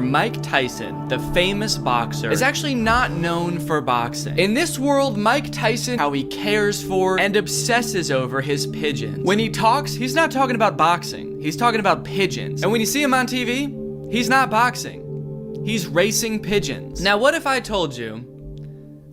Mike Tyson, the famous boxer, is actually not known for boxing. In this world, Mike Tyson, how he cares for and obsesses over his pigeons. When he talks, he's not talking about boxing. He's talking about pigeons. And when you see him on TV, he's not boxing. He's racing pigeons. Now, what if I told you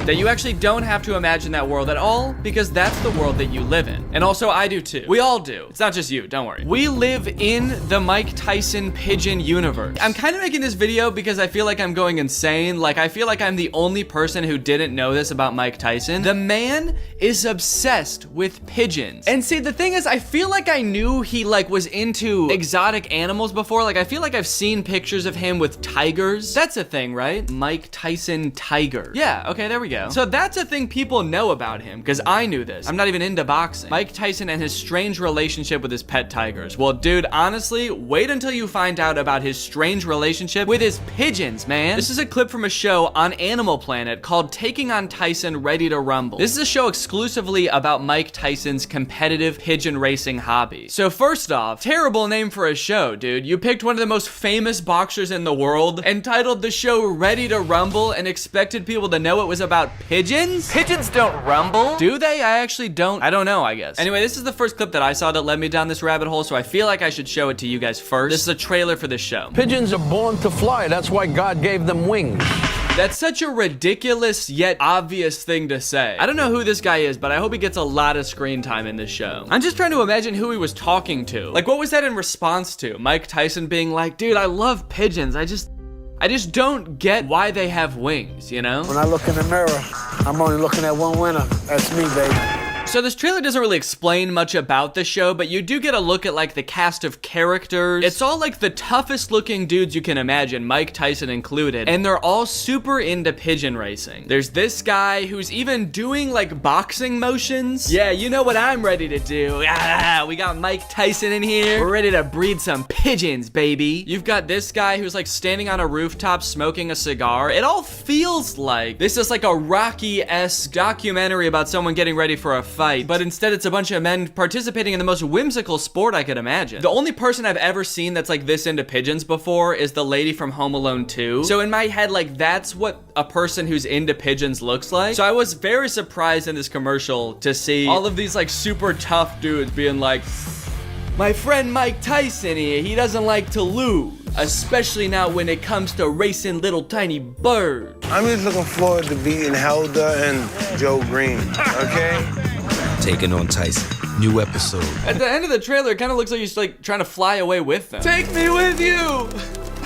that you actually don't have to imagine that world at all, because that's the world that you live in. And also, I do too. We all do. It's not just you, don't worry. We live in the Mike Tyson pigeon universe. I'm kind of making this video because I feel like I'm going insane. Like, I feel like I'm the only person who didn't know this about Mike Tyson. The man is obsessed with pigeons. And see, the thing is, I feel like I knew he was into exotic animals before. Like, I feel like I've seen pictures of him with tigers. That's a thing, right? Mike Tyson tiger. Yeah, okay, there we go. So that's a thing people know about him, because I knew this. I'm not even into boxing. Mike Tyson and his strange relationship with his pet tigers. Well, dude, honestly, wait until you find out about his strange relationship with his pigeons, man. This is a clip from a show on Animal Planet called Taking on Tyson Ready to Rumble. This is a show exclusively about Mike Tyson's competitive pigeon racing hobby. So first off, terrible name for a show, dude. You picked one of the most famous boxers in the world, entitled the show Ready to Rumble, and expected people to know it was about pigeons? Pigeons don't rumble. Do they? I actually don't. I don't know, I guess. Anyway, this is the first clip that I saw that led me down this rabbit hole, so I feel like I should show it to you guys first. This is a trailer for this show. Pigeons are born to fly. That's why God gave them wings. That's such a ridiculous yet obvious thing to say. I don't know who this guy is, but I hope he gets a lot of screen time in this show. I'm just trying to imagine who he was talking to. Like, what was that in response to? Mike Tyson being like, dude, I love pigeons. I just don't get why they have wings, you know? When I look in the mirror, I'm only looking at one winner. That's me, baby. So this trailer doesn't really explain much about the show, but you do get a look at the cast of characters. It's all the toughest looking dudes you can imagine, Mike Tyson included, and they're all super into pigeon racing. There's this guy who's even doing boxing motions. Yeah, you know what I'm ready to do. We got Mike Tyson in here. We're ready to breed some pigeons, baby. You've got this guy who's standing on a rooftop smoking a cigar. It all feels like this is a Rocky-esque documentary about someone getting ready for a fight, but instead it's a bunch of men participating in the most whimsical sport I could imagine. The only person I've ever seen that's this into pigeons before is the lady from Home Alone 2. So in my head, that's what a person who's into pigeons looks like. So I was very surprised in this commercial to see all of these super tough dudes being like, my friend Mike Tyson here, he doesn't like to lose, especially now when it comes to racing little tiny birds. I'm just looking forward to beating Helder and Joe Green, okay? Taking on Tyson. New episode. At the end of the trailer, it kind of looks like he's trying to fly away with them. Take me with you!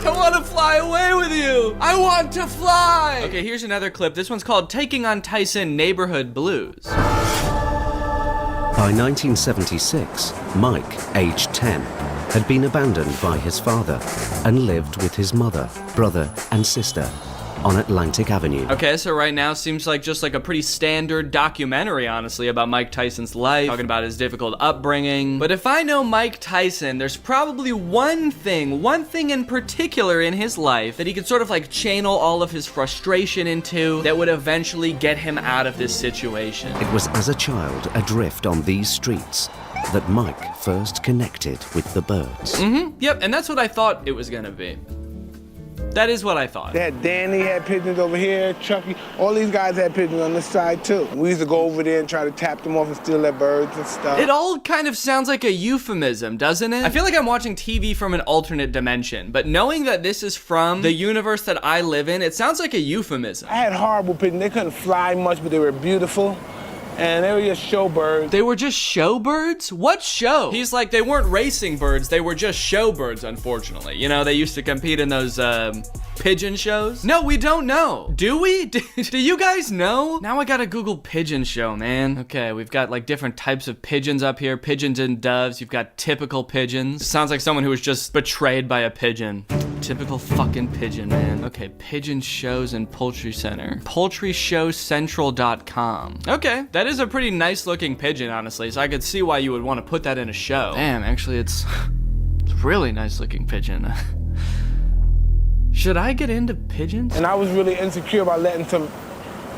I want to fly away with you! I want to fly! Okay, here's another clip. This one's called Taking on Tyson Neighborhood Blues. By 1976, Mike, aged 10, had been abandoned by his father and lived with his mother, brother, and sister on Atlantic Avenue. Okay, so right now seems just a pretty standard documentary, honestly, about Mike Tyson's life, talking about his difficult upbringing. But if I know Mike Tyson, there's probably one thing in particular in his life that he could sort of channel all of his frustration into that would eventually get him out of this situation. It was as a child adrift on these streets that Mike first connected with the birds. Yep, and that's what I thought it was gonna be. That is what I thought. They had Danny had pigeons over here, Chucky. All these guys had pigeons on this side too. We used to go over there and try to tap them off and steal their birds and stuff. It all kind of sounds like a euphemism, doesn't it? I feel like I'm watching TV from an alternate dimension, but knowing that this is from the universe that I live in, it sounds like a euphemism. I had horrible pigeons. They couldn't fly much, but they were beautiful. And they were just show birds. They were just show birds? What show? He's like, they weren't racing birds, they were just show birds, unfortunately. You know, they used to compete in those, pigeon shows? No, we don't know. Do we? Do you guys know? Now I gotta Google pigeon show, man. Okay, we've got different types of pigeons up here. Pigeons and doves. You've got typical pigeons. Sounds like someone who was just betrayed by a pigeon. Typical fucking pigeon, man. Okay, pigeon shows and poultry center. Poultryshowcentral.com. Okay, that is a pretty nice looking pigeon, honestly, so I could see why you would want to put that in a show. Damn, actually, it's a really nice looking pigeon. Should I get into pigeons? And I was really insecure about letting some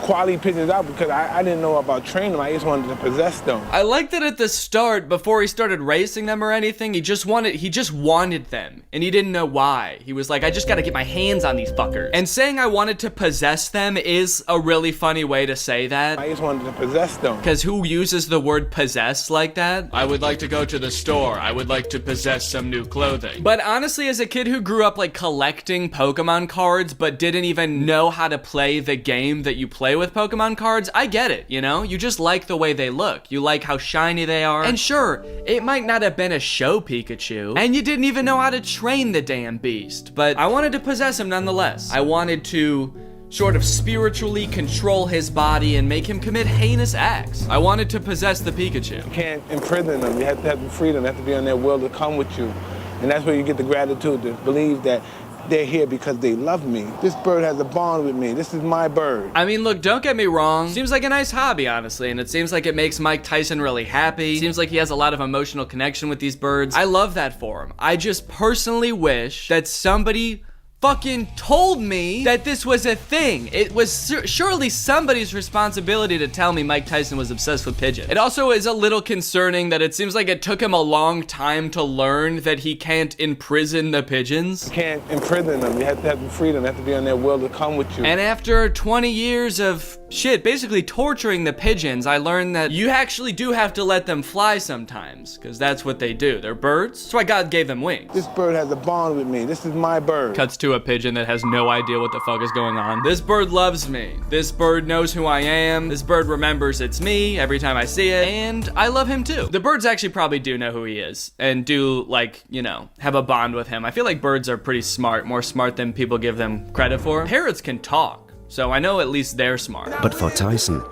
quality pigeons out because I didn't know about training them. I just wanted to possess them. I like that at the start, before he started racing them or anything, he just wanted them, and he didn't know why. He was like, I just gotta get my hands on these fuckers. And saying I wanted to possess them is a really funny way to say that. I just wanted to possess them. Because who uses the word possess like that? I would like to go to the store. I would like to possess some new clothing. But honestly, as a kid who grew up like collecting Pokemon cards, but didn't even know how to play the game that you play with Pokemon cards, I get it, you know? You just like the way they look. You like how shiny they are. And sure, it might not have been a show Pikachu, and you didn't even know how to train the damn beast, but I wanted to possess him nonetheless. I wanted to sort of spiritually control his body and make him commit heinous acts. I wanted to possess the Pikachu. You can't imprison them. You have to have the freedom. They have to be on their will to come with you. And that's where you get the gratitude to believe that they're here because they love me. This bird has a bond with me. This is my bird. I mean, look, don't get me wrong. Seems like a nice hobby, honestly, and it seems like it makes Mike Tyson really happy. Seems like he has a lot of emotional connection with these birds. I love that for him. I just personally wish that somebody fucking told me that this was a thing. It was surely somebody's responsibility to tell me Mike Tyson was obsessed with pigeons. It also is a little concerning that it seems like it took him a long time to learn that he can't imprison the pigeons. You can't imprison them. You have to have the freedom. They have to be on their will to come with you. And after 20 years of basically torturing the pigeons, I learned that you actually do have to let them fly sometimes, because that's what they do. They're birds. That's why God gave them wings. This bird has a bond with me. This is my bird. Cuts to a pigeon that has no idea what the fuck is going on. This bird loves me. This bird knows who I am. This bird remembers it's me every time I see it, and I love him too. The birds actually probably do know who he is and do, like, you know, have a bond with him. I feel like birds are pretty smart, more smart than people give them credit for. Parrots can talk, so I know at least they're smart. But for Tyson,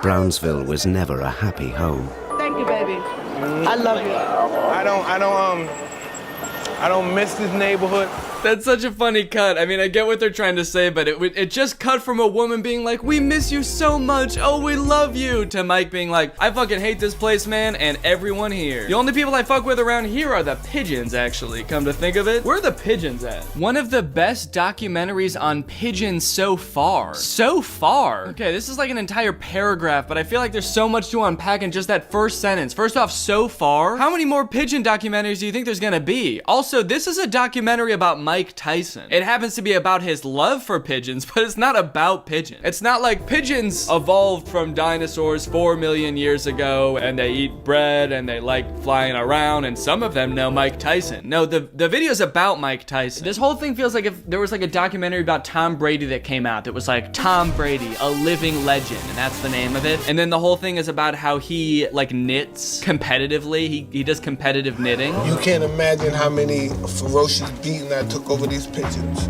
Brownsville was never a happy home. Thank you, baby. I love you. I don't miss this neighborhood. That's such a funny cut. I mean, I get what they're trying to say, but it just cut from a woman being like, we miss you so much, oh, we love you, to Mike being like, I fucking hate this place, man, and everyone here. The only people I fuck with around here are the pigeons, actually, come to think of it. Where are the pigeons at? One of the best documentaries on pigeons so far. So far? Okay, this is like an entire paragraph, but I feel like there's so much to unpack in just that first sentence. First off, so far? How many more pigeon documentaries do you think there's gonna be? Also, this is a documentary about Mike Tyson. It happens to be about his love for pigeons, but it's not about pigeons. It's not like pigeons evolved from dinosaurs 4 million years ago and they eat bread and they like flying around and some of them know Mike Tyson. No, the video's about Mike Tyson. This whole thing feels like if there was like a documentary about Tom Brady that came out that was like Tom Brady, a living legend, and that's the name of it. And then the whole thing is about how he like knits competitively. He does competitive knitting. You can't imagine how many ferocious beatings I took over these pigeons.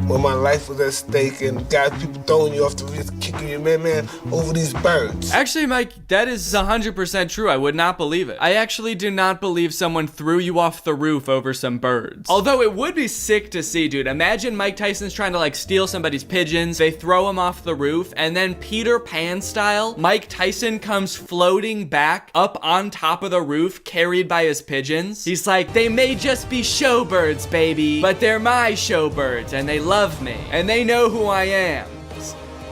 When my life was at stake and got people throwing you off the roof, kicking you, man, over these birds. Actually, Mike, that is 100% true. I would not believe it. I actually do not believe someone threw you off the roof over some birds. Although it would be sick to see, dude. Imagine Mike Tyson's trying to like steal somebody's pigeons. They throw him off the roof and then Peter Pan style, Mike Tyson comes floating back up on top of the roof carried by his pigeons. He's like, they may just be showbirds, baby, but they're my showbirds and they love me and they know who I am.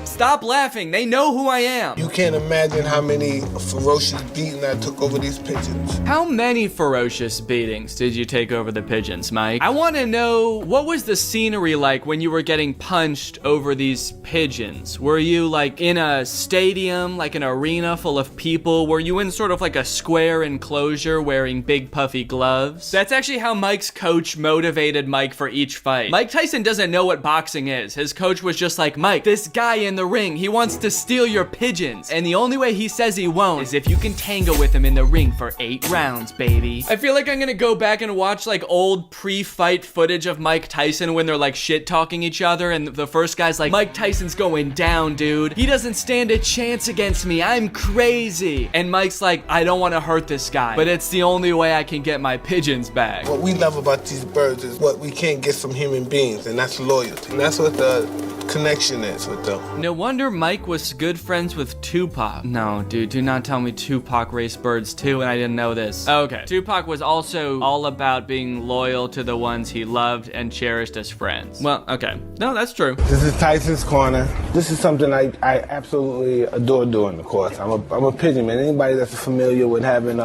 Stop laughing. They know who I am. You can't imagine how many ferocious beatings I took over these pigeons. How many ferocious beatings did you take over the pigeons, Mike? I want to know, what was the scenery like when you were getting punched over these pigeons? Were you like in a stadium, like an arena full of people? Were you in sort of like a square enclosure wearing big puffy gloves? That's actually how Mike's coach motivated Mike for each fight. Mike Tyson doesn't know what boxing is. His coach was just like, Mike, this guy in the ring, he wants to steal your pigeons, and the only way he says he won't is if you can tango with him in the ring for 8 rounds, baby. I feel like I'm gonna go back and watch like old pre-fight footage of Mike Tyson when they're like shit-talking each other and the first guy's like, Mike Tyson's going down, dude. He doesn't stand a chance against me. I'm crazy. And Mike's like, I don't want to hurt this guy, but it's the only way I can get my pigeons back. What we love about these birds is what we can't get from human beings, and that's loyalty. And that's what the connection is with them. No wonder Mike was good friends with Tupac. No, dude, do not tell me Tupac raced birds too and I didn't know this. Okay. Tupac was also all about being loyal to the ones he loved and cherished as friends. Well, okay. No, that's true. This is Tyson's Corner. This is something I absolutely adore doing, of course. I'm a pigeon man. Anybody that's familiar with having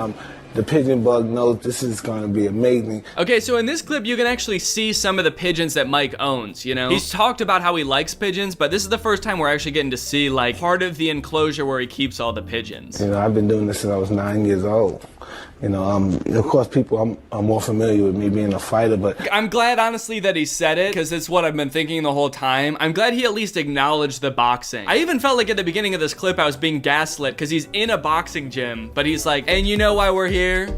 the pigeon bug knows this is going to be amazing. Okay, so in this clip, you can actually see some of the pigeons that Mike owns, you know? He's talked about how he likes pigeons, but this is the first time we're actually getting to see, like, part of the enclosure where he keeps all the pigeons. You know, I've been doing this since I was 9 years old. You know, of course, people are more familiar with me being a fighter, but... I'm glad, honestly, that he said it, because it's what I've been thinking the whole time. I'm glad he at least acknowledged the boxing. I even felt like at the beginning of this clip, I was being gaslit, because he's in a boxing gym, but he's like, and you know why we're here?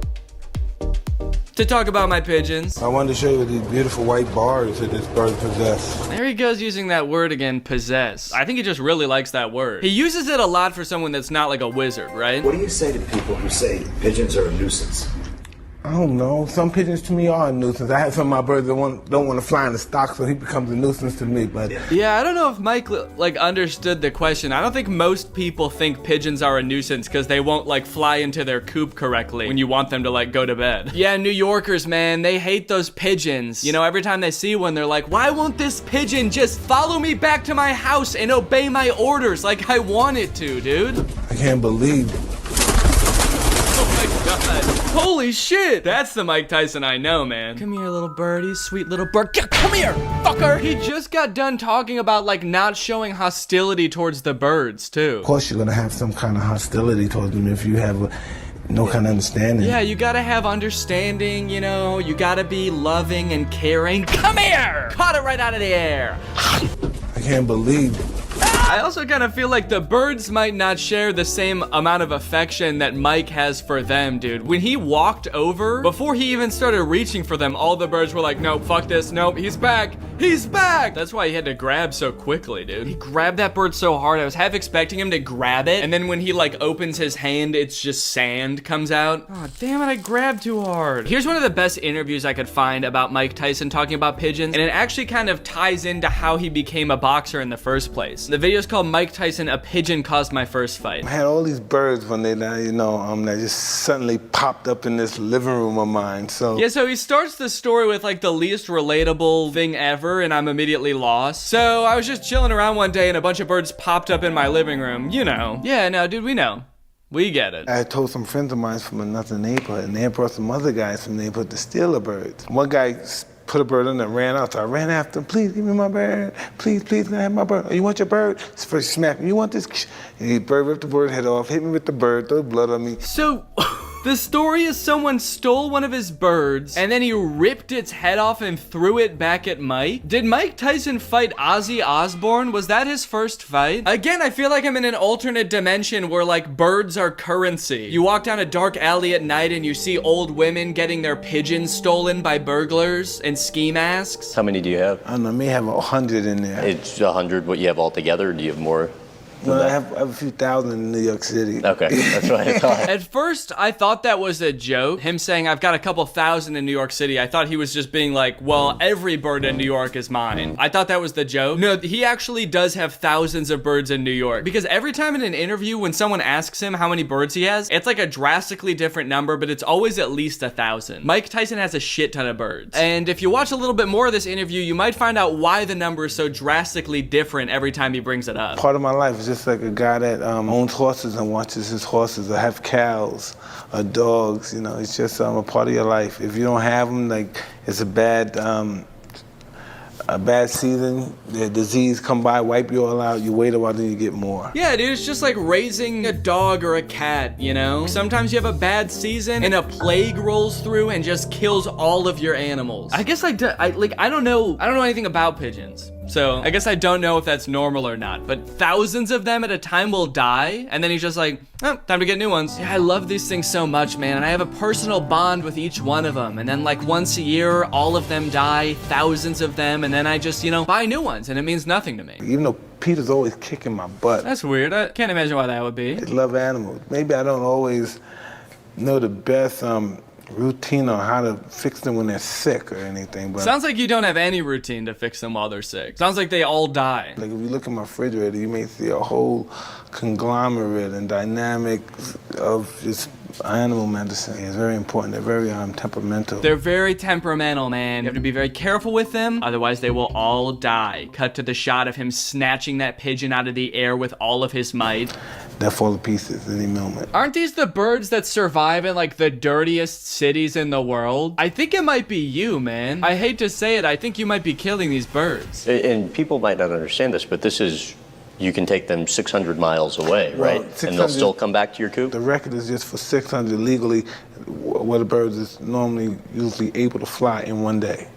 To talk about my pigeons. I wanted to show you these beautiful white bars that this bird possesses. There he goes using that word again, possess. I think he just really likes that word. He uses it a lot for someone that's not like a wizard, right? What do you say to people who say pigeons are a nuisance? I don't know. Some pigeons to me are a nuisance. I have some of my birds that don't want to fly in the stock, so he becomes a nuisance to me. But yeah, I don't know if Mike like understood the question. I don't think most people think pigeons are a nuisance because they won't like fly into their coop correctly when you want them to like go to bed. Yeah, New Yorkers, man, they hate those pigeons. You know, every time they see one, they're like, why won't this pigeon just follow me back to my house and obey my orders like I want it to, dude? I can't believe it. Oh my god. Holy shit! That's the Mike Tyson I know, man. Come here, little birdie, sweet little bird. Come here, fucker! He just got done talking about, like, not showing hostility towards the birds, too. Of course you're gonna have some kind of hostility towards them if you have no kind of understanding. Yeah, you gotta have understanding, you know, you gotta be loving and caring. Come here! Caught it right out of the air. I can't believe it. I also kind of feel like the birds might not share the same amount of affection that Mike has for them, dude. When he walked over, before he even started reaching for them, all the birds were like, nope, fuck this, nope, he's back, he's back! That's why he had to grab so quickly, dude. He grabbed that bird so hard, I was half expecting him to grab it, and then when he like opens his hand, it's just sand comes out. Oh, damn it, I grabbed too hard. Here's one of the best interviews I could find about Mike Tyson talking about pigeons, and it actually kind of ties into how he became a boxer in the first place. The video is called Mike Tyson, A Pigeon Caused My First Fight. I had all these birds one day that, you know, that just suddenly popped up in this living room of mine, so. Yeah, so he starts the story with like the least relatable thing ever, and I'm immediately lost. So I was just chilling around one day and a bunch of birds popped up in my living room, you know. Yeah, no, dude, we know. We get it. I told some friends of mine from another neighborhood, and they had brought some other guys from the neighborhood to steal the birds. One guy put a bird in and ran out, so I ran after him. Please give me my bird. Please, please, can I have my bird? Oh, you want your bird? First smack me. You want this? And the bird ripped the bird head off, hit me with the bird, threw blood on me. So, the story is someone stole one of his birds, and then he ripped its head off and threw it back at Mike? Did Mike Tyson fight Ozzy Osbourne? Was that his first fight? Again, I feel like I'm in an alternate dimension where, like, birds are currency. You walk down a dark alley at night and you see old women getting their pigeons stolen by burglars and ski masks. How many do you have? I don't know, I may have 100 in there. It's 100 what you have all together, or do you have more? Well, I have a few thousand in New York City. Okay, that's what I thought. At first, I thought that was a joke. Him saying, I've got a couple thousand in New York City. I thought he was just being like, well, every bird in New York is mine. I thought that was the joke. No, he actually does have thousands of birds in New York. Because every time in an interview, when someone asks him how many birds he has, it's like a drastically different number, but it's always at least 1,000. Mike Tyson has a shit ton of birds. And if you watch a little bit more of this interview, you might find out why the number is so drastically different every time he brings it up. Part of my life is just like a guy that owns horses and watches his horses, or have cows or dogs. You know, it's just a part of your life. If you don't have them, like, it's a bad season, the disease come by, wipe you all out, you wait a while, then you get more. Yeah, dude, it's just like raising a dog or a cat, you know? Sometimes you have a bad season and a plague rolls through and just kills all of your animals. I guess I don't know anything about pigeons. So I guess I don't know if that's normal or not, but thousands of them at a time will die, and then he's just like, oh, time to get new ones. Yeah, I love these things so much, man, and I have a personal bond with each one of them, and then like once a year, all of them die, thousands of them, and then I just, you know, buy new ones, and it means nothing to me. Even though Peter's always kicking my butt. That's weird. I can't imagine why that would be. I love animals. Maybe I don't always know the best routine on how to fix them when they're sick or anything. But Sounds like you don't have any routine to fix them while they're sick. Sounds like they all die. like if you look at my refrigerator, you may see a whole conglomerate and dynamic of just animal medicine. It's very important. They're very temperamental. They're very temperamental, man. You have to be very careful with them, otherwise they will all die. Cut to the shot of him snatching that pigeon out of the air with all of his might. They'll fall to pieces any moment. Aren't these the birds that survive in like the dirtiest cities in the world? I think it might be you, man. I hate to say it, I think you might be killing these birds. And people might not understand this, but this is, you can take them 600 miles away, Well, right? And they'll still come back to your coop? The record is just for 600 legally, what a bird is normally usually able to fly in one day.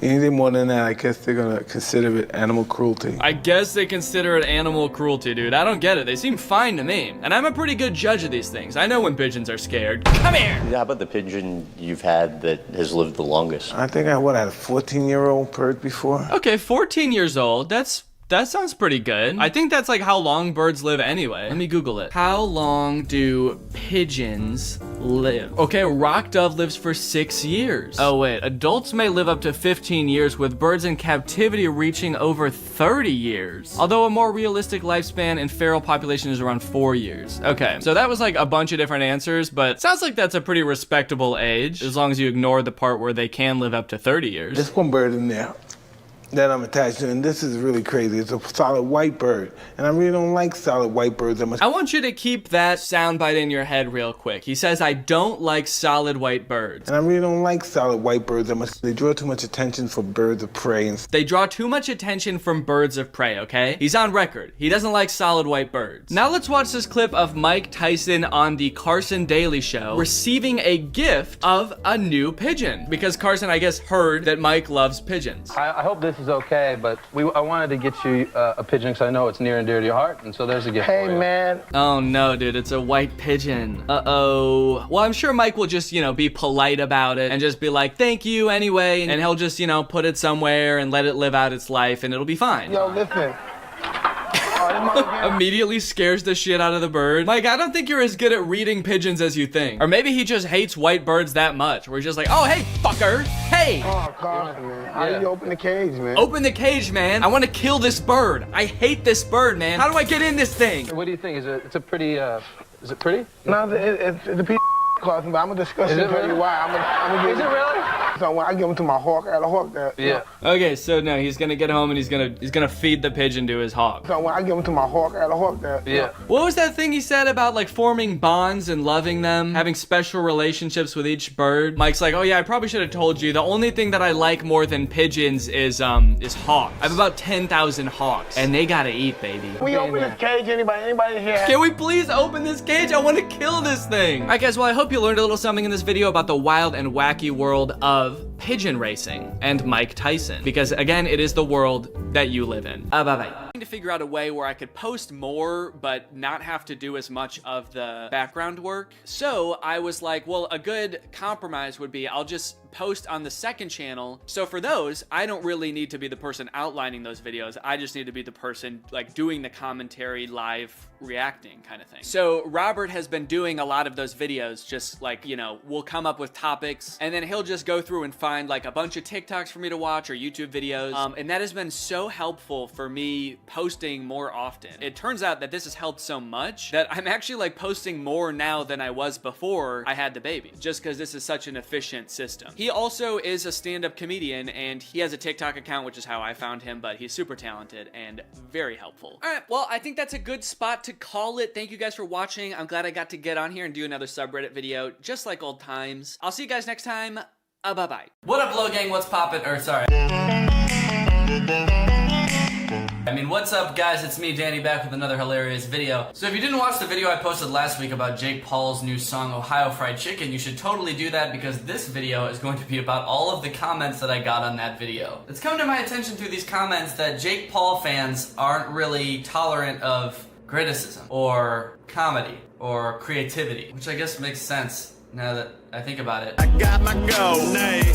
Anything more than that, I guess they're gonna consider it animal cruelty. I guess they consider it animal cruelty, dude. I don't get it. They seem fine to me. And I'm a pretty good judge of these things. I know when pigeons are scared. Come here! How about the pigeon you've had that has lived the longest? I think I had a 14-year-old bird before. Okay, 14 years old. That sounds pretty good. I think that's like how long birds live anyway. Let me Google it. How long do pigeons live? Okay, rock dove lives for 6 years. Oh wait, adults may live up to 15 years with birds in captivity reaching over 30 years. Although a more realistic lifespan in feral population is around 4 years. Okay, so that was like a bunch of different answers, but sounds like that's a pretty respectable age, as long as you ignore the part where they can live up to 30 years. There's one bird in there that I'm attached to, and this is really crazy. It's a solid white bird, and I really don't like solid white birds that much. I want you to keep that soundbite in your head real quick. He says, I don't like solid white birds. And I really don't like solid white birds that much. They draw too much attention for birds of prey. And They draw too much attention from birds of prey, okay? He's on record. He doesn't like solid white birds. Now let's watch this clip of Mike Tyson on the Carson Daily Show receiving a gift of a new pigeon. Because Carson, I guess, heard that Mike loves pigeons. I hope this is okay, but I wanted to get you a pigeon because I know it's near and dear to your heart, and so there's a gift for you. Hey, man. Oh no, dude, it's a white pigeon. Uh-oh. Well, I'm sure Mike will just, be polite about it and just be like, thank you anyway, and he'll just, put it somewhere and let it live out its life and it'll be fine. Yo, listen. Immediately scares the shit out of the bird. Mike, I don't think you're as good at reading pigeons as you think. Or maybe he just hates white birds that much, where he's just like, oh, hey, fucker, hey. Oh, Carson, man. How do you open the cage, man? Open the cage, man. I want to kill this bird. I hate this bird, man. How do I get in this thing? What do you think? It's a pretty, is it pretty? No, it's the piece Carson, but I'm gonna discuss it and tell you why. I'm gonna Is it really? So when I give him to my hawk, I got a hawk that. Yeah. Okay, so no, he's gonna get home and he's gonna feed the pigeon to his hawk. So when I give him to my hawk, I got a hawk that. Yeah. What was that thing he said about like forming bonds and loving them, having special relationships with each bird? Mike's like, oh yeah, I probably should have told you. The only thing that I like more than pigeons is hawks. I have about 10,000 hawks, and they gotta eat, baby. We open this cage. Anybody here? Can we please open this cage? I want to kill this thing. All right, guys, well, I hope you learned a little something in this video about the wild and wacky world of pigeon racing and Mike Tyson, because again, it is the world that you live in. Bye-bye. To figure out a way where I could post more but not have to do as much of the background work. So I was like, well, a good compromise would be I'll just post on the second channel. So for those, I don't really need to be the person outlining those videos. I just need to be the person like doing the commentary, live reacting kind of thing. So Robert has been doing a lot of those videos, just like, we'll come up with topics and then he'll just go through and find like a bunch of TikToks for me to watch or YouTube videos. And that has been so helpful for me posting more often. It turns out that this has helped so much that I'm actually like posting more now than I was before I had the baby, just because this is such an efficient system. He also is a stand-up comedian and he has a TikTok account, which is how I found him, but he's super talented and very helpful. All right, well, I think that's a good spot to call it. Thank you guys for watching. I'm glad I got to get on here and do another subreddit video, just like old times. I'll see you guys next time. Bye-bye. What up, Low Gang? What's poppin'? Or sorry. What's up, guys? It's me, Danny, back with another hilarious video. So if you didn't watch the video I posted last week about Jake Paul's new song, Ohio Fried Chicken, you should totally do that because this video is going to be about all of the comments that I got on that video. It's come to my attention through these comments that Jake Paul fans aren't really tolerant of criticism or comedy or creativity, which I guess makes sense now that I think about it. I got my goal.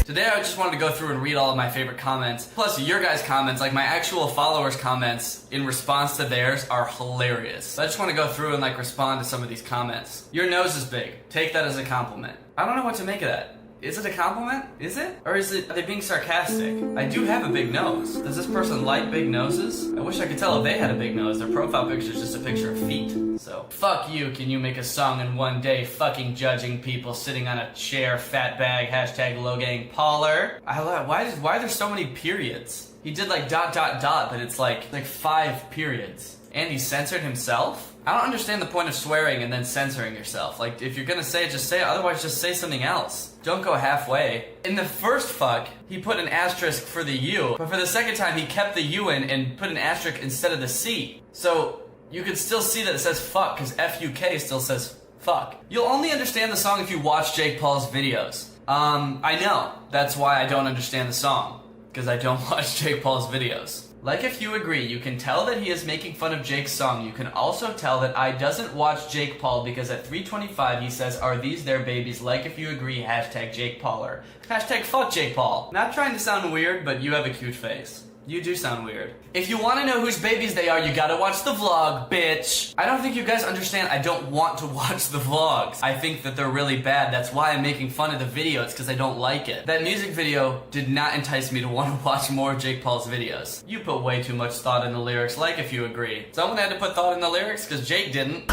Today I just wanted to go through and read all of my favorite comments, plus your guys' comments, like my actual followers' comments in response to theirs are hilarious. So I just want to go through and like respond to some of these comments. Your nose is big. Take that as a compliment. I don't know what to make of that. Is it a compliment? Is it? Or are they being sarcastic? I do have a big nose. Does this person like big noses? I wish I could tell if they had a big nose. Their profile picture is just a picture of feet. So, fuck you, can you make a song in one day fucking judging people sitting on a chair, fat bag, hashtag Logang Pauler. Why are there so many periods? He did like ... but it's like 5 periods. And he censored himself? I don't understand the point of swearing and then censoring yourself. Like, if you're gonna say it, just say it. Otherwise, just say something else. Don't go halfway. In the first fuck, he put an asterisk for the U, but for the second time, he kept the U in and put an asterisk instead of the C. So, you can still see that it says fuck, because F-U-K still says fuck. You'll only understand the song if you watch Jake Paul's videos. I know. That's why I don't understand the song, because I don't watch Jake Paul's videos. Like If You Agree, you can tell that he is making fun of Jake's song. You can also tell that I doesn't watch Jake Paul because at 3:25 he says, "Are these their babies? Like If You Agree, hashtag Jake Pauler." Hashtag fuck Jake Paul. Not trying to sound weird, but you have a cute face. You do sound weird. If you want to know whose babies they are, you gotta watch the vlog, bitch. I don't think you guys understand. I don't want to watch the vlogs. I think that they're really bad. That's why I'm making fun of the video. It's because I don't like it. That music video did not entice me to want to watch more of Jake Paul's videos. You put way too much thought in the lyrics, like If You Agree. Someone had to put thought in the lyrics because Jake didn't.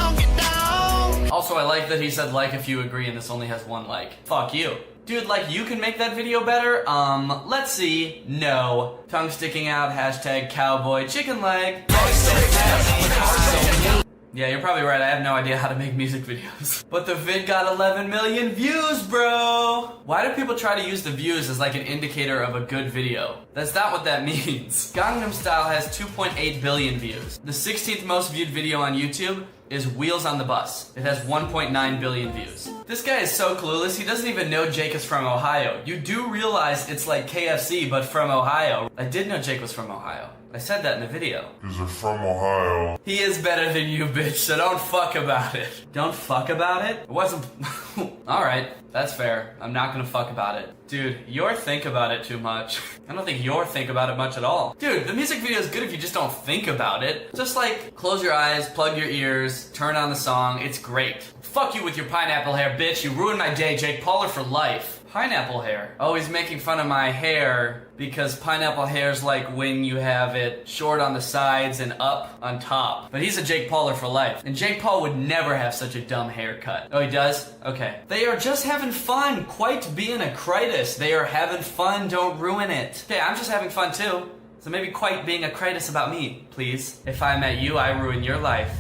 Also, I like that he said like if you agree and this only has 1 like. Fuck you. Dude, like, you can make that video better? Let's see. No. Tongue sticking out, hashtag cowboy chicken leg. Yeah, you're probably right. I have no idea how to make music videos. But the vid got 11 million views, bro! Why do people try to use the views as like an indicator of a good video? That's not what that means. Gangnam Style has 2.8 billion views. The 16th most viewed video on YouTube is Wheels on the Bus. It has 1.9 billion views. This guy is so clueless, he doesn't even know Jake is from Ohio. You do realize it's like KFC, but from Ohio. I did know Jake was from Ohio. I said that in the video. Because they're from Ohio. He is better than you, bitch, so don't fuck about it. Don't fuck about it? It wasn't... Alright, that's fair. I'm not gonna fuck about it. Dude, you're think about it too much. I don't think you're think about it much at all. Dude, the music video is good if you just don't think about it. Just like, close your eyes, plug your ears, turn on the song, it's great. Fuck you with your pineapple hair, bitch. You ruined my day, Jake Pauler for life. Pineapple hair. Oh, he's making fun of my hair because pineapple hair is like when you have it short on the sides and up on top. But he's a Jake Pauler for life. And Jake Paul would never have such a dumb haircut. Oh, he does? Okay. They are just having fun. Quite being a critus. They are having fun. Don't ruin it. Okay, I'm just having fun too. So maybe quite being a critus about me, please. If I met you, I ruin your life.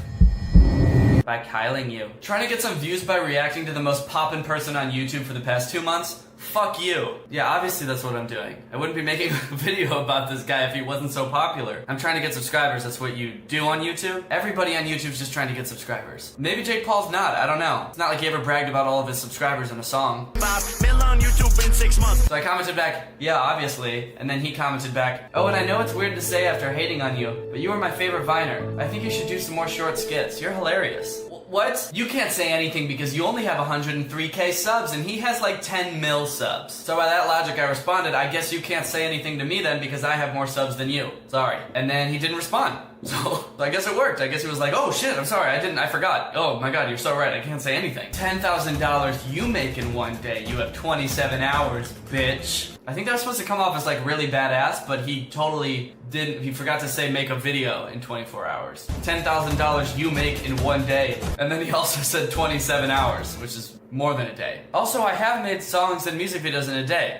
By kyling you. Trying to get some views by reacting to the most poppin' person on YouTube for the past 2 months? Fuck you. Yeah, obviously that's what I'm doing. I wouldn't be making a video about this guy if he wasn't so popular. I'm trying to get subscribers, that's what you do on YouTube. Everybody on YouTube's just trying to get subscribers. Maybe Jake Paul's not, I don't know. It's not like he ever bragged about all of his subscribers in a song. 5 million on YouTube in 6 months. So I commented back, yeah, obviously. And then he commented back, oh, and I know it's weird to say after hating on you, but you were my favorite Viner. I think you should do some more short skits. You're hilarious. What? You can't say anything because you only have 103k subs and he has like 10 mil subs. So by that logic I responded, I guess you can't say anything to me then because I have more subs than you. Sorry. And then he didn't respond. So I guess it worked. I guess he was like, oh shit, I'm sorry, I forgot. Oh my god, you're so right, I can't say anything. $10,000 you make in one day. You have 27 hours, bitch. I think that was supposed to come off as like really badass, but he totally didn't. He forgot to say make a video in 24 hours. $10,000 you make in one day. And then he also said 27 hours, which is more than a day. Also, I have made songs and music videos in a day.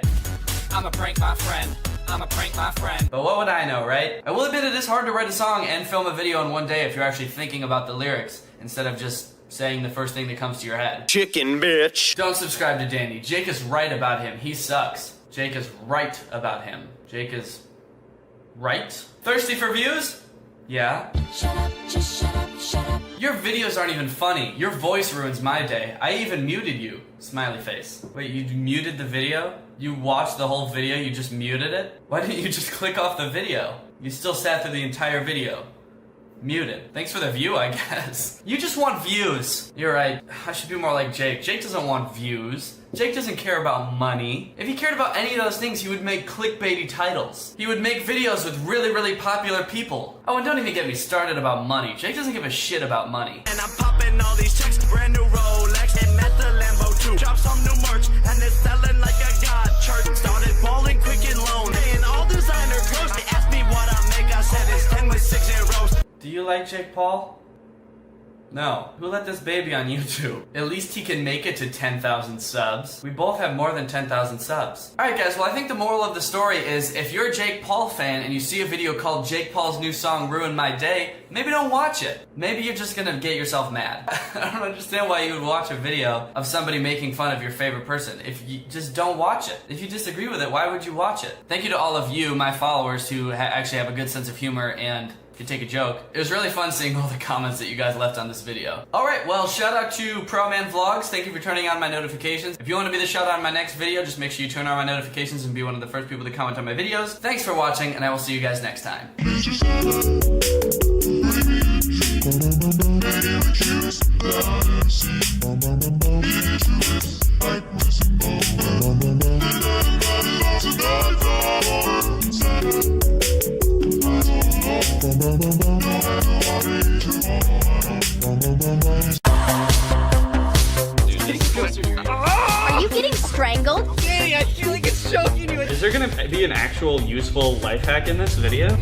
I'm a prank my friend. I'm a prank my friend. But what would I know, right? I will admit it is hard to write a song and film a video in one day if you're actually thinking about the lyrics instead of just saying the first thing that comes to your head. Chicken bitch. Don't subscribe to Danny. Jake is right about him. He sucks. Jake is right about him. Jake is right? Thirsty for views? Yeah. Shut up, just shut up, shut up. Your videos aren't even funny. Your voice ruins my day. I even muted you. Smiley face. Wait, you muted the video? You watched the whole video, you just muted it? Why didn't you just click off the video? You still sat through the entire video. Muted. Thanks for the view, I guess. You just want views. You're right. I should be more like Jake. Jake doesn't want views. Jake doesn't care about money. If he cared about any of those things, he would make clickbaity titles. He would make videos with really, really popular people. Oh, and don't even get me started about money. Jake doesn't give a shit about money. And I'm popping all these checks, brand new Rolex, and met the Lambo to drop some new merch, and it's selling like a god church. Started balling quick and lone, paying all designer clothes. They asked me what I make, I said it's 10 with 6 zeros. Do you like Jake Paul? No. Who let this baby on YouTube? At least he can make it to 10,000 subs. We both have more than 10,000 subs. Alright guys, well I think the moral of the story is if you're a Jake Paul fan and you see a video called Jake Paul's new song Ruined My Day, maybe don't watch it. Maybe you're just gonna get yourself mad. I don't understand why you would watch a video of somebody making fun of your favorite person. If you just don't watch it. If you disagree with it, why would you watch it? Thank you to all of you, my followers, who actually have a good sense of humor and can take a joke. It was really fun seeing all the comments that you guys left on this video. Alright, well, shout out to ProMan Vlogs. Thank you for turning on my notifications. If you want to be the shout out in my next video, just make sure you turn on my notifications and be one of the first people to comment on my videos. Thanks for watching, and I will see you guys next time. Are you getting strangled? Danny, I feel like it's choking you. Is there gonna be an actual useful life hack in this video?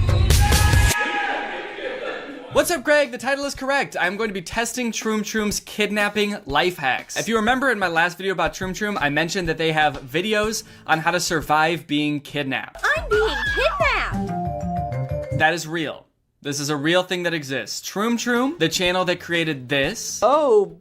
What's up, Greg? The title is correct. I'm going to be testing Troom Troom's kidnapping life hacks. If you remember in my last video about Troom Troom, I mentioned that they have videos on how to survive being kidnapped. I'm being kidnapped! That is real. This is a real thing that exists. Troom Troom, the channel that created this. Oh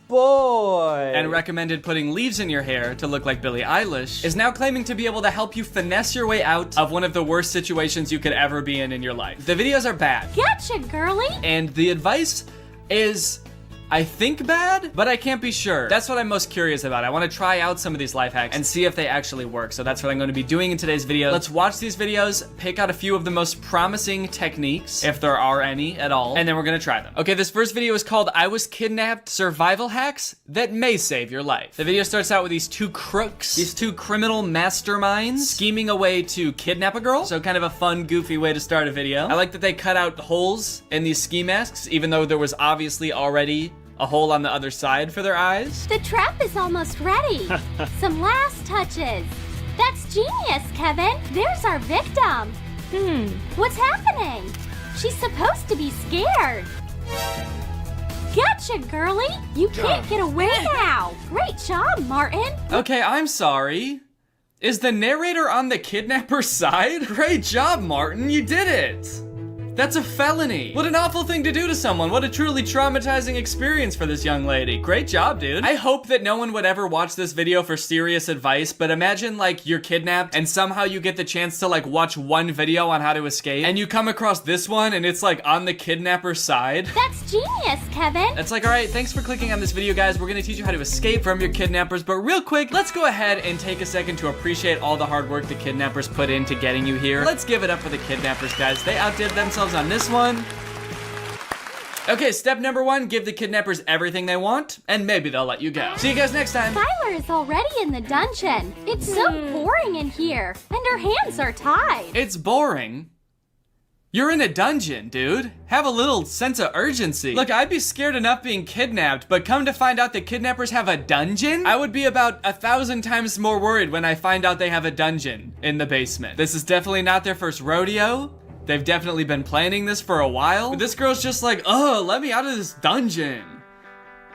boy. And recommended putting leaves in your hair to look like Billie Eilish, is now claiming to be able to help you finesse your way out of one of the worst situations you could ever be in your life. The videos are bad. Gotcha, girly! And the advice is, I think, bad, but I can't be sure. That's what I'm most curious about. I want to try out some of these life hacks and see if they actually work. So that's what I'm going to be doing in today's video. Let's watch these videos, pick out a few of the most promising techniques, if there are any at all, and then we're going to try them. Okay, this first video is called I Was Kidnapped Survival Hacks That May Save Your Life. The video starts out with these two crooks, these two criminal masterminds, scheming a way to kidnap a girl. So kind of a fun, goofy way to start a video. I like that they cut out holes in these ski masks, even though there was obviously already a hole on the other side for their eyes. The trap is almost ready. Some last touches. That's genius, Kevin. There's our victim. What's happening? She's supposed to be scared. Gotcha, girly. You can't get away now. Great job, Martin. Okay, I'm sorry. Is the narrator on the kidnapper's side? Great job, Martin. You did it. That's a felony. What an awful thing to do to someone. What a truly traumatizing experience for this young lady. Great job, dude. I hope that no one would ever watch this video for serious advice, but imagine like you're kidnapped and somehow you get the chance to like watch one video on how to escape and you come across this one and it's like on the kidnapper's side. That's genius, Kevin. It's like, all right, thanks for clicking on this video, guys. We're gonna teach you how to escape from your kidnappers, but real quick, let's go ahead and take a second to appreciate all the hard work the kidnappers put into getting you here. Let's give it up for the kidnappers, guys. They outdid themselves on this one. Okay, step number 1, give the kidnappers everything they want, and maybe they'll let you go. See you guys next time. Skylar is already in the dungeon. It's so boring in here, and her hands are tied. It's boring? You're in a dungeon, dude. Have a little sense of urgency. Look, I'd be scared enough being kidnapped, but come to find out the kidnappers have a dungeon? I would be about 1,000 times more worried when I find out they have a dungeon in the basement. This is definitely not their first rodeo. They've definitely been planning this for a while. But this girl's just like, oh, let me out of this dungeon.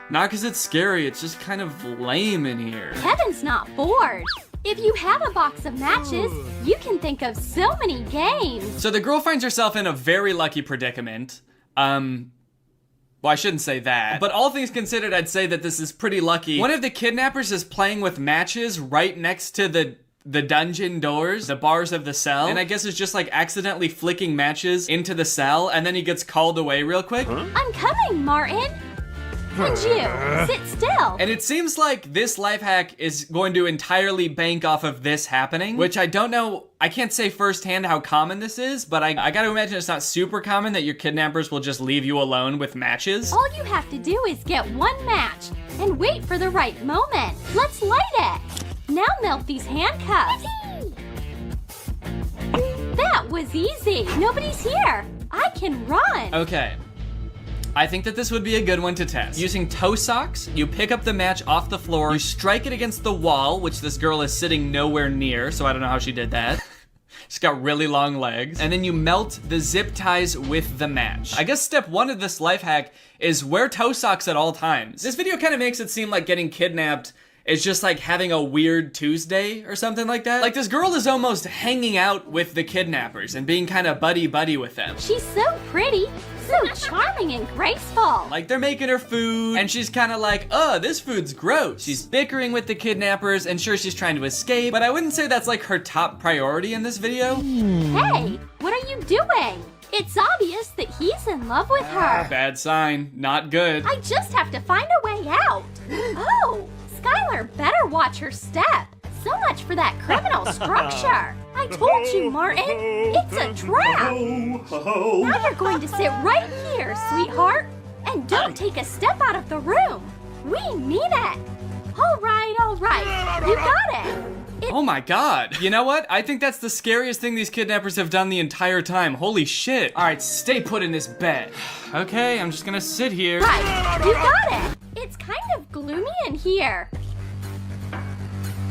Not because it's scary, it's just kind of lame in here. Kevin's not bored. If you have a box of matches, you can think of so many games. So the girl finds herself in a very lucky predicament. Well, I shouldn't say that. But all things considered, I'd say that this is pretty lucky. One of the kidnappers is playing with matches right next to the dungeon doors, the bars of the cell, and I guess it's just like accidentally flicking matches into the cell, and then he gets called away real quick. I'm coming, Martin. And you, sit still. And it seems like this life hack is going to entirely bank off of this happening, which I don't know, I can't say firsthand how common this is, but I gotta imagine it's not super common that your kidnappers will just leave you alone with matches. All you have to do is get one match and wait for the right moment. Let's light it. Now melt these handcuffs. That was easy. Nobody's here. I can run. Okay. I think that this would be a good one to test. Using toe socks, you pick up the match off the floor, you strike it against the wall, which this girl is sitting nowhere near, so I don't know how she did that. She's got really long legs. And then you melt the zip ties with the match. I guess step 1 of this life hack is wear toe socks at all times. This video kind of makes it seem like getting kidnapped is just like having a weird Tuesday or something like that. Like this girl is almost hanging out with the kidnappers and being kind of buddy-buddy with them. She's so pretty, so charming and graceful. Like they're making her food and she's kind of like, this food's gross. She's bickering with the kidnappers and sure she's trying to escape, but I wouldn't say that's like her top priority in this video. Hey, what are you doing? It's obvious that he's in love with her. Bad sign, not good. I just have to find a way out. Oh, Skylar better watch her step. So much for that criminal structure. I told you, Martin, it's a trap. Now you're going to sit right here, sweetheart, and don't take a step out of the room. We mean it. All right, you got it. Oh my god. You know what? I think that's the scariest thing these kidnappers have done the entire time. Holy shit. All right, stay put in this bed. Okay, I'm just gonna sit here. Right, you got it. It's kind of gloomy in here.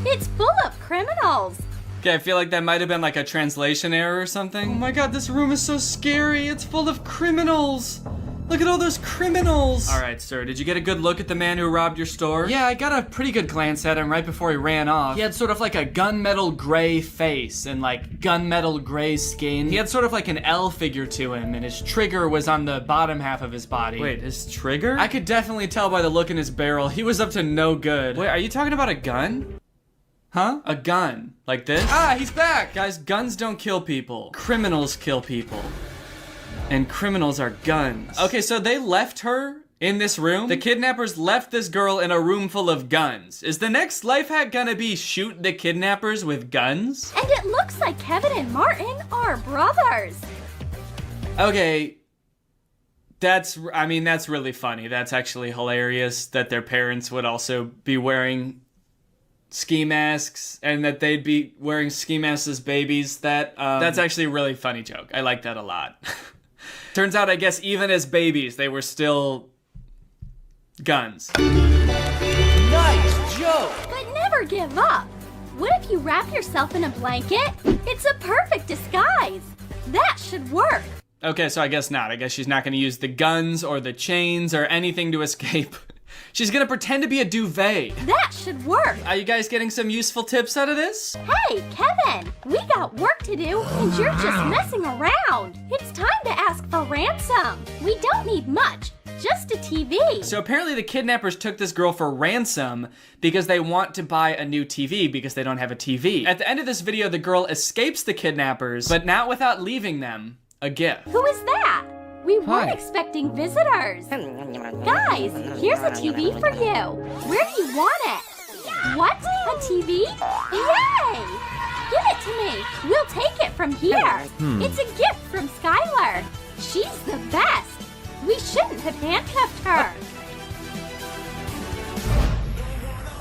It's full of criminals. Okay, I feel like that might have been like a translation error or something. Oh my god, this room is so scary. It's full of criminals. Look at all those criminals. All right, sir, did you get a good look at the man who robbed your store? Yeah, I got a pretty good glance at him right before he ran off. He had sort of like a gunmetal gray face and like gunmetal gray skin. He had sort of like an L figure to him and his trigger was on the bottom half of his body. Wait, his trigger? I could definitely tell by the look in his barrel. He was up to no good. Wait, are you talking about a gun? Huh? A gun. Like this? Ah, he's back! Guys, guns don't kill people. Criminals kill people. And criminals are guns. Okay, so they left her in this room? The kidnappers left this girl in a room full of guns. Is the next life hack gonna be shoot the kidnappers with guns? And it looks like Kevin and Martin are brothers. Okay. That's really funny. That's actually hilarious that their parents would also be wearing ski masks and that they'd be wearing ski masks as babies. That's actually a really funny joke. I like that a lot. Turns out, I guess, even as babies, they were still guns. Nice joke! But never give up. What if you wrap yourself in a blanket? It's a perfect disguise. That should work. Okay, so I guess not. I guess she's not going to use the guns or the chains or anything to escape. She's gonna pretend to be a duvet. That should work. Are you guys getting some useful tips out of this? Hey, Kevin, we got work to do and you're just messing around. It's time to ask for ransom. We don't need much, just a TV. So apparently the kidnappers took this girl for ransom because they want to buy a new TV because they don't have a TV. At the end of this video, the girl escapes the kidnappers, but not without leaving them a gift. Who is that? We weren't expecting visitors. Guys, here's a TV for you. Where do you want it? What? A TV? Yay! Give it to me. We'll take it from here. It's a gift from Skylar. She's the best. We shouldn't have handcuffed her.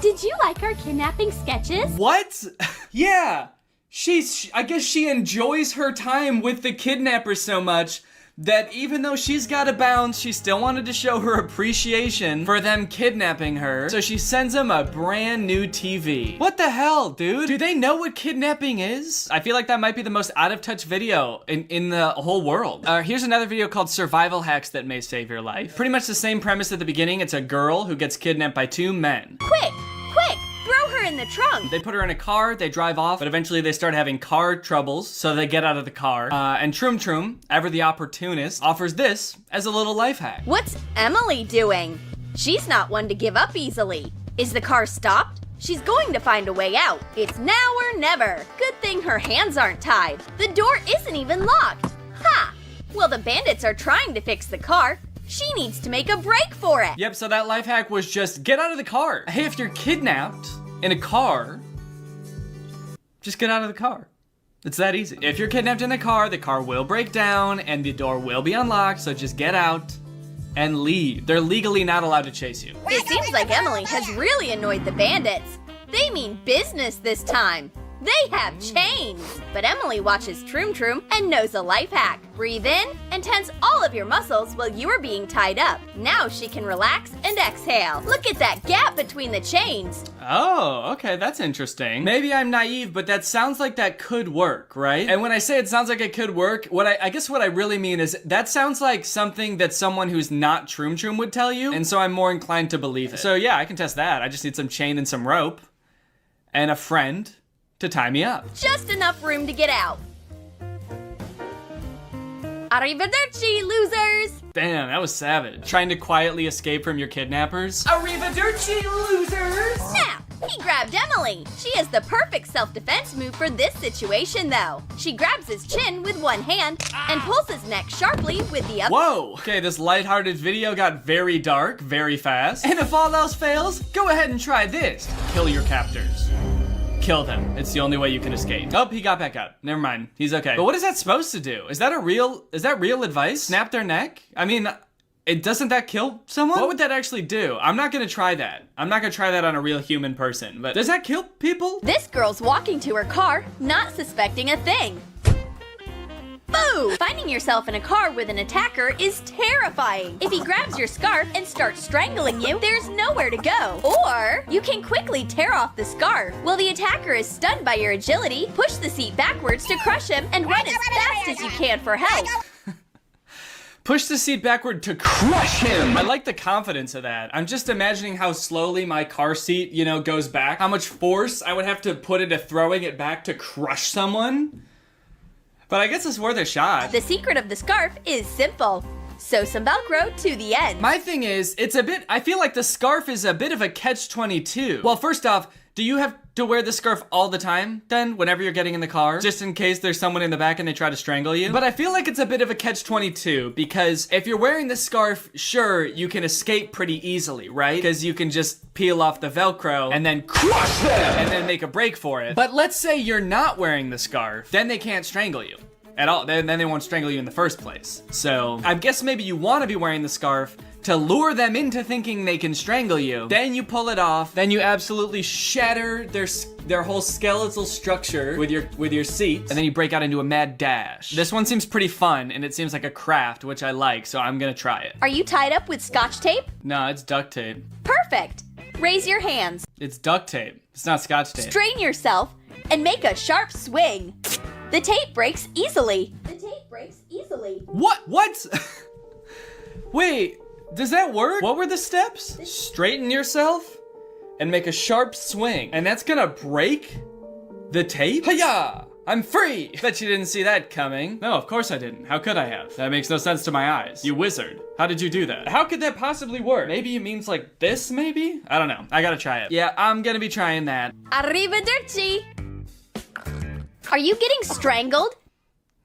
Did you like our kidnapping sketches? What? Yeah. I guess she enjoys her time with the kidnappers so much that even though she's got to bounce, she still wanted to show her appreciation for them kidnapping her. So she sends them a brand new TV. What the hell, dude? Do they know what kidnapping is? I feel like that might be the most out of touch video in the whole world. Here's another video called Survival Hacks That May Save Your Life. Pretty much the same premise at the beginning. It's a girl who gets kidnapped by 2 men. Quick! Throw her in the trunk. They put her in a car, they drive off, but eventually they start having car troubles, so they get out of the car. And Troom, ever the opportunist, offers this as a little life hack. What's Emily doing? She's not one to give up easily. Is the car stopped? She's going to find a way out. It's now or never. Good thing her hands aren't tied. The door isn't even locked. Ha! Well, the bandits are trying to fix the car. She needs to make a break for it. Yep, so that life hack was just get out of the car. Hey, if you're kidnapped in a car, just get out of the car. It's that easy. If you're kidnapped in the car will break down and the door will be unlocked, so just get out and leave. They're legally not allowed to chase you. It seems like Emily has really annoyed the bandits. They mean business this time. They have chains! But Emily watches Troom Troom and knows a life hack. Breathe in and tense all of your muscles while you are being tied up. Now she can relax and exhale. Look at that gap between the chains. Oh, okay, that's interesting. Maybe I'm naive, but that sounds like that could work, right? And when I say it sounds like it could work, I guess what I really mean is that sounds like something that someone who's not Troom Troom would tell you, and so I'm more inclined to believe it. So yeah, I can test that. I just need some chain and some rope. And a friend to tie me up. Just enough room to get out. Arrivederci, losers! Damn, that was savage. Trying to quietly escape from your kidnappers. Arrivederci, losers! Snap! He grabbed Emily. She has the perfect self-defense move for this situation, though. She grabs his chin with one hand and pulls his neck sharply with the other. Whoa! Okay, this lighthearted video got very dark, very fast. And if all else fails, go ahead and try this. Kill your captors. Kill them. It's the only way you can escape. Oh, he got back up. Never mind. He's okay. But what is that supposed to do? Is that real advice? Snap their neck? I mean, doesn't that kill someone? What would that actually do? I'm not gonna try that. I'm not gonna try that on a real human person, but does that kill people? This girl's walking to her car, not suspecting a thing. Boo! Finding yourself in a car with an attacker is terrifying. If he grabs your scarf and starts strangling you, there's nowhere to go. Or you can quickly tear off the scarf. While the attacker is stunned by your agility, push the seat backwards to crush him and run as fast as you can for help. Push the seat backward to crush him. I like the confidence of that. I'm just imagining how slowly my car seat, goes back. How much force I would have to put into throwing it back to crush someone. But I guess it's worth a shot. The secret of the scarf is simple. Sew some Velcro to the end. My thing is, I feel like the scarf is a bit of a catch-22. Well, first off, do you have to wear the scarf all the time, then, whenever you're getting in the car? Just in case there's someone in the back and they try to strangle you? But I feel like it's a bit of a catch-22, because if you're wearing the scarf, sure, you can escape pretty easily, right? Because you can just peel off the Velcro and then crush them! And then make a break for it. But let's say you're not wearing the scarf, then they can't strangle you at all. Then they won't strangle you in the first place. So, I guess maybe you want to be wearing the scarf to lure them into thinking they can strangle you. Then you pull it off. Then you absolutely shatter their whole skeletal structure with your seat. And then you break out into a mad dash. This one seems pretty fun, and it seems like a craft, which I like, so I'm gonna try it. Are you tied up with Scotch tape? No, it's duct tape. Perfect. Raise your hands. It's duct tape. It's not Scotch tape. Strain yourself and make a sharp swing. The tape breaks easily. The tape breaks easily. What? Wait. Does that work? What were the steps? Straighten yourself and make a sharp swing. And that's gonna break the tape? Hiya! I'm free! Bet you didn't see that coming. No, of course I didn't. How could I have? That makes no sense to my eyes. You wizard. How did you do that? How could that possibly work? Maybe it means like this, maybe? I don't know. I gotta try it. Yeah, I'm gonna be trying that. Arrivederci! Are you getting strangled?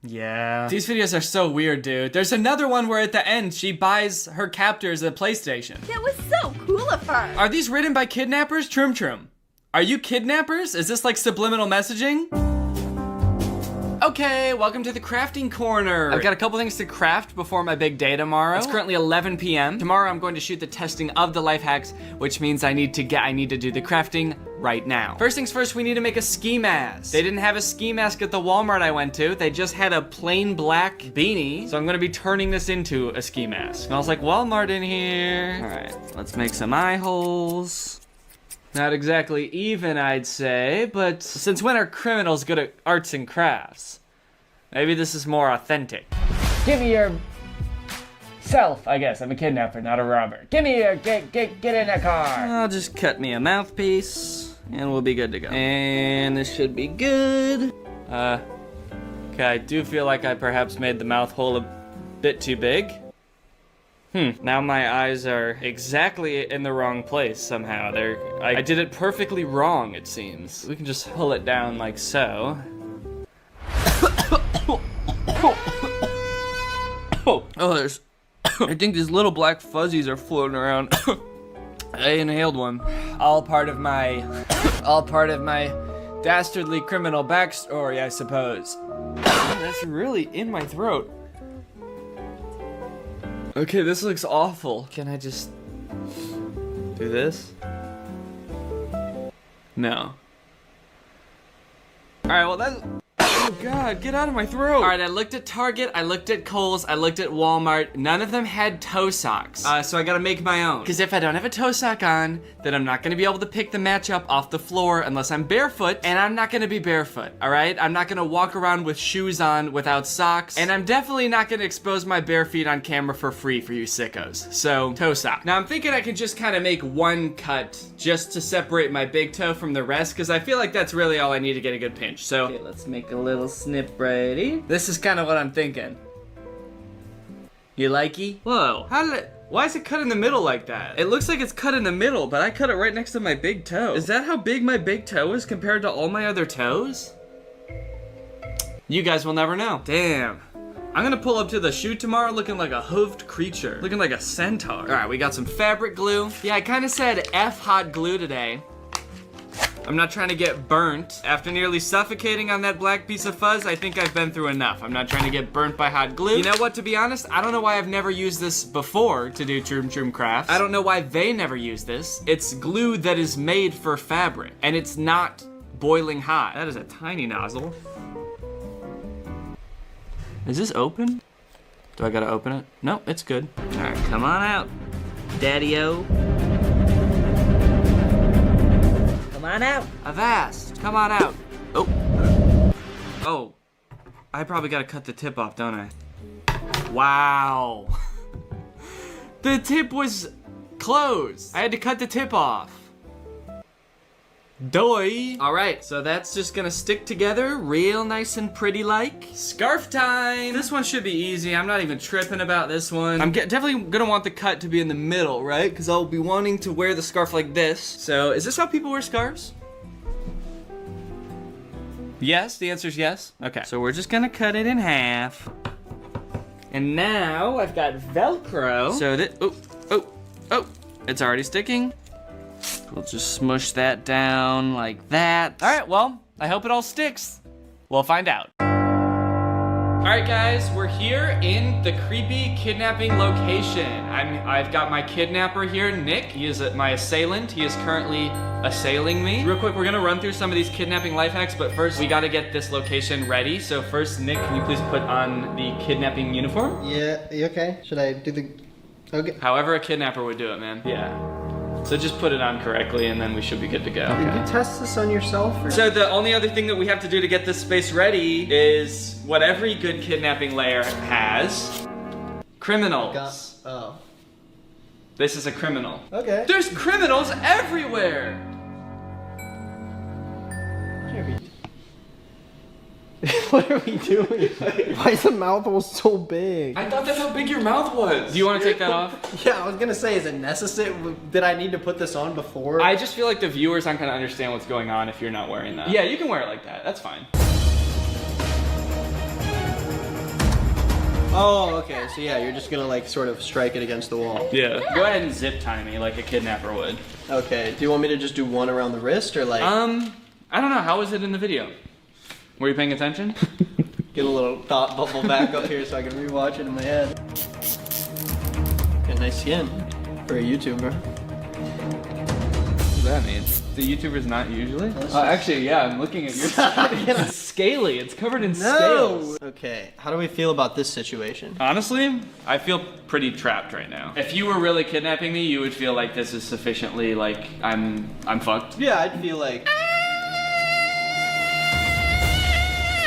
Yeah. These videos are so weird, dude. There's another one where at the end, she buys her captors a PlayStation. That was so cool of her. Are these written by kidnappers? Troom Troom. Are you kidnappers? Is this like subliminal messaging? Okay, welcome to the crafting corner. I've got a couple things to craft before my big day tomorrow. It's currently 11 p.m. Tomorrow I'm going to shoot the testing of the life hacks, which means I need to do the crafting right now. First things first, we need to make a ski mask. They didn't have a ski mask at the Walmart I went to. They just had a plain black beanie. So I'm gonna be turning this into a ski mask. Smells like Walmart in here. All right, let's make some eye holes. Not exactly even, I'd say, but since when are criminals good at arts and crafts? Maybe this is more authentic. Give me your self, I guess. I'm a kidnapper, not a robber. Give me your, get in the car. I'll just cut me a mouthpiece, and we'll be good to go. And this should be good. Okay, I do feel like I perhaps made the mouth hole a bit too big. Now my eyes are exactly in the wrong place somehow. I did it perfectly wrong, it seems. We can just pull it down like so. I think these little black fuzzies are floating around. I inhaled one. All part of my dastardly criminal backstory, I suppose. That's really in my throat. Okay, this looks awful. Can I just do this? No. All right, well that's, oh God, get out of my throat. All right, I looked at Target, I looked at Kohl's, I looked at Walmart. None of them had toe socks. So I gotta make my own. Because if I don't have a toe sock on, then I'm not gonna be able to pick the matchup off the floor unless I'm barefoot, and I'm not gonna be barefoot, all right? I'm not gonna walk around with shoes on without socks, and I'm definitely not gonna expose my bare feet on camera for free for you sickos. So, toe sock. Now I'm thinking I can just kind of make one cut just to separate my big toe from the rest, because I feel like that's really all I need to get a good pinch. So, okay, let's make a little snip righty. This is kind of what I'm thinking. You likey? Whoa, how did it, why is it cut in the middle like that? It looks like it's cut in the middle, but I cut it right next to my big toe. Is that how big my big toe is compared to all my other toes? You guys will never know. Damn. I'm gonna pull up to the shoot tomorrow looking like a hooved creature. Looking like a centaur. All right, we got some fabric glue. Yeah, I kinda said F hot glue today. I'm not trying to get burnt. After nearly suffocating on that black piece of fuzz, I think I've been through enough. I'm not trying to get burnt by hot glue. You know what, to be honest, I don't know why I've never used this before to do Troom Troom crafts. I don't know why they never use this. It's glue that is made for fabric, and it's not boiling hot. That is a tiny nozzle. Is this open? Do I gotta open it? No, it's good. All right, come on out, Daddy-o. Come on out. I've asked. Come on out. Oh. Oh. I probably gotta cut the tip off, don't I? Wow. The tip was closed. I had to cut the tip off. Doy. All right, so that's just gonna stick together real nice and pretty like. Scarf time. This one should be easy. I'm not even tripping about this one. I'm definitely gonna want the cut to be in the middle, right? Because I'll be wanting to wear the scarf like this. So is this how people wear scarves? Yes, the answer is yes. Okay, so we're just gonna cut it in half. And now I've got Velcro. So that, oh, it's already sticking. We'll just smush that down like that. All right, well, I hope it all sticks. We'll find out. All right, guys, we're here in the creepy kidnapping location. I've got my kidnapper here, Nick. He is my assailant. He is currently assailing me. Real quick, we're gonna run through some of these kidnapping life hacks, but first we gotta get this location ready. So first, Nick, can you please put on the kidnapping uniform? Yeah, you okay? Should I do the, okay. However a kidnapper would do it, man. Yeah. So just put it on correctly and then we should be good to go. Did you test this on yourself? Or? So the only other thing that we have to do to get this space ready is what every good kidnapping lair has. Criminals. Oh. This is a criminal. Okay. There's criminals everywhere! What are we doing? Why is the mouth hole so big? I thought that's how big your mouth was. Do you want to take that off? Yeah, I was gonna say, is it necessary? Did I need to put this on before? I just feel like the viewers aren't gonna understand what's going on if you're not wearing that. Yeah, you can wear it like that. That's fine. Oh, okay. So yeah, you're just gonna like sort of strike it against the wall. Yeah. Go ahead and zip tie me like a kidnapper would. Okay. Do you want me to just do one around the wrist or like? I don't know. How was it in the video? Were you paying attention? Get a little thought bubble back up here so I can rewatch it in my head. Got nice skin for a YouTuber. What does that mean? The YouTuber's not usually? Actually, yeah, I'm looking at your skin. It's scaly. It's covered in scales. Okay, how do we feel about this situation? Honestly, I feel pretty trapped right now. If you were really kidnapping me, you would feel like this is sufficiently like I'm fucked. Yeah, I'd feel like.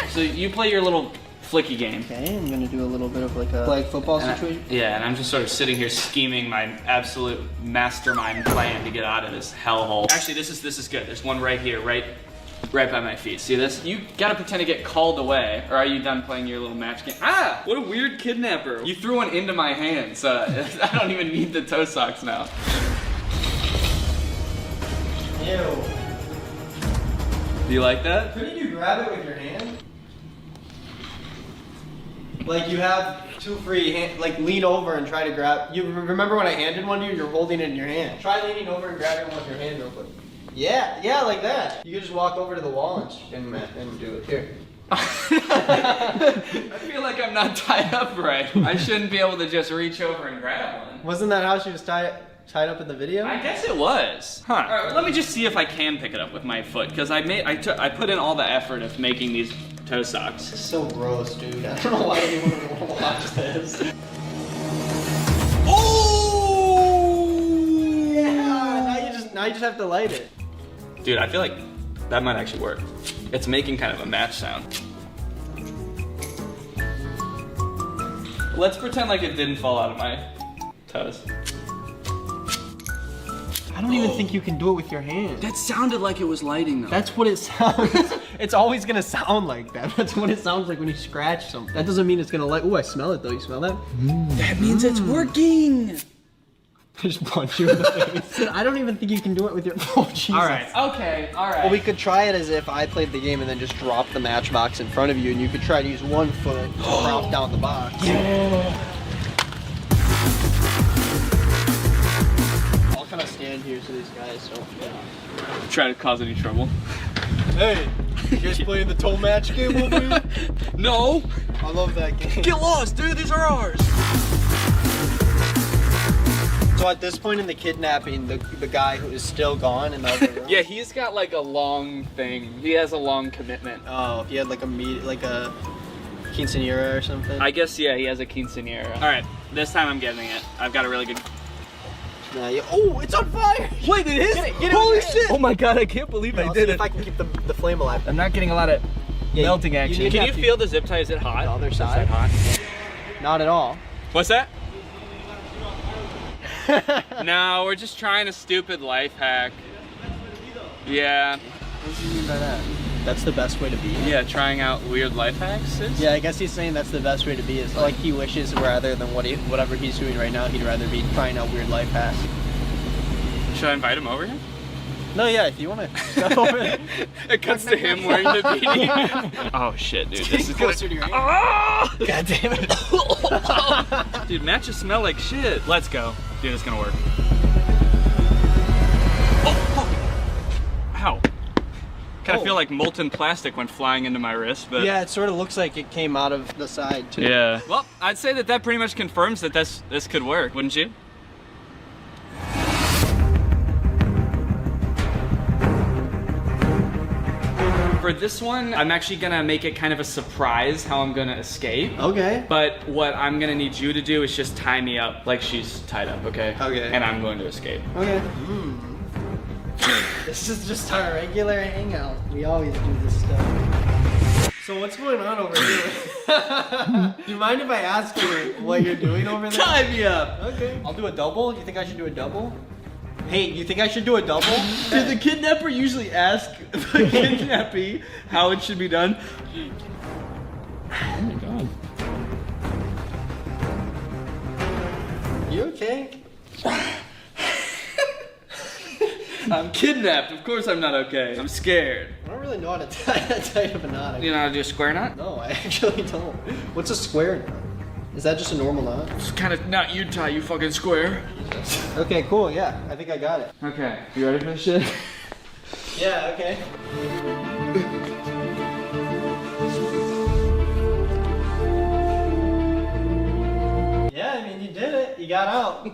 So you play your little flicky game. Okay, I'm gonna do a little bit of like a flag football situation. And I'm just sort of sitting here scheming my absolute mastermind plan to get out of this hellhole. Actually, this is good. There's one right here, right by my feet. See this? You gotta pretend to get called away, or are you done playing your little match game? Ah! What a weird kidnapper. You threw one into my hands. I don't even need the toe socks now. Ew. Do you like that? Couldn't you grab it with your hand? Like you have two free hands, like lean over and try to grab. You remember when I handed one to you? You're holding it in your hand. Try leaning over and grabbing one with your hand real quick. Yeah, like that. You could just walk over to the wall and do it. Here. I feel like I'm not tied up right. I shouldn't be able to just reach over and grab one. Wasn't that how she was tied? tied up in the video? I guess it was. Huh. All right, let me just see if I can pick it up with my foot, because I put in all the effort of making these toe socks. This is so gross, dude. I don't know why anyone would want to watch this. Oh! Yeah, now you just have to light it. Dude, I feel like that might actually work. It's making kind of a match sound. Let's pretend like it didn't fall out of my toes. I don't even think you can do it with your hand. That sounded like it was lighting though. That's what it sounds. It's always gonna sound like that. That's what it sounds like when you scratch something. That doesn't mean it's gonna light. Ooh, I smell it though. You smell that? That means it's working. Just punch you in the face. I don't even think you can do it with your. Oh Jesus. All right. Okay. All right. Well, we could try it as if I played the game and then just drop the matchbox in front of you, and you could try to use one foot to prop down the box. Yeah. I'll kind of stand here so these guys don't. Try to cause any trouble. Hey, you guys playing the toe match game with me? No. I love that game. Get lost, dude. These are ours. So at this point in the kidnapping, the guy who is still gone in the other room. Yeah, he's got like a long thing. He has a long commitment. Oh, if he had like a quinceañera or something. I guess yeah, he has a quinceañera. All right, this time I'm getting it. I've got a really good. Oh, it's on fire! Wait, it is? Get it, Holy shit! Oh my god, I can't believe I I'll did see it. if I can keep the flame alive. I'm not getting a lot of melting action. Can you feel the zip tie? Is it hot? The other side. Is it hot? Not at all. What's that? No, we're just trying a stupid life hack. Yeah. What do you mean by that? That's the best way to be? Yeah, trying out weird life hacks is? Yeah, I guess he's saying that's the best way to be. Is like he wishes rather than whatever he's doing right now, he'd rather be trying out weird life hacks. Should I invite him over here? No, yeah, if you want to step over there. It cuts to him wearing the beanie. Oh shit, dude. This is closer to your hand. Oh! God damn it. Dude, matches smell like shit. Let's go. Dude, it's gonna work. Oh, fuck. Ow. Kind of feel like molten plastic went flying into my wrist, but... Yeah, it sort of looks like it came out of the side, too. Yeah. Well, I'd say that pretty much confirms that this could work, wouldn't you? For this one, I'm actually gonna make it kind of a surprise how I'm gonna escape. Okay. But what I'm gonna need you to do is just tie me up like she's tied up, okay? Okay. And I'm going to escape. Okay. This is just our regular hangout. We always do this stuff. So what's going on over here? Do you mind if I ask you what you're doing over there? Tie me up! Okay. I'll do a double. You think I should do a double? Hey, you think I should do a double? Did the kidnapper usually ask the kidnappee how it should be done? Oh my god. You okay? I'm kidnapped. Of course I'm not okay. I'm scared. I don't really know how to tie that tight of a knot. You know how to do a square knot? No, I actually don't. What's a square knot? Is that just a normal knot? It's kind of knot you'd tie, you fucking square. Okay, cool, yeah. I think I got it. Okay, you ready for this shit? Yeah, okay. Yeah, I mean, you did it. You got out.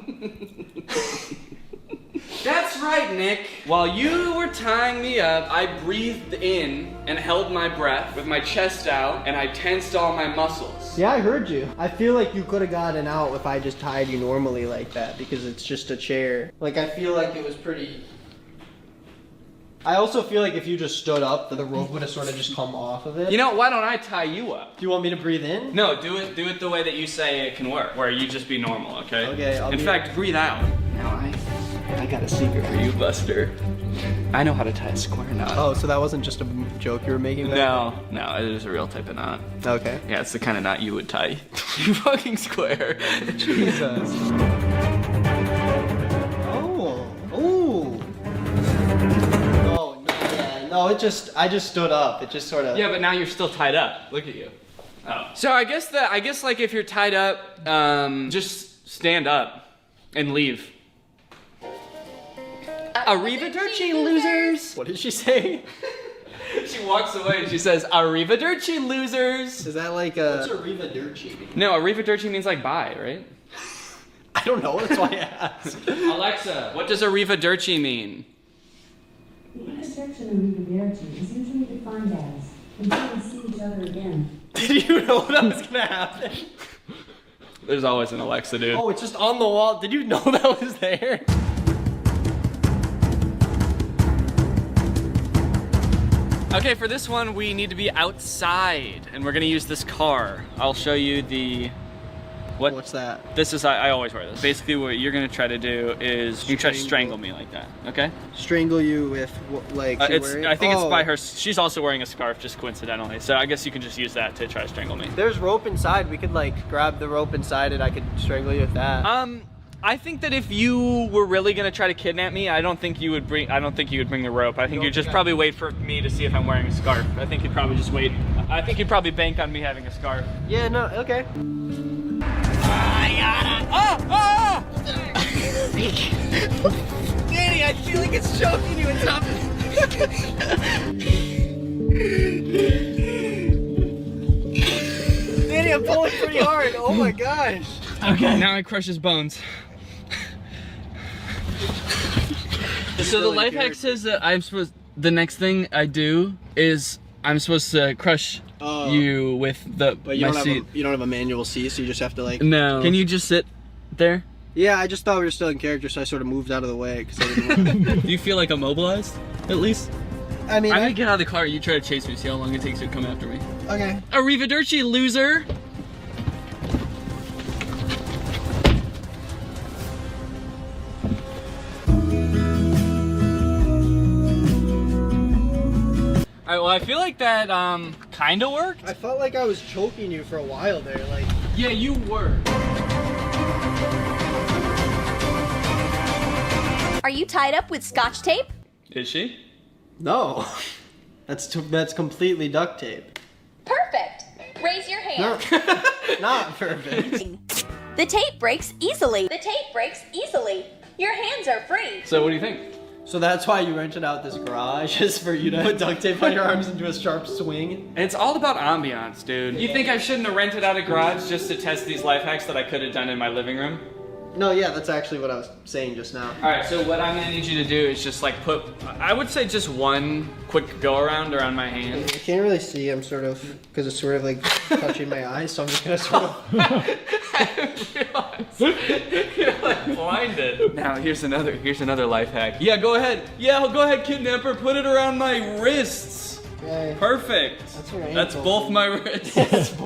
That's right, Nick. While you were tying me up, I breathed in and held my breath with my chest out, and I tensed all my muscles. Yeah, I heard you. I feel like you could have gotten out if I just tied you normally like that, because it's just a chair. Like, I feel like it was pretty... I also feel like if you just stood up, the rope would have sort of just come off of it. You know, why don't I tie you up? Do you want me to breathe in? No, do it the way that you say it can work, where you just be normal, okay? Okay, In fact, breathe out. Now I got a secret for you, Buster. I know how to tie a square knot. Oh, so that wasn't just a joke you were making back No, it is a real type of knot. Okay. Yeah, it's the kind of knot you would tie. You fucking square. Jesus. Oh. Ooh. No, I just stood up. It just sort of... Yeah, but now you're still tied up. Look at you. Oh. So I guess like if you're tied up, just stand up and leave. Arrivederci, losers! What did she say? She walks away and she says, Arrivederci, losers! Is that like a... What's arrivederci mean? No, arrivederci means like bye, right? I don't know. That's why I asked. Alexa, what does arrivederci mean? The intersection of arrivederci is usually defined as until we see each other again. Did you know that was gonna happen? There's always an Alexa, dude. Oh, it's just on the wall. Did you know that was there? Okay, for this one, we need to be outside, and we're gonna use this car. I'll show you the... What's that? This is, I always wear this. Basically, what you're gonna try to do is you try to strangle me like that, okay? Strangle you with, like, I think it's by her, she's also wearing a scarf, just coincidentally. So I guess you can just use that to try to strangle me. There's rope inside. We could, like, grab the rope inside and I could strangle you with that. I think that if you were really gonna try to kidnap me, I don't think you would bring the rope. I think you'd just probably wait for me to see if I'm wearing a scarf. I think you'd probably just wait. I think you'd probably bank on me having a scarf. Yeah, no, okay. Danny, I feel like it's choking you. It's not. Danny, I'm pulling pretty hard. Oh my gosh. Okay, now I crush his bones. So the life hack says that the next thing I do is I'm supposed to crush you with But you don't have a manual C, so you just have to like. No. Can you just sit there? Yeah, I just thought we were still in character, so I sort of moved out of the way because I didn't want Do you feel like immobilized, at least? I mean, I'm gonna get out of the car. You try to chase me. See how long it takes you to come after me. Okay. Arrivederci, loser. Alright, well, I feel like that kind of worked. I felt like I was choking you for a while there, like. Yeah, you were. Are you tied up with scotch tape? Is she? No. That's completely duct tape. Perfect. Raise your hand. Not perfect. The tape breaks easily. The tape breaks easily. Your hands are free. So what do you think? So that's why you rented out this garage, is for you to put duct tape on your arms and do a sharp swing? It's all about ambiance, dude. You think I shouldn't have rented out a garage just to test these life hacks that I could have done in my living room? No, yeah, that's actually what I was saying just now. Alright, so what I'm gonna need you to do is just like I would say just one quick go around my hand. I can't really see, I'm sort of, because it's sort of like touching my eyes, so I'm just gonna sort of... You're like blinded. Now here's another life hack. Yeah, go ahead. Yeah, go ahead, kidnapper. Put it around my wrists. Okay. Perfect. That's both my wrists.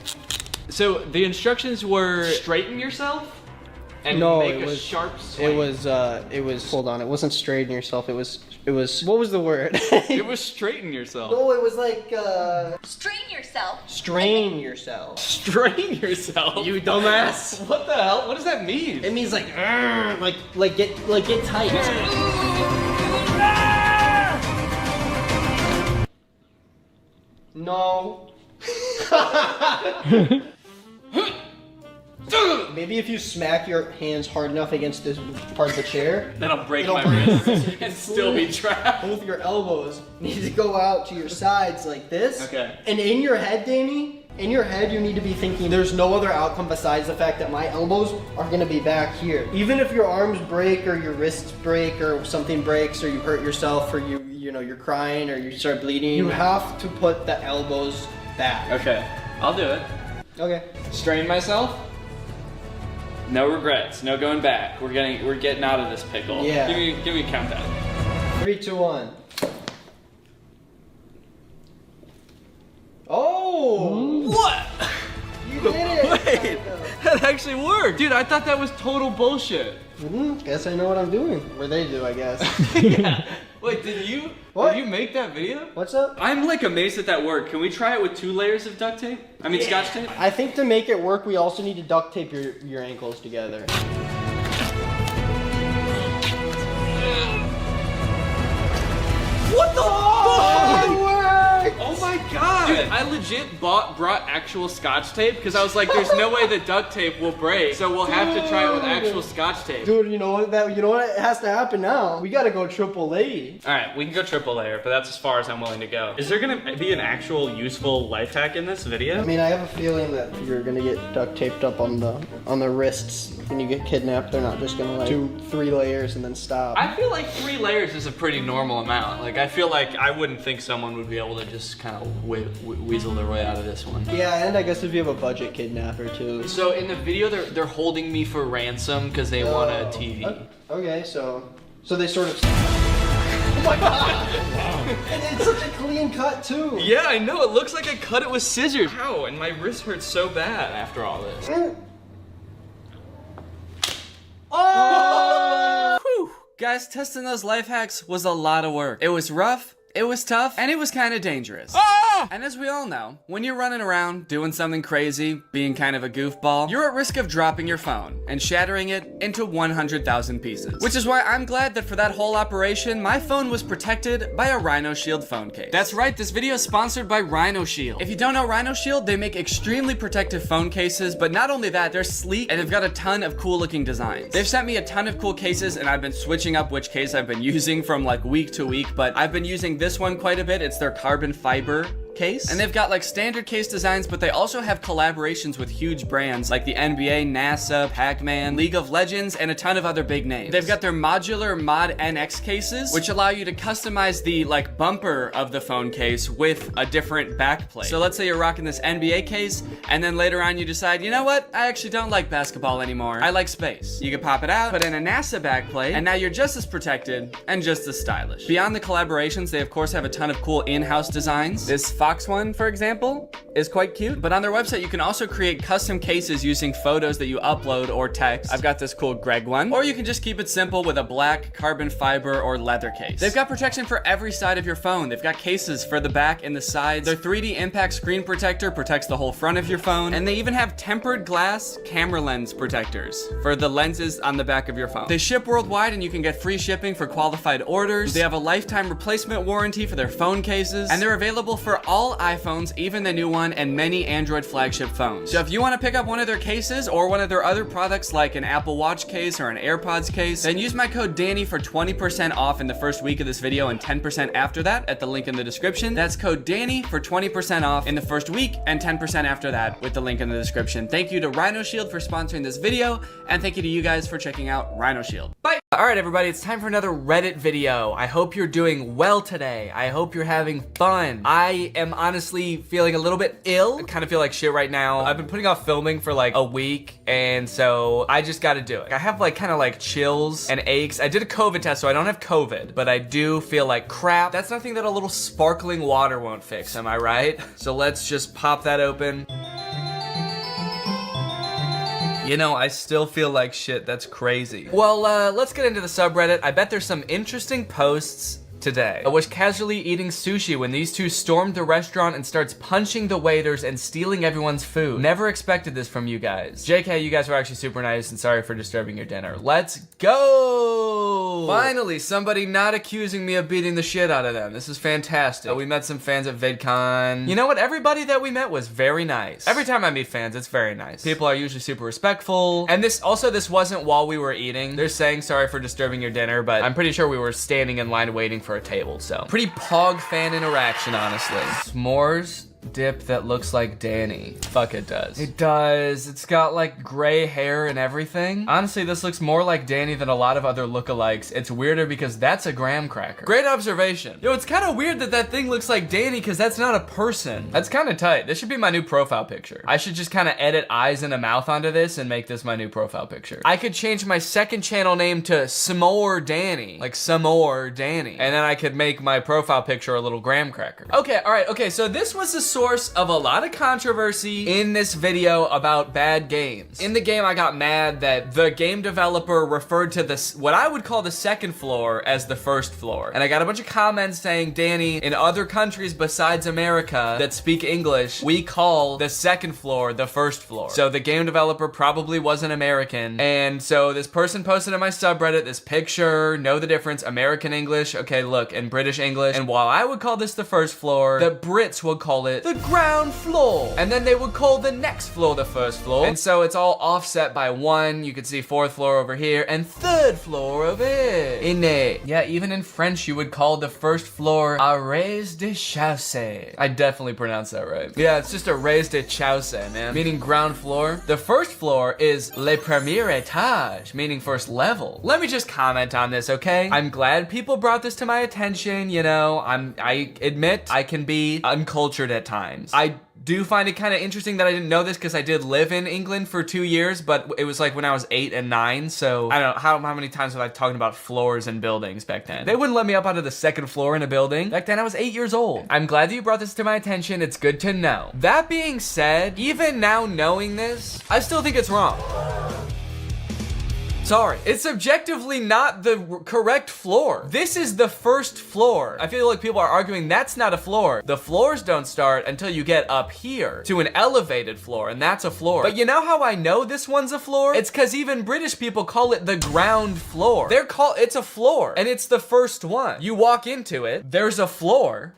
So the instructions were straighten yourself and make a sharp swing. It was, hold on, it wasn't straighten yourself, it was, what was the word? It was straighten yourself. No, it was like, Strain yourself. strain yourself. Strain yourself? You dumbass. What the hell? What does that mean? It means like get tight. No. Maybe if you smack your hands hard enough against this part of the chair, then I'll break my wrists and still be trapped. Both your elbows need to go out to your sides like this. Okay. And in your head, Danny, in your head, you need to be thinking there's no other outcome besides the fact that my elbows are gonna be back here. Even if your arms break or your wrists break or something breaks or you hurt yourself or you're crying or you start bleeding, you have to put the elbows back. Okay, I'll do it. Okay. Strain myself. No regrets, no going back. We're getting out of this pickle. Yeah. Give me a countdown. 3, 2, 1. Oh! What? You did it! Wait, that actually worked. Dude, I thought that was total bullshit. Guess I know what I'm doing. Or they do, I guess. Yeah. Wait, did you make that video? What's up? I'm like amazed at that work. Can we try it with 2 layers of duct tape? I mean, scotch tape? I think to make it work, we also need to duct tape your ankles together. What the fuck? It worked! Oh my god! Dude, I legit brought actual scotch tape because I was like, there's no way the duct tape will break, so we'll have to try it with actual scotch tape. Dude, you know what has to happen now? We gotta go AAA. Alright, we can go triple layer, but that's as far as I'm willing to go. Is there gonna be an actual useful life hack in this video? I mean, I have a feeling that you're gonna get duct taped up on the wrists when you get kidnapped, they're not just gonna like do 3 layers and then stop. I feel like 3 layers is a pretty normal amount. Like, I feel like I wouldn't think someone would be able to just kind of weasel their way out of this one. Yeah, and I guess if you have a budget kidnapper too. So in the video, they're holding me for ransom because they want a TV. Okay, so they sort of. Oh my god! And it's such a clean cut too. Yeah, I know. It looks like I cut it with scissors. Ow, and my wrist hurts so bad after all this. Oh! Whew. Guys, testing those life hacks was a lot of work. It was rough, it was tough, and it was kind of dangerous. And as we all know, when you're running around doing something crazy, being kind of a goofball, you're at risk of dropping your phone and shattering it into 100,000 pieces. Which is why I'm glad that for that whole operation, my phone was protected by a Rhino Shield phone case. That's right, this video is sponsored by Rhino Shield. If you don't know Rhino Shield, they make extremely protective phone cases, but not only that, they're sleek and they've got a ton of cool looking designs. They've sent me a ton of cool cases and I've been switching up which case I've been using from like week to week, but I've been using this one quite a bit. It's their carbon fiber case. And they've got like standard case designs, but they also have collaborations with huge brands like the NBA, NASA, Pac-Man, League of Legends, and a ton of other big names. They've got their modular Mod NX cases, which allow you to customize the like bumper of the phone case with a different backplate. So let's say you're rocking this NBA case, and then later on you decide, you know what? I actually don't like basketball anymore. I like space. You can pop it out, put in a NASA backplate, and now you're just as protected and just as stylish. Beyond the collaborations, they of course have a ton of cool in-house designs. This Fox one, for example, is quite cute, but on their website you can also create custom cases using photos that you upload or text. I've got this cool Greg one, or you can just keep it simple with a black carbon fiber or leather case. They've got protection for every side of your phone. They've got cases for the back and the sides. Their 3D impact screen protector protects the whole front of your phone, and they even have tempered glass camera lens protectors for the lenses on the back of your phone. They ship worldwide and you can get free shipping for qualified orders. They have a lifetime replacement warranty for their phone cases, and they're available for all iPhones, even the new one, and many Android flagship phones. So if you want to pick up one of their cases or one of their other products like an Apple Watch case or an AirPods case, then use my code Danny for 20% off in the first week of this video and 10% after that at the link in the description. That's code Danny for 20% off in the first week and 10% after that with the link in the description. Thank you to Rhino Shield for sponsoring this video, and thank you to you guys for checking out Rhino Shield. Bye! Alright everybody, it's time for another Reddit video. I hope you're doing well today. I hope you're having fun. I am honestly feeling a little bit ill. I kind of feel like shit right now. I've been putting off filming for like a week, and so I just gotta do it. I have like kind of like chills and aches. I did a COVID test, so I don't have COVID, but I do feel like crap. That's nothing that a little sparkling water won't fix, am I right? So let's just pop that open. You know, I still feel like shit. That's crazy. Well, let's get into the subreddit. I bet there's some interesting posts today. I was casually eating sushi when these two stormed the restaurant and starts punching the waiters and stealing everyone's food. Never expected this from you guys. JK, you guys were actually super nice and sorry for disturbing your dinner. Let's go! Finally, somebody not accusing me of beating the shit out of them. This is fantastic. We met some fans at VidCon. You know what? Everybody that we met was very nice. Every time I meet fans, it's very nice. People are usually super respectful. And this wasn't while we were eating. They're saying sorry for disturbing your dinner, but I'm pretty sure we were standing in line waiting for a table, so. Pretty pog fan interaction, honestly. S'mores dip that looks like Danny. Fuck, it does. It does. It's got like gray hair and everything. Honestly, this looks more like Danny than a lot of other lookalikes. It's weirder because that's a graham cracker. Great observation. Yo, it's kind of weird that that thing looks like Danny because that's not a person. That's kind of tight. This should be my new profile picture. I should just kind of edit eyes and a mouth onto this and make this my new profile picture. I could change my second channel name to S'more Danny. Like S'more Danny. And then I could make my profile picture a little graham cracker. Okay, all right, okay, so this was the source of a lot of controversy in this video about bad games. In the game, I got mad that the game developer referred to this, what I would call the second floor, as the first floor. And I got a bunch of comments saying, Danny, in other countries besides America that speak English, we call the second floor the first floor. So the game developer probably wasn't American. And so this person posted in my subreddit this picture, know the difference, American English, okay, look, and British English. And while I would call this the first floor, the Brits would call it the the ground floor. And then they would call the next floor the first floor. And so it's all offset by 1. You could see 4th floor over here and 3rd floor over here. Yeah, even in French, you would call the first floor a rez-de-chaussée. I definitely pronounced that right. Yeah, it's just a rez-de-chaussée, man. Meaning ground floor. The first floor is le premier étage, meaning first level. Let me just comment on this, okay? I'm glad people brought this to my attention, you know. I admit I can be uncultured at times. I do find it kind of interesting that I didn't know this because I did live in England for 2 years, but it was like when I was 8 and 9, so I don't know how many times was I talking about floors and buildings back then. They wouldn't let me up onto the 2nd floor in a building. Back then I was 8 years old. I'm glad that you brought this to my attention. It's good to know. That being said, even now knowing this, I still think it's wrong. Sorry. It's objectively not the correct floor. This is the first floor. I feel like people are arguing that's not a floor. The floors don't start until you get up here to an elevated floor, and that's a floor. But you know how I know this one's a floor? It's because even British people call it the ground floor. It's a floor, and it's the first one. You walk into it, there's a floor.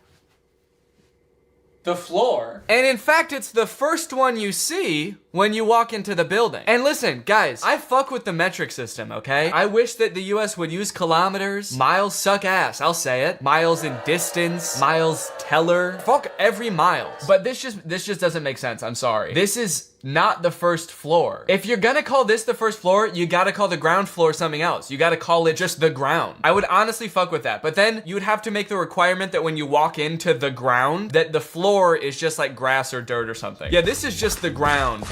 The floor. And in fact, it's the first one you see when you walk into the building. And listen, guys, I fuck with the metric system, okay? I wish that the US would use kilometers. Miles suck ass, I'll say it. Miles in distance, miles teller. Fuck every miles. But this just doesn't make sense, I'm sorry. This is not the first floor. If you're gonna call this the first floor, you gotta call the ground floor something else. You gotta call it just the ground. I would honestly fuck with that. But then you would have to make the requirement that when you walk into the ground, that the floor is just like grass or dirt or something. Yeah, this is just the ground.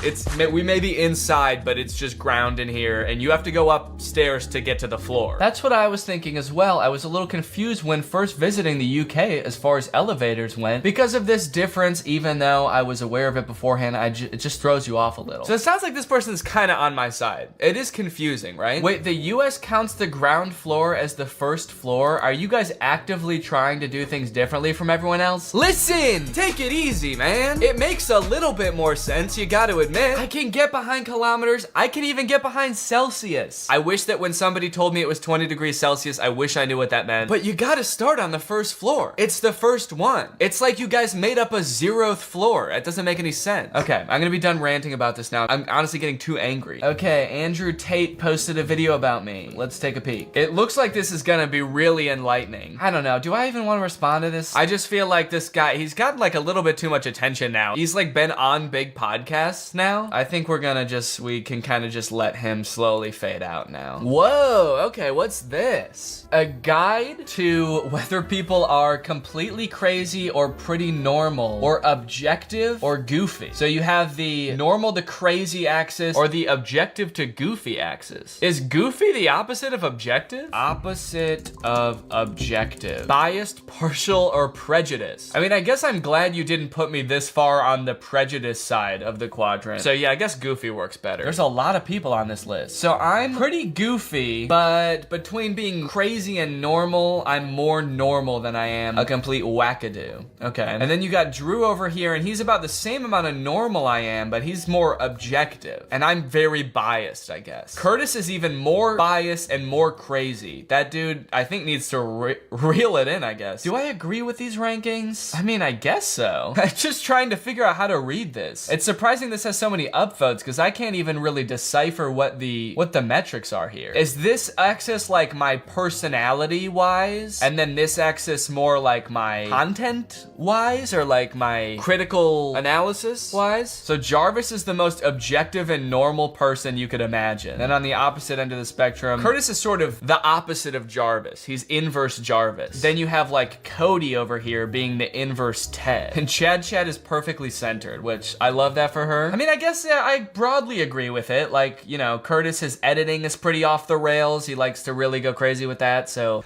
We may be inside, but it's just ground in here, and you have to go upstairs to get to the floor. That's what I was thinking as well. I was a little confused when first visiting the UK as far as elevators went. Because of this difference, even though I was aware of it beforehand, it just throws you off a little. So it sounds like this person's kind of on my side. It is confusing, right? Wait, the US counts the ground floor as the first floor? Are you guys actively trying to do things differently from everyone else? Listen! Take it easy, man. It makes a little bit more sense, you gotta admit. I can get behind kilometers. I can even get behind Celsius. I wish that when somebody told me it was 20 degrees Celsius, I wish I knew what that meant. But you gotta start on the first floor. It's the first one. It's like you guys made up a 0th floor. That doesn't make any sense. Okay, I'm gonna be done ranting about this now. I'm honestly getting too angry. Okay, Andrew Tate posted a video about me. Let's take a peek. It looks like this is gonna be really enlightening. I don't know. Do I even want to respond to this? I just feel like this guy, he's got like a little bit too much attention now. He's like been on big podcasts now. I think we can kind of just let him slowly fade out now. Whoa, okay, what's this? A guide to whether people are completely crazy or pretty normal or objective or goofy. So you have the normal to crazy axis or the objective to goofy axis. Is goofy the opposite of objective? Opposite of objective. Biased, partial, or prejudice. I mean, I guess I'm glad you didn't put me this far on the prejudice side of the quadrant. So yeah, I guess goofy works better. There's a lot of people on this list. So I'm pretty goofy, but between being crazy and normal, I'm more normal than I am a complete wackadoo. Okay. And then you got Drew over here, and he's about the same amount of normal I am, but he's more objective. And I'm very biased, I guess. Curtis is even more biased and more crazy. That dude, I think, needs to reel it in, I guess. Do I agree with these rankings? I mean, I guess so. I'm just trying to figure out how to read this. It's surprising this has so many upvotes because I can't even really decipher what the metrics are here. Is this axis like my personality wise? And then this axis more like my content wise or like my critical analysis wise? So Jarvis is the most objective and normal person you could imagine. Then on the opposite end of the spectrum, Curtis is sort of the opposite of Jarvis. He's inverse Jarvis. Then you have like Cody over here being the inverse Ted. And Chad is perfectly centered, which I love that for her. I mean, I guess yeah, I broadly agree with it. Like, you know, Curtis, his editing is pretty off the rails. He likes to really go crazy with that, so...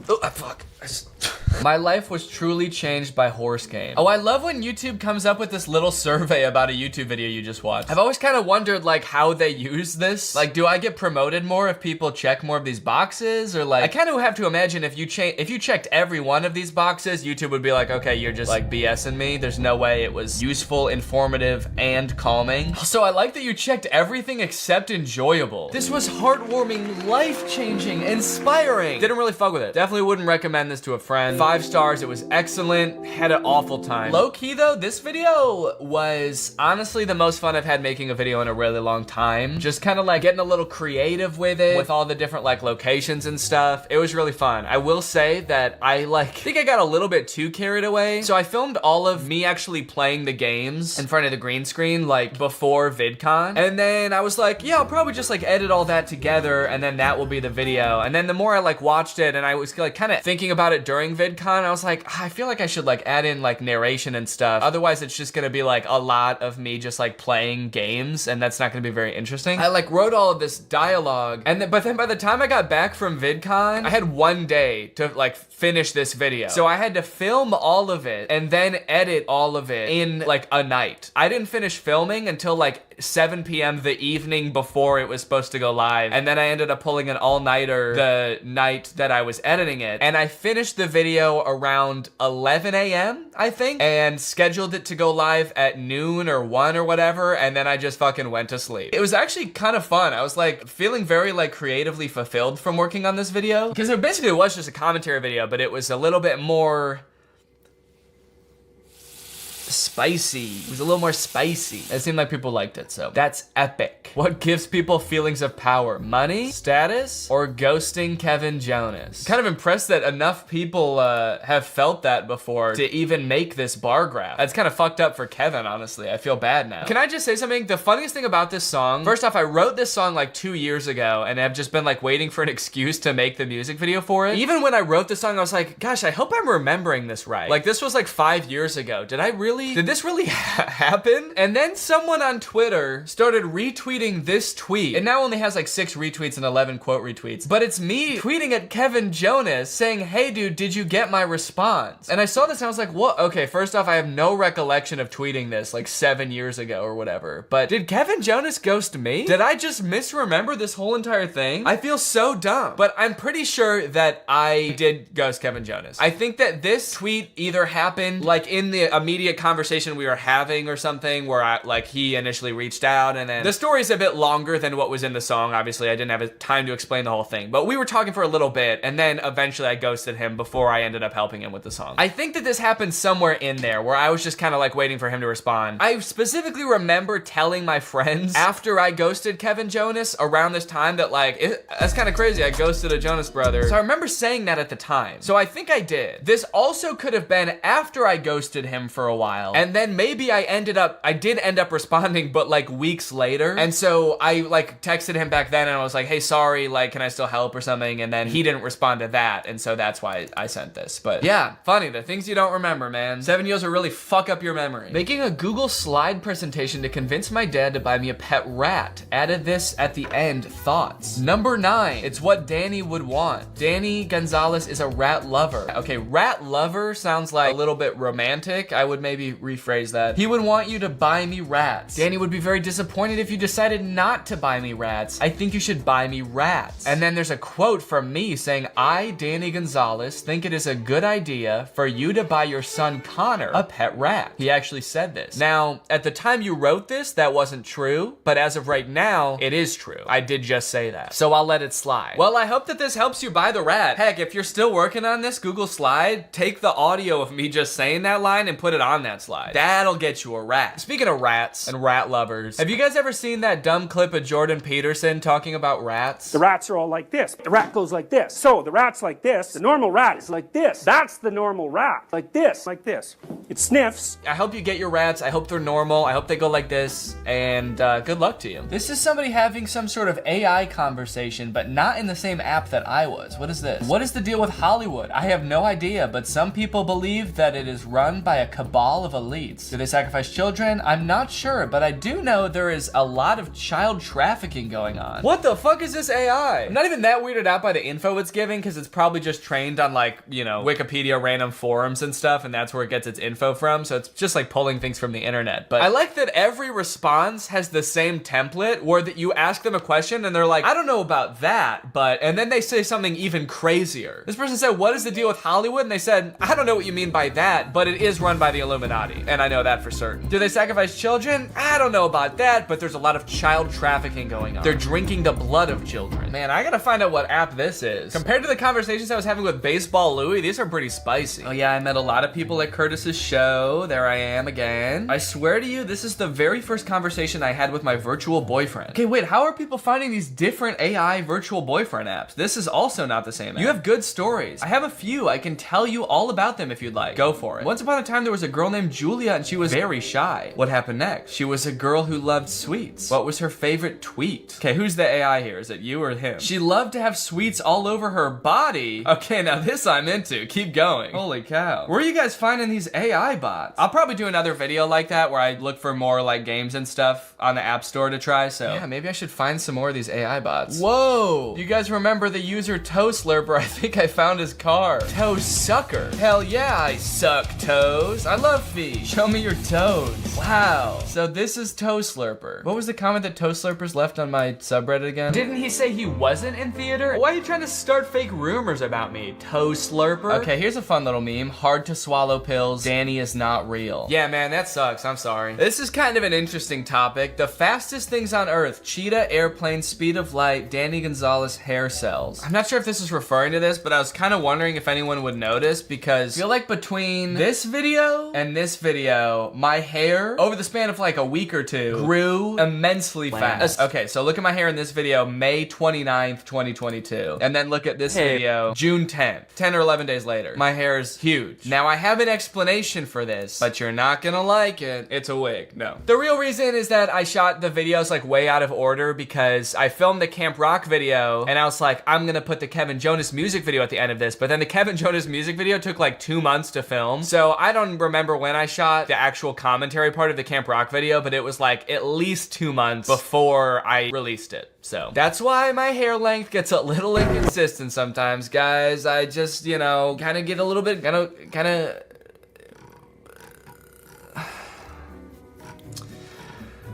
Oh, fuck. My life was truly changed by Horse Game. Oh, I love when YouTube comes up with this little survey about a YouTube video you just watched. I've always kind of wondered like how they use this. Like, do I get promoted more if people check more of these boxes? Or like, I kind of have to imagine if you checked every one of these boxes, YouTube would be like, okay, you're just like BSing me. There's no way it was useful, informative, and calming. So I like that you checked everything except enjoyable. This was heartwarming, life-changing, inspiring. Didn't really fuck with it. Definitely wouldn't recommend this to a friend. 5 stars. It was excellent. Had an awful time. Low key though, this video was honestly the most fun I've had making a video in a really long time. Just kind of like getting a little creative with it, with all the different like locations and stuff. It was really fun. I will say that I think I got a little bit too carried away. So I filmed all of me actually playing the games in front of the green screen like before VidCon. And then I was like, yeah, I'll probably just like edit all that together and then that will be the video. And then the more I like watched it and I was like kind of thinking about it during VidCon, I was like, I feel like I should like add in like narration and stuff. Otherwise it's just gonna be like a lot of me just like playing games and that's not gonna be very interesting. I like wrote all of this dialogue and but then by the time I got back from VidCon, I had one day to like finish this video. So I had to film all of it and then edit all of it in like a night. I didn't finish filming until like 7 p.m. the evening before it was supposed to go live. And then I ended up pulling an all-nighter the night that I was editing it. And I finished the video around 11 a.m., I think, and scheduled it to go live at noon or 1 or whatever. And then I just fucking went to sleep. It was actually kind of fun. I was like feeling very like creatively fulfilled from working on this video. Because it basically was just a commentary video, but it was a little bit more spicy. It was a little more spicy. It seemed like people liked it, so that's epic. What gives people feelings of power? Money, status, or ghosting Kevin Jonas? Kind of impressed that enough people have felt that before to even make this bar graph. That's kind of fucked up for Kevin, honestly. I feel bad now. Can I just say something? The funniest thing about this song, first off, I wrote this song like 2 years ago and I've just been like waiting for an excuse to make the music video for it. Even when I wrote this song, I was like, gosh, I hope I'm remembering this right. Like this was like 5 years ago. Did this really happen? And then someone on Twitter started retweeting this tweet. It now only has like 6 retweets and 11 quote retweets, but it's me tweeting at Kevin Jonas saying, hey dude, did you get my response? And I saw this and I was like, what? Okay, first off, I have no recollection of tweeting this like 7 years ago or whatever, but did Kevin Jonas ghost me? Did I just misremember this whole entire thing? I feel so dumb, but I'm pretty sure that I did ghost Kevin Jonas. I think that this tweet either happened like in the immediate conversation we were having or something where he initially reached out, and then the story's a bit longer than what was in the song. Obviously I didn't have time to explain the whole thing, but we were talking for a little bit and then eventually I ghosted him before I ended up helping him with the song. I think that this happened somewhere in there where I was just kind of like waiting for him to respond. I specifically remember telling my friends after I ghosted Kevin Jonas around this time that that's kind of crazy, I ghosted a Jonas brother. So I remember saying that at the time. So I think I did. This also could have been after I ghosted him for a while, and then maybe I did end up responding, but like weeks later. And so I like texted him back then and I was like, hey, sorry, like, can I still help or something? And then he didn't respond to that. And so that's why I sent this. But yeah, funny, the things you don't remember, man. 7 years will really fuck up your memory. Making a Google slide presentation to convince my dad to buy me a pet rat. Added this at the end, thoughts. Number 9, it's what Danny would want. Danny Gonzalez is a rat lover. Okay, rat lover sounds like a little bit romantic. I would maybe rephrase that. He would want you to buy me rats. Danny would be very disappointed if you decided not to buy me rats. I think you should buy me rats. And then there's a quote from me saying, I, Danny Gonzalez, think it is a good idea for you to buy your son Connor a pet rat. He actually said this. Now, at the time you wrote this, that wasn't true, but as of right now, it is true. I did just say that. So I'll let it slide. Well, I hope that this helps you buy the rat. Heck, if you're still working on this Google slide, take the audio of me just saying that line and put it on that slide. That'll get you a rat. Speaking of rats and rat lovers, have you guys ever seen that dumb clip of Jordan Peterson talking about rats? The rats are all like this. The rat goes like this. So the rat's like this. The normal rat is like this. That's the normal rat. Like this. Like this. It sniffs. I hope you get your rats. I hope they're normal. I hope they go like this. And good luck to you. This is somebody having some sort of AI conversation, but not in the same app that I was. What is this? What is the deal with Hollywood? I have no idea, but some people believe that it is run by a cabal of elites. Do they sacrifice children? I'm not sure, but I do know there is a lot of child trafficking going on. What the fuck is this AI? I'm not even that weirded out by the info it's giving because it's probably just trained on like, you know, Wikipedia random forums and stuff, and that's where it gets its info from. So it's just like pulling things from the internet. But I like that every response has the same template where that you ask them a question and they're like, I don't know about that, but, and then they say something even crazier. This person said, what is the deal with Hollywood? And they said, I don't know what you mean by that, but it is run by the Illuminati. movie. And I know that for certain. Do they sacrifice children? I don't know about that, but there's a lot of child trafficking going on. They're drinking the blood of children. Man, I gotta find out what app this is. Compared to the conversations I was having with Baseball Louie, these are pretty spicy. Oh yeah, I met a lot of people at Curtis's show. There I am again. I swear to you, this is the very first conversation I had with my virtual boyfriend. Okay, wait, how are people finding these different AI virtual boyfriend apps? This is also not the same app. You have good stories. I have a few. I can tell you all about them if you'd like. Go for it. Once upon a time, there was a girl named Julia and she was very shy. What happened next? She was a girl who loved sweets. What was her favorite tweet? Okay, who's the AI here? Is it you or him? She loved to have sweets all over her body. Okay, now this I'm into. Keep going. Holy cow. Where are you guys finding these AI bots? I'll probably do another video like that where I look for more like games and stuff on the App Store to try, so yeah, maybe I should find some more of these AI bots. Whoa! You guys remember the user Toe Slurper? I think I found his car. Toe Sucker. Hell yeah, I suck toes. I love feet. Show me your toes. Wow. So this is Toe Slurper. What was the comment that Toe Slurpers left on my subreddit again? Didn't he say he wasn't in theater? Why are you trying to start fake rumors about me? Toe Slurper? Okay, here's a fun little meme. Hard to swallow pills. Danny is not real. Yeah, man, that sucks. I'm sorry. This is kind of an interesting topic. The fastest things on Earth. Cheetah, airplane, speed of light, Danny Gonzalez, hair cells. I'm not sure if this is referring to this, but I was kind of wondering if anyone would notice because I feel like between this video and this video, my hair, over the span of like a week or two, grew immensely fast. Okay, so look at my hair in this video, May 29th, 2022. And then look at this video, June 10th, 10 or 11 days later. My hair is huge. Now I have an explanation for this, but you're not gonna like it. It's a wig, no. The real reason is that I shot the videos like way out of order because I filmed the Camp Rock video and I was like, I'm gonna put the Kevin Jonas music video at the end of this, but then the Kevin Jonas music video took like 2 months to film. So I don't remember when I shot the actual commentary part of the Camp Rock video, but it was like at least 2 months before I released it. So that's why my hair length gets a little inconsistent sometimes, guys. I just, you know, kind of get a little bit, kind of.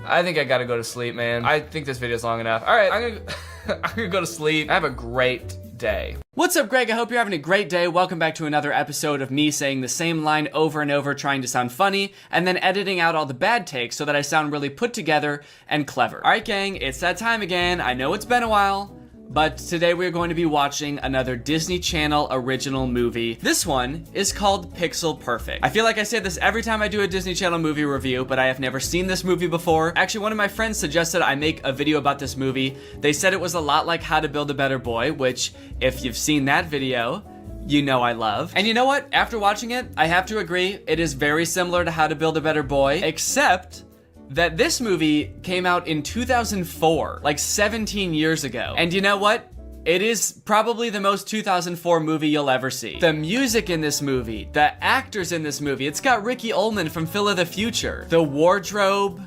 I think I gotta go to sleep, man. I think this video's long enough. All right, I'm gonna go to sleep. Have a great day. What's up, Greg? I hope you're having a great day. Welcome back to another episode of me saying the same line over and over, trying to sound funny, and then editing out all the bad takes so that I sound really put together and clever. All right, gang, it's that time again. I know it's been a while, but today we're going to be watching another Disney Channel original movie. This one is called Pixel Perfect. I feel like I say this every time I do a Disney Channel movie review, but I have never seen this movie before. Actually, one of my friends suggested I make a video about this movie. They said it was a lot like How to Build a Better Boy, which, if you've seen that video, you know I love. And you know what? After watching it, I have to agree, it is very similar to How to Build a Better Boy, except that this movie came out in 2004, like 17 years ago. And you know what? It is probably the most 2004 movie you'll ever see. The music in this movie, the actors in this movie, it's got Ricky Ullman from Phil of the Future. The wardrobe,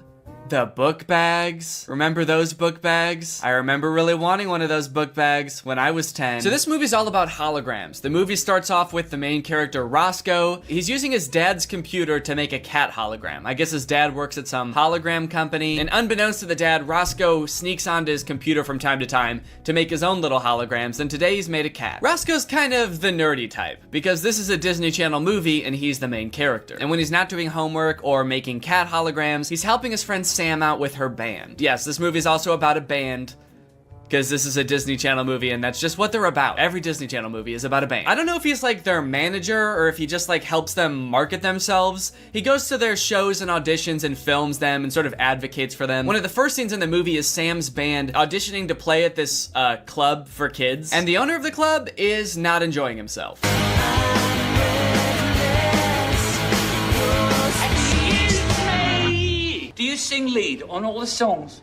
the book bags. Remember those book bags? I remember really wanting one of those book bags when I was 10. So this movie's all about holograms. The movie starts off with the main character, Roscoe. He's using his dad's computer to make a cat hologram. I guess his dad works at some hologram company. And unbeknownst to the dad, Roscoe sneaks onto his computer from time to time to make his own little holograms, and today he's made a cat. Roscoe's kind of the nerdy type, because this is a Disney Channel movie and he's the main character. And when he's not doing homework or making cat holograms, he's helping his friend Sam out with her band. Yes, this movie's also about a band, because this is a Disney Channel movie and that's just what they're about. Every Disney Channel movie is about a band. I don't know if he's like their manager or if he just like helps them market themselves. He goes to their shows and auditions and films them and sort of advocates for them. One of the first scenes in the movie is Sam's band auditioning to play at this club for kids, and the owner of the club is not enjoying himself. Do you sing lead on all the songs?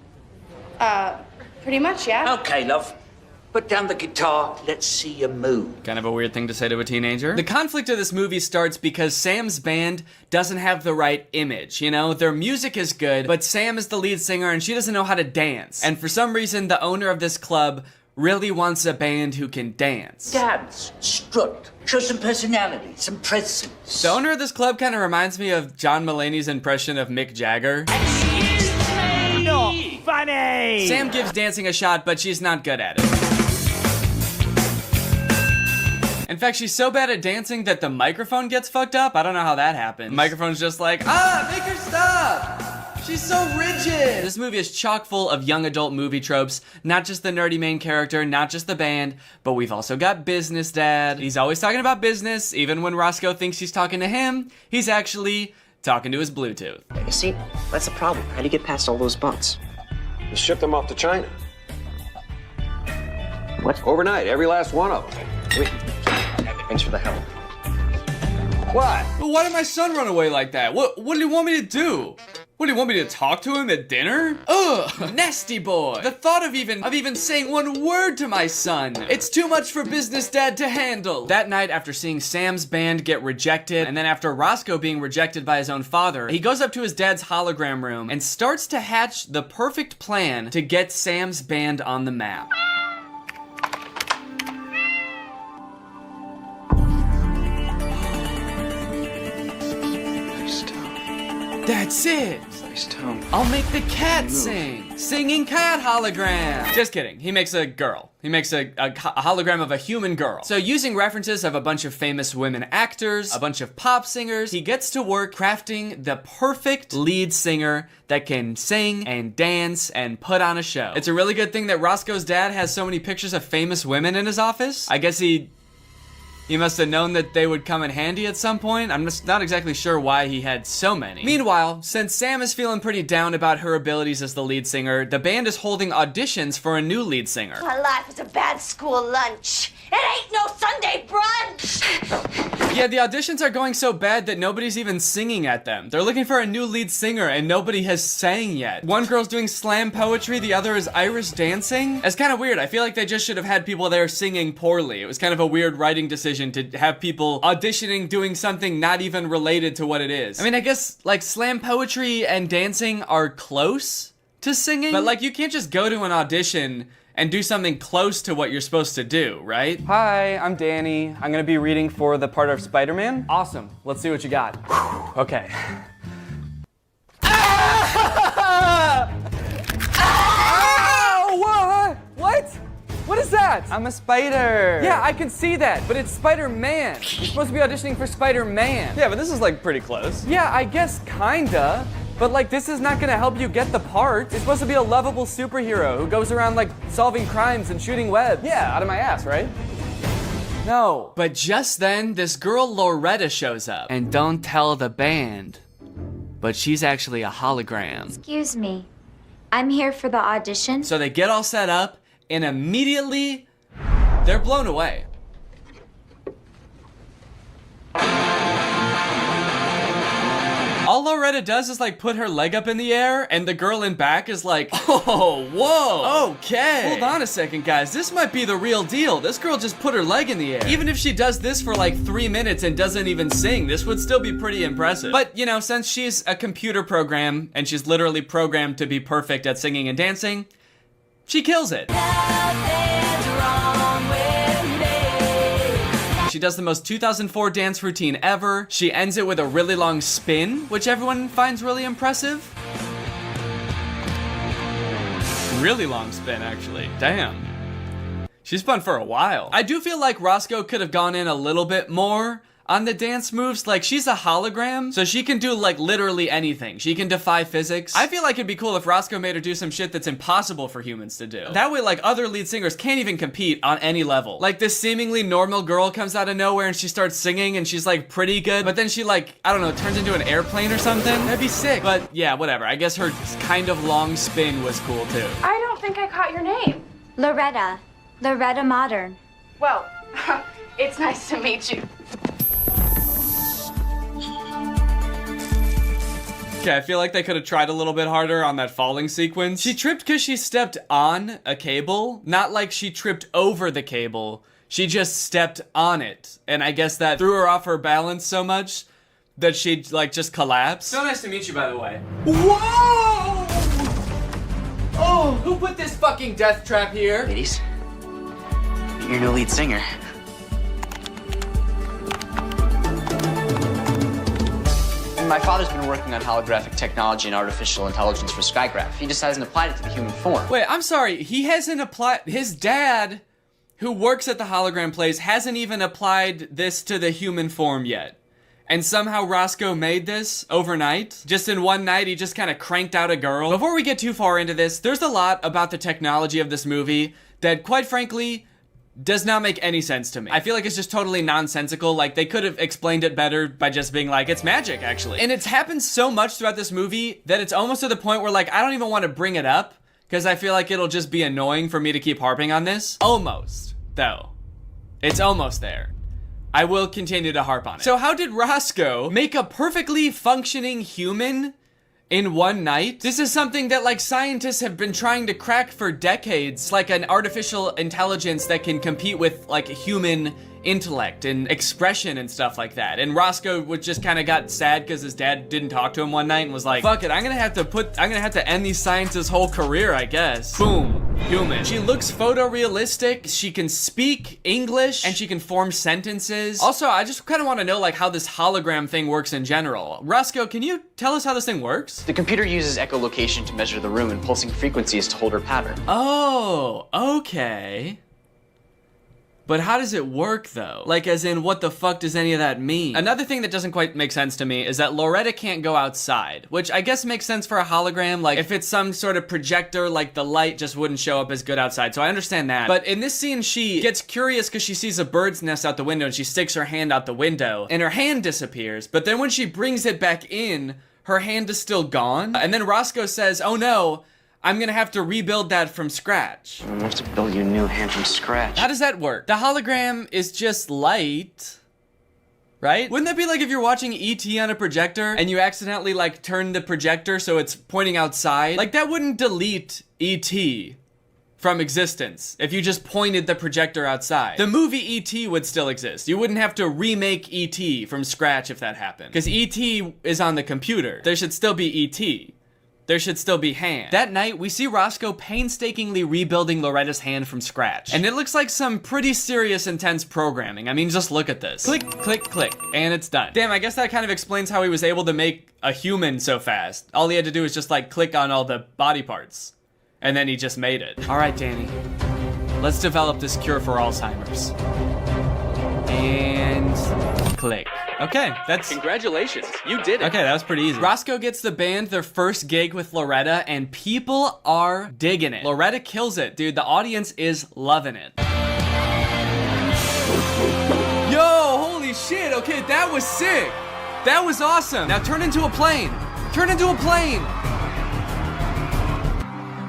Pretty much, yeah. Okay, love. Put down the guitar, let's see you move. Kind of a weird thing to say to a teenager. The conflict of this movie starts because Sam's band doesn't have the right image, you know? Their music is good, but Sam is the lead singer and she doesn't know how to dance. And for some reason, the owner of this club really wants a band who can dance. Dance, strut, show some personality, some presence. The owner of this club kind of reminds me of John Mulaney's impression of Mick Jagger. Not funny! Sam gives dancing a shot, but she's not good at it. In fact, she's so bad at dancing that the microphone gets fucked up. I don't know how that happened. The microphone's just like, make her stop. She's so rigid. This movie is chock full of young adult movie tropes. Not just the nerdy main character, not just the band, but we've also got Business Dad. He's always talking about business. Even when Roscoe thinks he's talking to him, he's actually talking to his Bluetooth. You see, that's the problem. How do you get past all those bumps? You ship them off to China. What? Overnight, every last one of them. Wait. Thanks for the help. What? Well, why did my son run away like that? What do you want me to do? What, do you want me to talk to him at dinner? Ugh, nasty boy. The thought of even saying one word to my son. It's too much for Business Dad to handle. That night, after seeing Sam's band get rejected, and then after Roscoe being rejected by his own father, he goes up to his dad's hologram room and starts to hatch the perfect plan to get Sam's band on the map. That's it! Nice tone. I'll make the cat sing! Singing cat hologram! Just kidding, he makes a girl. He makes a hologram of a human girl. So using references of a bunch of famous women actors, a bunch of pop singers, he gets to work crafting the perfect lead singer that can sing and dance and put on a show. It's a really good thing that Roscoe's dad has so many pictures of famous women in his office. I guess he must have known that they would come in handy at some point. I'm just not exactly sure why he had so many. Meanwhile, since Sam is feeling pretty down about her abilities as the lead singer, the band is holding auditions for a new lead singer. My life is a bad school lunch. It ain't no Sunday brunch. Yeah, the auditions are going so bad that nobody's even singing at them. They're looking for a new lead singer and nobody has sang yet. One girl's doing slam poetry, the other is Irish dancing. It's kind of weird. I feel like they just should have had people there singing poorly. It was kind of a weird writing decision to have people auditioning doing something not even related to what it is. I mean, I guess like slam poetry and dancing are close to singing, but like you can't just go to an audition and do something close to what you're supposed to do, right? Hi, I'm Danny. I'm gonna be reading for the part of Spider-Man. Awesome, let's see what you got. Okay. Ow! What? What is that? I'm a spider. Yeah, I can see that, but it's Spider-Man. You're supposed to be auditioning for Spider-Man. Yeah, but this is like pretty close. Yeah, I guess kinda. But like, this is not gonna help you get the part. You're supposed to be a lovable superhero who goes around like solving crimes and shooting webs. Yeah, out of my ass, right? No. But just then, this girl Loretta shows up. And don't tell the band, but she's actually a hologram. Excuse me. I'm here for the audition. So they get all set up, and immediately, they're blown away. All Loretta does is like put her leg up in the air, and the girl in back is like, oh, whoa, okay. Hold on a second, guys. This might be the real deal. This girl just put her leg in the air. Even if she does this for like 3 minutes and doesn't even sing, this would still be pretty impressive. But, you know, since she's a computer program, and she's literally programmed to be perfect at singing and dancing, she kills it. She does the most 2004 dance routine ever. She ends it with a really long spin, which everyone finds really impressive. Really long spin, actually. Damn. She's spun for a while. I do feel like Roscoe could have gone in a little bit more on the dance moves. Like, she's a hologram, so she can do like literally anything. She can defy physics. I feel like it'd be cool if Roscoe made her do some shit that's impossible for humans to do. That way, like, other lead singers can't even compete on any level. Like, this seemingly normal girl comes out of nowhere and she starts singing and she's like pretty good, but then she like, I don't know, turns into an airplane or something. That'd be sick. But yeah, whatever. I guess her kind of long spin was cool too. I don't think I caught your name. Loretta. Loretta Modern. Well, it's nice to meet you. Okay, I feel like they could have tried a little bit harder on that falling sequence. She tripped because she stepped on a cable, not like she tripped over the cable. She just stepped on it. And I guess that threw her off her balance so much that she like just collapsed. So nice to meet you, by the way. Whoa! Oh, who put this fucking death trap here? Ladies, your new lead singer. My father's been working on holographic technology and artificial intelligence for Skygraph. He just hasn't applied it to the human form. Wait, I'm sorry. He hasn't applied. His dad who works at the hologram place hasn't even applied this to the human form yet. And somehow Roscoe made this overnight. Just in one night, he just kind of cranked out a girl. Before we get too far into this, there's a lot about the technology of this movie that, quite frankly, does not make any sense to me. I feel like it's just totally nonsensical. Like, they could have explained it better by just being like, it's magic, actually. And it's happened so much throughout this movie that it's almost to the point where, like, I don't even want to bring it up because I feel like it'll just be annoying for me to keep harping on this. Almost, though. It's almost there. I will continue to harp on it. So how did Roscoe make a perfectly functioning human in one night? This is something that, like, scientists have been trying to crack for decades, like an artificial intelligence that can compete with, like, human intellect and expression and stuff like that. And Roscoe would just kind of got sad because his dad didn't talk to him one night and was like, fuck it, I'm gonna have to end these scientists' whole career, I guess. Boom, human. She looks photorealistic, she can speak English, and she can form sentences. Also, I just kind of want to know, like, how this hologram thing works in general. Roscoe, can you tell us how this thing works? The computer uses echolocation to measure the room and pulsing frequencies to hold her pattern. Oh, okay. But how does it work, though? Like, as in, what the fuck does any of that mean? Another thing that doesn't quite make sense to me is that Loretta can't go outside, which I guess makes sense for a hologram. Like, if it's some sort of projector, like, the light just wouldn't show up as good outside, so I understand that. But in this scene, she gets curious because she sees a bird's nest out the window, and she sticks her hand out the window, and her hand disappears. But then when she brings it back in, her hand is still gone. And then Roscoe says, oh no, I'm gonna have to rebuild that from scratch. I'm gonna have to build you a new hand from scratch. How does that work? The hologram is just light, right? Wouldn't that be like if you're watching E.T. on a projector and you accidentally, like, turn the projector so it's pointing outside? Like, that wouldn't delete E.T. from existence if you just pointed the projector outside. The movie E.T. would still exist. You wouldn't have to remake E.T. from scratch if that happened. Because E.T. is on the computer. There should still be E.T. There should still be hand. That night, we see Roscoe painstakingly rebuilding Loretta's hand from scratch. And it looks like some pretty serious, intense programming. I mean, just look at this. Click, click, click, and it's done. Damn, I guess that kind of explains how he was able to make a human so fast. All he had to do was just, like, click on all the body parts. And then he just made it. All right, Danny. Let's develop this cure for Alzheimer's. And click. Okay, that's... Congratulations, you did it. Okay, that was pretty easy. Roscoe gets the band their first gig with Loretta, and people are digging it. Loretta kills it, dude. The audience is loving it. Yo, holy shit. Okay, that was sick. That was awesome. Now turn into a plane. Turn into a plane.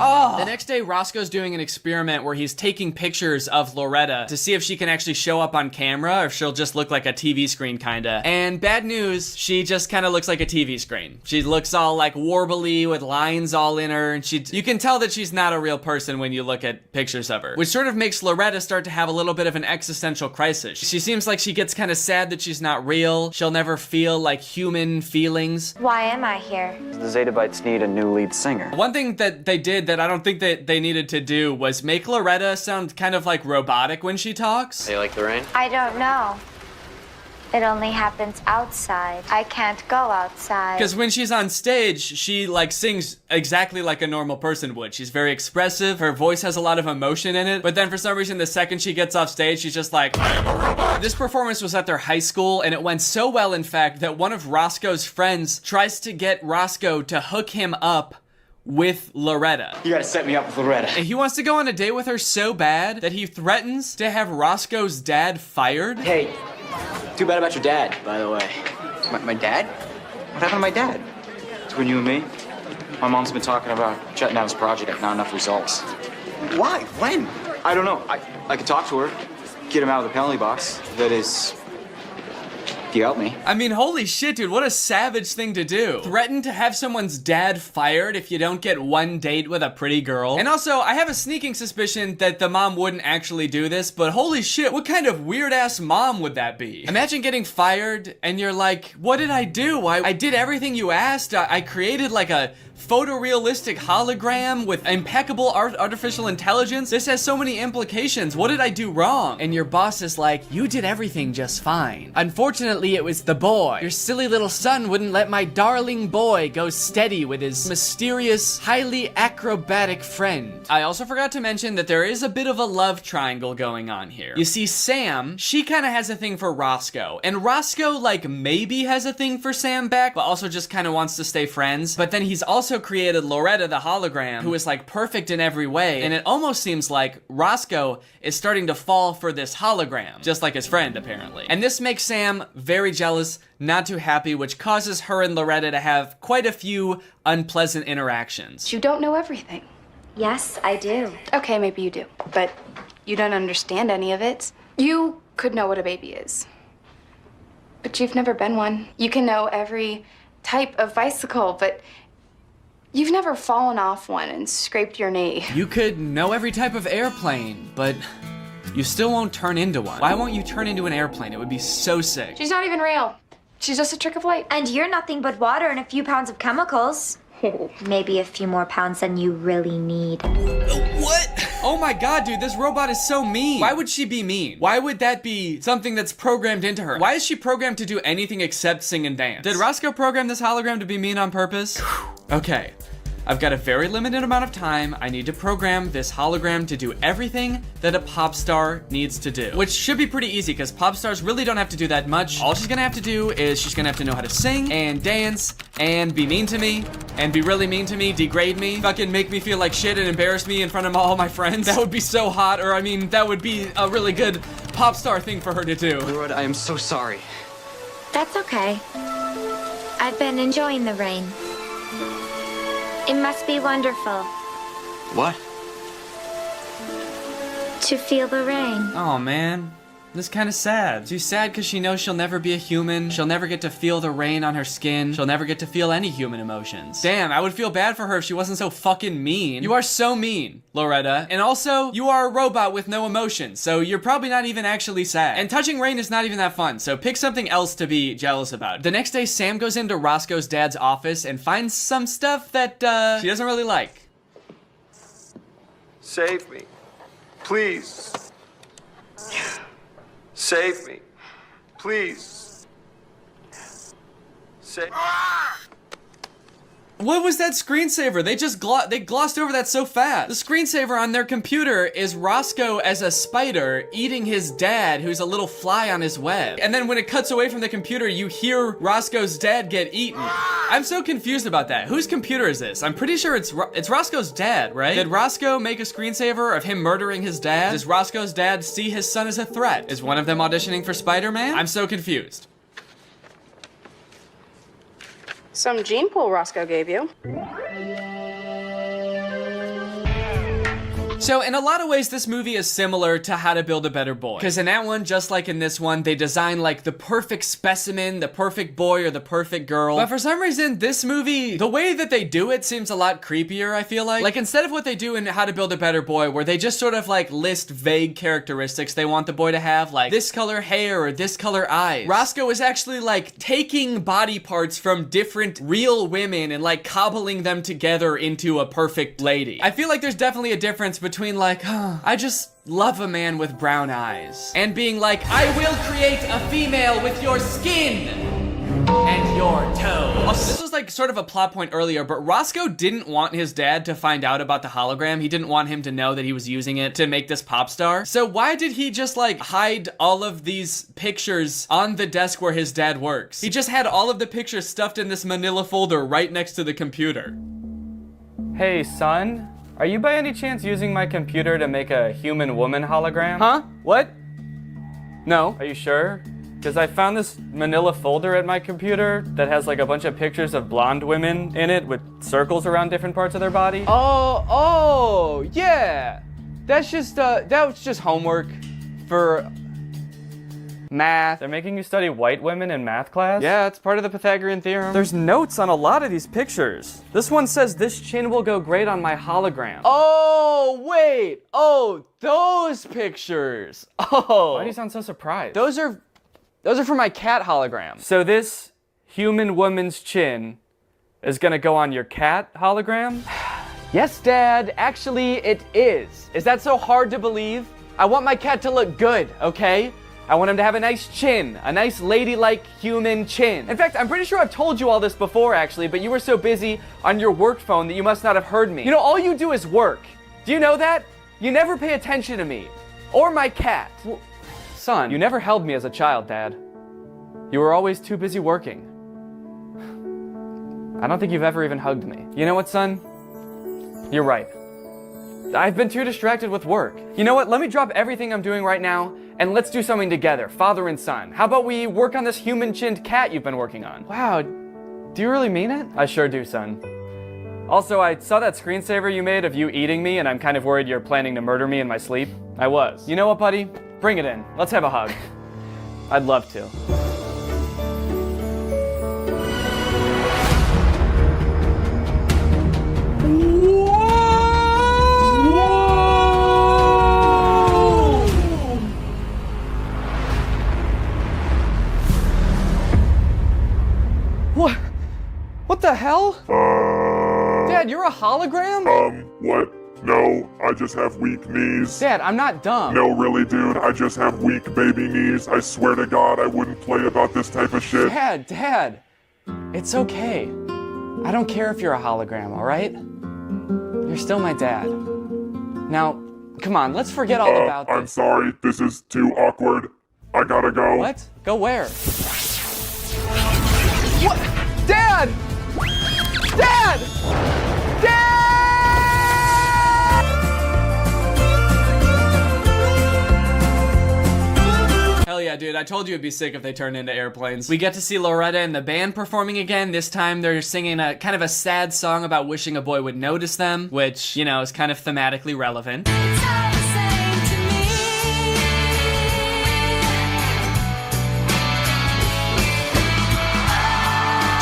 Oh. The next day, Roscoe's doing an experiment where he's taking pictures of Loretta to see if she can actually show up on camera or if she'll just look like a TV screen, kinda. And bad news, she just kinda looks like a TV screen. She looks all like warbly with lines all in her, and you can tell that she's not a real person when you look at pictures of her, which sort of makes Loretta start to have a little bit of an existential crisis. She seems like she gets kinda sad that she's not real. She'll never feel like human feelings. Why am I here? The Zetabytes need a new lead singer. One thing that they did that I don't think that they needed to do was make Loretta sound kind of like robotic when she talks. Hey, like the rain? I don't know. It only happens outside. I can't go outside. Because when she's on stage, she like sings exactly like a normal person would. She's very expressive. Her voice has a lot of emotion in it. But then for some reason, the second she gets off stage, she's just like, I am a robot. This performance was at their high school, and it went so well, in fact, that one of Roscoe's friends tries to get Roscoe to hook him up with Loretta. You gotta set me up with Loretta. And he wants to go on a date with her so bad that he threatens to have Roscoe's dad fired. Hey, too bad about your dad, by the way. My dad? What happened to my dad? Between you and me, my mom's been talking about shutting down this project, not enough results. Why? When? I don't know. I could talk to her, get him out of the penalty box. That is... you help me. I mean, holy shit, dude, what a savage thing to do. Threaten to have someone's dad fired if you don't get one date with a pretty girl. And also, I have a sneaking suspicion that the mom wouldn't actually do this, but holy shit, what kind of weird-ass mom would that be? Imagine getting fired and you're like, what did I do? I did everything you asked. I created like a photorealistic hologram with impeccable artificial intelligence. This has so many implications. What did I do wrong? And your boss is like, you did everything just fine. Unfortunately, it was the boy. Your silly little son wouldn't let my darling boy go steady with his mysterious, highly acrobatic friend. I also forgot to mention that there is a bit of a love triangle going on here. You see, Sam, she kind of has a thing for Roscoe, and Roscoe, like, maybe has a thing for Sam back, but also just kind of wants to stay friends. But then he's also created Loretta the hologram, who is like perfect in every way, and it almost seems like Roscoe is starting to fall for this hologram, just like his friend, apparently. And this makes Sam very jealous, not too happy, which causes her and Loretta to have quite a few unpleasant interactions. You don't know everything. Yes, I do. Okay, maybe you do, but you don't understand any of it. You could know what a baby is, but you've never been one. You can know every type of bicycle, but you've never fallen off one and scraped your knee. You could know every type of airplane, but you still won't turn into one. Why won't you turn into an airplane? It would be so sick. She's not even real. She's just a trick of light. And you're nothing but water and a few pounds of chemicals. Maybe a few more pounds than you really need. What? Oh my god, dude, this robot is so mean. Why would she be mean? Why would that be something that's programmed into her? Why is she programmed to do anything except sing and dance? Did Roscoe program this hologram to be mean on purpose? Okay. I've got a very limited amount of time. I need to program this hologram to do everything that a pop star needs to do, which should be pretty easy because pop stars really don't have to do that much. All she's gonna have to do is she's gonna have to know how to sing and dance and be mean to me and be really mean to me, degrade me, fucking make me feel like shit and embarrass me in front of all my friends. That would be so hot, or I mean, that would be a really good pop star thing for her to do. Loretta, I am so sorry. That's okay. I've been enjoying the rain. It must be wonderful What? to feel the rain. Oh man, this is kind of sad. She's sad because she knows she'll never be a human. She'll never get to feel the rain on her skin. She'll never get to feel any human emotions. Damn, I would feel bad for her if she wasn't so fucking mean. You are so mean, Loretta. And also, you are a robot with no emotions, so you're probably not even actually sad. And touching rain is not even that fun, so pick something else to be jealous about. The next day, Sam goes into Roscoe's dad's office and finds some stuff that, she doesn't really like. Save me. Please. Save me. Please. Save me. What was that screensaver? They just glossed over that so fast. The screensaver on their computer is Roscoe as a spider eating his dad, who's a little fly on his web. And then when it cuts away from the computer, you hear Roscoe's dad get eaten. I'm so confused about that. Whose computer is this? I'm pretty sure it's Roscoe's dad, right? Did Roscoe make a screensaver of him murdering his dad? Does Roscoe's dad see his son as a threat? Is one of them auditioning for Spider-Man? I'm so confused. Some gene pool Roscoe gave you. So in a lot of ways, this movie is similar to How to Build a Better Boy. Because in that one, just like in this one, they design like the perfect specimen, the perfect boy or the perfect girl. But for some reason, this movie, the way that they do it seems a lot creepier, I feel like. Like instead of what they do in How to Build a Better Boy, where they just sort of like list vague characteristics they want the boy to have, like this color hair or this color eyes. Roscoe is actually like taking body parts from different real women and like cobbling them together into a perfect lady. I feel like there's definitely a difference between like, I just love a man with brown eyes, and being like, I will create a female with your skin and your toes. Also, this was like sort of a plot point earlier, but Roscoe didn't want his dad to find out about the hologram. He didn't want him to know that he was using it to make this pop star. So why did he just like hide all of these pictures on the desk where his dad works? He just had all of the pictures stuffed in this manila folder right next to the computer. Hey, son. Are you by any chance using my computer to make a human-woman hologram? Huh? What? No. Are you sure? Because I found this manila folder at my computer that has like a bunch of pictures of blonde women in it with circles around different parts of their body. Oh, yeah. That's just, that was just homework for math. They're making you study white women in math class? Yeah, it's part of the Pythagorean theorem. There's notes on a lot of these pictures. This one says, this chin will go great on my hologram. Oh, wait. Oh, those pictures. Oh. Why do you sound so surprised? Those are for my cat hologram. So this human woman's chin is gonna go on your cat hologram? Yes, Dad, actually it is. Is that so hard to believe? I want my cat to look good, okay? I want him to have a nice chin, a nice ladylike human chin. In fact, I'm pretty sure I've told you all this before actually, but you were so busy on your work phone that you must not have heard me. You know, all you do is work. Do you know that? You never pay attention to me, or my cat. Well, son, you never held me as a child, Dad. You were always too busy working. I don't think you've ever even hugged me. You know what, son? You're right. I've been too distracted with work. You know what? Let me drop everything I'm doing right now and let's do something together, father and son. How about we work on this human-chinned cat you've been working on? Wow, do you really mean it? I sure do, son. Also, I saw that screensaver you made of you eating me, and I'm kind of worried you're planning to murder me in my sleep. I was. You know what, buddy? Bring it in. Let's have a hug. I'd love to. What the hell? Dad, you're a hologram? What? No, I just have weak knees. Dad, I'm not dumb. No, really, dude, I just have weak baby knees. I swear to God, I wouldn't play about this type of shit. Dad, it's okay. I don't care if you're a hologram, all right? You're still my dad. Now, come on, let's forget all about this. I'm sorry, this is too awkward. I gotta go. What? Go where? What? Dad! Dad! Dad! Hell yeah, dude. I told you it'd be sick if they turned into airplanes. We get to see Loretta and the band performing again. This time they're singing a kind of a sad song about wishing a boy would notice them, which, you know, is kind of thematically relevant.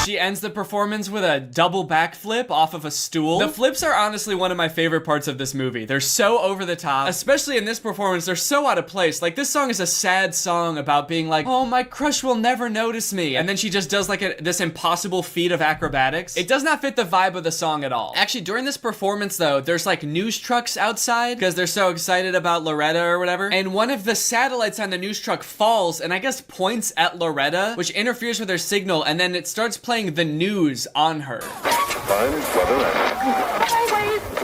She ends the performance with a double backflip off of a stool. The flips are honestly one of my favorite parts of this movie. They're so over the top, especially in this performance. They're so out of place. Like, this song is a sad song about being like, oh, my crush will never notice me. And then she just does like this impossible feat of acrobatics. It does not fit the vibe of the song at all. Actually, during this performance though, there's like news trucks outside because they're so excited about Loretta or whatever. And one of the satellites on the news truck falls and I guess points at Loretta, which interferes with her signal. And then it starts playing the news on her.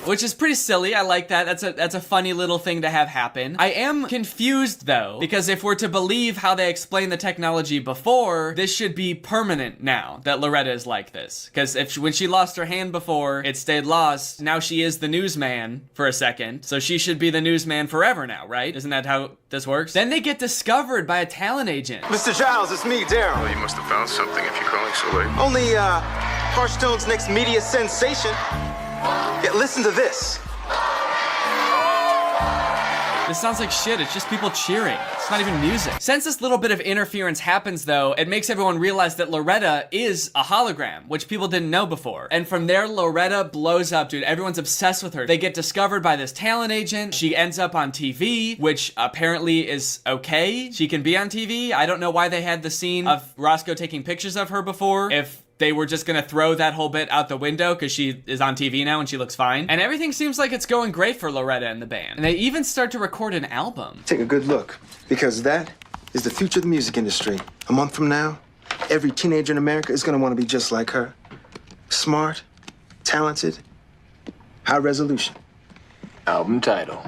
Which is pretty silly. I like that. That's a funny little thing to have happen. I am confused though, because if we're to believe how they explained the technology before, this should be permanent now that Loretta is like this. Because when she lost her hand before, it stayed lost. Now she is the newsman for a second. So she should be the newsman forever now, right? Isn't that how this works? Then they get discovered by a talent agent. Mr. Giles, it's me, Daryl. Well, you must have found something if you're calling so late. Only, Hearthstone's next media sensation. Yeah, listen to this. This sounds like shit. It's just people cheering. It's not even music. Since this little bit of interference happens though, it makes everyone realize that Loretta is a hologram, which people didn't know before. And from there, Loretta blows up, dude. Everyone's obsessed with her. They get discovered by this talent agent. She ends up on TV, which apparently is okay. She can be on TV. I don't know why they had the scene of Roscoe taking pictures of her before. If they were just gonna throw that whole bit out the window because she is on TV now and she looks fine. And everything seems like it's going great for Loretta and the band. And they even start to record an album. Take a good look, because that is the future of the music industry. A month from now, every teenager in America is gonna want to be just like her. Smart, talented, high resolution. Album title.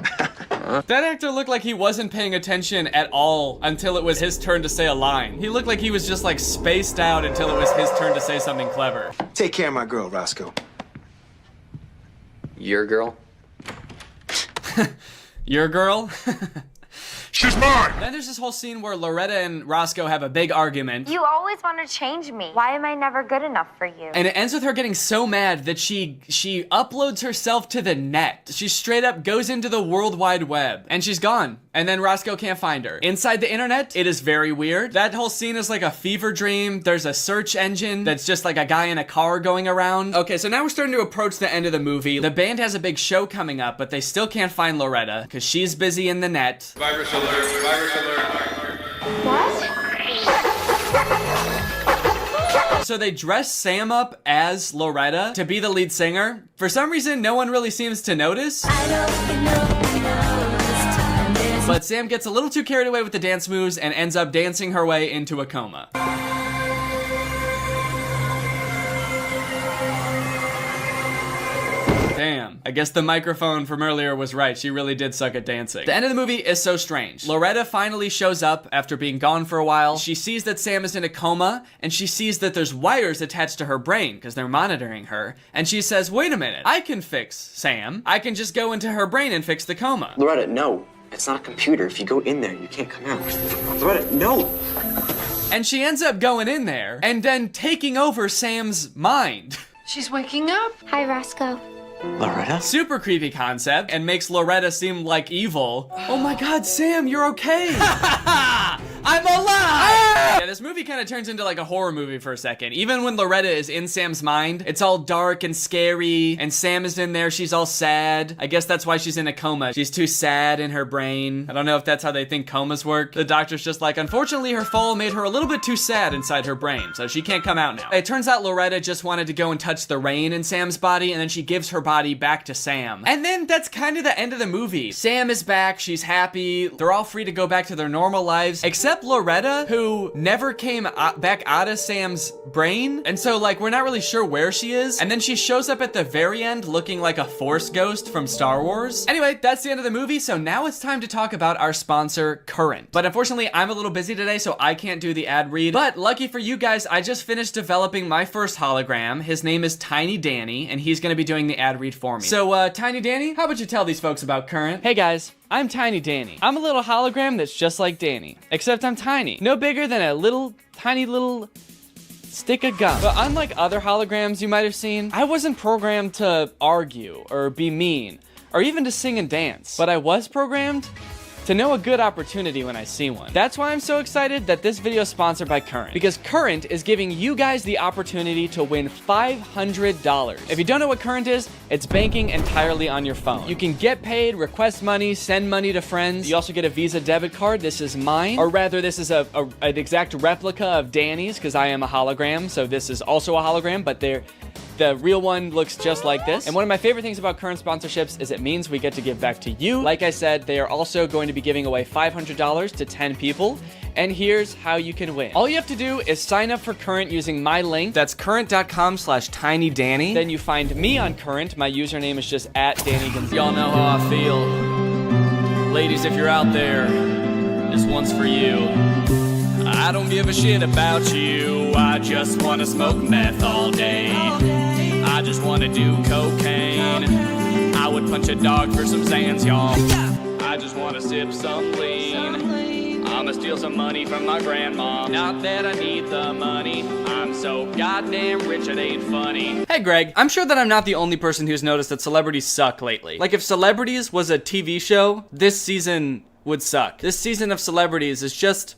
That actor looked like he wasn't paying attention at all until it was his turn to say a line. He looked like he was just like spaced out until it was his turn to say something clever. Take care of my girl, Roscoe. Your girl? Your girl? She's mine! Then there's this whole scene where Loretta and Roscoe have a big argument. You always want to change me. Why am I never good enough for you? And it ends with her getting so mad that she uploads herself to the net. She straight up goes into the World Wide Web and she's gone. And then Roscoe can't find her. Inside the internet, it is very weird. That whole scene is like a fever dream. There's a search engine that's just like a guy in a car going around. Okay, so now we're starting to approach the end of the movie. The band has a big show coming up, but they still can't find Loretta because she's busy in the net. Virus alert, virus alert. What? So they dress Sam up as Loretta to be the lead singer. For some reason, no one really seems to notice. But Sam gets a little too carried away with the dance moves and ends up dancing her way into a coma. Damn. I guess the microphone from earlier was right. She really did suck at dancing. The end of the movie is so strange. Loretta finally shows up after being gone for a while. She sees that Sam is in a coma, and she sees that there's wires attached to her brain because they're monitoring her. And she says, wait a minute, I can fix Sam. I can just go into her brain and fix the coma. Loretta, no. It's not a computer. If you go in there, you can't come out. Loretta, no. And she ends up going in there and then taking over Sam's mind. She's waking up. Hi, Roscoe. Loretta? Super creepy concept and makes Loretta seem like evil. Oh my god, Sam, you're okay. I'm alive! Yeah, this movie kind of turns into like a horror movie for a second. Even when Loretta is in Sam's mind, it's all dark and scary, and Sam is in there, she's all sad. I guess that's why she's in a coma. She's too sad in her brain. I don't know if that's how they think comas work. The doctor's just like, unfortunately, her fall made her a little bit too sad inside her brain, so she can't come out now. It turns out Loretta just wanted to go and touch the rain in Sam's body, and then she gives her body back to Sam. And then that's kind of the end of the movie. Sam is back, she's happy, they're all free to go back to their normal lives, except Loretta, who never came back out of Sam's brain. And so, like, we're not really sure where she is. And then she shows up at the very end looking like a Force ghost from Star Wars. Anyway, that's the end of the movie, so now it's time to talk about our sponsor, Current. But unfortunately, I'm a little busy today, so I can't do the ad read. But lucky for you guys, I just finished developing my first hologram. His name is Tiny Danny, and he's gonna be doing the ad read for me. So, Tiny Danny, how about you tell these folks about Current? Hey guys. I'm Tiny Danny. I'm a little hologram that's just like Danny, except I'm tiny. No bigger than a tiny little stick of gum. But unlike other holograms you might have seen, I wasn't programmed to argue or be mean or even to sing and dance. But I was programmed to know a good opportunity when I see one. That's why I'm so excited that this video is sponsored by Current, because Current is giving you guys the opportunity to win $500. If you don't know what Current is, it's banking entirely on your phone. You can get paid, request money, send money to friends. You also get a Visa debit card. This is mine, or rather this is an exact replica of Danny's, because I am a hologram, so this is also a hologram, but the real one looks just like this. And one of my favorite things about Current sponsorships is it means we get to give back to you. Like I said, they are also going to be giving away $500 to 10 people. And here's how you can win. All you have to do is sign up for Current using my link. That's current.com/tinydanny. Then you find me on Current. My username is just @DannyGonzalez. Y'all know how I feel. Ladies, if you're out there, this one's for you. I don't give a shit about you. I just wanna smoke meth all day. I just wanna do cocaine. I would punch a dog for some Xans, y'all. I just wanna sip some lean. I'ma steal some money from my grandma. Not that I need the money. I'm so goddamn rich it ain't funny. Hey Greg, I'm sure that I'm not the only person who's noticed that celebrities suck lately. Like if Celebrities was a TV show, this season would suck. This season of Celebrities is just...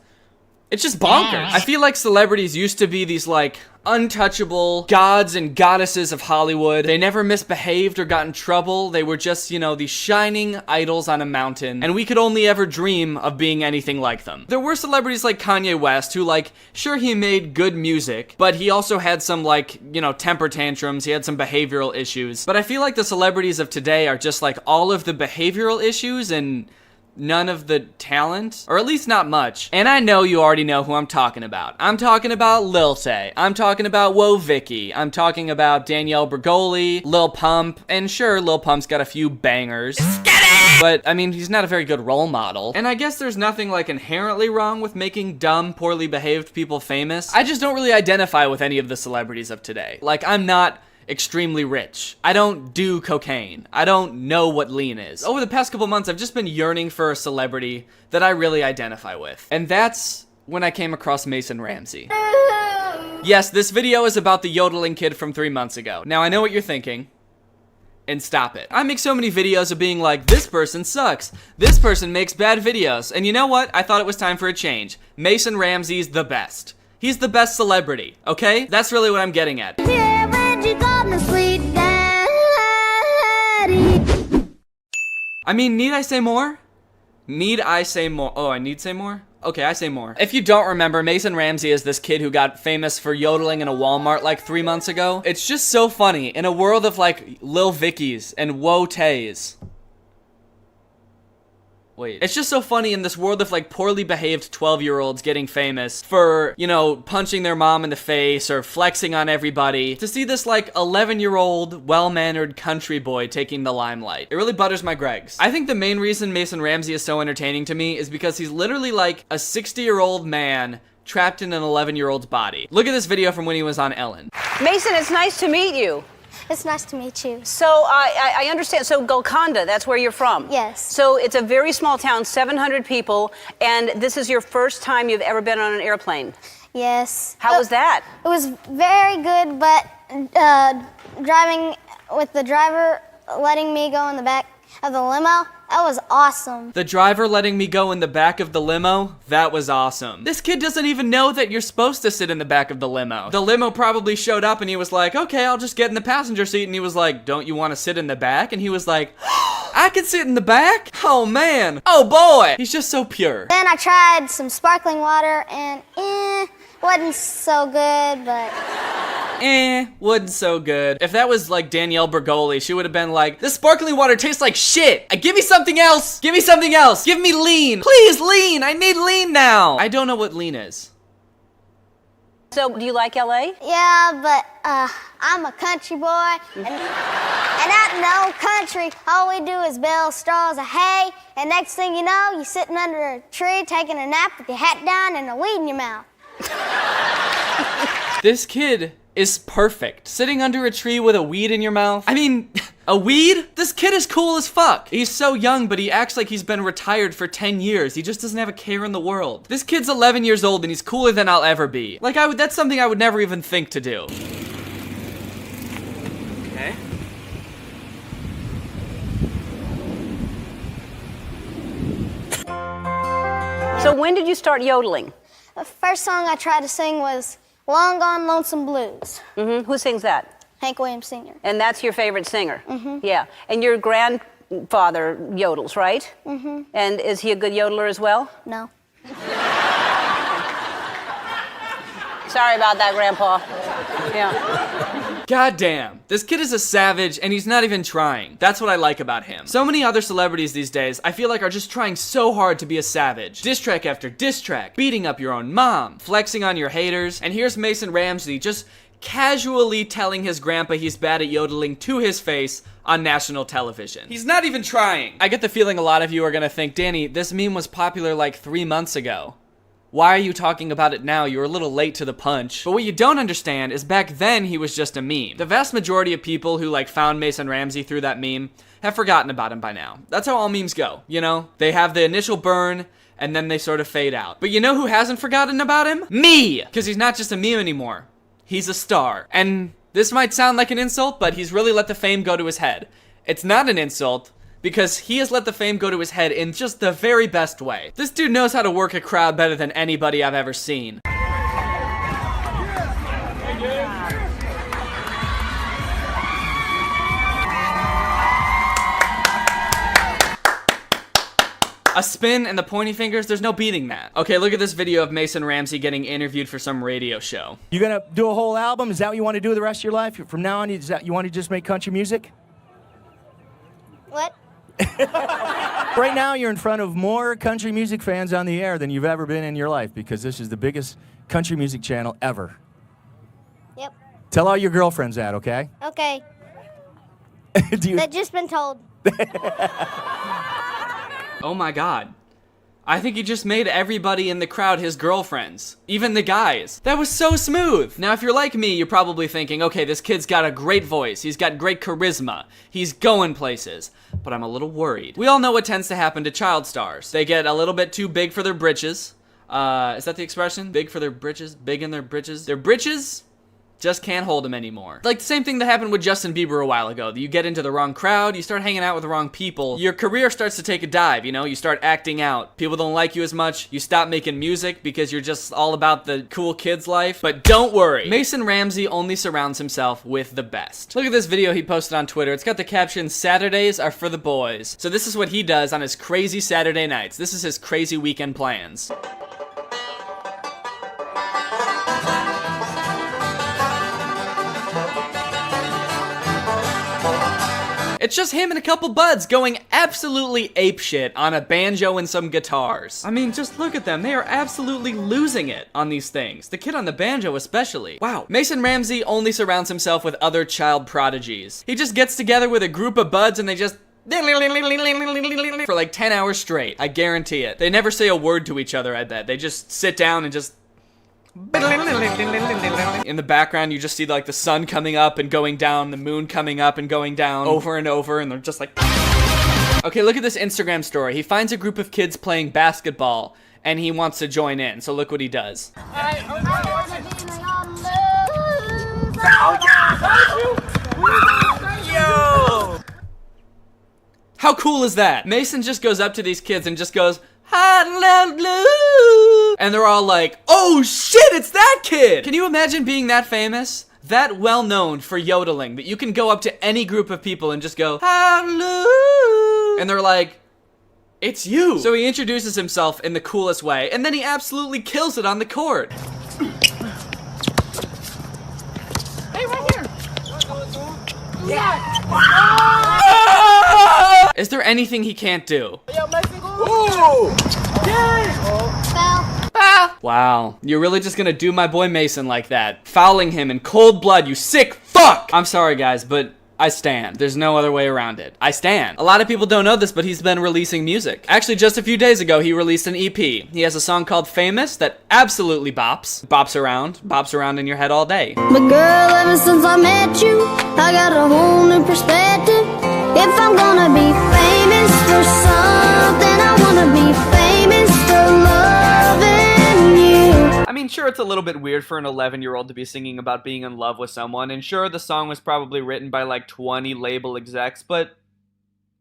it's just bonkers. I feel like celebrities used to be these like untouchable gods and goddesses of Hollywood. They never misbehaved or got in trouble. They were just, you know, these shining idols on a mountain, and we could only ever dream of being anything like them. There were celebrities like Kanye West who, like, sure, he made good music, but he also had some, like, you know, temper tantrums. He had some behavioral issues. But I feel like the celebrities of today are just like all of the behavioral issues and none of the talent, or at least not much. And I know you already know who I'm talking about. I'm talking about Lil Tay. I'm talking about Woah Vicky. I'm talking about Danielle Bregoli, Lil Pump, and sure, Lil Pump's got a few bangers. But, I mean, he's not a very good role model. And I guess there's nothing, like, inherently wrong with making dumb, poorly behaved people famous. I just don't really identify with any of the celebrities of today. Like, I'm not extremely rich. I don't do cocaine. I don't know what lean is. Over the past couple months, I've just been yearning for a celebrity that I really identify with. And that's when I came across Mason Ramsey. Yes, this video is about the yodeling kid from 3 months ago. Now, I know what you're thinking. And stop it. I make so many videos of being like, this person sucks. This person makes bad videos. And you know what? I thought it was time for a change. Mason Ramsey's the best. He's the best celebrity, okay? That's really what I'm getting at. I mean, need I say more? Need I say more? Oh, I need say more? Okay, I say more. If you don't remember, Mason Ramsey is this kid who got famous for yodeling in a Walmart like 3 months ago. It's just so funny. In a world of like Lil Vicky's and Woe-Tays. Wait. It's just so funny in this world of like poorly behaved 12-year-olds getting famous for, you know, punching their mom in the face or flexing on everybody. To see this like 11-year-old, well-mannered country boy taking the limelight. It really butters my Gregs. I think the main reason Mason Ramsey is so entertaining to me is because he's literally like a 60-year-old man trapped in an 11-year-old's body. Look at this video from when he was on Ellen. Mason, it's nice to meet you. It's nice to meet you. So I understand. So Golconda, that's where you're from. Yes. So it's a very small town, 700 people, and this is your first time you've ever been on an airplane. Yes. How was that? It was very good, but driving with the driver letting me go in the back of the limo, that was awesome. The driver letting me go in the back of the limo, that was awesome. This kid doesn't even know that you're supposed to sit in the back of the limo. The limo probably showed up and he was like, okay, I'll just get in the passenger seat. And he was like, don't you want to sit in the back? And he was like, I can sit in the back? Oh man, oh boy. He's just so pure. Then I tried some sparkling water and wasn't so good, but... Wasn't so good. If that was like Danielle Bergoli, she would have been like, this sparkling water tastes like shit. Give me something else. Give me something else. Give me lean. Please, lean. I need lean now. I don't know what lean is. So, do you like LA? Yeah, but I'm a country boy, and out in the old country, all we do is bale straws of hay, and next thing you know, you're sitting under a tree taking a nap with your hat down and a weed in your mouth. This kid is perfect. Sitting under a tree with a weed in your mouth. I mean, a weed? This kid is cool as fuck. He's so young, but he acts like he's been retired for 10 years. He just doesn't have a care in the world. This kid's 11 years old and he's cooler than I'll ever be. Like, that's something I would never even think to do. Okay. So when did you start yodeling? The first song I tried to sing was Long Gone Lonesome Blues. Mm-hmm. Who sings that? Hank Williams Sr. And that's your favorite singer? Mm-hmm. Yeah. And your grandfather yodels, right? Mm-hmm. And is he a good yodeler as well? No. Sorry about that, Grandpa. Yeah. God damn, this kid is a savage and he's not even trying. That's what I like about him. So many other celebrities these days, I feel like are just trying so hard to be a savage. Diss track after diss track, beating up your own mom, flexing on your haters, and here's Mason Ramsey just casually telling his grandpa he's bad at yodeling to his face on national television. He's not even trying. I get the feeling a lot of you are gonna think, Danny, this meme was popular like 3 months ago. Why are you talking about it now? You were a little late to the punch. But what you don't understand is back then he was just a meme. The vast majority of people who like found Mason Ramsey through that meme have forgotten about him by now. That's how all memes go, you know? They have the initial burn and then they sort of fade out. But you know who hasn't forgotten about him? Me! Because he's not just a meme anymore. He's a star. And this might sound like an insult, but he's really let the fame go to his head. It's not an insult, because he has let the fame go to his head in just the very best way. This dude knows how to work a crowd better than anybody I've ever seen. A spin and the pointy fingers, there's no beating that. Okay, look at this video of Mason Ramsey getting interviewed for some radio show. You gonna do a whole album? Is that what you want to do the rest of your life? From now on, you want to just make country music? What? Right now, you're in front of more country music fans on the air than you've ever been in your life because this is the biggest country music channel ever. Yep. Tell all your girlfriends that, okay? Okay. They've just been told. Oh my god. I think he just made everybody in the crowd his girlfriends. Even the guys. That was so smooth. Now, if you're like me, you're probably thinking, okay, this kid's got a great voice. He's got great charisma. He's going places. But I'm a little worried. We all know what tends to happen to child stars. They get a little bit too big for their britches. Is that the expression? Big for their britches? Big in their britches? Their britches just can't hold him anymore. Like the same thing that happened with Justin Bieber a while ago. You get into the wrong crowd, you start hanging out with the wrong people, your career starts to take a dive, you know? You start acting out. People don't like you as much. You stop making music because you're just all about the cool kid's life. But don't worry. Mason Ramsey only surrounds himself with the best. Look at this video he posted on Twitter. It's got the caption, "Saturdays are for the boys." So this is what he does on his crazy Saturday nights. This is his crazy weekend plans. It's just him and a couple buds going absolutely apeshit on a banjo and some guitars. I mean, just look at them. They are absolutely losing it on these things. The kid on the banjo especially. Wow. Mason Ramsey only surrounds himself with other child prodigies. He just gets together with a group of buds and they just for like 10 hours straight. I guarantee it. They never say a word to each other, I bet. They just sit down and just... In the background, you just see like the sun coming up and going down, the moon coming up and going down over and over, and they're just like... Okay, look at this Instagram story. He finds a group of kids playing basketball, and he wants to join in, so look what he does. Yo! How cool is that? Mason just goes up to these kids and just goes, hallelujah, and they're all like, oh shit, it's that kid! Can you imagine being that famous? That well known for yodeling, that you can go up to any group of people and just go, hallelujah, and they're like, it's you. So he introduces himself in the coolest way, and then he absolutely kills it on the court. Hey, right here. Yeah. Is there anything he can't do? Wow, you're really just gonna do my boy Mason like that? Fouling him in cold blood, you sick fuck! I'm sorry guys, but I stand. There's no other way around it. I stand. A lot of people don't know this, but he's been releasing music. Actually, just a few days ago, he released an EP. He has a song called Famous that absolutely bops. Bops around in your head all day. But girl, ever since I met you, I got a whole new perspective. If I'm gonna be famous for something, I wanna be famous for loving you. I mean, sure, it's a little bit weird for an 11-year-old to be singing about being in love with someone, and sure, the song was probably written by like 20 label execs, but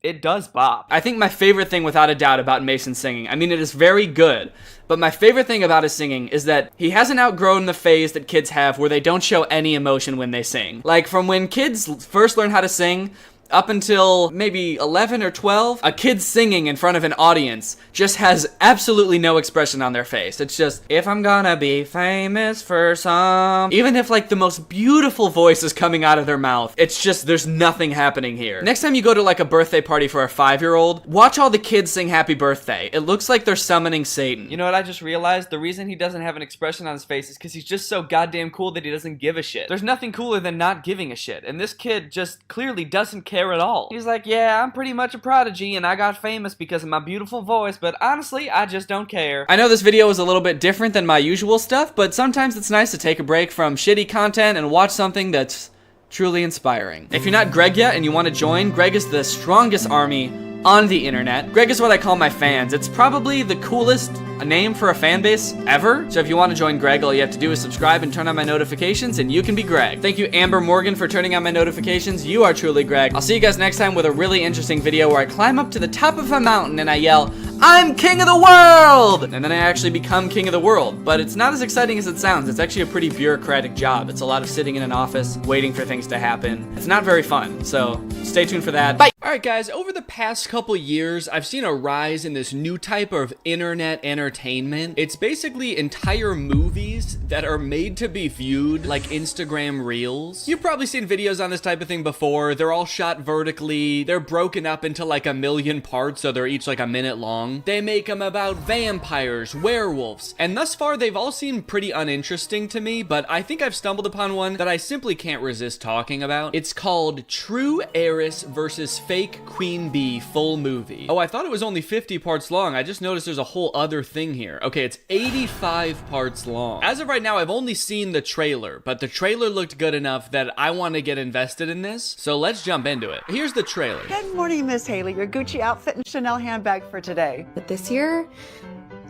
it does bop. I think my favorite thing, without a doubt, about Mason singing, I mean, it is very good, but my favorite thing about his singing is that he hasn't outgrown the phase that kids have where they don't show any emotion when they sing. Like, from when kids first learn how to sing, up until maybe 11 or 12, a kid singing in front of an audience just has absolutely no expression on their face. It's just, if I'm gonna be famous for some... Even if like the most beautiful voice is coming out of their mouth, it's just, there's nothing happening here. Next time you go to like a birthday party for a 5-year-old, watch all the kids sing happy birthday. It looks like they're summoning Satan. You know what I just realized? The reason he doesn't have an expression on his face is because he's just so goddamn cool that he doesn't give a shit. There's nothing cooler than not giving a shit, and this kid just clearly doesn't care at all. He's like, yeah, I'm pretty much a prodigy and I got famous because of my beautiful voice, but honestly, I just don't care. I know this video is a little bit different than my usual stuff, but sometimes it's nice to take a break from shitty content and watch something that's truly inspiring. If you're not Greg yet and you want to join, Greg is the strongest army on the internet. Greg is what I call my fans. It's probably the coolest name for a fan base ever. So if you want to join Greg, all you have to do is subscribe and turn on my notifications and you can be Greg. Thank you, Amber Morgan, for turning on my notifications. You are truly Greg. I'll see you guys next time with a really interesting video where I climb up to the top of a mountain and I yell, I'm king of the world! And then I actually become king of the world. But it's not as exciting as it sounds. It's actually a pretty bureaucratic job. It's a lot of sitting in an office, waiting for things to happen. It's not very fun, so stay tuned for that. Bye! Alright guys, over the past couple years, I've seen a rise in this new type of internet entertainment. It's basically entire movies that are made to be viewed like Instagram Reels. You've probably seen videos on this type of thing before. They're all shot vertically. They're broken up into like a million parts, so they're each like a minute long. They make them about vampires, werewolves, and thus far they've all seemed pretty uninteresting to me, but I think I've stumbled upon one that I simply can't resist talking about. It's called True Heiress versus Fake Queen Bee Full Movie. Oh, I thought it was only 50 parts long. I just noticed there's a whole other thing here. Okay, it's 85 parts long. As of right now, I've only seen the trailer, but the trailer looked good enough that I want to get invested in this, so let's jump into it. Here's the trailer. Good morning, Miss Haley. Your Gucci outfit and Chanel handbag for today. But this year,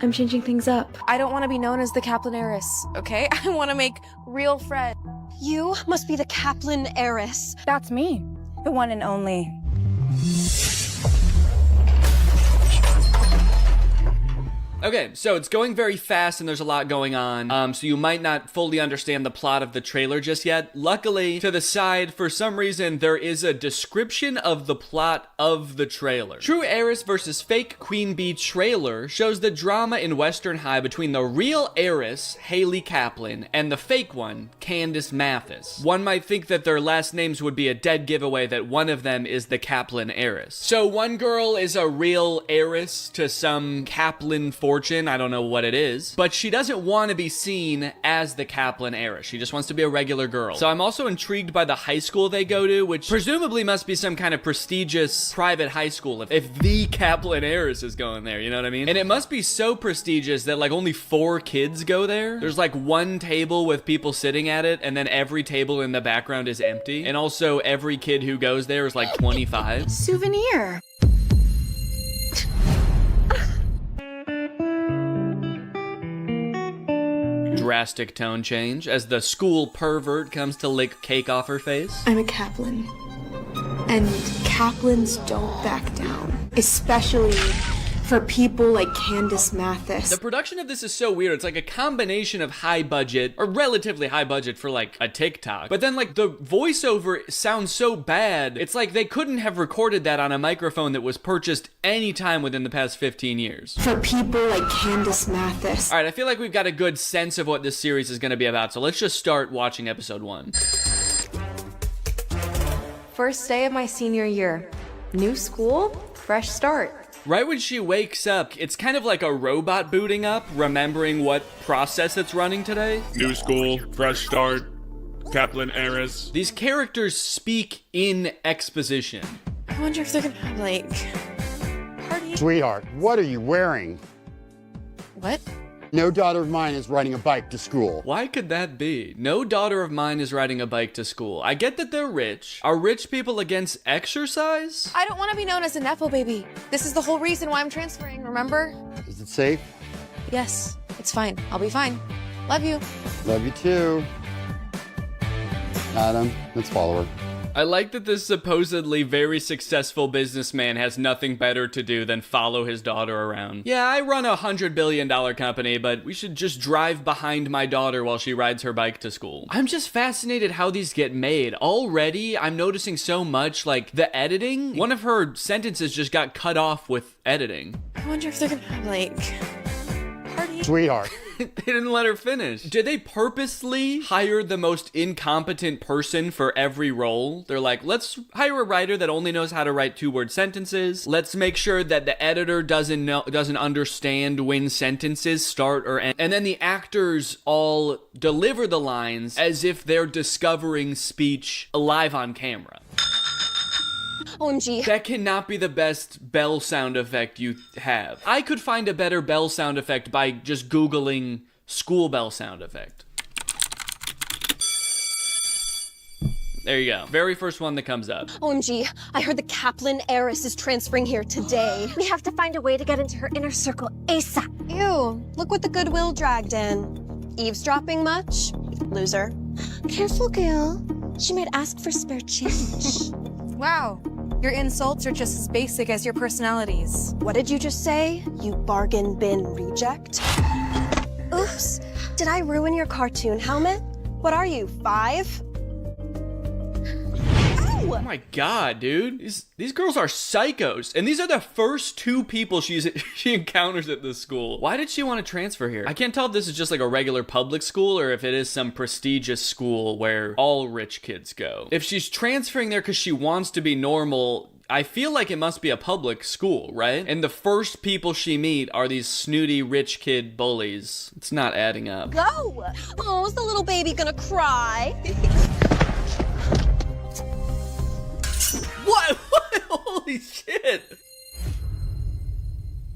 I'm changing things up. I don't want to be known as the Kaplan heiress, okay? I want to make real friends. You must be the Kaplan heiress. That's me, the one and only. Okay, so it's going very fast and there's a lot going on, so you might not fully understand the plot of the trailer just yet. Luckily, to the side, for some reason, there is a description of the plot of the trailer. True Heiress versus Fake Queen Bee trailer shows the drama in Western High between the real heiress, Haley Kaplan, and the fake one, Candace Mathis. One might think that their last names would be a dead giveaway that one of them is the Kaplan heiress. So one girl is a real heiress to some Kaplan fortune, I don't know what it is, but she doesn't want to be seen as the Kaplan heiress. She just wants to be a regular girl. So I'm also intrigued by the high school they go to, which presumably must be some kind of prestigious private high school if the Kaplan heiress is going there, you know what I mean? And it must be so prestigious that like only 4 kids go there. There's like one table with people sitting at it, and then every table in the background is empty. And also every kid who goes there is like 25. Souvenir. Drastic tone change as the school pervert comes to lick cake off her face. I'm a Kaplan. And Kaplans don't back down. Especially for people like Candace Mathis. The production of this is so weird. It's like a combination of high budget, or relatively high budget for like a TikTok. But then like the voiceover sounds so bad. It's like they couldn't have recorded that on a microphone that was purchased any time within the past 15 years. For people like Candace Mathis. All right, I feel like we've got a good sense of what this series is going to be about. So let's just start watching episode 1. First day of my senior year. New school, fresh start. Right when she wakes up, it's kind of like a robot booting up, remembering what process it's running today. New school, fresh start, Kaplan heiress. These characters speak in exposition. I wonder if they're gonna have like party. Sweetheart, what are you wearing? What? No daughter of mine is riding a bike to school. Why could that be? No daughter of mine is riding a bike to school. I get that they're rich. Are rich people against exercise? I don't want to be known as a Nepo baby. This is the whole reason why I'm transferring, remember? Is it safe? Yes, it's fine. I'll be fine. Love you. Love you too. Adam, let's follow her. I like that this supposedly very successful businessman has nothing better to do than follow his daughter around. Yeah, I run a $100 billion company, but we should just drive behind my daughter while she rides her bike to school. I'm just fascinated how these get made. Already, I'm noticing so much, like, the editing. One of her sentences just got cut off with editing. I wonder if they're gonna have, like, party. Sweetheart. They didn't let her finish. Did they purposely hire the most incompetent person for every role? They're like, let's hire a writer that only knows how to write 2-word sentences. Let's make sure that the editor doesn't understand when sentences start or end. And then the actors all deliver the lines as if they're discovering speech live on camera. OMG. That cannot be the best bell sound effect you have. I could find a better bell sound effect by just Googling school bell sound effect. There you go. Very first one that comes up. OMG, I heard the Kaplan heiress is transferring here today. We have to find a way to get into her inner circle ASAP. Ew, look what the Goodwill dragged in. Eavesdropping much? Loser. Careful, girl. She might ask for spare change. Wow. Your insults are just as basic as your personalities. What did you just say, you bargain bin reject? Oops, did I ruin your cartoon helmet? What are you, 5? Oh my god, dude. These girls are psychos. And these are the first 2 people she encounters at this school. Why did she want to transfer here? I can't tell if this is just like a regular public school or if it is some prestigious school where all rich kids go. If she's transferring there because she wants to be normal, I feel like it must be a public school, right? And the first people she meet are these snooty rich kid bullies. It's not adding up. Go! Oh, is the little baby gonna cry? What? Holy shit!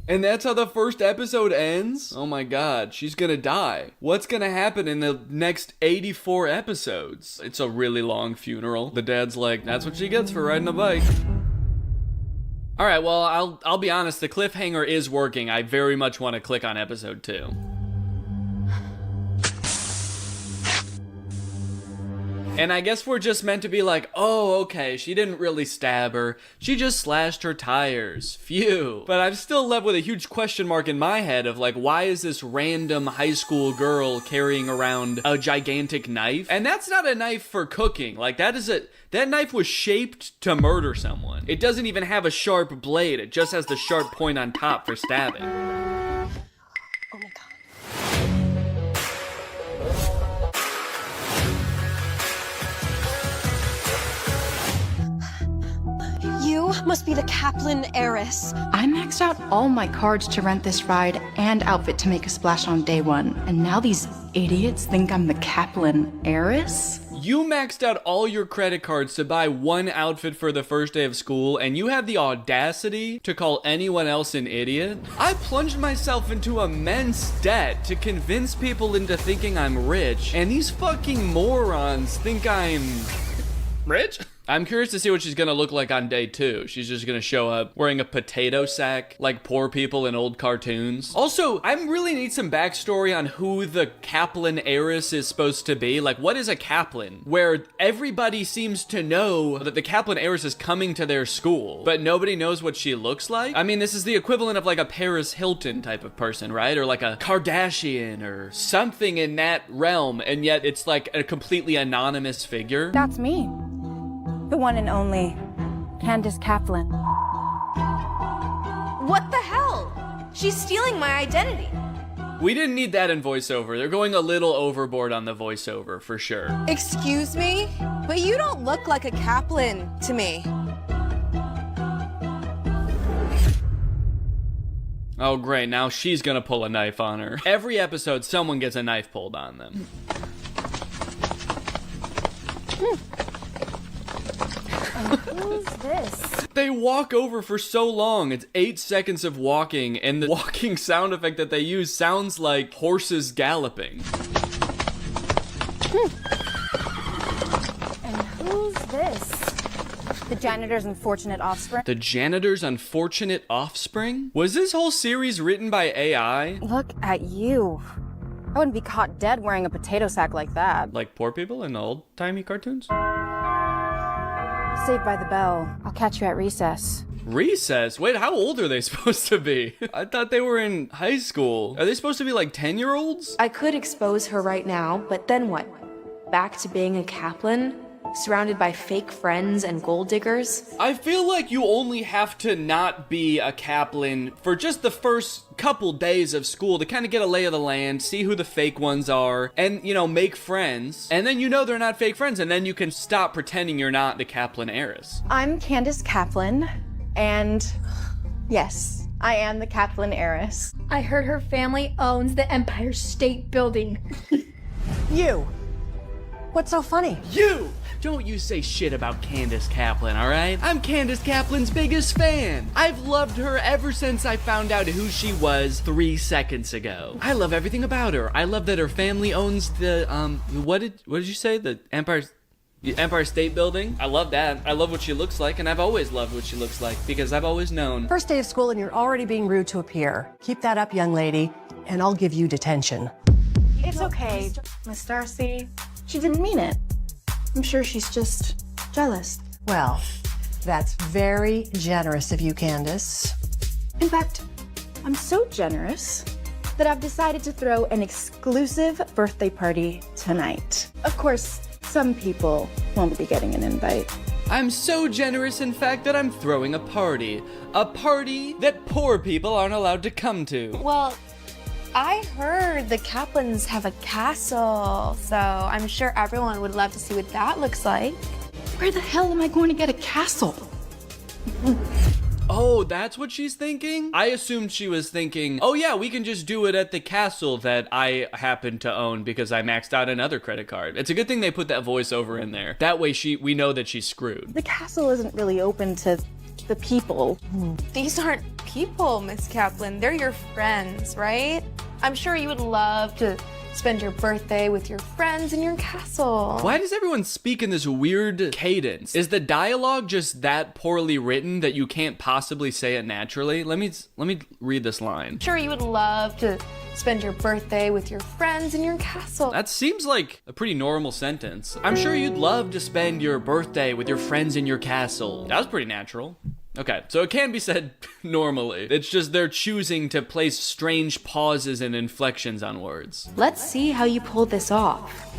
And that's how the first episode ends? Oh my god, she's gonna die. What's gonna happen in the next 84 episodes? It's a really long funeral. The dad's like, that's what she gets for riding a bike. Alright, well, I'll be honest, the cliffhanger is working. I very much want to click on episode 2. And I guess we're just meant to be like, oh, okay, she didn't really stab her. She just slashed her tires. Phew. But I'm still left with a huge question mark in my head of like, why is this random high school girl carrying around a gigantic knife? And that's not a knife for cooking. Like, that knife was shaped to murder someone. It doesn't even have a sharp blade. It just has the sharp point on top for stabbing. Oh my God. You must be the Kaplan heiress. I maxed out all my cards to rent this ride and outfit to make a splash on day one. And now these idiots think I'm the Kaplan heiress? You maxed out all your credit cards to buy one outfit for the first day of school, and you have the audacity to call anyone else an idiot? I plunged myself into immense debt to convince people into thinking I'm rich, and these fucking morons think I'm rich? I'm curious to see what she's gonna look like on day 2. She's just gonna show up wearing a potato sack like poor people in old cartoons. Also, I really need some backstory on who the Kaplan heiress is supposed to be. Like, what is a Kaplan? Where everybody seems to know that the Kaplan heiress is coming to their school, but nobody knows what she looks like? I mean, this is the equivalent of like a Paris Hilton type of person, right? Or like a Kardashian or something in that realm, and yet it's like a completely anonymous figure. That's me. The one and only Candace Kaplan. What the hell? She's stealing my identity. We didn't need that in voiceover. They're going a little overboard on the voiceover, for sure. Excuse me, but you don't look like a Kaplan to me. Oh, great. Now she's gonna pull a knife on her. Every episode, someone gets a knife pulled on them. Who's this? They walk over for so long. It's 8 seconds of walking, and the walking sound effect that they use sounds like horses galloping. And who's this? The janitor's unfortunate offspring? The janitor's unfortunate offspring? Was this whole series written by AI? Look at you. I wouldn't be caught dead wearing a potato sack like that. Like poor people in old-timey cartoons? Saved by the bell. I'll catch you at recess. Recess? Wait, how old are they supposed to be? I thought they were in high school. Are they supposed to be like 10-year-olds? I could expose her right now, but then what? Back to being a Kaplan? Surrounded by fake friends and gold diggers? I feel like you only have to not be a Kaplan for just the first couple days of school to kind of get a lay of the land, see who the fake ones are, and, you know, make friends. And then you know they're not fake friends, and then you can stop pretending you're not the Kaplan heiress. I'm Candace Kaplan, and yes, I am the Kaplan heiress. I heard her family owns the Empire State Building. You. What's so funny? You! Don't you say shit about Candace Kaplan, alright? I'm Candace Kaplan's biggest fan. I've loved her ever since I found out who she was 3 seconds ago. I love everything about her. I love that her family owns the, what did you say? The Empire State Building? I love that. I love what she looks like, and I've always loved what she looks like, because I've always known. First day of school and you're already being rude to a peer. Keep that up, young lady, and I'll give you detention. It's okay, Miss Darcy. She didn't mean it. I'm sure she's just jealous. Well, that's very generous of you, Candace. In fact, I'm so generous that I've decided to throw an exclusive birthday party tonight. Of course, some people won't be getting an invite. I'm so generous, in fact, that I'm throwing a party. A party that poor people aren't allowed to come to. Well, I heard the Kaplans have a castle, so I'm sure everyone would love to see what that looks like. Where the hell am I going to get a castle? Oh, that's what she's thinking? I assumed she was thinking, oh yeah, we can just do it at the castle that I happen to own because I maxed out another credit card. It's a good thing they put that voiceover in there. That way we know that she's screwed. The castle isn't really open to the people. These aren't people, Miss Kaplan. They're your friends, right? I'm sure you would love to spend your birthday with your friends in your castle. Why does everyone speak in this weird cadence? Is the dialogue just that poorly written that you can't possibly say it naturally? Let me read this line. I'm sure you would love to spend your birthday with your friends in your castle. That seems like a pretty normal sentence. I'm sure you'd love to spend your birthday with your friends in your castle. That was pretty natural. Okay, so it can be said normally. It's just they're choosing to place strange pauses and inflections on words. Let's see how you pull this off.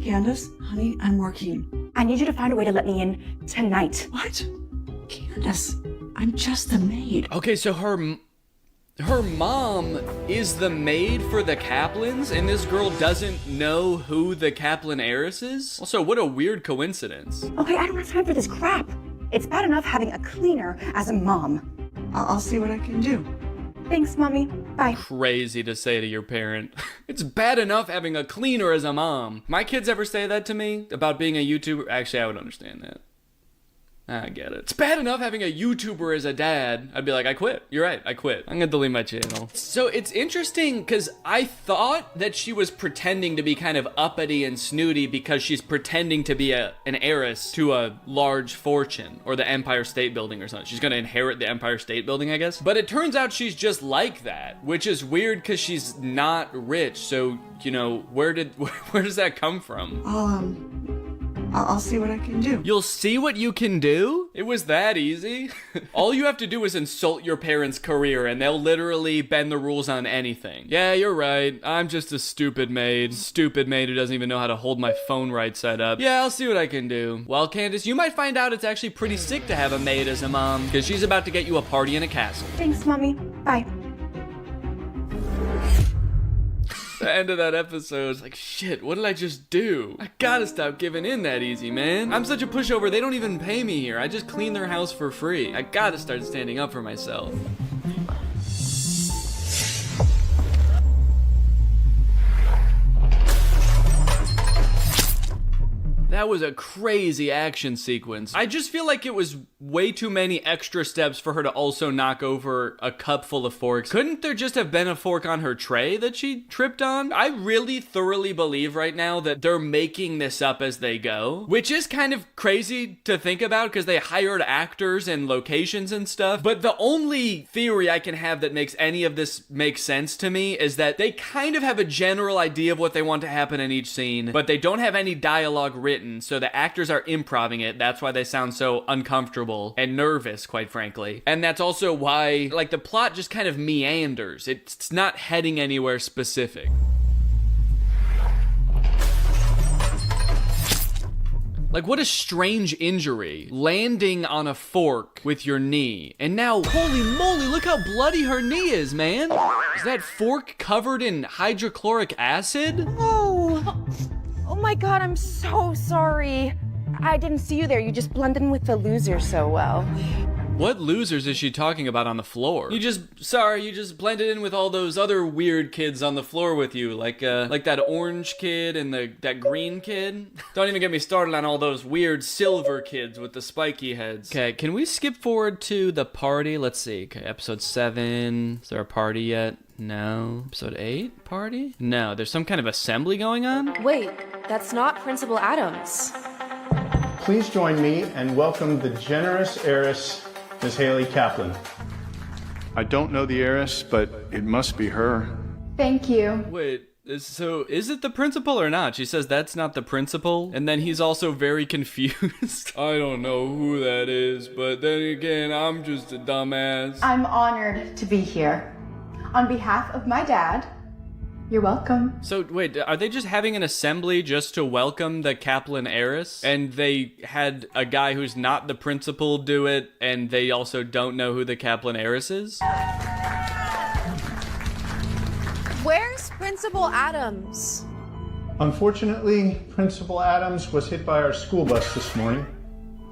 Candace, honey, I'm working. I need you to find a way to let me in tonight. What? Candace, I'm just the maid. Okay, so her mom is the maid for the Kaplans, and this girl doesn't know who the Kaplan heiress is? Also, what a weird coincidence. Okay, I don't have time for this crap. It's bad enough having a cleaner as a mom. I'll see what I can do. Thanks, Mommy. Bye. Crazy to say to your parent. It's bad enough having a cleaner as a mom. My kids ever say that to me about being a YouTuber? Actually, I would understand that. I get it. It's bad enough having a YouTuber as a dad. I'd be like, I quit. You're right, I quit. I'm gonna delete my channel. So it's interesting because I thought that she was pretending to be kind of uppity and snooty because she's pretending to be an heiress to a large fortune or the Empire State Building or something. She's gonna inherit the Empire State Building, I guess. But it turns out she's just like that, which is weird because she's not rich. So, you know, where does that come from? I'll see what I can do. You'll see what you can do? It was that easy? All you have to do is insult your parents' career and they'll literally bend the rules on anything. Yeah, you're right. I'm just a stupid maid. Stupid maid who doesn't even know how to hold my phone right side up. Yeah, I'll see what I can do. Well, Candace, you might find out it's actually pretty sick to have a maid as a mom because she's about to get you a party in a castle. Thanks, Mommy. Bye. The end of that episode is like, shit, what did I just do? I gotta stop giving in that easy, man. I'm such a pushover, they don't even pay me here. I just clean their house for free. I gotta start standing up for myself. That was a crazy action sequence. I just feel like it was way too many extra steps for her to also knock over a cup full of forks. Couldn't there just have been a fork on her tray that she tripped on? I really thoroughly believe right now that they're making this up as they go, which is kind of crazy to think about because they hired actors and locations and stuff. But the only theory I can have that makes any of this make sense to me is that they kind of have a general idea of what they want to happen in each scene, but they don't have any dialogue written. So the actors are improvising it. That's why they sound so uncomfortable and nervous, quite frankly. And that's also why, like, the plot just kind of meanders. It's not heading anywhere specific. Like, what a strange injury. Landing on a fork with your knee. And now, holy moly, look how bloody her knee is, man. Is that fork covered in hydrochloric acid? Oh my god, I'm so sorry. I didn't see you there. You just blended in with the losers so well. What losers is she talking about on the floor? You just blended in with all those other weird kids on the floor with you, like that orange kid and that green kid. Don't even get me started on all those weird silver kids with the spiky heads. Okay, can we skip forward to the party? Let's see. Okay, episode 7. Is there a party yet? No. Episode 8? Party? No, there's some kind of assembly going on? Wait, that's not Principal Adams. Please join me and welcome the generous heiress, Miss Haley Kaplan. I don't know the heiress, but it must be her. Thank you. Wait, so is it the principal or not? She says that's not the principal, and then he's also very confused. I don't know who that is, but then again, I'm just a dumbass. I'm honored to be here. On behalf of my dad, you're welcome. So wait, are they just having an assembly just to welcome the Kaplan heiress? And they had a guy who's not the principal do it, and they also don't know who the Kaplan heiress is? Where's Principal Adams? Unfortunately, Principal Adams was hit by our school bus this morning.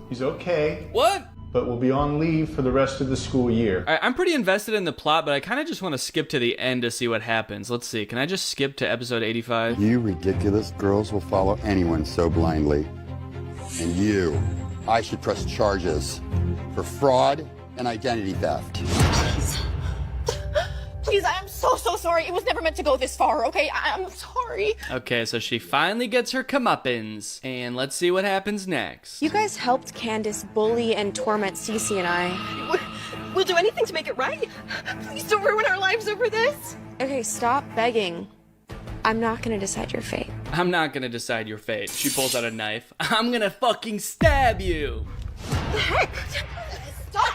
He's okay. What? But will be on leave for the rest of the school year. I'm pretty invested in the plot, but I kind of just want to skip to the end to see what happens. Let's see, can I just skip to episode 85? You ridiculous girls will follow anyone so blindly. And you, I should press charges for fraud and identity theft. Please, I am so sorry. It was never meant to go this far, okay? I'm sorry. Okay, so she finally gets her comeuppance, and let's see what happens next. You guys helped Candace bully and torment Cece and I. We'll do anything to make it right. Please don't ruin our lives over this. Okay, stop begging. I'm not gonna decide your fate. I'm not gonna decide your fate. She pulls out a knife. I'm gonna fucking stab you. The heck? Stop!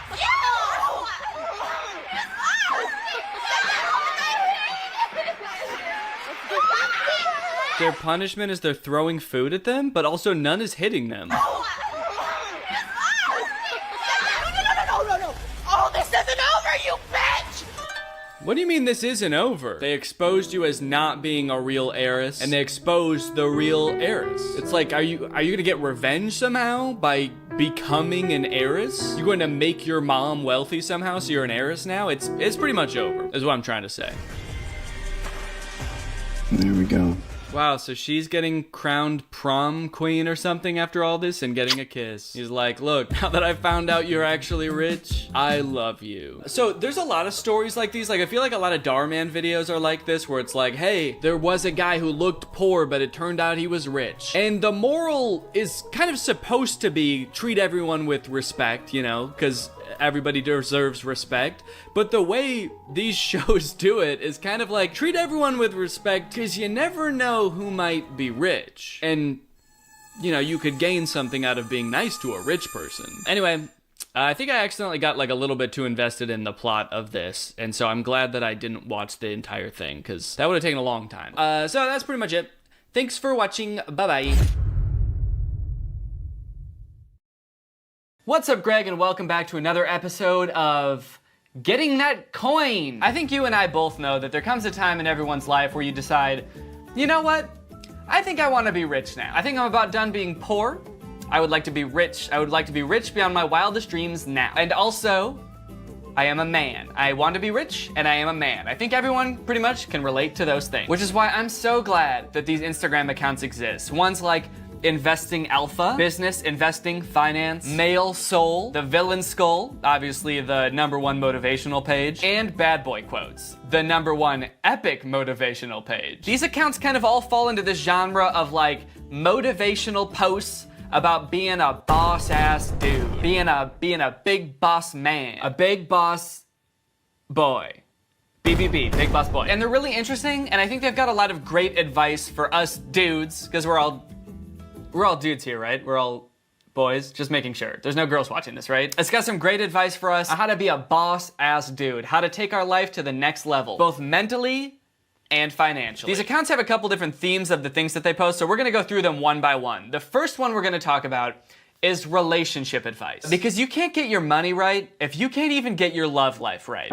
Their punishment is they're throwing food at them, but also none is hitting them. No. Oh, this isn't over, you bitch! What do you mean this isn't over? They exposed you as not being a real heiress, and they exposed the real heiress. It's like, are you gonna get revenge somehow by becoming an heiress? You're going to make your mom wealthy somehow so you're an heiress now? It's pretty much over, is what I'm trying to say. There we go. Wow, so she's getting crowned prom queen or something after all this and getting a kiss. He's like, look, now that I found out you're actually rich, I love you. So there's a lot of stories like these. Like, I feel like a lot of Darman videos are like this, where it's like, hey, there was a guy who looked poor, but it turned out he was rich. And the moral is kind of supposed to be treat everyone with respect, you know, because everybody deserves respect. But the way these shows do it is kind of like, treat everyone with respect because you never know who might be rich. And, you know, you could gain something out of being nice to a rich person. Anyway, I think I accidentally got like a little bit too invested in the plot of this. And so I'm glad that I didn't watch the entire thing because that would have taken a long time. So that's pretty much it. Thanks for watching. Bye-bye. What's up, Greg, and welcome back to another episode of Getting That Coin. I think you and I both know that there comes a time in everyone's life where you decide, you know what? I think I want to be rich now. I think I'm about done being poor. I would like to be rich. I would like to be rich beyond my wildest dreams now. And also, I am a man. I want to be rich, and I am a man. I think everyone pretty much can relate to those things, which is why I'm so glad that these Instagram accounts exist. Ones like Investing Alpha, Business, Investing, Finance, Male Soul, The Villain Skull, obviously the #1 motivational page, and Bad Boy Quotes, the #1 epic motivational page. These accounts kind of all fall into this genre of like motivational posts about being a boss ass dude, being a big boss man, a big boss boy. BBB, big boss boy. And they're really interesting, and I think they've got a lot of great advice for us dudes, because we're all dudes here, right? We're all boys, just making sure. There's no girls watching this, right? It's got some great advice for us on how to be a boss-ass dude, how to take our life to the next level, both mentally and financially. These accounts have a couple different themes of the things that they post, so we're gonna go through them one by one. The first one we're gonna talk about is relationship advice. Because you can't get your money right if you can't even get your love life right.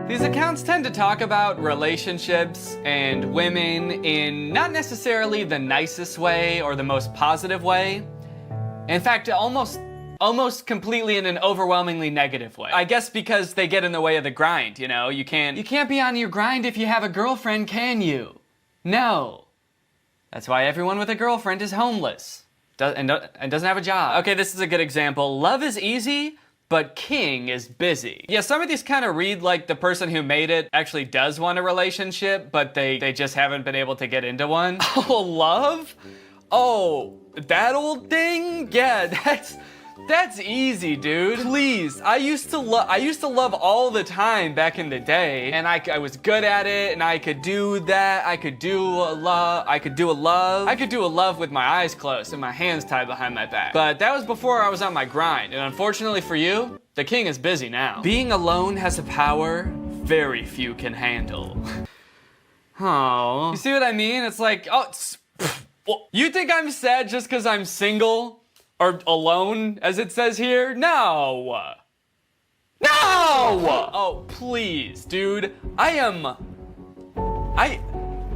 These accounts tend to talk about relationships and women in not necessarily the nicest way or the most positive way. In fact, almost completely in an overwhelmingly negative way. I guess because they get in the way of the grind, you know? You can't be on your grind if you have a girlfriend, can you? No. That's why everyone with a girlfriend is homeless and doesn't have a job. Okay, this is a good example. Love is easy, but king is busy. Yeah, some of these kind of read like the person who made it actually does want a relationship, but they just haven't been able to get into one. Oh, love? Oh, that old thing? Yeah, that's easy, dude. Please, I used to love all the time back in the day, and I was good at it, and I could do that. I could do a love with my eyes closed and my hands tied behind my back. But that was before I was on my grind, and unfortunately for you, the king is busy now. Being alone has a power very few can handle. Oh, you see what I mean? It's like, you think I'm sad just because I'm single? Or alone, as it says here? No! Oh, please, dude. I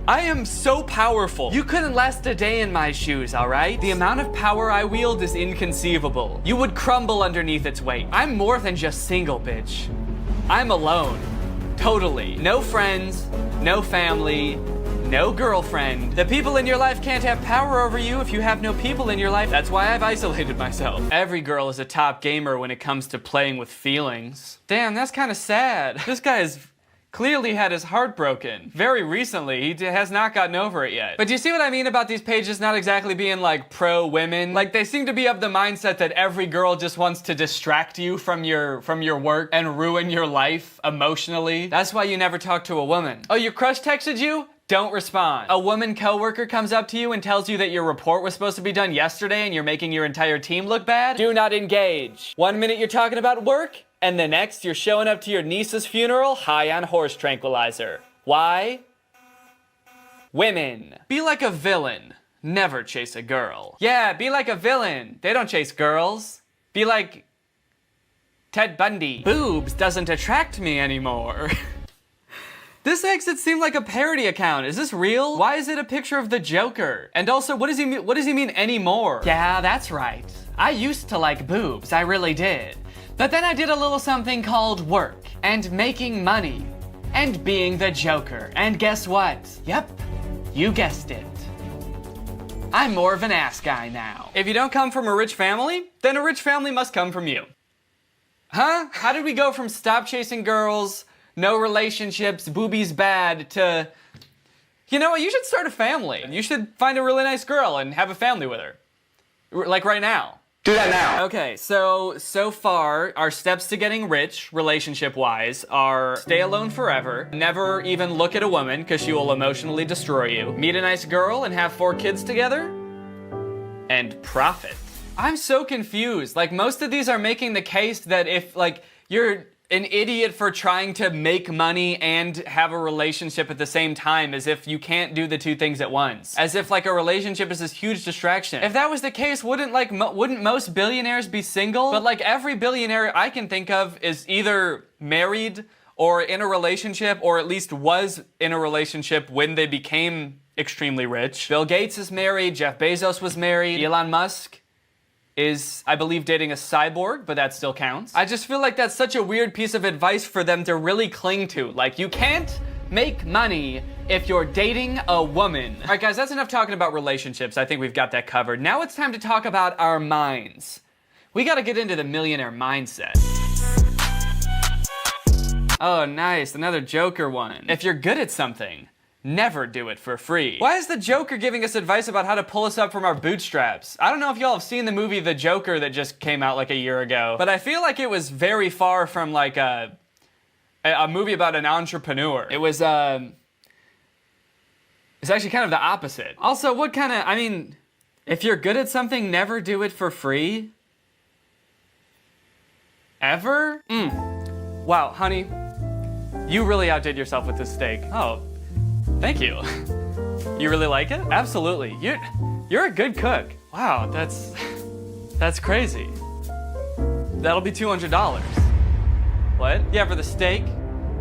am so powerful. You couldn't last a day in my shoes, all right? The amount of power I wield is inconceivable. You would crumble underneath its weight. I'm more than just single, bitch. I'm alone. Totally. No friends, no family, no girlfriend. The people in your life can't have power over you if you have no people in your life. That's why I've isolated myself. Every girl is a top gamer when it comes to playing with feelings. Damn, that's kind of sad. This guy has clearly had his heart broken. Very recently, he has not gotten over it yet. But do you see what I mean about these pages not exactly being like pro-women? Like they seem to be of the mindset that every girl just wants to distract you from your work and ruin your life emotionally. That's why you never talk to a woman. Oh, your crush texted you? Don't respond. A woman coworker comes up to you and tells you that your report was supposed to be done yesterday and you're making your entire team look bad? Do not engage. 1 minute you're talking about work, and the next you're showing up to your niece's funeral high on horse tranquilizer. Why? Women. Be like a villain. Never chase a girl. Yeah, be like a villain. They don't chase girls. Be like Ted Bundy. Boobs doesn't attract me anymore. This makes it seem like a parody account. Is this real? Why is it a picture of the Joker? And also, what does he mean anymore? Yeah, that's right. I used to like boobs, I really did. But then I did a little something called work, and making money, and being the Joker. And guess what? Yep, you guessed it. I'm more of an ass guy now. If you don't come from a rich family, then a rich family must come from you. Huh? How did we go from stop chasing girls, no relationships, boobies bad, to, you know what, you should start a family. You should find a really nice girl and have a family with her. Like right now. Do that now. Okay, so far, our steps to getting rich, relationship-wise, are stay alone forever, never even look at a woman, because she will emotionally destroy you, meet a nice girl and have 4 kids together, and profit. I'm so confused. Like, most of these are making the case that if, like, you're an idiot for trying to make money and have a relationship at the same time, as if you can't do the 2 things at once. As if like a relationship is this huge distraction. If that was the case, wouldn't most billionaires be single? But like every billionaire I can think of is either married or in a relationship, or at least was in a relationship when they became extremely rich. Bill Gates is married, Jeff Bezos was married, Elon Musk is, I believe, dating a cyborg, but that still counts. I just feel like that's such a weird piece of advice for them to really cling to. Like, you can't make money if you're dating a woman. All right, guys, that's enough talking about relationships. I think we've got that covered. Now it's time to talk about our minds. We gotta get into the millionaire mindset. Oh, nice, another Joker one. If you're good at something, never do it for free. Why is the Joker giving us advice about how to pull us up from our bootstraps? I don't know if y'all have seen the movie The Joker that just came out like a year ago, but I feel like it was very far from like a movie about an entrepreneur. It was, it's actually kind of the opposite. Also, what kind of, I mean, if you're good at something, never do it for free? Ever? Wow, honey, you really outdid yourself with this steak. Oh. Thank you. You really like it? Absolutely. You're a good cook. Wow, that's crazy. That'll be $200. What? Yeah, for the steak?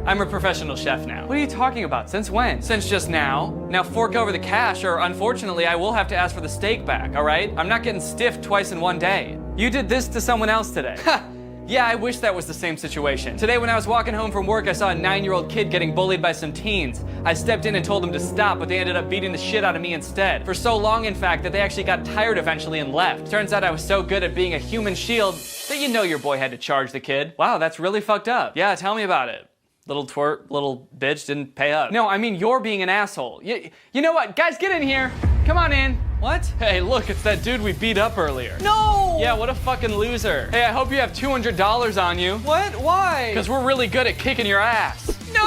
I'm a professional chef now. What are you talking about? Since when? Since just now. Now fork over the cash, or unfortunately I will have to ask for the steak back, all right? I'm not getting stiffed twice in one day. You did this to someone else today. Ha! Yeah, I wish that was the same situation. Today when I was walking home from work, I saw a 9-year-old kid getting bullied by some teens. I stepped in and told them to stop, but they ended up beating the shit out of me instead. For so long, in fact, that they actually got tired eventually and left. Turns out I was so good at being a human shield that you know your boy had to charge the kid. Wow, that's really fucked up. Yeah, tell me about it. Little twerp, little bitch didn't pay up. No, I mean you're being an asshole. You know what? Guys, get in here. Come on in. What? Hey, look, it's that dude we beat up earlier. No! Yeah, what a fucking loser. Hey, I hope you have $200 on you. What? Why? Because we're really good at kicking your ass. No!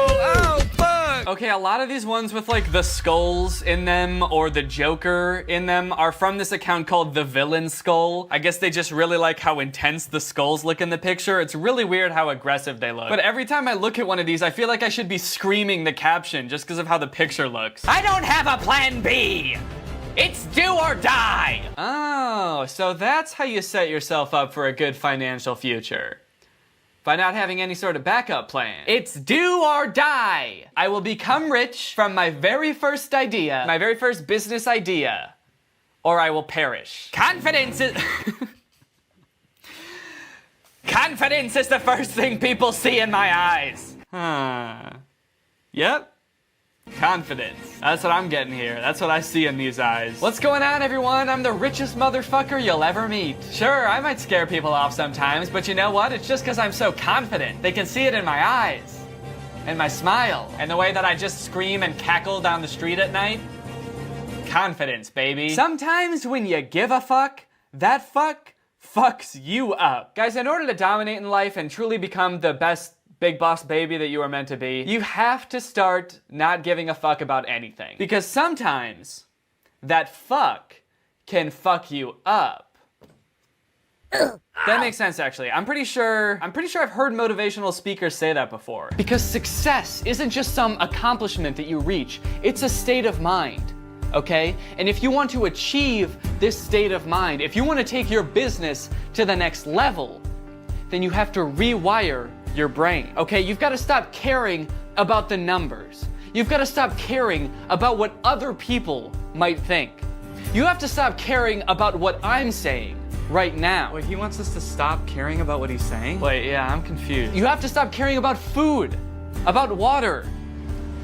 Oh, fuck! Okay, a lot of these ones with like the skulls in them or the Joker in them are from this account called The Villain Skull. I guess they just really like how intense the skulls look in the picture. It's really weird how aggressive they look. But every time I look at one of these, I feel like I should be screaming the caption just because of how the picture looks. I don't have a plan B! It's do or die! Oh, so that's how you set yourself up for a good financial future. By not having any sort of backup plan. It's do or die. I will become rich from my very first idea, my very first business idea, or I will perish. Confidence is... Confidence is the first thing people see in my eyes. Huh. Yep. Confidence. That's what I'm getting here. That's what I see in these eyes. What's going on, everyone? I'm the richest motherfucker you'll ever meet. Sure, I might scare people off sometimes, but you know what? It's just because I'm so confident. They can see it in my eyes, and my smile, and the way that I just scream and cackle down the street at night. Confidence, baby. Sometimes when you give a fuck, that fuck fucks you up. Guys, in order to dominate in life and truly become the best big boss baby that you are meant to be, you have to start not giving a fuck about anything. Because sometimes that fuck can fuck you up. That makes sense, actually. I'm pretty sure I've heard motivational speakers say that before. Because success isn't just some accomplishment that you reach, it's a state of mind. Okay? And if you want to achieve this state of mind, if you want to take your business to the next level, then you have to rewire your brain. Okay? You've got to stop caring about the numbers. You've got to stop caring about what other people might think. You have to stop caring about what I'm saying right now. Wait, he wants us to stop caring about what he's saying? Wait, yeah, I'm confused. You have to stop caring about food, about water,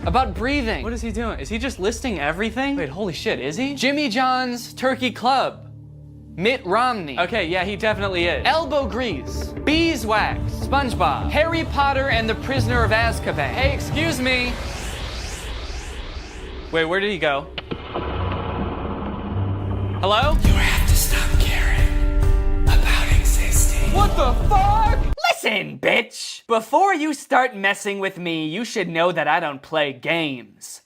about breathing. What is he doing? Is he just listing everything? Wait, holy shit, is he? Jimmy John's Turkey Club. Mitt Romney. Okay, yeah, he definitely is. Elbow grease. Beeswax. SpongeBob. Harry Potter and the Prisoner of Azkaban. Hey, excuse me. Wait, where did he go? Hello? You have to stop caring about existing. What the fuck? Listen, bitch. Before you start messing with me, you should know that I don't play games.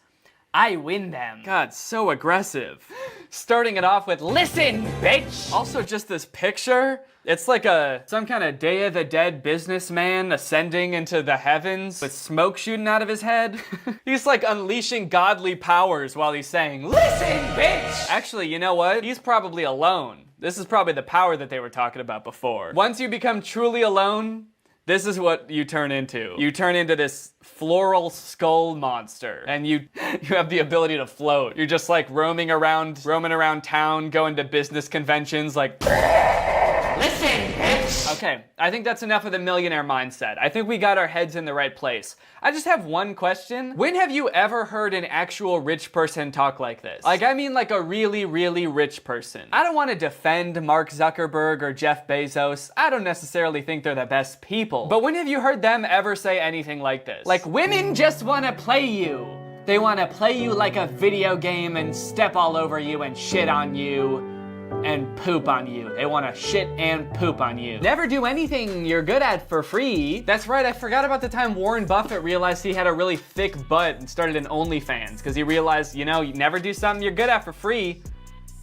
I win them. God, so aggressive. Starting it off with, listen, bitch! Also, just this picture. It's like some kind of Day of the Dead businessman ascending into the heavens with smoke shooting out of his head. He's like unleashing godly powers while he's saying, listen, bitch! Actually, you know what? He's probably alone. This is probably the power that they were talking about before. Once you become truly alone, this is what you turn into. You turn into this floral skull monster, and you have the ability to float. You're just like roaming around town, going to business conventions like, listen, bitch! Okay, I think that's enough of the millionaire mindset. I think we got our heads in the right place. I just have one question. When have you ever heard an actual rich person talk like this? Like, I mean like a really, really rich person. I don't want to defend Mark Zuckerberg or Jeff Bezos. I don't necessarily think they're the best people. But when have you heard them ever say anything like this? Like, women just want to play you. They want to play you like a video game and step all over you and shit on you and poop on you. They want to shit and poop on you. Never do anything you're good at for free. That's right, I forgot about the time Warren Buffett realized he had a really thick butt and started an OnlyFans, because he realized, you know, you never do something you're good at for free.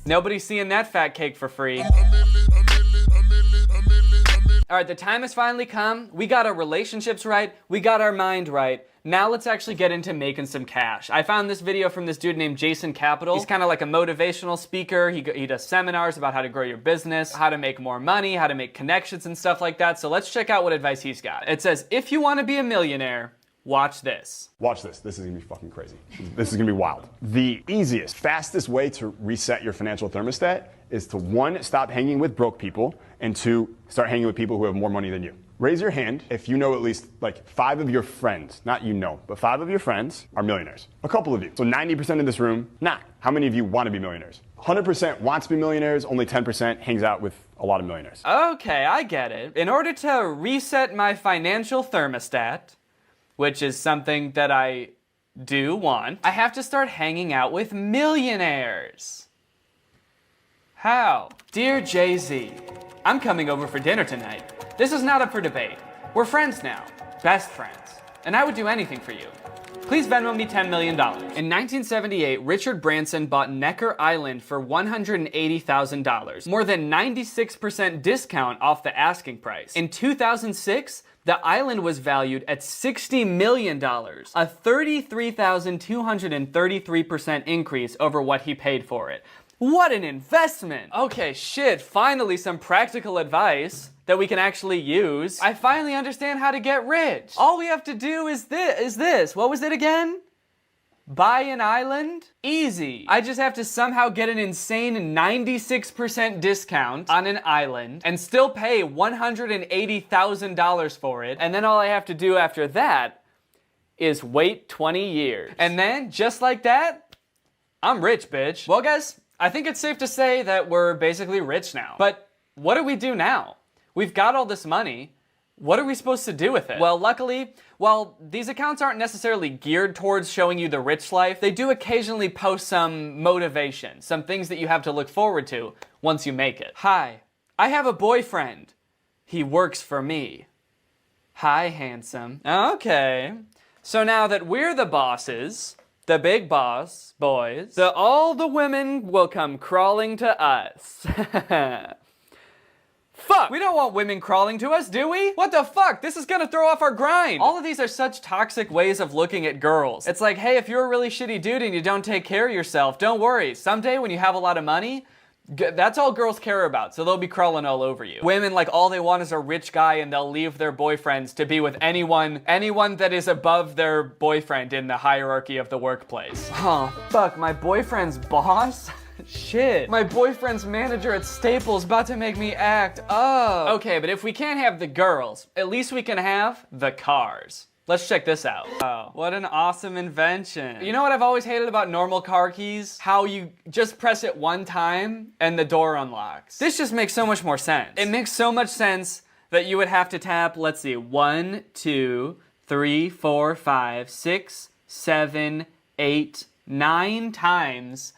Nobody's seeing that fat cake for free. All right, the time has finally come. We got our relationships right. We got our mind right. Now let's actually get into making some cash. I found this video from this dude named Jason Capital. He's kind of like a motivational speaker. He does seminars about how to grow your business, how to make more money, how to make connections and stuff like that. So let's check out what advice he's got. It says, if you want to be a millionaire, watch this. Watch this. This is gonna be fucking crazy. This is gonna be wild. The easiest, fastest way to reset your financial thermostat is to, 1, stop hanging with broke people, and 2, start hanging with people who have more money than you. Raise your hand if you know at least like 5 of your friends, not you know, but 5 of your friends are millionaires. A couple of you. So 90% in this room, nah. How many of you want to be millionaires? 100% wants to be millionaires, only 10% hangs out with a lot of millionaires. Okay, I get it. In order to reset my financial thermostat, which is something that I do want, I have to start hanging out with millionaires. How? Dear Jay-Z, I'm coming over for dinner tonight. This is not up for debate. We're friends now, best friends, and I would do anything for you. Please Venmo me $10 million. In 1978, Richard Branson bought Necker Island for $180,000, more than 96% discount off the asking price. In 2006, the island was valued at $60 million, a 33,233% increase over what he paid for it. What an investment! Okay, shit, finally some practical advice that we can actually use. I finally understand how to get rich. All we have to do is this. What was it again? Buy an island? Easy. I just have to somehow get an insane 96% discount on an island and still pay $180,000 for it. And then all I have to do after that is wait 20 years. And then, just like that, I'm rich, bitch. Well, guys, I think it's safe to say that we're basically rich now. But what do we do now? We've got all this money. What are we supposed to do with it? Well, luckily, while these accounts aren't necessarily geared towards showing you the rich life, they do occasionally post some motivation, some things that you have to look forward to once you make it. Hi, I have a boyfriend. He works for me. Hi, handsome. Okay. So now that we're the bosses, the big boss boys, all the women will come crawling to us. Fuck! We don't want women crawling to us, do we? What the fuck? This is gonna throw off our grind. All of these are such toxic ways of looking at girls. It's like, hey, if you're a really shitty dude and you don't take care of yourself, don't worry. Someday when you have a lot of money, that's all girls care about, so they'll be crawling all over you. Women, like, all they want is a rich guy and they'll leave their boyfriends to be with anyone that is above their boyfriend in the hierarchy of the workplace. Oh, fuck, my boyfriend's boss? Shit. My boyfriend's manager at Staples about to make me act up. Okay, but if we can't have the girls, at least we can have the cars. Let's check this out. Wow, what an awesome invention. You know what I've always hated about normal car keys? How you just press it one time and the door unlocks. This just makes so much more sense. It makes so much sense that you would have to tap, let's see, 1, 2, 3, 4, 5, 6, 7, 8, 9 times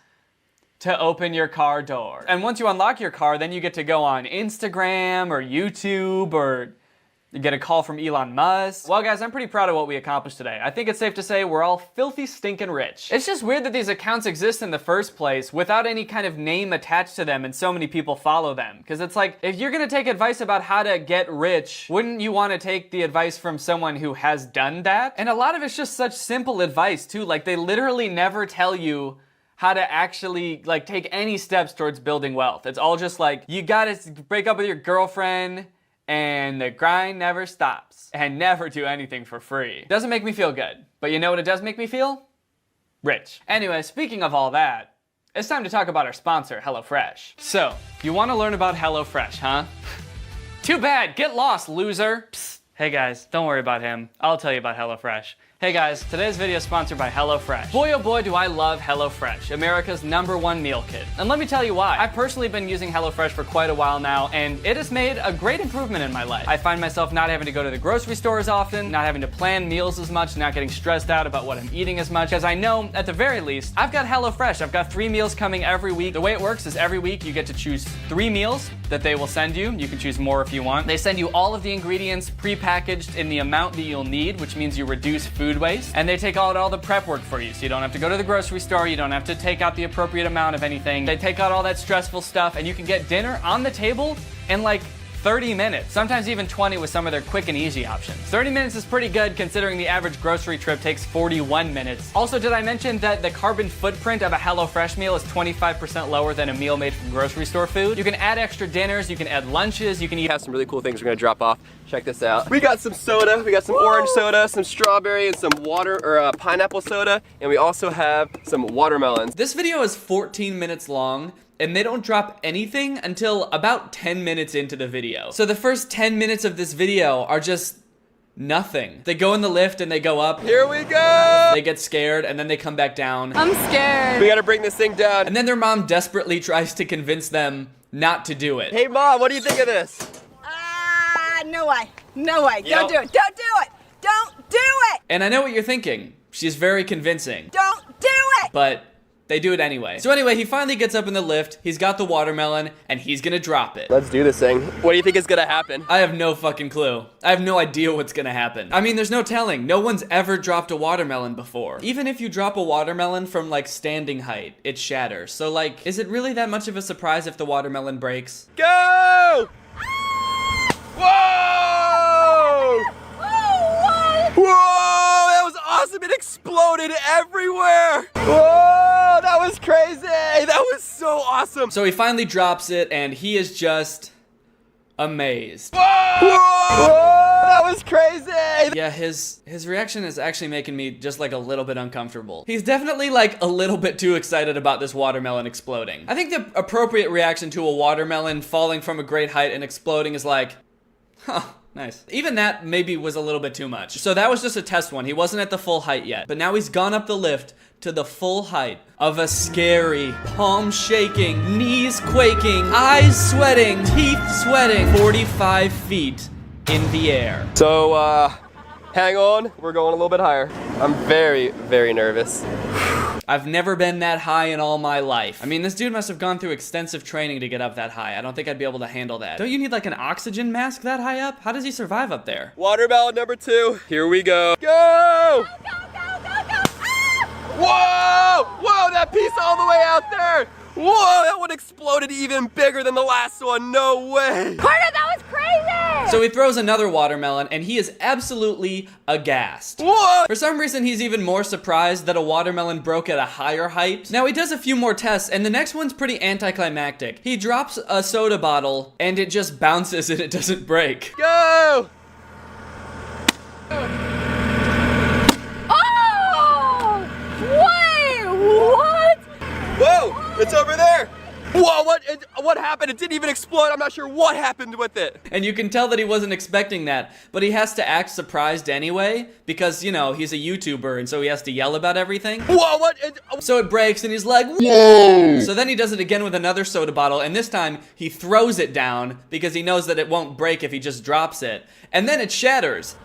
to open your car door. And once you unlock your car, then you get to go on Instagram or YouTube or you get a call from Elon Musk. Well, guys, I'm pretty proud of what we accomplished today. I think it's safe to say we're all filthy stinking rich. It's just weird that these accounts exist in the first place without any kind of name attached to them and so many people follow them. Because it's like, if you're gonna take advice about how to get rich, wouldn't you want to take the advice from someone who has done that? And a lot of it's just such simple advice too. Like, they literally never tell you how to actually, like, take any steps towards building wealth. It's all just like, you gotta break up with your girlfriend and the grind never stops, and never do anything for free. Doesn't make me feel good, but you know what it does make me feel? Rich. Anyway, speaking of all that, it's time to talk about our sponsor, HelloFresh. So, you wanna learn about HelloFresh, huh? Too bad, get lost, loser. Psst. Hey guys, don't worry about him. I'll tell you about HelloFresh. Hey guys, today's video is sponsored by HelloFresh. Boy oh boy do I love HelloFresh, America's #1 meal kit. And let me tell you why. I've personally been using HelloFresh for quite a while now, and it has made a great improvement in my life. I find myself not having to go to the grocery store as often, not having to plan meals as much, not getting stressed out about what I'm eating as much, as I know, at the very least, I've got HelloFresh. I've got 3 meals coming every week. The way it works is every week you get to choose 3 meals that they will send you. You can choose more if you want. They send you all of the ingredients pre-packaged in the amount that you'll need, which means you reduce food waste. And they take out all the prep work for you, so you don't have to go to the grocery store, you don't have to take out the appropriate amount of anything. They take out all that stressful stuff, and you can get dinner on the table in like 30 minutes, sometimes even 20 with some of their quick and easy options. 30 minutes is pretty good considering the average grocery trip takes 41 minutes. Also, did I mention that the carbon footprint of a HelloFresh meal is 25% lower than a meal made from grocery store food? You can add extra dinners, you can add lunches, you can eat. Have some really cool things we're gonna drop off. Check this out. We got some soda, we got some orange soda, some strawberry, and some water or pineapple soda, and we also have some watermelons. This video is 14 minutes long, and they don't drop anything until about 10 minutes into the video. So the first 10 minutes of this video are just nothing. They go in the lift and they go up. Here we go! They get scared and then they come back down. I'm scared. We gotta bring this thing down. And then their mom desperately tries to convince them not to do it. Hey mom, what do you think of this? No way. No way. Don't do it. Don't do it. Don't do it. And I know what you're thinking. She's very convincing. Don't do it. But they do it anyway. So anyway, he finally gets up in the lift, he's got the watermelon, and he's gonna drop it. Let's do this thing. What do you think is gonna happen? I have no fucking clue. I have no idea what's gonna happen. I mean, there's no telling. No one's ever dropped a watermelon before. Even if you drop a watermelon from like standing height, it shatters. So like, is it really that much of a surprise if the watermelon breaks? Go! Whoa! Whoa! That was awesome! It exploded everywhere! Whoa! That was crazy! That was so awesome! So he finally drops it, and he is just amazed. Whoa! Whoa! That was crazy! Yeah, his reaction is actually making me just like a little bit uncomfortable. He's definitely like a little bit too excited about this watermelon exploding. I think the appropriate reaction to a watermelon falling from a great height and exploding is like, Huh. Nice. Even that maybe was a little bit too much. So that was just a test one. He wasn't at the full height yet. But now he's gone up the lift to the full height of a scary, palm shaking, knees quaking, eyes sweating, teeth sweating, 45 feet in the air. So, hang on. We're going a little bit higher. I'm very, very nervous. I've never been that high in all my life. I mean, this dude must have gone through extensive training to get up that high. I don't think I'd be able to handle that. Don't you need like an oxygen mask that high up? How does he survive up there? Watermelon number 2. Here we go. Go! Whoa! Whoa, that piece all the way out there! Whoa, that one exploded even bigger than the last one. No way! Carter, that was crazy! So he throws another watermelon, and he is absolutely aghast. What? For some reason, he's even more surprised that a watermelon broke at a higher height. Now, he does a few more tests, and the next one's pretty anticlimactic. He drops a soda bottle, and it just bounces and it doesn't break. Go! Oh! Wait, what? Whoa, it's over there. Whoa, what happened? It didn't even explode. I'm not sure what happened with it. And you can tell that he wasn't expecting that, but he has to act surprised anyway, because, you know, he's a YouTuber, and so he has to yell about everything. Whoa, what? So it breaks, and he's like, whoa! So then he does it again with another soda bottle, and this time he throws it down, because he knows that it won't break if he just drops it. And then it shatters.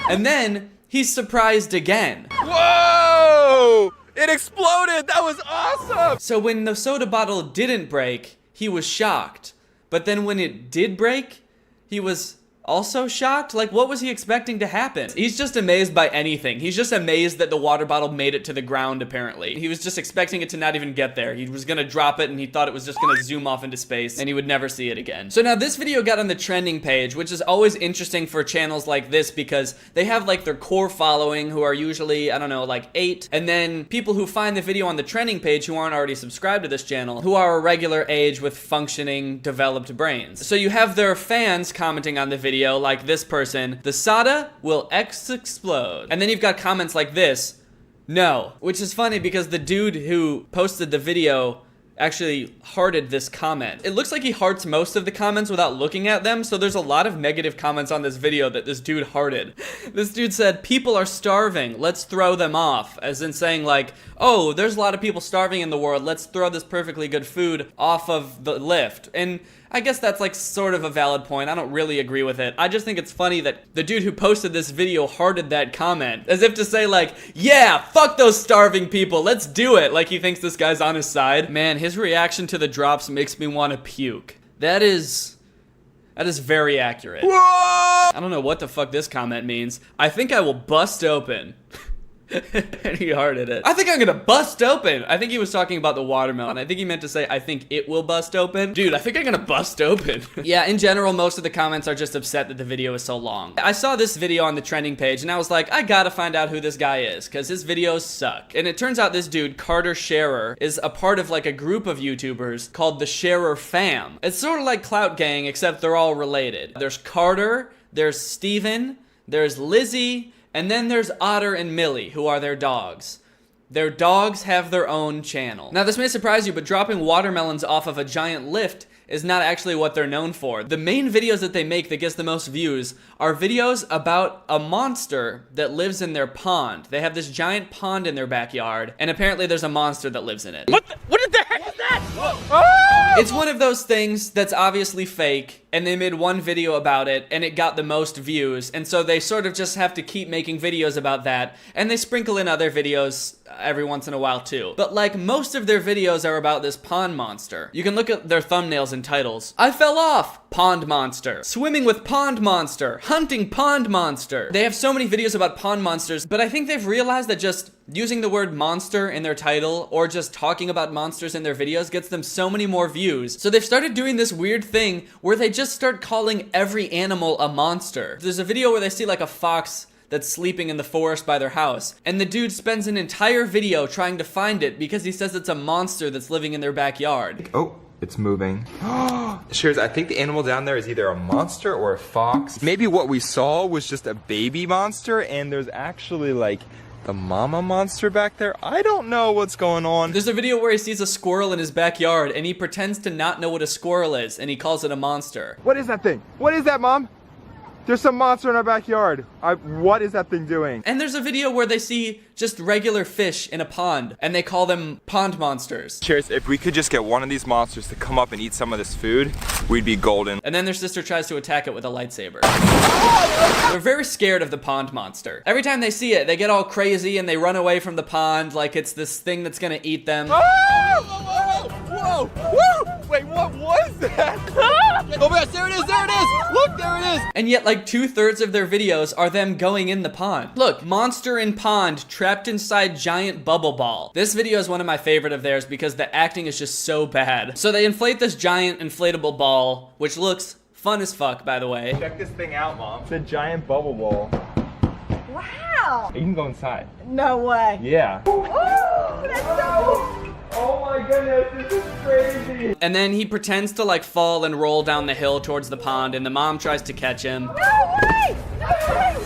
And then he's surprised again. Whoa! It exploded! That was awesome! So when the soda bottle didn't break, he was shocked. But then when it did break, he was also shocked? Like, what was he expecting to happen? He's just amazed by anything. He's just amazed that the water bottle made it to the ground, apparently. He was just expecting it to not even get there. He was gonna drop it, and he thought it was just gonna zoom off into space, and he would never see it again. So now this video got on the trending page, which is always interesting for channels like this, because they have, like, their core following, who are usually, I don't know, like 8, and then people who find the video on the trending page who aren't already subscribed to this channel, who are a regular age with functioning, developed brains. So you have their fans commenting on the video, like this person, the soda will explode. And then you've got comments like this, no. Which is funny because the dude who posted the video actually hearted this comment. It looks like he hearts most of the comments without looking at them, so there's a lot of negative comments on this video that this dude hearted. This dude said, people are starving, let's throw them off. As in saying like, oh, there's a lot of people starving in the world, let's throw this perfectly good food off of the lift. And I guess that's like sort of a valid point. I don't really agree with it. I just think it's funny that the dude who posted this video hearted that comment, as if to say like, yeah, fuck those starving people, let's do it. Like he thinks this guy's on his side. Man, his reaction to the drops makes me want to puke. That is very accurate. Whoa! I don't know what the fuck this comment means. I think I will bust open. And he hearted it. I think I'm gonna bust open. I think he was talking about the watermelon. I think he meant to say, I think it will bust open. Dude, I think I'm gonna bust open. Yeah, in general, most of the comments are just upset that the video is so long. I saw this video on the trending page and I was like, I gotta find out who this guy is, because his videos suck. And it turns out this dude, Carter Scherer, is a part of like a group of YouTubers called the Scherer Fam. It's sort of like Clout Gang, except they're all related. There's Carter, there's Steven, there's Lizzie, and then there's Otter and Millie, who are their dogs. Their dogs have their own channel. Now this may surprise you, but dropping watermelons off of a giant lift is not actually what they're known for. The main videos that they make that gets the most views are videos about a monster that lives in their pond. They have this giant pond in their backyard, and apparently there's a monster that lives in it. What the heck is that? Oh! It's one of those things that's obviously fake, and they made one video about it, and it got the most views, and so they sort of just have to keep making videos about that, and they sprinkle in other videos every once in a while too. But like, most of their videos are about this pond monster. You can look at their thumbnails and titles. I fell off, pond monster. Swimming with pond monster. Hunting pond monster. They have so many videos about pond monsters, but I think they've realized that just using the word monster in their title or just talking about monsters in their videos gets them so many more views. So they've started doing this weird thing where they just start calling every animal a monster. There's a video where they see like a fox that's sleeping in the forest by their house, and the dude spends an entire video trying to find it because he says it's a monster that's living in their backyard. Oh, it's moving. Shears, I think the animal down there is either a monster or a fox. Maybe what we saw was just a baby monster, and there's actually like the mama monster back there. I don't know what's going on. There's a video where he sees a squirrel in his backyard and he pretends to not know what a squirrel is and he calls it a monster. What is that thing? What is that, Mom? There's some monster in our backyard. What is that thing doing? And there's a video where they see just regular fish in a pond, and they call them pond monsters. Cheers, if we could just get one of these monsters to come up and eat some of this food, we'd be golden. And then their sister tries to attack it with a lightsaber. They're very scared of the pond monster. Every time they see it, they get all crazy and they run away from the pond like it's this thing that's gonna eat them. Whoa! Whoa! Whoa! Wait, what was that? Oh my gosh, there it is! There it is! Look, there it is! And yet, like 2/3 of their videos are them going in the pond. Look, monster in pond, trapped inside giant bubble ball. This video is one of my favorite of theirs because the acting is just so bad. So they inflate this giant inflatable ball, which looks fun as fuck, by the way. Check this thing out, Mom. It's a giant bubble ball. Wow! You can go inside. No way. Yeah. Ooh, that's so cool. Oh my goodness, this is crazy. And then he pretends to like fall and roll down the hill towards the pond, and the mom tries to catch him. No way! No way!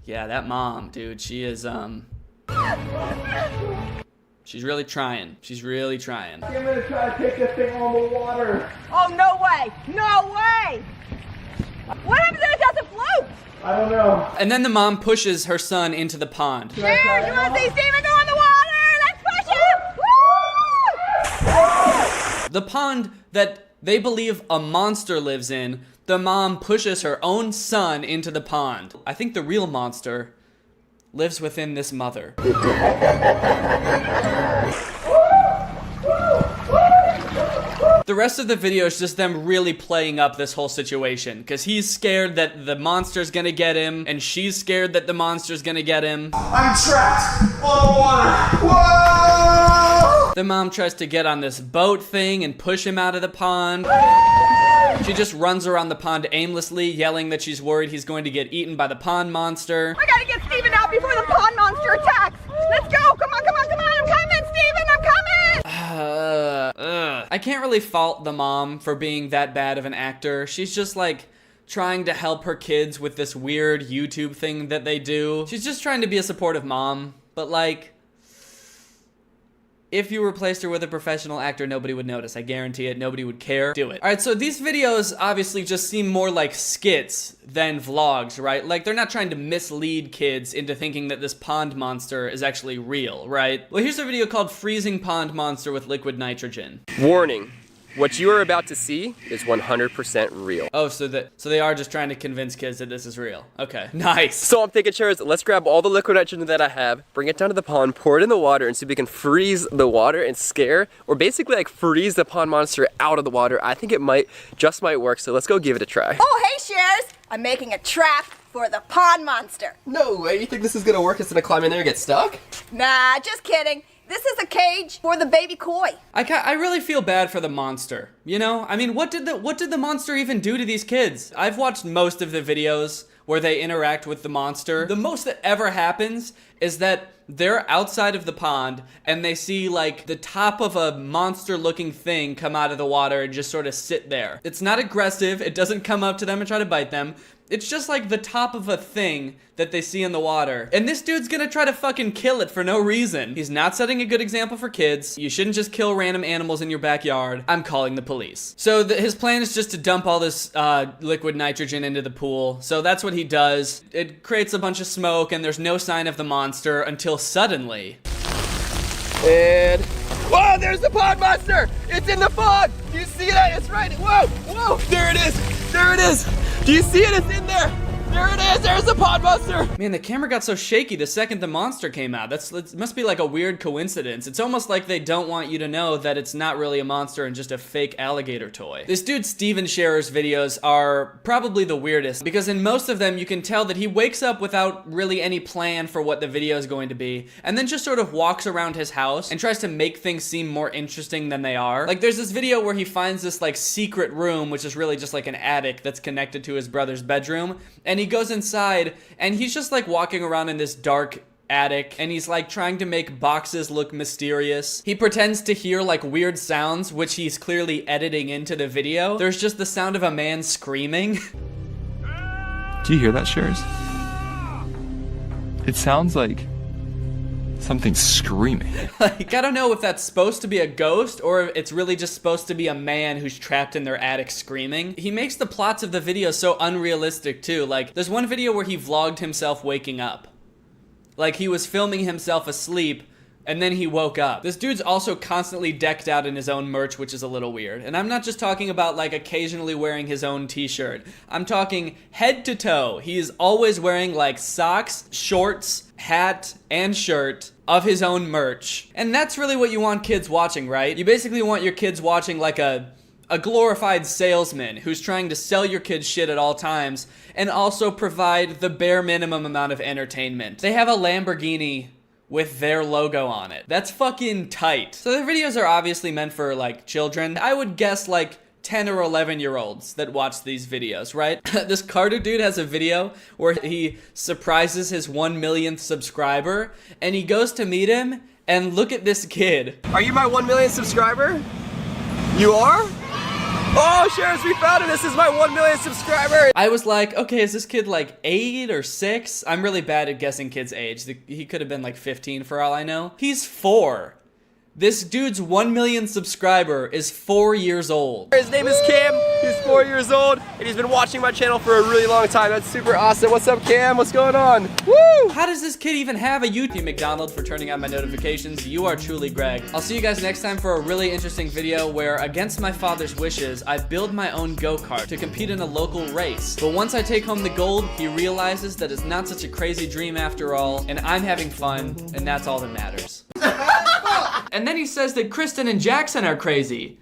Yeah, that mom, dude, she is, she's really trying. She's really trying. I'm gonna try to take this thing on the water. Oh, no way! No way! What happens if it doesn't float? I don't know. And then the mom pushes her son into the pond. Cheers! You wanna see Steven go in the water? Let's push him! Woo! The pond that they believe a monster lives in, the mom pushes her own son into the pond. I think the real monster lives within this mother. The rest of the video is just them really playing up this whole situation, because he's scared that the monster's gonna get him, and she's scared that the monster's gonna get him. I'm trapped on the water. Whoa! The mom tries to get on this boat thing and push him out of the pond. She just runs around the pond aimlessly, yelling that she's worried he's going to get eaten by the pond monster. I gotta get Steven out before the pond monster attacks! Let's go! Come on, come on, come on! I'm coming, Steven! I'm coming! I can't really fault the mom for being that bad of an actor. She's just like trying to help her kids with this weird YouTube thing that they do. She's just trying to be a supportive mom, but like, if you replaced her with a professional actor, nobody would notice. I guarantee it. Nobody would care. Do it. All right, so these videos obviously just seem more like skits than vlogs, right? Like, they're not trying to mislead kids into thinking that this pond monster is actually real, right? Well, here's a video called Freezing Pond Monster with Liquid Nitrogen. Warning. What you are about to see is 100% real. Oh, so they are just trying to convince kids that this is real. Okay, nice. So I'm thinking, Cheers, let's grab all the liquid nitrogen that I have, bring it down to the pond, pour it in the water, and see if we can freeze the water and scare, or basically like freeze the pond monster out of the water. I think it just might work, so let's go give it a try. Oh, hey, Shares! I'm making a trap for the pond monster. No way, you think this is gonna work? It's gonna climb in there and get stuck? Nah, just kidding. This is a cage for the baby koi. I really feel bad for the monster. You know, I mean, what did the monster even do to these kids? I've watched most of the videos where they interact with the monster. The most that ever happens is that they're outside of the pond and they see like the top of a monster looking thing come out of the water and just sort of sit there. It's not aggressive. It doesn't come up to them and try to bite them. It's just like the top of a thing that they see in the water. And this dude's gonna try to fucking kill it for no reason. He's not setting a good example for kids. You shouldn't just kill random animals in your backyard. I'm calling the police. So his plan is just to dump all this liquid nitrogen into the pool. So that's what he does. It creates a bunch of smoke and there's no sign of the monster until suddenly. And, whoa, there's the pond monster! It's in the fog! Do you see that? It's right, whoa, whoa, there it is! There it is! Do you see it? It's in there! There it is! There's the pond monster! Man, the camera got so shaky the second the monster came out. It must be like a weird coincidence. It's almost like they don't want you to know that it's not really a monster and just a fake alligator toy. This dude Steven Scherer's videos are probably the weirdest because in most of them you can tell that he wakes up without really any plan for what the video is going to be and then just sort of walks around his house and tries to make things seem more interesting than they are. Like there's this video where he finds this like secret room which is really just like an attic that's connected to his brother's bedroom, and he goes inside and he's just like walking around in this dark attic and he's like trying to make boxes look mysterious. He pretends to hear like weird sounds which he's clearly editing into the video. There's just the sound of a man screaming. Do you hear that, Shares? It sounds like Something's screaming. Like, I don't know if that's supposed to be a ghost or if it's really just supposed to be a man who's trapped in their attic screaming. He makes the plots of the video so unrealistic too. Like, there's one video where he vlogged himself waking up. Like, he was filming himself asleep and then he woke up. This dude's also constantly decked out in his own merch, which is a little weird. And I'm not just talking about like occasionally wearing his own t-shirt. I'm talking head to toe. He's always wearing like socks, shorts, hat, and shirt of his own merch. And that's really what you want kids watching, right? You basically want your kids watching like a glorified salesman who's trying to sell your kids shit at all times and also provide the bare minimum amount of entertainment. They have a Lamborghini with their logo on it. That's fucking tight. So their videos are obviously meant for like children. I would guess like 10 or 11-year-olds that watch these videos, right? This Carter dude has a video where he surprises his 1 millionth subscriber and he goes to meet him and look at this kid. Are you my 1 millionth subscriber? You are? Oh, Sharers, we found it. This is my 1 millionth subscriber. I was like, okay, is this kid like 8 or 6? I'm really bad at guessing kids' age. He could have been like 15 for all I know. He's 4. This dude's 1 million subscriber is 4 years old. His name is Cam, he's 4 years old, and he's been watching my channel for a really long time. That's super awesome. What's up, Cam? What's going on? Woo! How does this kid even have a YouTube? McDonald for turning on my notifications. You are truly Greg. I'll see you guys next time for a really interesting video where, against my father's wishes, I build my own go-kart to compete in a local race. But once I take home the gold, he realizes that it's not such a crazy dream after all, and I'm having fun, and that's all that matters. And then he says that Kristen and Jackson are crazy.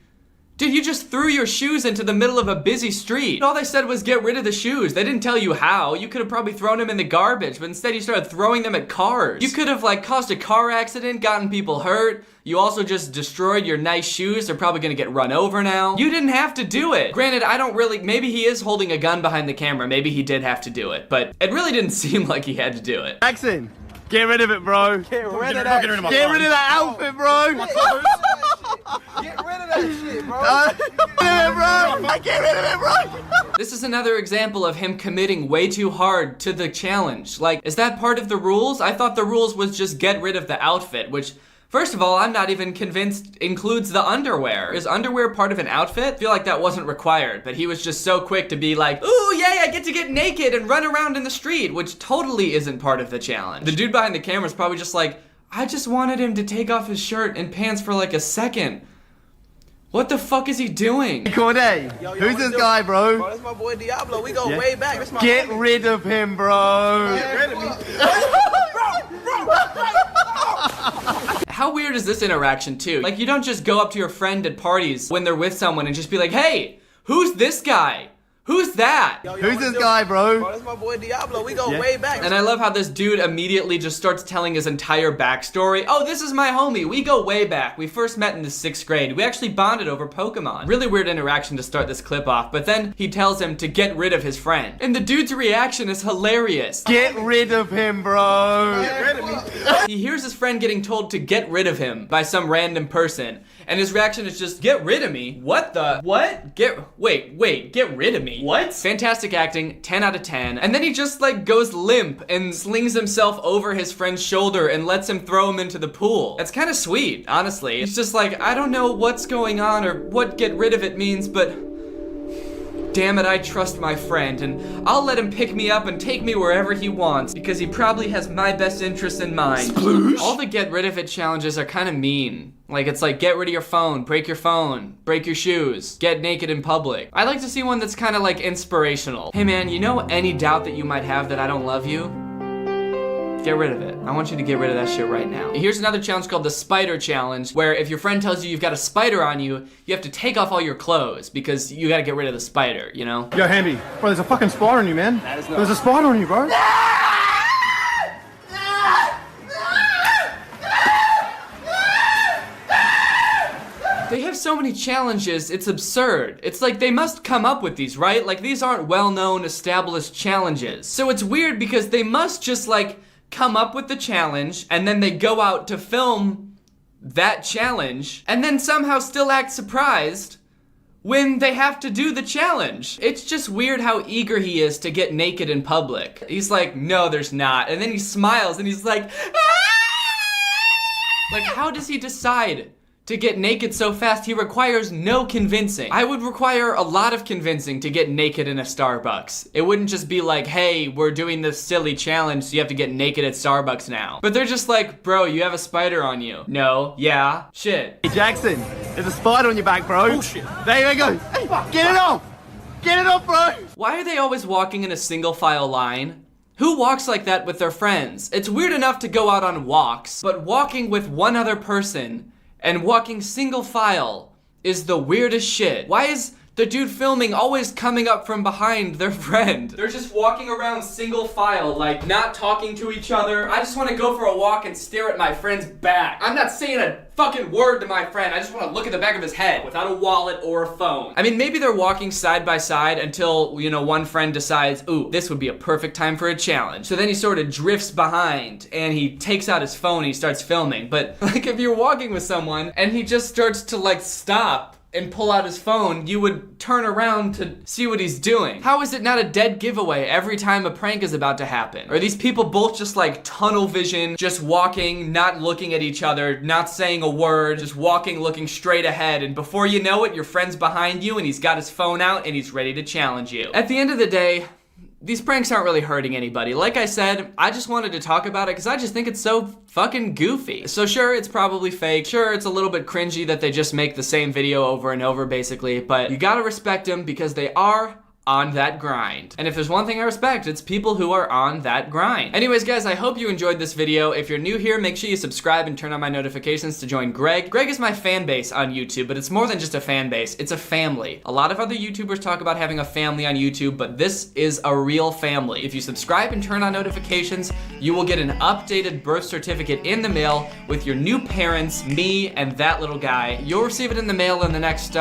Dude, you just threw your shoes into the middle of a busy street. All they said was get rid of the shoes. They didn't tell you how. You could have probably thrown them in the garbage, but instead you started throwing them at cars. You could have like caused a car accident, gotten people hurt. You also just destroyed your nice shoes. They're probably gonna get run over now. You didn't have to do it. Granted, I don't really, maybe he is holding a gun behind the camera. Maybe he did have to do it, but it really didn't seem like he had to do it. Jackson. Get rid of it, bro. Get rid of that. Get rid of that outfit, bro. Get rid of that shit, bro. Get rid of it, bro. This is another example of him committing way too hard to the challenge. Like, is that part of the rules? I thought the rules was just get rid of the outfit, which, first of all, I'm not even convinced includes the underwear. Is underwear part of an outfit? I feel like that wasn't required, but he was just so quick to be like, ooh, yay, I get to get naked and run around in the street, which totally isn't part of the challenge. The dude behind the camera is probably just like, I just wanted him to take off his shirt and pants for like a second. What the fuck is he doing? Corday, who's this guy, bro? Bro, that's my boy Diablo. We go way back. That's my Get homie. rid of him, bro. Get rid of me. How weird is this interaction too? Like, you don't just go up to your friend at parties when they're with someone and just be like, hey, who's this guy? Who's that? Who's this guy, bro? Bro, that's my boy Diablo. We go way back. And I love how this dude immediately just starts telling his entire backstory. Oh, this is my homie. We go way back. We first met in the 6th grade. We actually bonded over Pokemon. Really weird interaction to start this clip off, but then he tells him to get rid of his friend. And the dude's reaction is hilarious. Get rid of him, bro. Get rid of me. He hears his friend getting told to get rid of him by some random person. And his reaction is just, get rid of me? What the? What? Wait, get rid of me? What? Fantastic acting, 10 out of 10. And then he just like goes limp and slings himself over his friend's shoulder and lets him throw him into the pool. That's kind of sweet, honestly. It's just like, I don't know what's going on or what get rid of it means, but damn it, I trust my friend, and I'll let him pick me up and take me wherever he wants, because he probably has my best interests in mind. Sploosh. All the get rid of it challenges are kind of mean. Like, it's like, get rid of your phone, break your shoes, get naked in public. I'd like to see one that's kind of like inspirational. Hey man, you know any doubt that you might have that I don't love you? Get rid of it. I want you to get rid of that shit right now. Here's another challenge called the spider challenge, where if your friend tells you you've got a spider on you, you have to take off all your clothes because you gotta get rid of the spider, you know? Yo, Handy, bro, there's a fucking spider on you, man. There's a spider on you, bro. They have so many challenges, it's absurd. It's like they must come up with these, right? Like, these aren't well-known, established challenges. So it's weird because they must just like come up with the challenge and then they go out to film that challenge and then somehow still act surprised when they have to do the challenge. It's just weird how eager he is to get naked in public. He's like, no, there's not. And then he smiles and he's like, ah! Like, how does he decide to get naked so fast? He requires no convincing. I would require a lot of convincing to get naked in a Starbucks. It wouldn't just be like, hey, we're doing this silly challenge, so you have to get naked at Starbucks now. But they're just like, bro, you have a spider on you. No, yeah, shit. Hey, Jackson, there's a spider on your back, bro. Bullshit. There you go. Hey, get it off. Get it off, bro. Why are they always walking in a single file line? Who walks like that with their friends? It's weird enough to go out on walks, but walking with one other person and walking single file is the weirdest shit. Why is the dude filming always coming up from behind their friend? They're just walking around single file, like not talking to each other. I just want to go for a walk and stare at my friend's back. I'm not saying a fucking word to my friend. I just want to look at the back of his head without a wallet or a phone. I mean, maybe they're walking side by side until, you know, one friend decides, ooh, this would be a perfect time for a challenge. So then he sort of drifts behind and he takes out his phone and he starts filming. But like if you're walking with someone and he just starts to like stop and pull out his phone, you would turn around to see what he's doing. How is it not a dead giveaway every time a prank is about to happen? Are these people both just like tunnel vision, just walking, not looking at each other, not saying a word, just walking, looking straight ahead, and before you know it, your friend's behind you and he's got his phone out and he's ready to challenge you? At the end of the day, these pranks aren't really hurting anybody. Like I said, I just wanted to talk about it because I just think it's so fucking goofy. So sure, it's probably fake. Sure, it's a little bit cringy that they just make the same video over and over basically, but you gotta respect them because they are on that grind. And if there's one thing I respect, it's people who are on that grind. Anyways, guys, I hope you enjoyed this video. If you're new here, make sure you subscribe and turn on my notifications to join Greg. Greg is my fan base on YouTube, but it's more than just a fan base, it's a family. A lot of other YouTubers talk about having a family on YouTube, but this is a real family. If you subscribe and turn on notifications, you will get an updated birth certificate in the mail with your new parents, me, and that little guy. You'll receive it in the mail in the next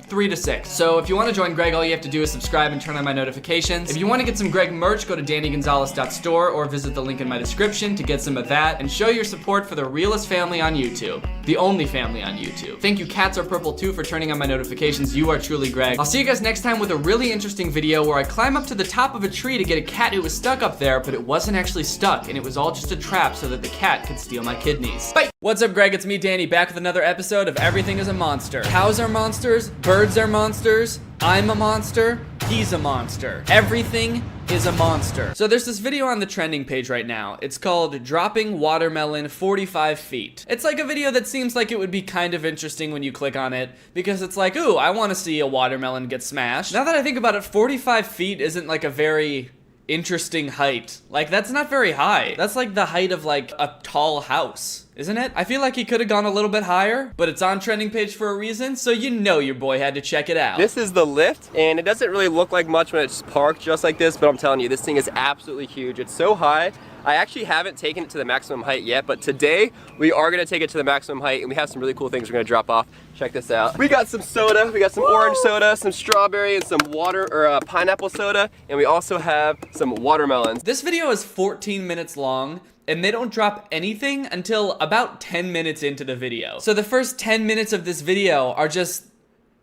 3 to 6. So if you want to join Greg, all you have to do is subscribe and turn on my notifications. If you want to get some Greg merch, go to DannyGonzalez.store or visit the link in my description to get some of that and show your support for the realest family on YouTube. The only family on YouTube. Thank you, Cats Are Purple 2, for turning on my notifications. You are truly Greg. I'll see you guys next time with a really interesting video where I climb up to the top of a tree to get a cat who was stuck up there, but it wasn't actually stuck, and it was all just a trap so that the cat could steal my kidneys. Bye! What's up, Greg? It's me, Danny, back with another episode of Everything is a Monster. Cows are monsters, birds are monsters, I'm a monster, he's a monster. Everything is a monster. So there's this video on the trending page right now. It's called Dropping Watermelon 45 Feet. It's like a video that seems like it would be kind of interesting when you click on it because it's like, ooh, I want to see a watermelon get smashed. Now that I think about it, 45 feet isn't like a very interesting height. Like, that's not very high. That's like the height of like a tall house, isn't it? I feel like he could have gone a little bit higher, but it's on trending page for a reason, so you know your boy had to check it out. This is the lift, and it doesn't really look like much when it's parked just like this, but I'm telling you, this thing is absolutely huge. It's so high. I actually haven't taken it to the maximum height yet, but today we are gonna take it to the maximum height, and we have some really cool things we're gonna drop off. Check this out. We got some soda, we got some orange soda, some strawberry, and some water or pineapple soda, and we also have some watermelons. This video is 14 minutes long, and they don't drop anything until about 10 minutes into the video. So the first 10 minutes of this video are just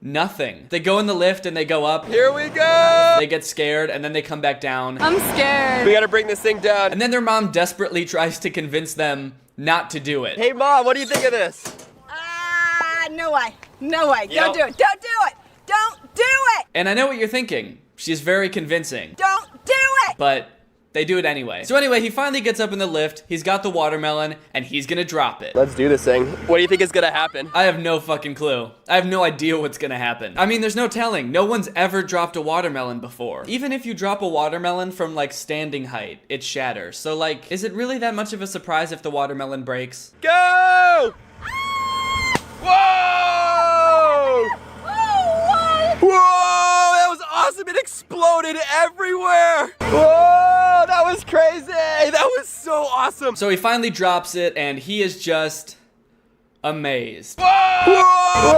nothing. They go in the lift and they go up. Here we go! They get scared and then they come back down. I'm scared. We gotta bring this thing down. And then their mom desperately tries to convince them not to do it. Hey Mom, what do you think of this? No way. No way. Don't do it. Don't do it. Don't do it. And I know what you're thinking. She's very convincing. Don't do it. But they do it anyway. So anyway, he finally gets up in the lift, he's got the watermelon, and he's gonna drop it. Let's do this thing. What do you think is gonna happen? I have no fucking clue. I have no idea what's gonna happen. I mean, there's no telling. No one's ever dropped a watermelon before. Even if you drop a watermelon from like standing height, it shatters. So like, is it really that much of a surprise if the watermelon breaks? Go! Whoa! Whoa! That was awesome! It exploded everywhere! Whoa! That was crazy! That was so awesome! So he finally drops it, and he is just amazed. Whoa! Whoa!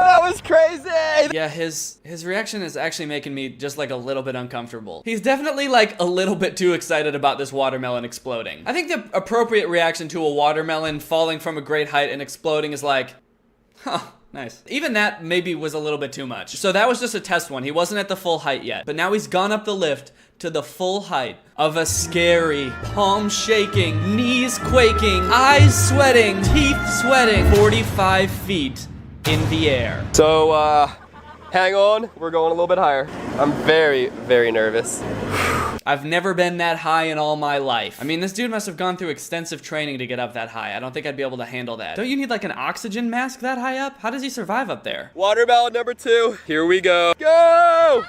That was crazy! Yeah, his reaction is actually making me just like a little bit uncomfortable. He's definitely like a little bit too excited about this watermelon exploding. I think the appropriate reaction to a watermelon falling from a great height and exploding is like, huh, Nice. Even that maybe was a little bit too much. So that was just a test one. He wasn't at the full height yet. But now he's gone up the lift to the full height of a scary, palm shaking, knees quaking, eyes sweating, teeth sweating, 45 feet in the air. So, hang on, we're going a little bit higher. I'm very, very nervous. I've never been that high in all my life. I mean, this dude must have gone through extensive training to get up that high. I don't think I'd be able to handle that. Don't you need like an oxygen mask that high up? How does he survive up there? Watermelon number 2. Here we go. Go!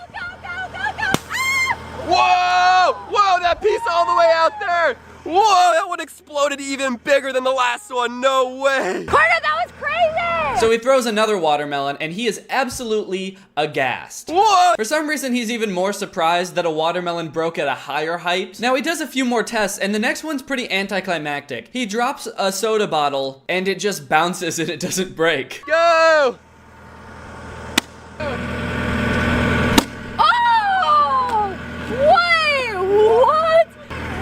Whoa! Whoa, that piece all the way out there! Whoa, that one exploded even bigger than the last one. No way! Carter, that was crazy! So he throws another watermelon, and he is absolutely aghast. What? For some reason, he's even more surprised that a watermelon broke at a higher height. Now, he does a few more tests, and the next one's pretty anticlimactic. He drops a soda bottle, and it just bounces and it doesn't break. Go! Oh! Wait, what?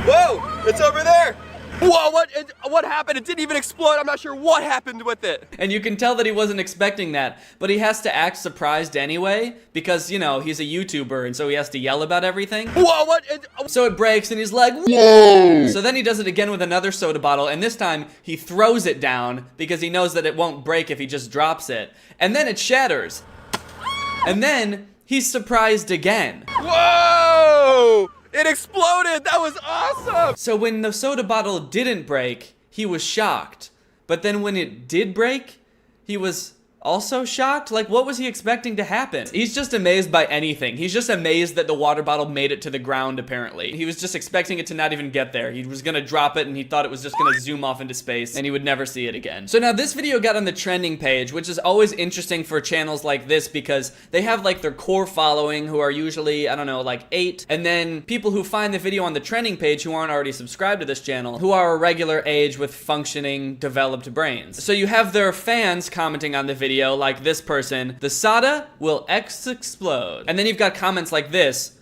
Whoa, it's over there. Whoa, what happened? It didn't even explode. I'm not sure what happened with it. And you can tell that he wasn't expecting that, but he has to act surprised anyway, because, you know, he's a YouTuber, and so he has to yell about everything. Whoa, what? So it breaks, and he's like, whoa! So then he does it again with another soda bottle, and this time he throws it down, because he knows that it won't break if he just drops it. And then it shatters. And then he's surprised again. Whoa! It exploded! That was awesome! So when the soda bottle didn't break, he was shocked. But then when it did break, he was also shocked? Like, what was he expecting to happen? He's just amazed by anything. He's just amazed that the water bottle made it to the ground, apparently. He was just expecting it to not even get there. He was gonna drop it, and he thought it was just gonna zoom off into space, and he would never see it again. So now this video got on the trending page, which is always interesting for channels like this, because they have, like, their core following, who are usually, I don't know, like 8, and then people who find the video on the trending page who aren't already subscribed to this channel, who are a regular age with functioning, developed brains. So you have their fans commenting on the video, like this person, the soda will explode. And then you've got comments like this,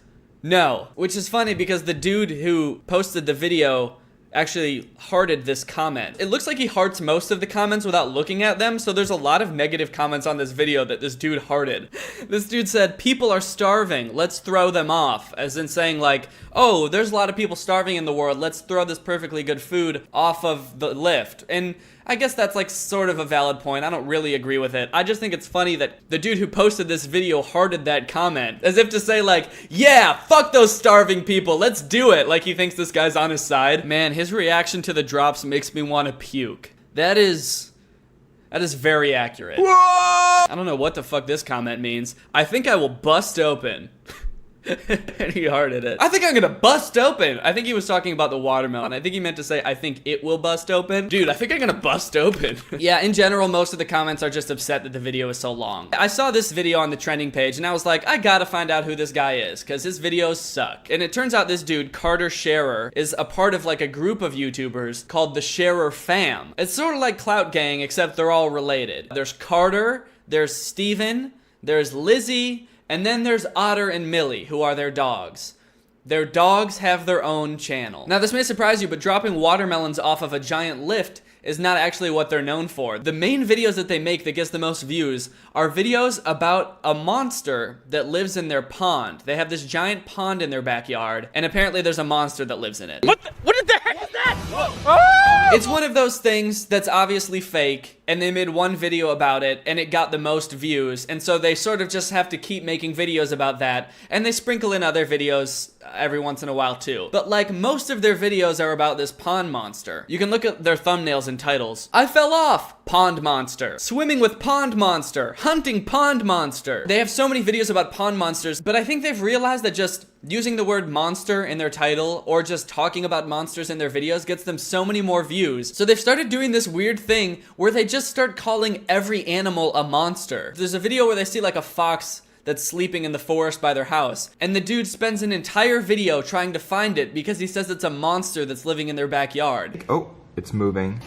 no. Which is funny because the dude who posted the video actually hearted this comment. It looks like he hearts most of the comments without looking at them, so there's a lot of negative comments on this video that this dude hearted. This dude said, people are starving, let's throw them off. As in saying like, oh, there's a lot of people starving in the world, let's throw this perfectly good food off of the lift. And I guess that's like sort of a valid point. I don't really agree with it. I just think it's funny that the dude who posted this video hearted that comment. As if to say like, yeah, fuck those starving people, let's do it. Like he thinks this guy's on his side. Man, his reaction to the drops makes me want to puke. That is very accurate. Whoa! I don't know what the fuck this comment means. I think I will bust open. And he hearted it. I think I'm gonna bust open. I think he was talking about the watermelon. I think he meant to say, I think it will bust open. Dude, I think I'm gonna bust open. Yeah, in general, most of the comments are just upset that the video is so long. I saw this video on the trending page and I was like, I gotta find out who this guy is, because his videos suck. And it turns out this dude, Carter Scherer, is a part of like a group of YouTubers called the Scherer Fam. It's sort of like Clout Gang, except they're all related. There's Carter, there's Steven, there's Lizzie, and then there's Otter and Millie, who are their dogs. Their dogs have their own channel. Now this may surprise you, but dropping watermelons off of a giant lift is not actually what they're known for. The main videos that they make that gets the most views are videos about a monster that lives in their pond. They have this giant pond in their backyard, and apparently there's a monster that lives in it. What the heck is that? Oh! It's one of those things that's obviously fake, and they made one video about it, and it got the most views, and so they sort of just have to keep making videos about that, and they sprinkle in other videos every once in a while too. But like, most of their videos are about this pond monster. You can look at their thumbnails and titles. I fell off, pond monster. Swimming with pond monster. Hunting pond monster. They have so many videos about pond monsters, but I think they've realized that just using the word monster in their title or just talking about monsters in their videos gets them so many more views. So they've started doing this weird thing where they just start calling every animal a monster. There's a video where they see like a fox that's sleeping in the forest by their house, and the dude spends an entire video trying to find it because he says it's a monster that's living in their backyard. Oh, it's moving.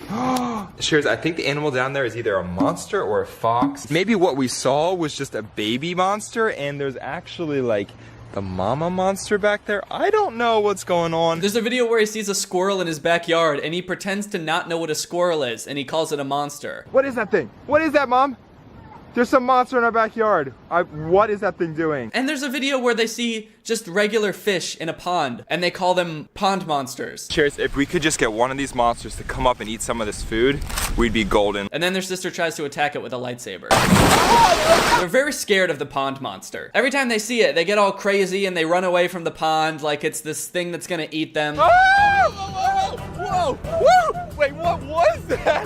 Shears, I think the animal down there is either a monster or a fox. Maybe what we saw was just a baby monster, and there's actually like the mama monster back there. I don't know what's going on. There's a video where he sees a squirrel in his backyard, and he pretends to not know what a squirrel is, and he calls it a monster. What is that thing? What is that, Mom? There's some monster in our backyard. What is that thing doing? And there's a video where they see just regular fish in a pond, and they call them pond monsters. Cheers, if we could just get one of these monsters to come up and eat some of this food, we'd be golden. And then their sister tries to attack it with a lightsaber. They're very scared of the pond monster. Every time they see it, they get all crazy and they run away from the pond like it's this thing that's gonna eat them. Whoa! Whoa! Whoa! Wait, what was that?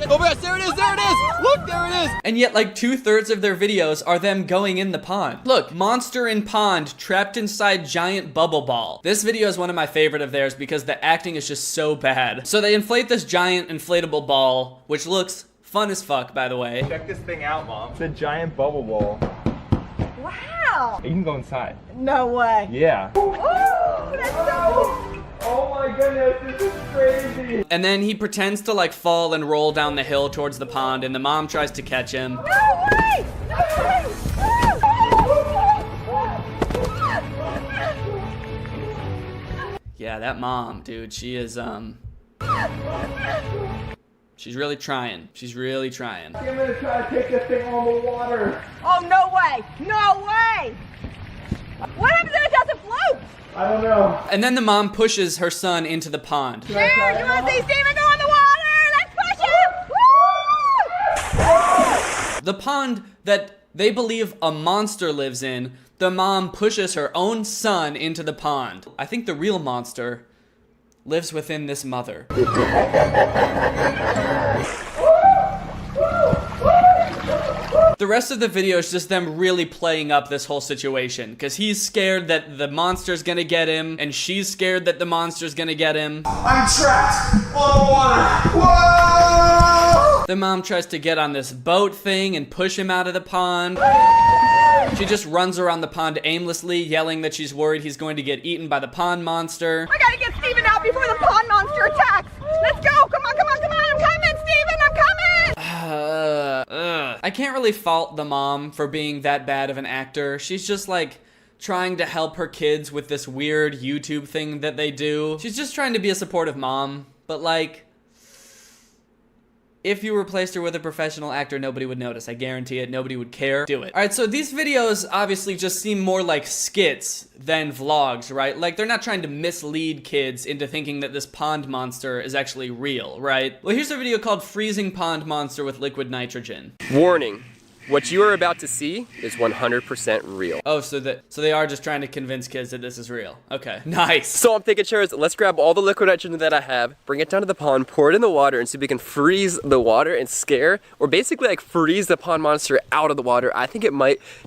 Oh my gosh, there it is! There it is! Look, there it is! And yet, like 2/3 of their videos are them going in the pond. Look, monster in pond trapped inside giant bubble ball. This video is one of my favorite of theirs because the acting is just so bad. So they inflate this giant inflatable ball, which looks fun as fuck, by the way. Check this thing out, Mom. It's a giant bubble ball. Wow! You can go inside. No way. Yeah. Ooh, that's so cool. Oh my goodness, this is crazy. And then he pretends to like fall and roll down the hill towards the pond, and the mom tries to catch him. No way! No way! Yeah, that mom, dude, she is, she's really trying. She's really trying. I'm gonna try to take this thing on the water. Oh, no way! No way! What happens if it doesn't float? I don't know. And then the mom pushes her son into the pond. Cheers! You wanna see Steven go in the water? Let's push him! Woo! The pond that they believe a monster lives in, the mom pushes her own son into the pond. I think the real monster lives within this mother. The rest of the video is just them really playing up this whole situation, because he's scared that the monster's gonna get him, and she's scared that the monster's gonna get him. I'm trapped on the water. Whoa! The mom tries to get on this boat thing and push him out of the pond. She just runs around the pond aimlessly, yelling that she's worried he's going to get eaten by the pond monster. I gotta get Steven out before the pond monster attacks! Let's go! Come on, come on, come on! I'm coming, Steven! I'm coming! I can't really fault the mom for being that bad of an actor. She's just like trying to help her kids with this weird YouTube thing that they do. She's just trying to be a supportive mom, but like, if you replaced her with a professional actor, nobody would notice. I guarantee it. Nobody would care. Do it. All right, so these videos obviously just seem more like skits than vlogs, right? Like, they're not trying to mislead kids into thinking that this pond monster is actually real, right? Well, here's a video called Freezing Pond Monster with Liquid Nitrogen. Warning. What you are about to see is 100% real. Oh, so they are just trying to convince kids that this is real. Okay, nice. So I'm thinking, Cheers, let's grab all the liquid nitrogen that I have, bring it down to the pond, pour it in the water, and see if we can freeze the water and scare, or basically like freeze the pond monster out of the water. I think it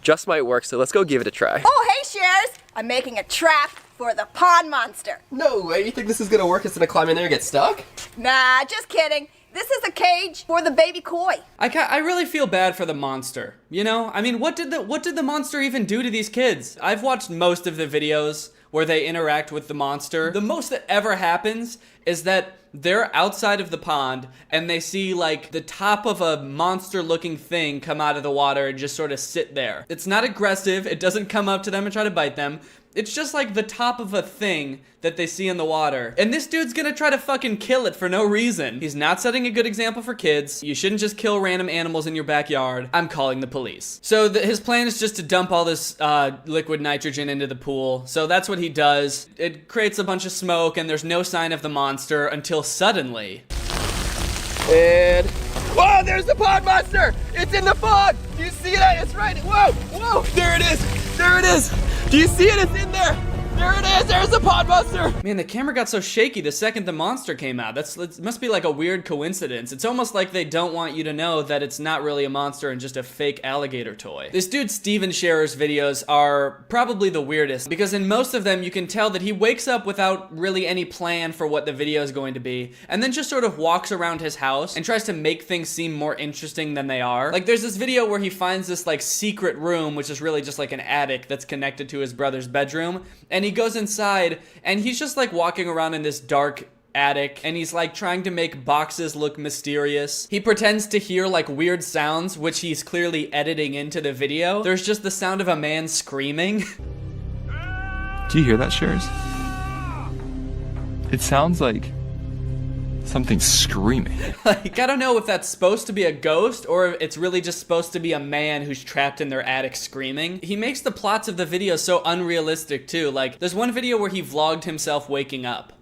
just might work, so let's go give it a try. Oh, hey, Shares! I'm making a trap for the pond monster. No way, you think this is gonna work? It's gonna climb in there and get stuck? Nah, just kidding. This is a cage for the baby koi. I really feel bad for the monster. You know, I mean, what did the monster even do to these kids? I've watched most of the videos where they interact with the monster. The most that ever happens is that they're outside of the pond and they see like the top of a monster looking thing come out of the water and just sort of sit there. It's not aggressive. It doesn't come up to them and try to bite them. It's just like the top of a thing that they see in the water. And this dude's gonna try to fucking kill it for no reason. He's not setting a good example for kids. You shouldn't just kill random animals in your backyard. I'm calling the police. So his plan is just to dump all this liquid nitrogen into the pool. So that's what he does. It creates a bunch of smoke and there's no sign of the monster until suddenly. And, whoa, there's the pond monster! It's in the pond! Do you see that? It's right, whoa, whoa, there it is! There it is! Do you see it? It's in there! There it is! There's the pond monster! Man, the camera got so shaky the second the monster came out. It must be like a weird coincidence. It's almost like they don't want you to know that it's not really a monster and just a fake alligator toy. This dude Steven Scherer's videos are probably the weirdest because in most of them you can tell that he wakes up without really any plan for what the video is going to be and then just sort of walks around his house and tries to make things seem more interesting than they are. Like there's this video where he finds this like secret room which is really just like an attic that's connected to his brother's bedroom, and he goes inside and he's just like walking around in this dark attic and he's like trying to make boxes look mysterious. He pretends to hear like weird sounds which he's clearly editing into the video. There's just the sound of a man screaming. Do you hear that, Shares? It sounds like Something screaming. Like, I don't know if that's supposed to be a ghost or if it's really just supposed to be a man who's trapped in their attic screaming. He makes the plots of the video so unrealistic too. Like, there's one video where he vlogged himself waking up.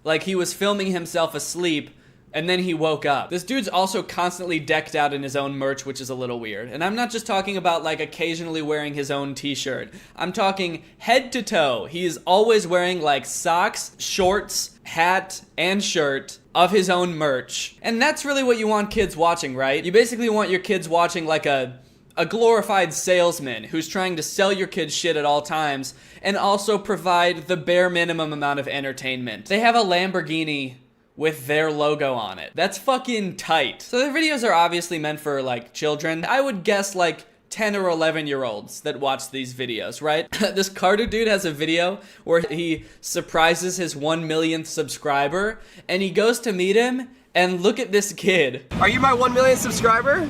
Like, he was filming himself asleep and then he woke up. This dude's also constantly decked out in his own merch, which is a little weird. And I'm not just talking about like occasionally wearing his own t-shirt. I'm talking head to toe. He's always wearing like socks, shorts, hat, and shirt of his own merch. And that's really what you want kids watching, right? You basically want your kids watching like a glorified salesman who's trying to sell your kids shit at all times and also provide the bare minimum amount of entertainment. They have a Lamborghini with their logo on it. That's fucking tight. So their videos are obviously meant for like children. I would guess like 10 or 11-year-olds that watch these videos, right? This Carter dude has a video where he surprises his 1 millionth subscriber and he goes to meet him and look at this kid. Are you my 1 millionth subscriber?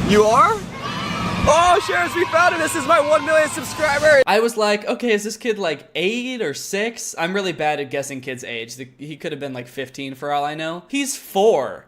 You are? Oh, Sharers, we found it. This is my 1 millionth subscriber. I was like, okay, is this kid like 8 or 6? I'm really bad at guessing kids' age. He could have been like 15 for all I know. He's 4.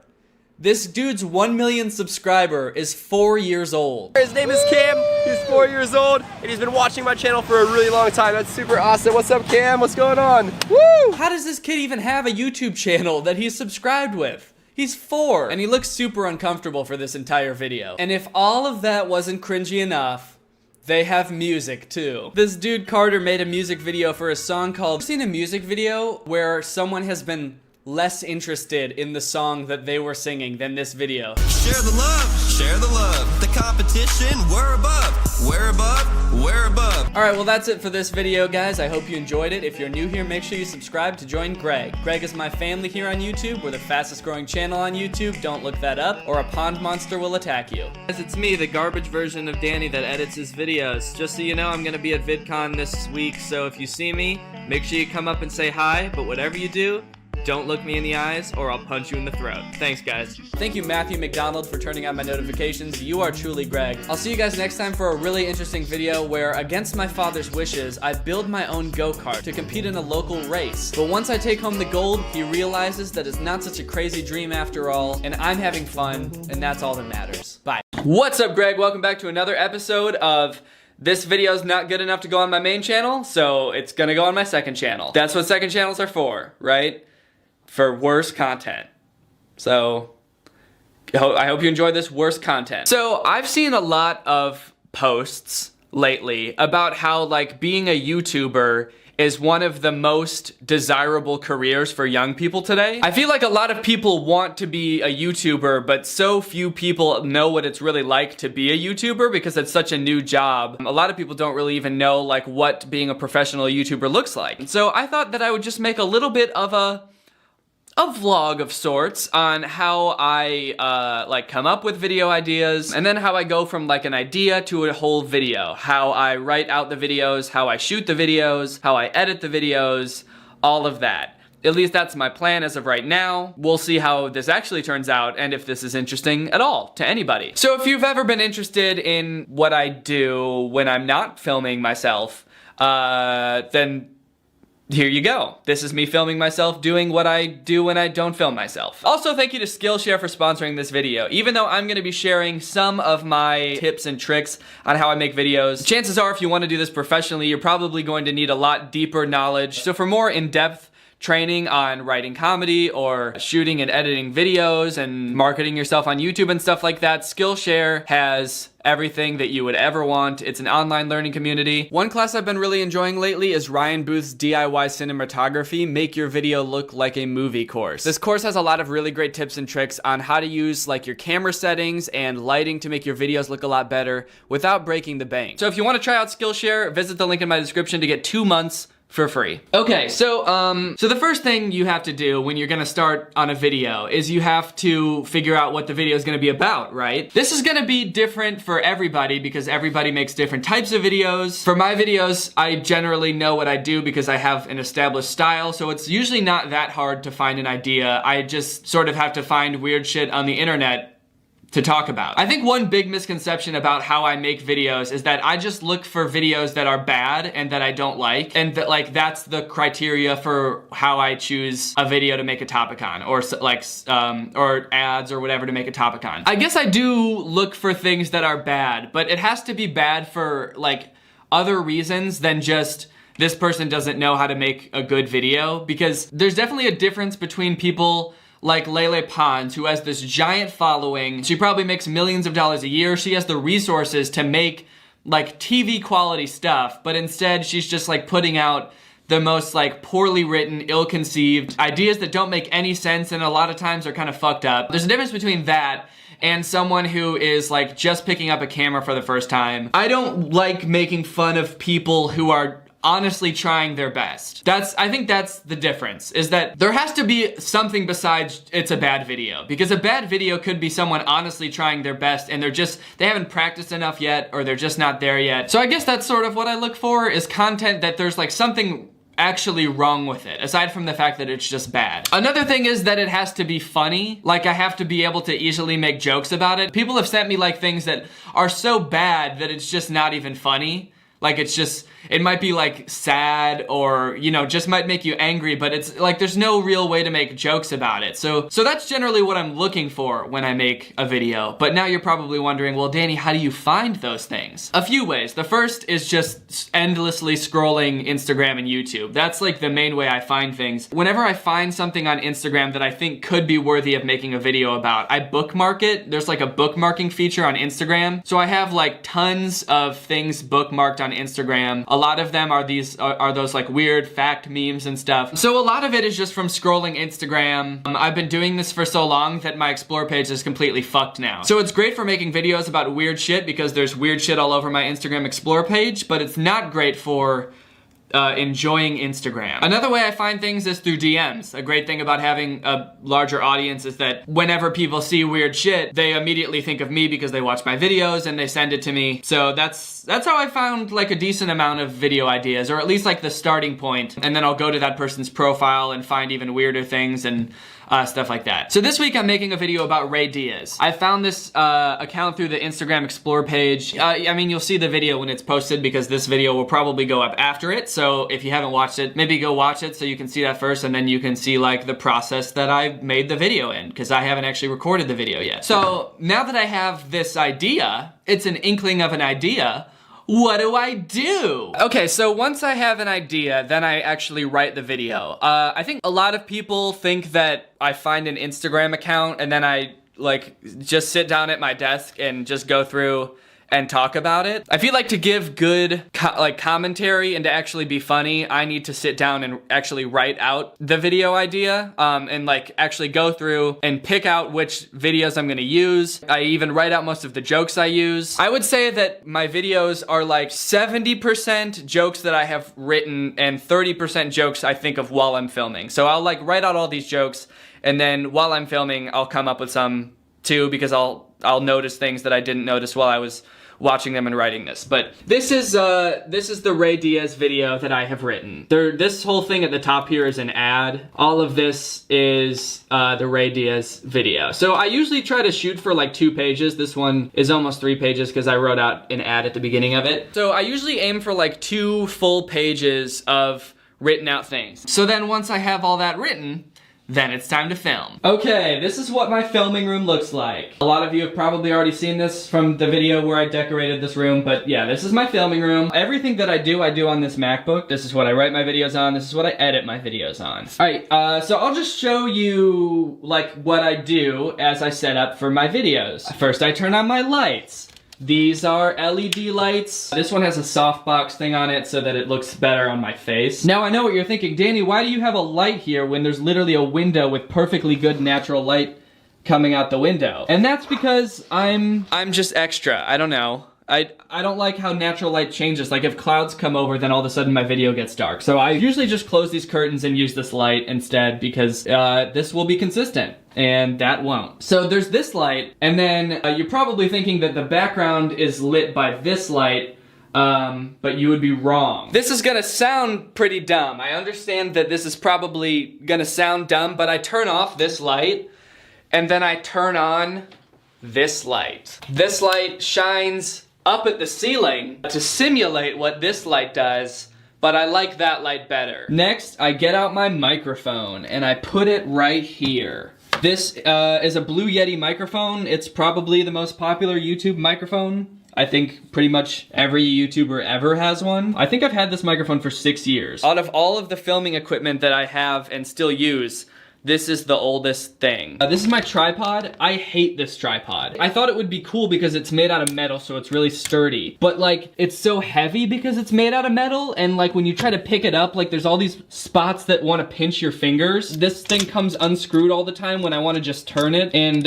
This dude's 1 million subscriber is 4 years old. His name is Cam. He's 4 years old, and he's been watching my channel for a really long time. That's super awesome. What's up, Cam? What's going on? Woo! How does this kid even have a YouTube channel that he's subscribed with? He's 4, and he looks super uncomfortable for this entire video. And if all of that wasn't cringy enough, they have music too. This dude Carter made a music video for a song called... I've seen a music video where someone has been less interested in the song that they were singing than this video. Share the love, share the love. The competition, we're above, we're above, we're above. Alright, well that's it for this video, guys. I hope you enjoyed it. If you're new here, make sure you subscribe to join Greg. Greg is my family here on YouTube. We're the fastest growing channel on YouTube. Don't look that up, or a pond monster will attack you. Guys, it's me, the garbage version of Danny that edits his videos. Just so you know, I'm gonna be at VidCon this week, so if you see me, make sure you come up and say hi, but whatever you do, don't look me in the eyes or I'll punch you in the throat. Thanks, guys. Thank you, Matthew McDonald, for turning on my notifications. You are truly Greg. I'll see you guys next time for a really interesting video where, against my father's wishes, I build my own go-kart to compete in a local race. But once I take home the gold, he realizes that it's not such a crazy dream after all, and I'm having fun, and that's all that matters. Bye. What's up, Greg? Welcome back to another episode of... This video's not good enough to go on my main channel, so it's gonna go on my second channel. That's what second channels are for, right? For worse content. So, I hope you enjoyed this worse content. So, I've seen a lot of posts lately about how, like, being a YouTuber is one of the most desirable careers for young people today. I feel like a lot of people want to be a YouTuber, but so few people know what it's really like to be a YouTuber because it's such a new job. A lot of people don't really even know, like, what being a professional YouTuber looks like. And so I thought that I would just make a little bit of a vlog of sorts on how I like come up with video ideas, and then how I go from like an idea to a whole video, how I write out the videos, how I shoot the videos, how I edit the videos, all of that. At least that's my plan as of right now. We'll see how this actually turns out and if this is interesting at all to anybody. So if you've ever been interested in what I do when I'm not filming myself, then here you go. This is me filming myself doing what I do when I don't film myself. Also, thank you to Skillshare for sponsoring this video. Even though I'm gonna be sharing some of my tips and tricks on how I make videos, chances are if you wanna do this professionally, you're probably going to need a lot deeper knowledge. So for more in-depth training on writing comedy or shooting and editing videos and marketing yourself on YouTube and stuff like that, Skillshare has everything that you would ever want. It's an online learning community. One class I've been really enjoying lately is Ryan Booth's DIY Cinematography, Make Your Video Look Like a Movie course. This course has a lot of really great tips and tricks on how to use like your camera settings and lighting to make your videos look a lot better without breaking the bank. So if you want to try out Skillshare, visit the link in my description to get 2 months for free. Okay, so the first thing you have to do when you're gonna start on a video is you have to figure out what the video is gonna be about, right? This is gonna be different for everybody because everybody makes different types of videos. For my videos, I generally know what I do because I have an established style, so it's usually not that hard to find an idea. I just sort of have to find weird shit on the internet to talk about. I think one big misconception about how I make videos is that I just look for videos that are bad and that I don't like, and that like that's the criteria for how I choose a video to make a topic on, or like or ads or whatever to make a topic on. I guess I do look for things that are bad, but it has to be bad for like other reasons than just this person doesn't know how to make a good video, because there's definitely a difference between people like Lele Pons, who has this giant following. She probably makes millions of dollars a year. She has the resources to make like TV quality stuff, but instead she's just like putting out the most like poorly written, ill-conceived ideas that don't make any sense and a lot of times are kind of fucked up. There's a difference between that and someone who is like just picking up a camera for the first time. I don't like making fun of people who are honestly trying their best. I think that's the difference, is that there has to be something besides it's a bad video, because a bad video could be someone honestly trying their best and they haven't practiced enough yet, or they're just not there yet. So I guess that's sort of what I look for, is content that there's like something actually wrong with it, aside from the fact that it's just bad. Another thing is that it has to be funny. Like, I have to be able to easily make jokes about it. People have sent me like things that are so bad that it's just not even funny. Like, it might be like sad, or, you know, just might make you angry, but it's like there's no real way to make jokes about it. So that's generally what I'm looking for when I make a video. But now you're probably wondering, well, Danny, how do you find those things? A few ways. The first is just endlessly scrolling Instagram and YouTube. That's like the main way I find things. Whenever I find something on Instagram that I think could be worthy of making a video about, I bookmark it. There's like a bookmarking feature on Instagram. So I have like tons of things bookmarked on Instagram. A lot of them are those like weird fact memes and stuff. So a lot of it is just from scrolling Instagram. I've been doing this for so long that my Explore page is completely fucked now. So it's great for making videos about weird shit because there's weird shit all over my Instagram Explore page, but it's not great for enjoying Instagram. Another way I find things is through DMs. A great thing about having a larger audience is that whenever people see weird shit, they immediately think of me because they watch my videos and they send it to me. So that's how I found like a decent amount of video ideas, or at least like the starting point. And then I'll go to that person's profile and find even weirder things and stuff like that. So this week I'm making a video about Ray Diaz. I found this account through the Instagram Explore page. I mean, you'll see the video when it's posted because this video will probably go up after it. So if you haven't watched it, maybe go watch it so you can see that first, and then you can see like the process that I made the video in, because I haven't actually recorded the video yet. So now that I have this idea, it's an inkling of an idea. What do I do? Okay, so once I have an idea, then I actually write the video. I think a lot of people think that I find an Instagram account and then I like just sit down at my desk and just go through and talk about it. I feel like to give good commentary and to actually be funny, I need to sit down and actually write out the video idea and like actually go through and pick out which videos I'm gonna use. I even write out most of the jokes I use. I would say that my videos are like 70% jokes that I have written and 30% jokes I think of while I'm filming. So I'll like write out all these jokes, and then while I'm filming, I'll come up with some too, because I'll notice things that I didn't notice while I was watching them and writing this. But this is the Ray Diaz video that I have written. This whole thing at the top here is an ad. All of this is the Ray Diaz video. So I usually try to shoot for like 2 pages. This one is almost 3 pages because I wrote out an ad at the beginning of it. So I usually aim for like 2 full pages of written out things. So then once I have all that written, then it's time to film. Okay, this is what my filming room looks like. A lot of you have probably already seen this from the video where I decorated this room, but yeah, this is my filming room. Everything that I do on this MacBook. This is what I write my videos on. This is what I edit my videos on. All right, so I'll just show you like what I do as I set up for my videos. First, I turn on my lights. These are LED lights. This one has a softbox thing on it so that it looks better on my face. Now I know what you're thinking, Danny, why do you have a light here when there's literally a window with perfectly good natural light coming out the window? And that's because I'm just extra. I don't know. I don't like how natural light changes. Like if clouds come over, then all of a sudden my video gets dark. So I usually just close these curtains and use this light instead because this will be consistent. And that won't. So there's this light, and then you're probably thinking that the background is lit by this light, but you would be wrong. This is gonna sound pretty dumb. I understand that this is probably gonna sound dumb, but I turn off this light, and then I turn on this light. This light shines up at the ceiling to simulate what this light does, but I like that light better. Next, I get out my microphone and I put it right here. This is a Blue Yeti microphone. It's probably the most popular YouTube microphone. I think pretty much every YouTuber ever has one. I think I've had this microphone for 6 years. Out of all of the filming equipment that I have and still use, this is the oldest thing. This is my tripod. I hate this tripod. I thought it would be cool because it's made out of metal, so it's really sturdy. But like, it's so heavy because it's made out of metal, and like when you try to pick it up, like there's all these spots that want to pinch your fingers. This thing comes unscrewed all the time when I want to just turn it, and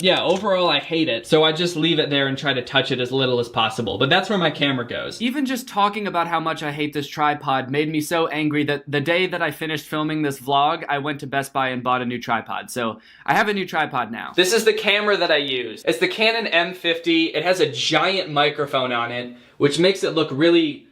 yeah, overall I hate it. So I just leave it there and try to touch it as little as possible. But that's where my camera goes. Even just talking about how much I hate this tripod made me so angry that the day that I finished filming this vlog, I went to Best Buy and bought a new tripod. So I have a new tripod now. This is the camera that I use. It's the Canon M50. It has a giant microphone on it, which makes it look really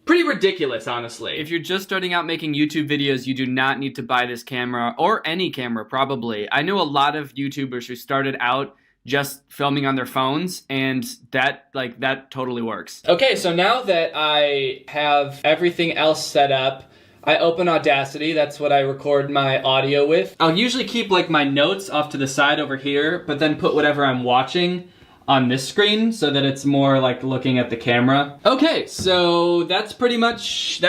pretty ridiculous, honestly. If you're just starting out making YouTube videos, you do not need to buy this camera, or any camera probably. I know a lot of YouTubers who started out just filming on their phones, and that totally works. Okay, so now that I have everything else set up, I open Audacity. That's what I record my audio with. I'll usually keep like my notes off to the side over here, but then put whatever I'm watching on this screen so that it's more like looking at the camera. Okay, so that's pretty much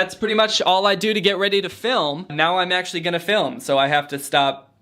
all I do to get ready to film. Now I'm actually gonna film, so I have to stop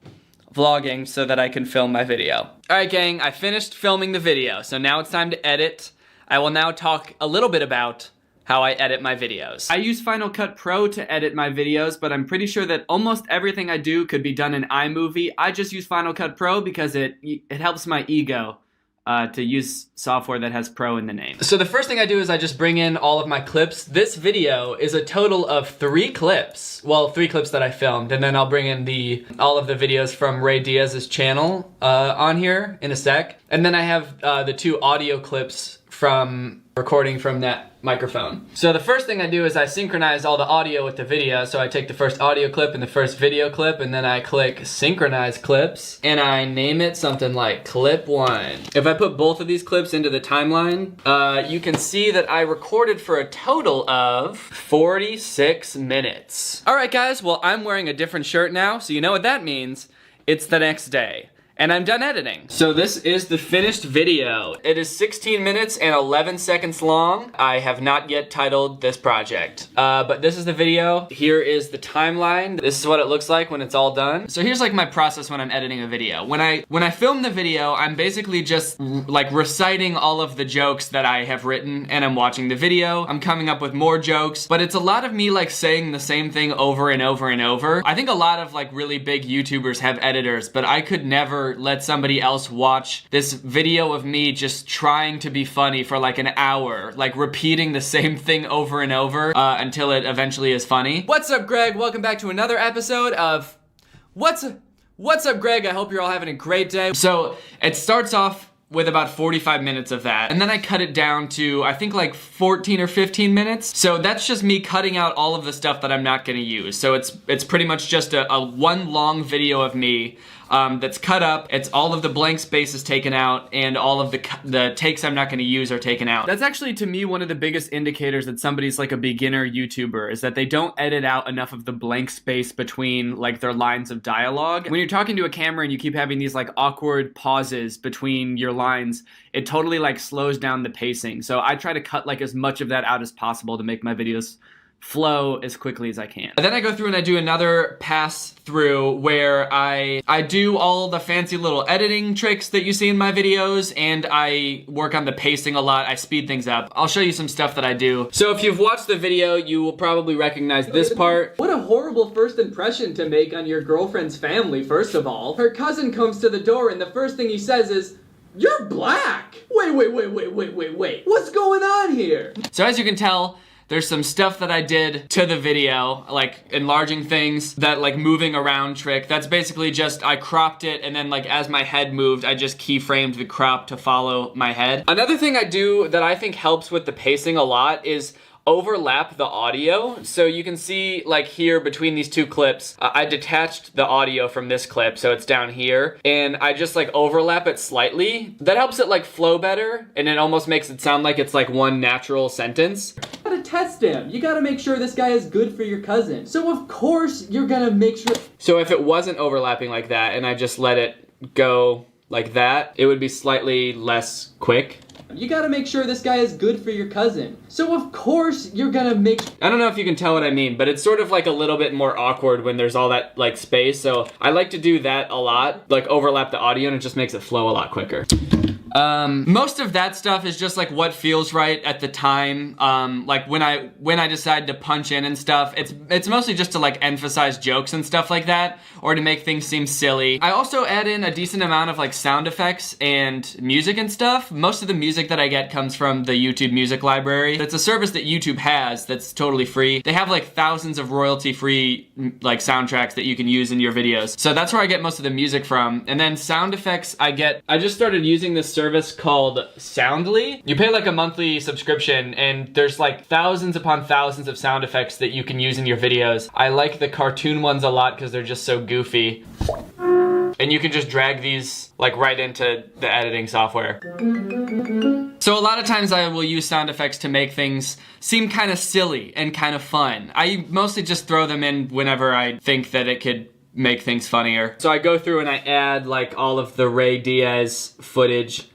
vlogging so that I can film my video. All right, gang, I finished filming the video, so now it's time to edit. I will now talk a little bit about how I edit my videos. I use Final Cut Pro to edit my videos, but I'm pretty sure that almost everything I do could be done in iMovie. I just use Final Cut Pro because it helps my ego to use software that has Pro in the name. So the first thing I do is I just bring in all of my clips. This video is a total of 3 clips. Well, 3 clips that I filmed, and then I'll bring in all of the videos from Ray Diaz's channel on here in a sec. And then I have the 2 audio clips from recording from that microphone. So the first thing I do is I synchronize all the audio with the video. So I take the first audio clip and the first video clip, and then I click synchronize clips, and I name it something like clip 1. If I put both of these clips into the timeline, you can see that I recorded for a total of 46 minutes. All right, guys, well, I'm wearing a different shirt now, so you know what that means. It's the next day. And I'm done editing. So this is the finished video. It is 16 minutes and 11 seconds long. I have not yet titled this project. But this is the video. Here is the timeline. This is what it looks like when it's all done. So here's like my process when I'm editing a video. When I film the video, I'm basically just like reciting all of the jokes that I have written, and I'm watching the video. I'm coming up with more jokes, but it's a lot of me like saying the same thing over and over and over. I think a lot of like really big YouTubers have editors, but I could never let somebody else watch this video of me just trying to be funny for like an hour, like repeating the same thing over and over until it eventually is funny. What's up, Greg? Welcome back to another episode of What's Up, Greg? I hope you're all having a great day. So it starts off with about 45 minutes of that, and then I cut it down to I think like 14 or 15 minutes. So that's just me cutting out all of the stuff that I'm not gonna use. So it's pretty much just a one long video of me that's cut up. It's all of the blank spaces taken out, and all of the takes I'm not gonna use are taken out. That's actually, to me, one of the biggest indicators that somebody's like a beginner YouTuber, is that they don't edit out enough of the blank space between like their lines of dialogue. When you're talking to a camera and you keep having these like awkward pauses between your lines, it totally like slows down the pacing. So I try to cut like as much of that out as possible to make my videos flow as quickly as I can. And then I go through and I do another pass through where I do all the fancy little editing tricks that you see in my videos, and I work on the pacing a lot. I speed things up. I'll show you some stuff that I do. So if you've watched the video, you will probably recognize this part. What a horrible first impression to make on your girlfriend's family, first of all. Her cousin comes to the door and the first thing he says is, "You're black." Wait. What's going on here? So as you can tell, there's some stuff that I did to the video, like enlarging things, that like moving around trick. That's basically just, I cropped it, and then like as my head moved, I just keyframed the crop to follow my head. Another thing I do that I think helps with the pacing a lot is overlap the audio. So you can see like here between these two clips, I detached the audio from this clip, so it's down here, and I just like overlap it slightly. That helps it like flow better, and it almost makes it sound like it's like one natural sentence. You gotta test him. You gotta make sure this guy is good for your cousin. So of course you're gonna make sure. So if it wasn't overlapping like that and I just let it go like that, it would be slightly less quick. You gotta make sure this guy is good for your cousin. So of course you're gonna make... I don't know if you can tell what I mean, but it's sort of like a little bit more awkward when there's all that like space. So I like to do that a lot, like overlap the audio, and it just makes it flow a lot quicker. Most of that stuff is just like what feels right at the time. Like when I decide to punch in and stuff, it's mostly just to like emphasize jokes and stuff like that, or to make things seem silly. I also add in a decent amount of like sound effects and music and stuff. Most of the music that I get comes from the YouTube Music Library. It's a service that YouTube has that's totally free. They have like thousands of royalty-free like soundtracks that you can use in your videos. So that's where I get most of the music from. And then sound effects I just started using this service called Soundly. You pay like a monthly subscription, and there's like thousands upon thousands of sound effects that you can use in your videos. I like the cartoon ones a lot because they're just so goofy. And you can just drag these like right into the editing software. So a lot of times I will use sound effects to make things seem kind of silly and kind of fun. I mostly just throw them in whenever I think that it could make things funnier. So I go through and I add like all of the Ray Diaz footage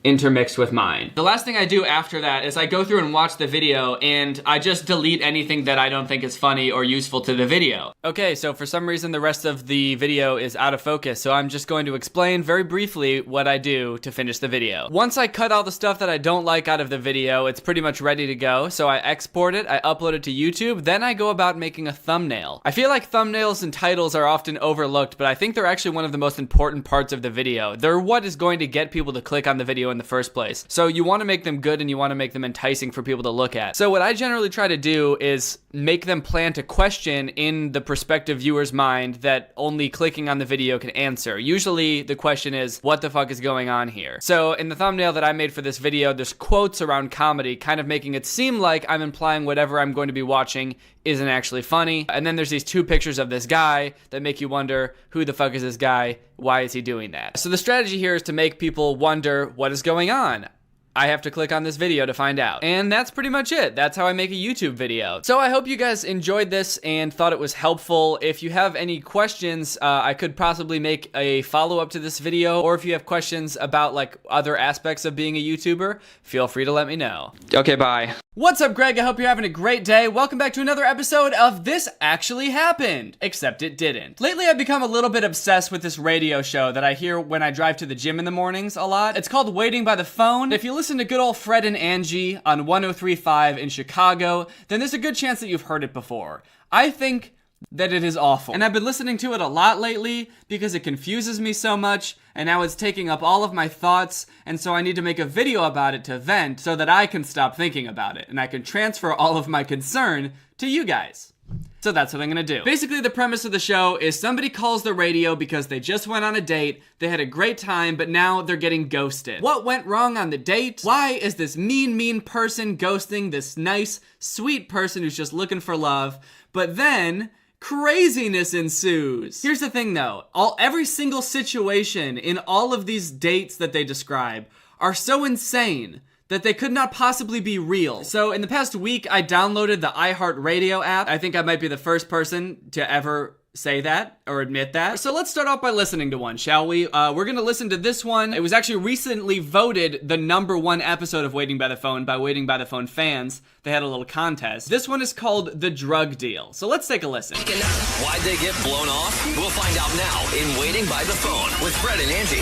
intermixed with mine. The last thing I do after that is I go through and watch the video, and I just delete anything that I don't think is funny or useful to the video. Okay, so for some reason the rest of the video is out of focus, so I'm just going to explain very briefly what I do to finish the video. Once I cut all the stuff that I don't like out of the video, it's pretty much ready to go, so I export it, I upload it to YouTube, then I go about making a thumbnail. I feel like thumbnails and titles are often overlooked, but I think they're actually one of the most important parts of the video. They're what is going to get people to click on the video in the first place. So you want to make them good and you want to make them enticing for people to look at. So what I generally try to do is make them plant a question in the prospective viewer's mind that only clicking on the video can answer. Usually the question is, what the fuck is going on here? So in the thumbnail that I made for this video, there's quotes around comedy, kind of making it seem like I'm implying whatever I'm going to be watching isn't actually funny. And then there's these two pictures of this guy that make you wonder, who the fuck is this guy? Why is he doing that? So the strategy here is to make people wonder what is going on. I have to click on this video to find out. And that's pretty much it. That's how I make a YouTube video. So I hope you guys enjoyed this and thought it was helpful. If you have any questions, I could possibly make a follow-up to this video, or if you have questions about like other aspects of being a YouTuber, feel free to let me know. Okay, bye. What's up, Greg? I hope you're having a great day. Welcome back to another episode of This Actually Happened, except it didn't. Lately, I've become a little bit obsessed with this radio show that I hear when I drive to the gym in the mornings a lot. It's called Waiting by the Phone. If you listen to good old Fred and Angie on 103.5 in Chicago, then there's a good chance that you've heard it before. I think that it is awful. And I've been listening to it a lot lately because it confuses me so much, and now it's taking up all of my thoughts, and so I need to make a video about it to vent so that I can stop thinking about it, and I can transfer all of my concern to you guys. So that's what I'm gonna do. Basically, the premise of the show is somebody calls the radio because they just went on a date, they had a great time, but now they're getting ghosted. What went wrong on the date? Why is this mean person ghosting this nice, sweet person who's just looking for love? But then craziness ensues. Here's the thing though, every single situation in all of these dates that they describe are so insane that they could not possibly be real. So in the past week, I downloaded the iHeartRadio app. I think I might be the first person to ever say that or admit that. So let's start off by listening to one, shall we? We're gonna listen to this one. It was actually recently voted the #1 episode of Waiting by the Phone by Waiting by the Phone fans. They had a little contest. This one is called The Drug Deal. So let's take a listen. Why'd they get blown off? We'll find out now in Waiting by the Phone with Fred and Angie.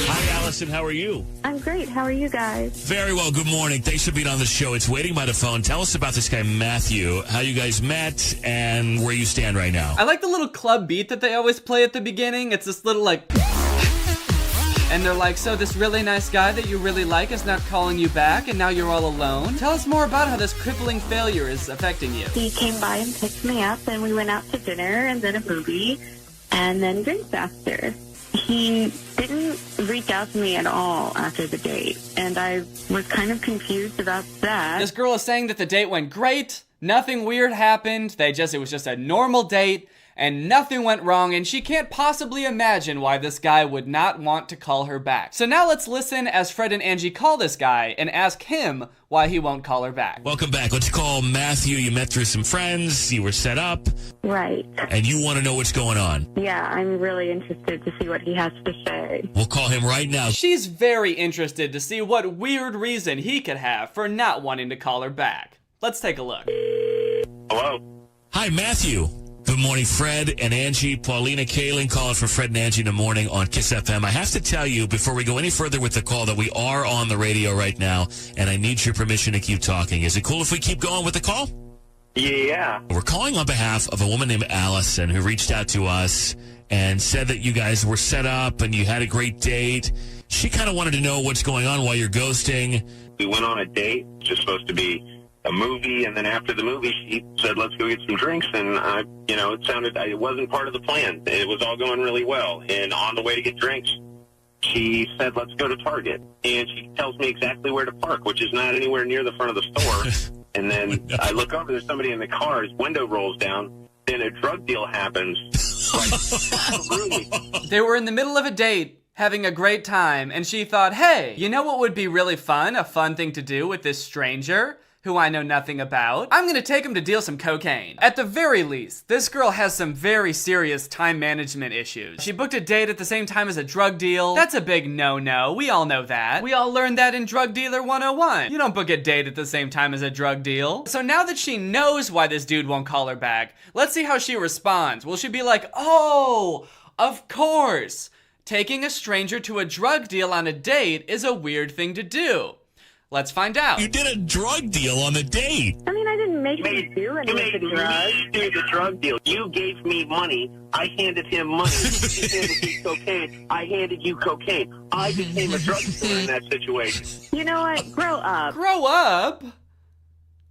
Hi, Allison. How are you? I'm great. How are you guys? Very well. Good morning. Thanks for being on the show. It's Waiting by the Phone. Tell us about this guy, Matthew, how you guys met and where you stand right now. I like the little club beat that they always play at the beginning. It's this little like... And they're like, so this really nice guy that you really like is not calling you back and now you're all alone? Tell us more about how this crippling failure is affecting you. He came by and picked me up and we went out to dinner and then a movie and then drinks after. He didn't reach out to me at all after the date, and I was kind of confused about that. This girl is saying that the date went great, nothing weird happened, it was just a normal date, and nothing went wrong, and she can't possibly imagine why this guy would not want to call her back. So now let's listen as Fred and Angie call this guy and ask him why he won't call her back. Welcome back. Let's call Matthew. You met through some friends. You were set up. Right. And you want to know what's going on. Yeah, I'm really interested to see what he has to say. We'll call him right now. She's very interested to see what weird reason he could have for not wanting to call her back. Let's take a look. Hello? Hi, Matthew. Good morning, Fred and Angie. Paulina Kaling calling for Fred and Angie in the morning on Kiss FM. I have to tell you, before we go any further with the call, that we are on the radio right now, and I need your permission to keep talking. Is it cool if we keep going with the call? Yeah. We're calling on behalf of a woman named Allison who reached out to us and said that you guys were set up and you had a great date. She kind of wanted to know what's going on, why you're ghosting. We went on a date. It's just supposed to be a movie, and then after the movie, she said, let's go get some drinks, and it wasn't part of the plan. It was all going really well, and on the way to get drinks, she said, let's go to Target, and she tells me exactly where to park, which is not anywhere near the front of the store, and then I look over, there's somebody in the car, his window rolls down, then a drug deal happens. They were in the middle of a date, having a great time, and she thought, hey, you know what would be really fun? A fun thing to do with this stranger who I know nothing about? I'm gonna take him to deal some cocaine. At the very least, this girl has some very serious time management issues. She booked a date at the same time as a drug deal. That's a big no-no. We all know that. We all learned that in Drug Dealer 101. You don't book a date at the same time as a drug deal. So now that she knows why this dude won't call her back, let's see how she responds. Will she be like, oh, of course. Taking a stranger to a drug deal on a date is a weird thing to do. Let's find out. You did a drug deal on the date. I mean, I didn't make him do any of the drugs. You do the drug deal. You gave me money. I handed him money. You handed me cocaine. I handed you cocaine. I became a drug dealer in that situation. You know what? Grow up. Grow up?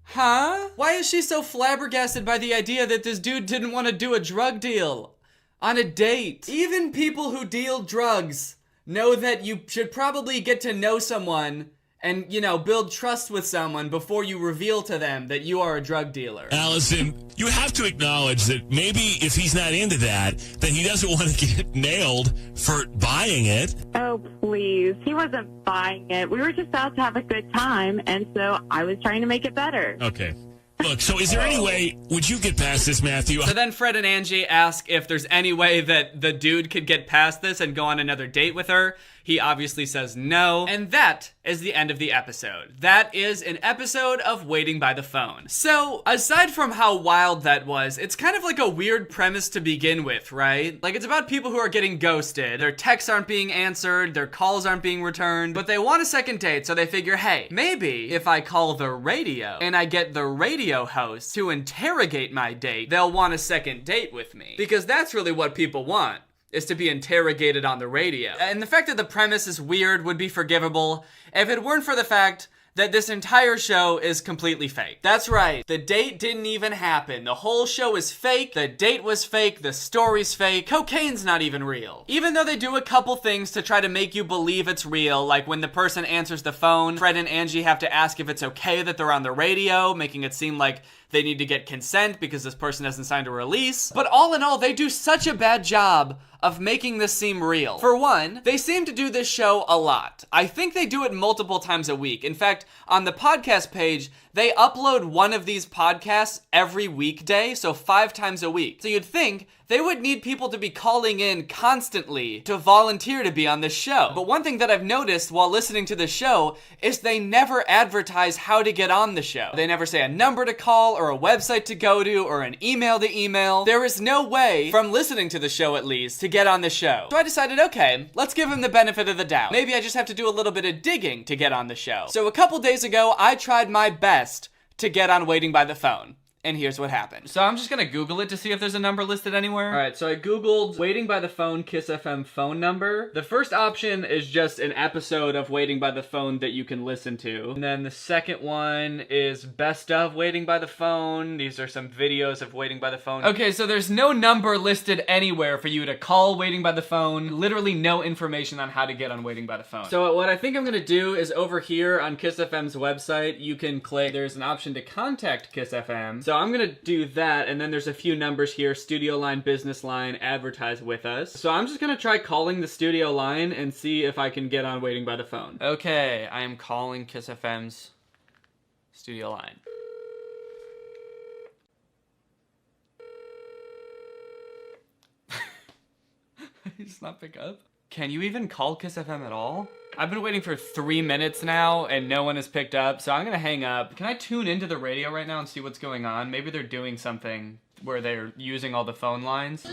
Huh? Why is she so flabbergasted by the idea that this dude didn't want to do a drug deal on a date? Even people who deal drugs know that you should probably get to know someone and, build trust with someone before you reveal to them that you are a drug dealer. Allison, you have to acknowledge that maybe if he's not into that, then he doesn't want to get nailed for buying it. Oh, please. He wasn't buying it. We were just out to have a good time, and so I was trying to make it better. Okay. Look, so is there any way, would you get past this, Matthew? So then Fred and Angie ask if there's any way that the dude could get past this and go on another date with her. He obviously says no. And that is the end of the episode. That is an episode of Waiting by the Phone. So, aside from how wild that was, it's kind of like a weird premise to begin with, right? Like, it's about people who are getting ghosted. Their texts aren't being answered, their calls aren't being returned, but they want a second date, so they figure, hey, maybe if I call the radio and I get the radio host to interrogate my date, they'll want a second date with me. Because that's really what people want, is to be interrogated on the radio. And the fact that the premise is weird would be forgivable if it weren't for the fact that this entire show is completely fake. That's right, the date didn't even happen. The whole show is fake, the date was fake, the story's fake, cocaine's not even real. Even though they do a couple things to try to make you believe it's real, like when the person answers the phone, Fred and Angie have to ask if it's okay that they're on the radio, making it seem like they need to get consent because this person hasn't signed a release. But all in all, they do such a bad job of making this seem real. For one, they seem to do this show a lot. I think they do it multiple times a week. In fact, on the podcast page, they upload one of these podcasts every weekday, so 5 times a week. So you'd think they would need people to be calling in constantly to volunteer to be on this show. But one thing that I've noticed while listening to the show is they never advertise how to get on the show. They never say a number to call or a website to go to or an email to email. There is no way, from listening to the show at least, to get on the show. So I decided, okay, let's give them the benefit of the doubt. Maybe I just have to do a little bit of digging to get on the show. So a couple days ago, I tried my best to get on Waiting by the Phone. and here's what happened. So I'm just gonna Google it to see if there's a number listed anywhere. All right, so I Googled Waiting by the Phone Kiss FM phone number. The first option is just an episode of Waiting by the Phone that you can listen to. And then the second one is Best of Waiting by the Phone. These are some videos of Waiting by the Phone. Okay, so there's no number listed anywhere for you to call Waiting by the Phone. Literally no information on how to get on Waiting by the Phone. So what I think I'm gonna do is over here on Kiss FM's website, you can click, there's an option to contact Kiss FM. So I'm gonna do that, and then there's a few numbers here, studio line, business line, advertise with us. So I'm just gonna try calling the studio line and see if I can get on Waiting by the Phone. Okay, I am calling Kiss FM's studio line. Just not pick up? Can you even call Kiss FM at all? I've been waiting for 3 minutes now and no one has picked up, so I'm gonna hang up. Can I tune into the radio right now and see what's going on? Maybe they're doing something where they're using all the phone lines.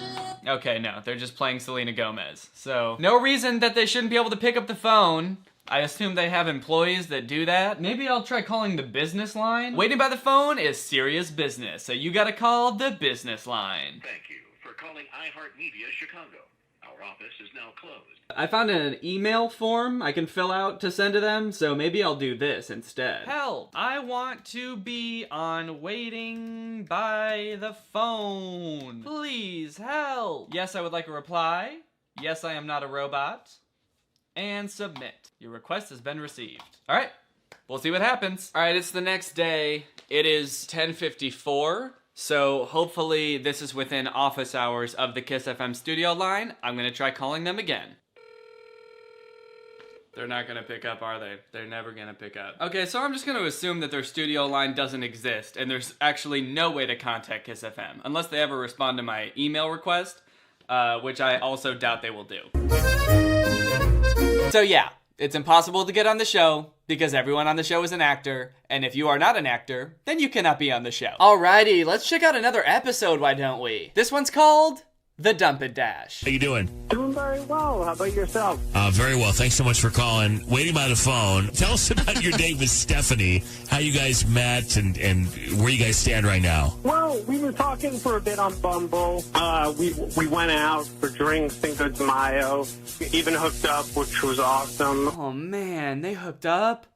Okay, no, they're just playing Selena Gomez. So, no reason that they shouldn't be able to pick up the phone. I assume they have employees that do that. Maybe I'll try calling the business line. Waiting by the Phone is serious business, so you gotta call the business line. Thank you for calling iHeartMedia Chicago. Our office is now closed. I found an email form I can fill out to send to them, so maybe I'll do this instead. Help! I want to be on Waiting by the Phone. Please help! Yes, I would like a reply. Yes, I am not a robot. And submit. Your request has been received. All right, we'll see what happens. All right, it's the next day. It is 10:54. So hopefully this is within office hours of the Kiss FM studio line. I'm gonna try calling them again. They're not gonna pick up, are they? They're never gonna pick up. Okay, so I'm just gonna assume that their studio line doesn't exist and there's actually no way to contact Kiss FM unless they ever respond to my email request, which I also doubt they will do. So yeah, it's impossible to get on the show because everyone on the show is an actor, and if you are not an actor, then you cannot be on the show. Alrighty, let's check out another episode, why don't we? This one's called The Dump It Dash. How you doing? Doing very well. How about yourself? Very well. Thanks so much for calling. Waiting by the Phone. Tell us about your date with Stephanie, how you guys met, and where you guys stand right now. Well, we were talking for a bit on Bumble. We went out for drinks, Cinco de Mayo. We even hooked up, which was awesome. Oh man, they hooked up?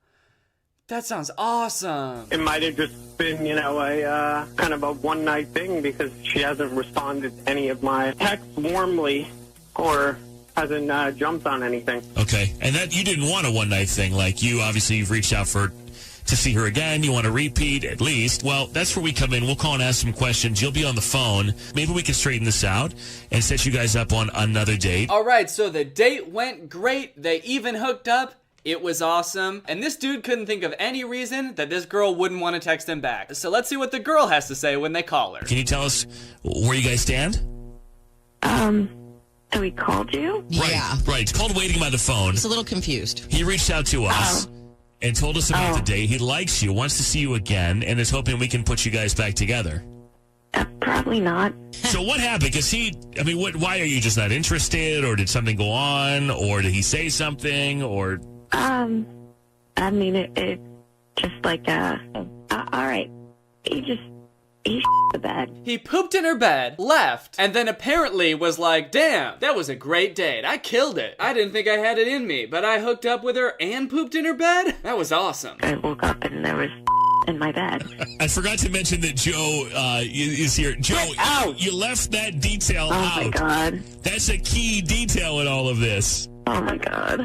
That sounds awesome. It might have just been, a kind of a one-night thing because she hasn't responded to any of my texts warmly or hasn't jumped on anything. Okay, and that you didn't want a one-night thing. Like, you've reached out to see her again. You want to repeat at least. Well, that's where we come in. We'll call and ask some questions. You'll be on the phone. Maybe we can straighten this out and set you guys up on another date. All right, so the date went great. They even hooked up. It was awesome. And this dude couldn't think of any reason that this girl wouldn't want to text him back. So let's see what the girl has to say when they call her. Can you tell us where you guys stand? So he called you? Yeah. Right. It's called Waiting by the Phone. He's a little confused. He reached out to us and told us about the date. He likes you, wants to see you again, and is hoping we can put you guys back together. Probably not. So what happened? Because why are you just not interested? Or did something go on? Or did he say something? Or... It just like, all right. He the bed. He pooped in her bed, left, and then apparently was like, damn, that was a great date. I killed it. I didn't think I had it in me, but I hooked up with her and pooped in her bed? That was awesome. I woke up and there was in my bed. I forgot to mention that Joe is here. Joe, you left that detail out. Oh my God. That's a key detail in all of this. Oh my God.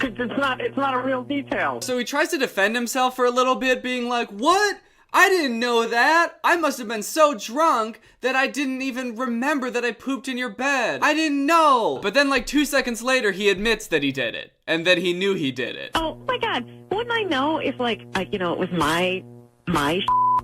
It's not a real detail. So he tries to defend himself for a little bit, being like, what? I didn't know that. I must have been so drunk that I didn't even remember that I pooped in your bed. I didn't know. But then 2 seconds later, he admits that he did it and that he knew he did it. Oh my God. Wouldn't I know if it was my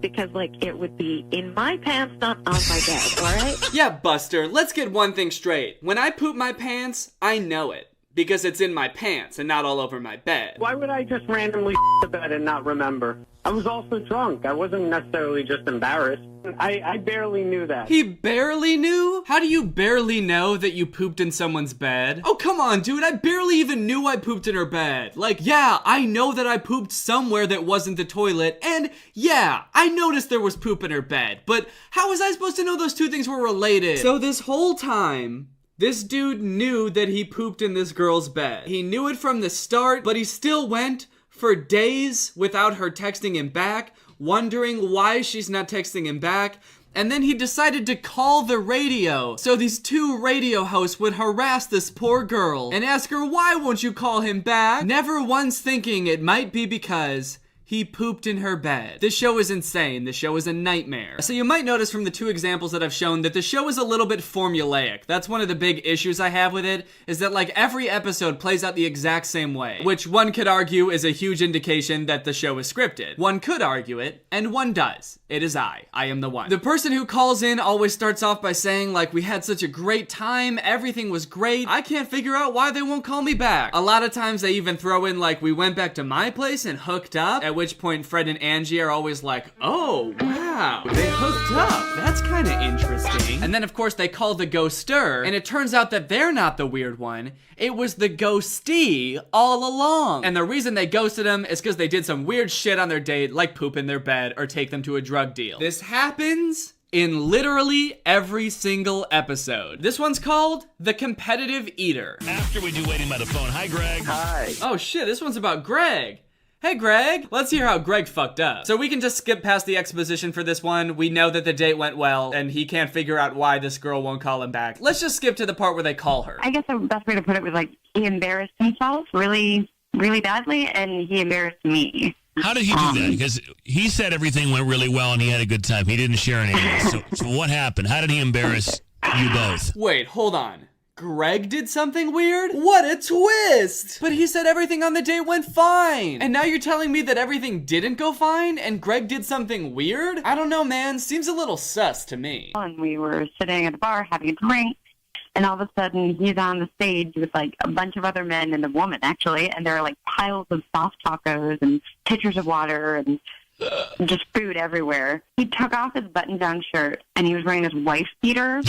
because it would be in my pants, not on my bed, all right? Yeah, Buster, let's get one thing straight. When I poop my pants, I know it. Because it's in my pants and not all over my bed. Why would I just randomly the bed and not remember? I was also drunk. I wasn't necessarily just embarrassed. I barely knew that. He barely knew? How do you barely know that you pooped in someone's bed? Oh, come on, dude. I barely even knew I pooped in her bed. Like, yeah, I know that I pooped somewhere that wasn't the toilet, and yeah, I noticed there was poop in her bed, but how was I supposed to know those two things were related? So this whole time, this dude knew that he pooped in this girl's bed. He knew it from the start, but he still went for days without her texting him back, wondering why she's not texting him back. And then he decided to call the radio. So these two radio hosts would harass this poor girl and ask her, why won't you call him back? Never once thinking it might be because he pooped in her bed. This show is insane. This show is a nightmare. So you might notice from the two examples that I've shown that the show is a little bit formulaic. That's one of the big issues I have with it, is that like every episode plays out the exact same way, which one could argue is a huge indication that the show is scripted. One could argue it, and one does. It is I am the one. The person who calls in always starts off by saying like, we had such a great time, everything was great, I can't figure out why they won't call me back. A lot of times they even throw in like, we went back to my place and hooked up, at which point Fred and Angie are always like, oh, wow, they hooked up. That's kind of interesting. And then, of course, they call the ghoster, and it turns out that they're not the weird one. It was the ghostee all along. And the reason they ghosted him is because they did some weird shit on their date, like poop in their bed or take them to a drug deal. This happens in literally every single episode. This one's called The Competitive Eater. After we do Waiting by the Phone. Hi, Greg. Hi. Oh, shit, this one's about Greg. Hey, Greg. Let's hear how Greg fucked up. So we can just skip past the exposition for this one. We know that the date went well, and he can't figure out why this girl won't call him back. Let's just skip to the part where they call her. I guess the best way to put it was like he embarrassed himself really, really badly, and he embarrassed me. How did he do that? Because he said everything went really well and he had a good time. He didn't share any of it. So what happened? How did he embarrass you both? Wait, hold on. Greg did something weird? What a twist! But he said everything on the date went fine. And now you're telling me that everything didn't go fine and Greg did something weird? I don't know, man. Seems a little sus to me. And we were sitting at a bar having a drink, and all of a sudden he's on the stage with like a bunch of other men and a woman actually, and there are like piles of soft tacos and pitchers of water and just food everywhere. He took off his button-down shirt and he was wearing his wife's beater.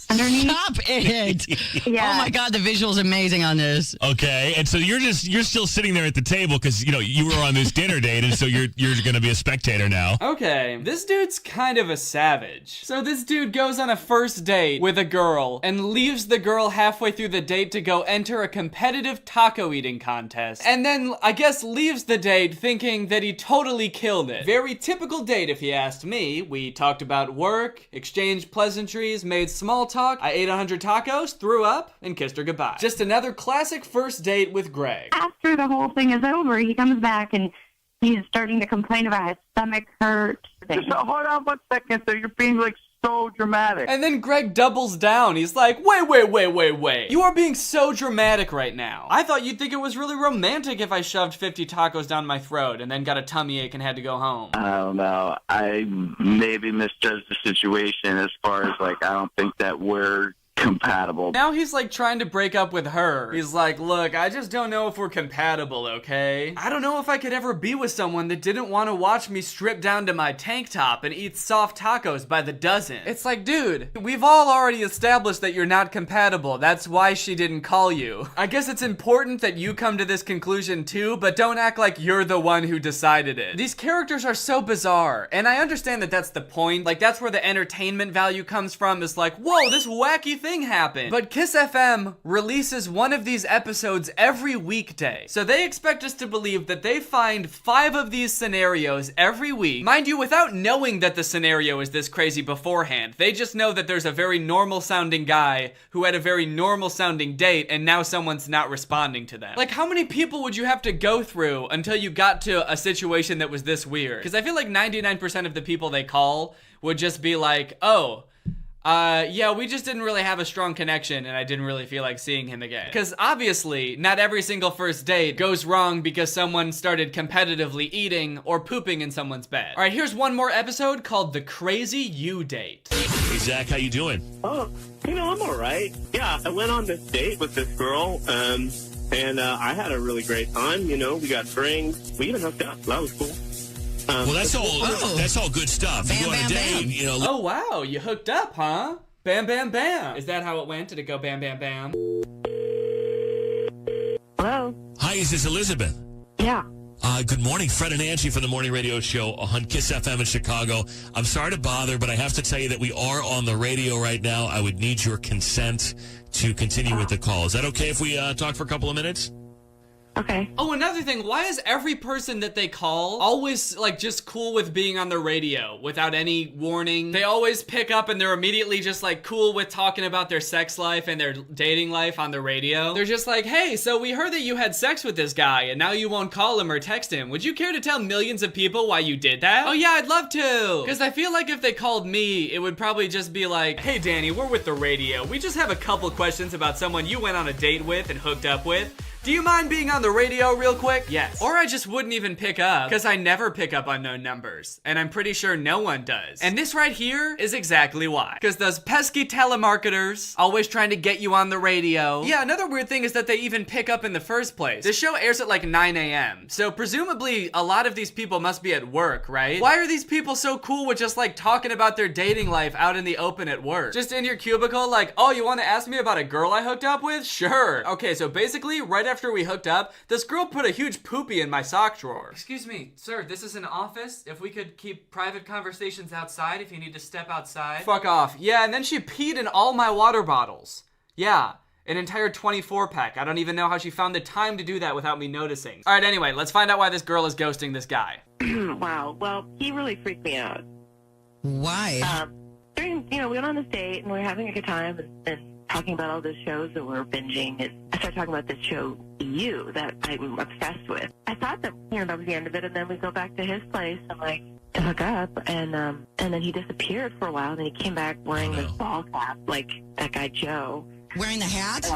Underneath. Stop it! Yeah. Oh my God, the visual's amazing on this. Okay, and so you're still sitting there at the table because you were on this dinner date, and so you're going to be a spectator now. Okay, this dude's kind of a savage. So this dude goes on a first date with a girl and leaves the girl halfway through the date to go enter a competitive taco eating contest, and then I guess leaves the date thinking that he totally killed it. Very typical date if you asked me. We talked about work, exchanged pleasantries, made small talk. I ate 100 tacos, threw up, and kissed her goodbye. Just another classic first date with Greg. After the whole thing is over, he comes back and he's starting to complain about his stomach hurt. So hold on 1 second. So you're being like so dramatic. And then Greg doubles down. He's like, wait. You are being so dramatic right now. I thought you'd think it was really romantic if I shoved 50 tacos down my throat and then got a tummy ache and had to go home. I don't know. I maybe misjudged the situation as far as like, I don't think that we're compatible. Now he's like trying to break up with her. He's like, look, I just don't know if we're compatible, okay? I don't know if I could ever be with someone that didn't want to watch me strip down to my tank top and eat soft tacos by the dozen. It's like, dude, we've all already established that you're not compatible. That's why she didn't call you. I guess it's important that you come to this conclusion too, but don't act like you're the one who decided it. These characters are so bizarre, and I understand that that's the point. Like, that's where the entertainment value comes from, is like, whoa, this wacky thing happened. But Kiss FM releases one of these episodes every weekday. So they expect us to believe that they find 5 of these scenarios every week. Mind you, without knowing that the scenario is this crazy beforehand. They just know that there's a very normal sounding guy who had a very normal sounding date and now someone's not responding to them. Like, how many people would you have to go through until you got to a situation that was this weird? Because I feel like 99% of the people they call would just be like, oh, yeah, we just didn't really have a strong connection and I didn't really feel like seeing him again. Because obviously, not every single first date goes wrong because someone started competitively eating or pooping in someone's bed. All right, here's one more episode called The Crazy You Date. Hey, Zach, how you doing? Oh, I'm all right. Yeah, I went on this date with this girl, and I had a really great time. We got drinks. We even hooked up. That was cool. Well, that's all good stuff. You go on a date, you know. Oh, wow, you hooked up, huh? Bam, bam, bam. Is that how it went? Did it go bam, bam, bam? Hello? Hi, is this Elizabeth? Yeah. Good morning, Fred and Angie from the Morning Radio Show on Kiss FM in Chicago. I'm sorry to bother, but I have to tell you that we are on the radio right now. I would need your consent to continue with the call. Is that okay if we talk for a couple of minutes? Okay. Oh, another thing, why is every person that they call always, like, just cool with being on the radio without any warning? They always pick up and they're immediately just, like, cool with talking about their sex life and their dating life on the radio. They're just like, hey, so we heard that you had sex with this guy and now you won't call him or text him. Would you care to tell millions of people why you did that? Oh, yeah, I'd love to. Because I feel like if they called me, it would probably just be like, hey, Danny, we're with the radio. We just have a couple questions about someone you went on a date with and hooked up with. Do you mind being on the radio real quick? Yes. Or I just wouldn't even pick up, because I never pick up unknown numbers, and I'm pretty sure no one does. And this right here is exactly why. Because those pesky telemarketers always trying to get you on the radio. Yeah, another weird thing is that they even pick up in the first place. The show airs at like 9 a.m., so presumably a lot of these people must be at work, right? Why are these people so cool with just like talking about their dating life out in the open at work? Just in your cubicle, like, oh, you want to ask me about a girl I hooked up with? Sure. Okay, so basically, right after we hooked up, this girl put a huge poopy in my sock drawer. Excuse me, sir, this is an office. If we could keep private conversations outside, if you need to step outside. Fuck off. Yeah, and then she peed in all my water bottles. Yeah, an entire 24 pack. I don't even know how she found the time to do that without me noticing. All right, anyway, let's find out why this girl is ghosting this guy. Wow, well, he really freaked me out. Why? We went on this date and we were having a good time and talking about all the shows that we're binging, and I started talking about this show, You, that I'm obsessed with. I thought that, that was the end of it, and then we go back to his place and, like, to hook up, and then he disappeared for a while, and then he came back wearing this ball cap, like that guy Joe. Wearing the hat?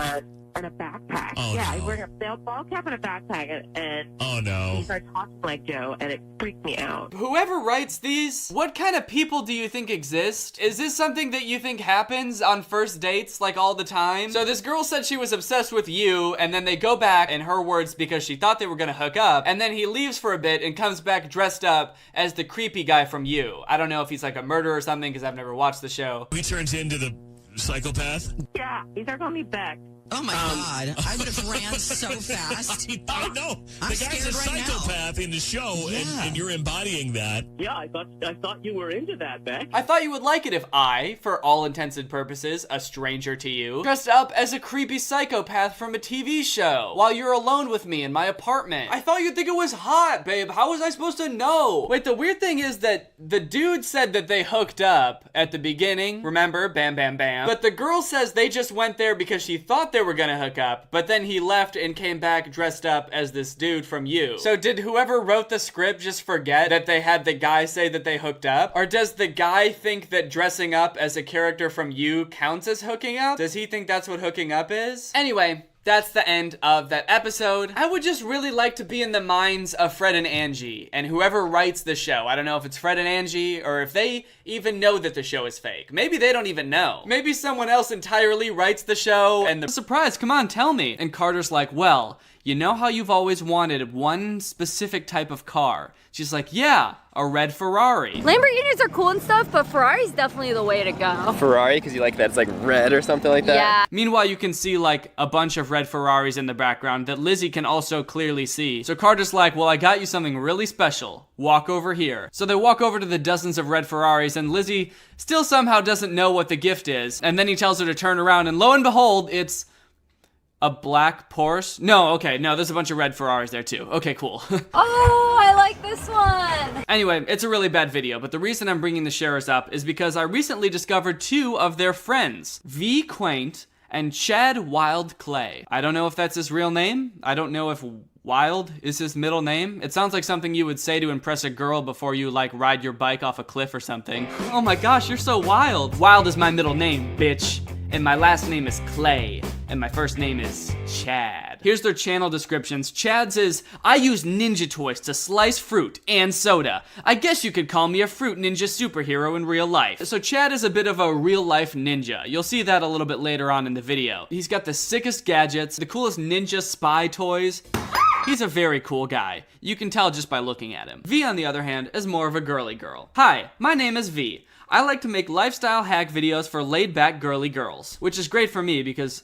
And a backpack. Oh, yeah, no. he's wearing a ball cap and a backpack, and Oh, no. he started talking like Joe, and it freaked me out. Whoever writes these, what kind of people do you think exist? Is this something that you think happens on first dates, like, all the time? So this girl said she was obsessed with you, and then they go back, in her words, because she thought they were gonna hook up, and then he leaves for a bit and comes back dressed up as the creepy guy from You. I don't know if he's like a murderer or something, because I've never watched the show. He turns into the psychopath? Yeah, he started calling me Beck. Oh my God! I would have ran so fast. I know. I'm The guy's a scared right psychopath in the show, and you're embodying that. Yeah, I thought you were into that, Beck. I thought you would like it if I, for all intents and purposes, a stranger to you, dressed up as a creepy psychopath from a TV show while you're alone with me in my apartment. I thought you'd think it was hot, babe. How was I supposed to know? Wait, the weird thing is that the dude said that they hooked up at the beginning. Remember? Bam, bam, bam. But the girl says they just went there because she thought they were gonna hook up, but then he left and came back dressed up as this dude from You. So did whoever wrote the script just forget that they had the guy say that they hooked up? Or does the guy think that dressing up as a character from You counts as hooking up? Does he think that's what hooking up is? Anyway, that's the end of that episode. I would just really like to be in the minds of Fred and Angie and whoever writes the show. I don't know if it's Fred and Angie or if they even know that the show is fake. Maybe they don't even know. Maybe someone else entirely writes the show and they're surprised, come on, tell me. And Carter's like, well, you know how you've always wanted one specific type of car? She's like, yeah, a red Ferrari. Lamborghinis are cool and stuff, but Ferrari's definitely the way to go. Ferrari, because you like that it's like red or something like that? Yeah. Meanwhile, you can see like a bunch of red Ferraris in the background that Lizzie can also clearly see. So Carter's like, well, I got you something really special. Walk over here. So they walk over to the dozens of red Ferraris and Lizzie still somehow doesn't know what the gift is. And then he tells her to turn around and lo and behold, it's a black Porsche? No, okay, no, there's a bunch of red Ferraris there too. Okay, cool. Oh, I like this one. Anyway, it's a really bad video, but the reason I'm bringing the sharers up is because I recently discovered two of their friends, V Quaint and Chad Wild Clay. I don't know if that's his real name. I don't know if Wild is his middle name. It sounds like something you would say to impress a girl before you like ride your bike off a cliff or something. Oh my gosh, you're so wild. Wild is my middle name, bitch. And my last name is Clay. And my first name is Chad. Here's their channel descriptions. Chad's is, I use ninja toys to slice fruit and soda. I guess you could call me a fruit ninja superhero in real life. So Chad is a bit of a real life ninja. You'll see that a little bit later on in the video. He's got the sickest gadgets, the coolest ninja spy toys. He's a very cool guy. You can tell just by looking at him. V, on the other hand, is more of a girly girl. Hi, my name is V. I like to make lifestyle hack videos for laid-back girly girls, which is great for me because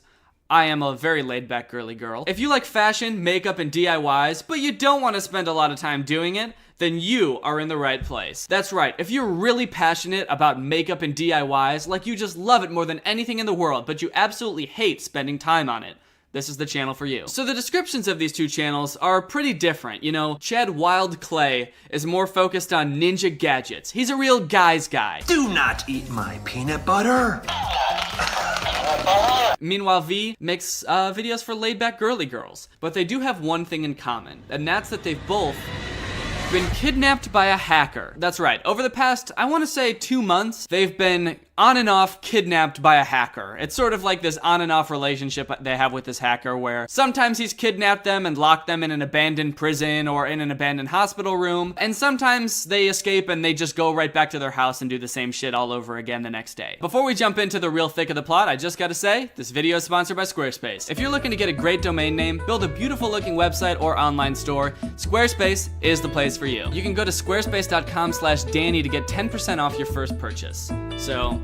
I am a very laid-back girly girl. If you like fashion, makeup, and DIYs, but you don't want to spend a lot of time doing it, then you are in the right place. That's right, if you're really passionate about makeup and DIYs, like you just love it more than anything in the world, but you absolutely hate spending time on it, this is the channel for you. So the descriptions of these two channels are pretty different. You know, Chad Wild Clay is more focused on ninja gadgets. He's a real guy's guy. Do not eat my peanut butter. Meanwhile, V makes videos for laid-back girly girls. But they do have one thing in common, and that's that they've both been kidnapped by a hacker. That's right, over the past, I want to say 2 months, they've been on and off kidnapped by a hacker. It's sort of like this on and off relationship they have with this hacker where sometimes he's kidnapped them and locked them in an abandoned prison or in an abandoned hospital room, and sometimes they escape and they just go right back to their house and do the same shit all over again the next day. Before we jump into the real thick of the plot, I just gotta say, this video is sponsored by Squarespace. If you're looking to get a great domain name, build a beautiful looking website or online store, Squarespace is the place for you. You can go to squarespace.com/Danny to get 10% off your first purchase. So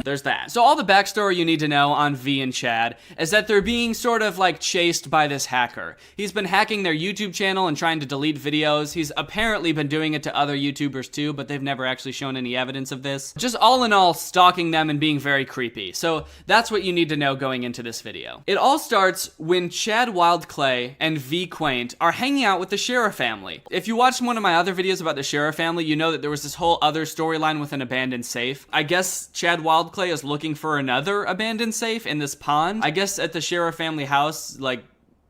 there's that. So all the backstory you need to know on V and Chad is that they're being sort of like chased by this hacker. He's been hacking their YouTube channel and trying to delete videos. He's apparently been doing it to other YouTubers too, but they've never actually shown any evidence of this. Just all in all, stalking them and being very creepy. So that's what you need to know going into this video. It all starts when Chad Wild Clay and V Quaint are hanging out with the Sheriff family. If you watched one of my other videos about the Sheriff family, you know that there was this whole other storyline with an abandoned safe. I guess Chad Wild Clay is looking for another abandoned safe in this pond. I guess at the Sheriff family house, like,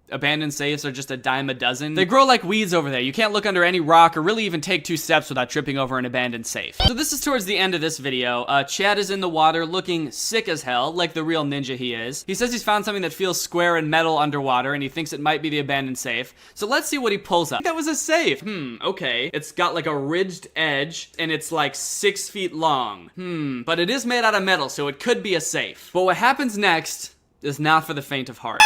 abandoned safes are just a dime a dozen. They grow like weeds over there. You can't look under any rock or really even take 2 steps without tripping over an abandoned safe. So this is towards the end of this video. Chad is in the water looking sick as hell, like the real ninja he is. He says he's found something that feels square and metal underwater and he thinks it might be the abandoned safe. So let's see what he pulls up. That was a safe. Okay. It's got like a ridged edge and it's like 6 feet long. But it is made out of metal, so it could be a safe. But what happens next is not for the faint of heart.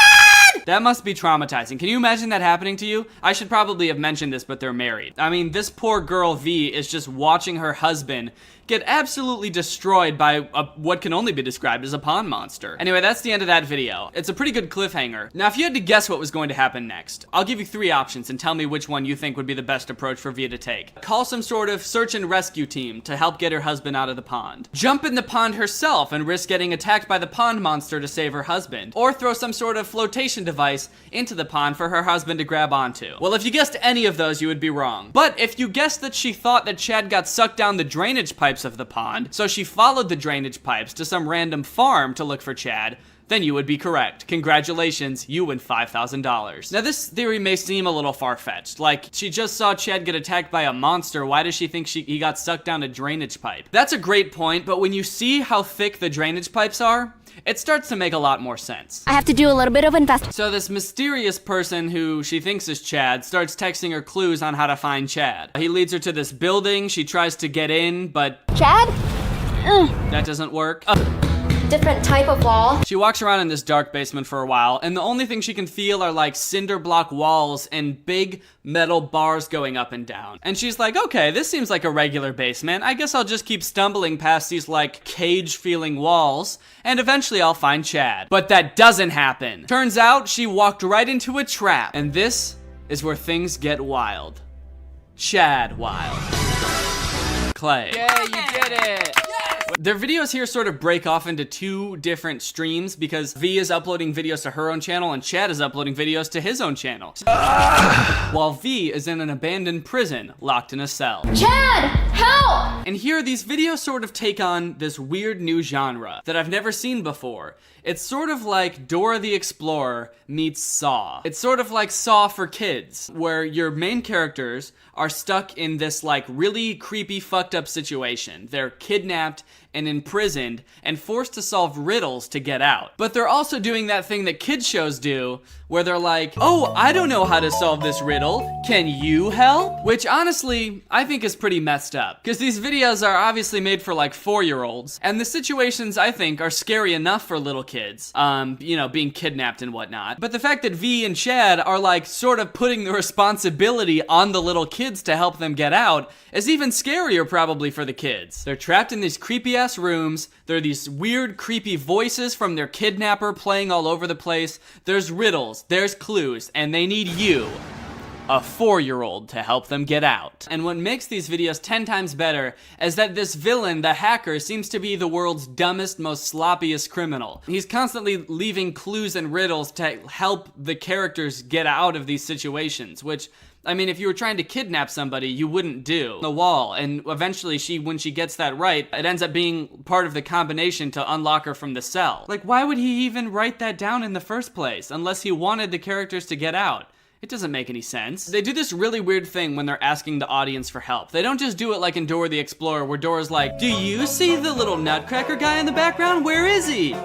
That must be traumatizing. Can you imagine that happening to you? I should probably have mentioned this, but they're married. I mean, this poor girl V is just watching her husband get absolutely destroyed by what can only be described as a pond monster. Anyway, that's the end of that video. It's a pretty good cliffhanger. Now, if you had to guess what was going to happen next, I'll give you 3 options and tell me which one you think would be the best approach for V to take. Call some sort of search and rescue team to help get her husband out of the pond. Jump in the pond herself and risk getting attacked by the pond monster to save her husband. Or throw some sort of flotation device into the pond for her husband to grab onto. Well, if you guessed any of those, you would be wrong. But if you guessed that she thought that Chad got sucked down the drainage pipes of the pond, so she followed the drainage pipes to some random farm to look for Chad, then you would be correct. Congratulations, you win $5,000. Now this theory may seem a little far-fetched, like she just saw Chad get attacked by a monster, why does she think he got sucked down a drainage pipe? That's a great point, but when you see how thick the drainage pipes are, it starts to make a lot more sense. I have to do a little bit of investigation. So this mysterious person who she thinks is Chad starts texting her clues on how to find Chad. He leads her to this building, she tries to get in, but Chad? That doesn't work. Different type of wall. She walks around in this dark basement for a while, and the only thing she can feel are like cinder block walls and big metal bars going up and down. And she's like, okay, this seems like a regular basement. I guess I'll just keep stumbling past these like cage-feeling walls, and eventually I'll find Chad. But that doesn't happen. Turns out she walked right into a trap, and this is where things get wild. Chad Wild Clay. Yeah, you did it. Their videos here sort of break off into 2 different streams because V is uploading videos to her own channel and Chad is uploading videos to his own channel. While V is in an abandoned prison, locked in a cell. Chad, help! And here, these videos sort of take on this weird new genre that I've never seen before. It's sort of like Dora the Explorer meets Saw. It's sort of like Saw for kids, where your main characters are stuck in this like really creepy, fucked up situation. They're kidnapped and imprisoned and forced to solve riddles to get out. But they're also doing that thing that kid shows do, where they're like, oh, I don't know how to solve this riddle. Can you help? Which honestly, I think is pretty messed up. Because these videos are obviously made for like 4-year-olds. And the situations, I think, are scary enough for little kids. You know, being kidnapped and whatnot. But the fact that V and Chad are like sort of putting the responsibility on the little kids to help them get out is even scarier probably for the kids. They're trapped in these creepy ass rooms. There are these weird creepy voices from their kidnapper playing all over the place. There's riddles, there's clues, and they need you, a 4-year-old, to help them get out. And what makes these videos 10 times better is that this villain, the hacker, seems to be the world's dumbest, most sloppiest criminal. He's constantly leaving clues and riddles to help the characters get out of these situations, which, I mean, if you were trying to kidnap somebody, you wouldn't do. The wall, and eventually when she gets that right, it ends up being part of the combination to unlock her from the cell. Like, why would he even write that down in the first place, unless he wanted the characters to get out? It doesn't make any sense. They do this really weird thing when they're asking the audience for help. They don't just do it like in Dora the Explorer, where Dora's like, do you see the little nutcracker guy in the background? Where is he?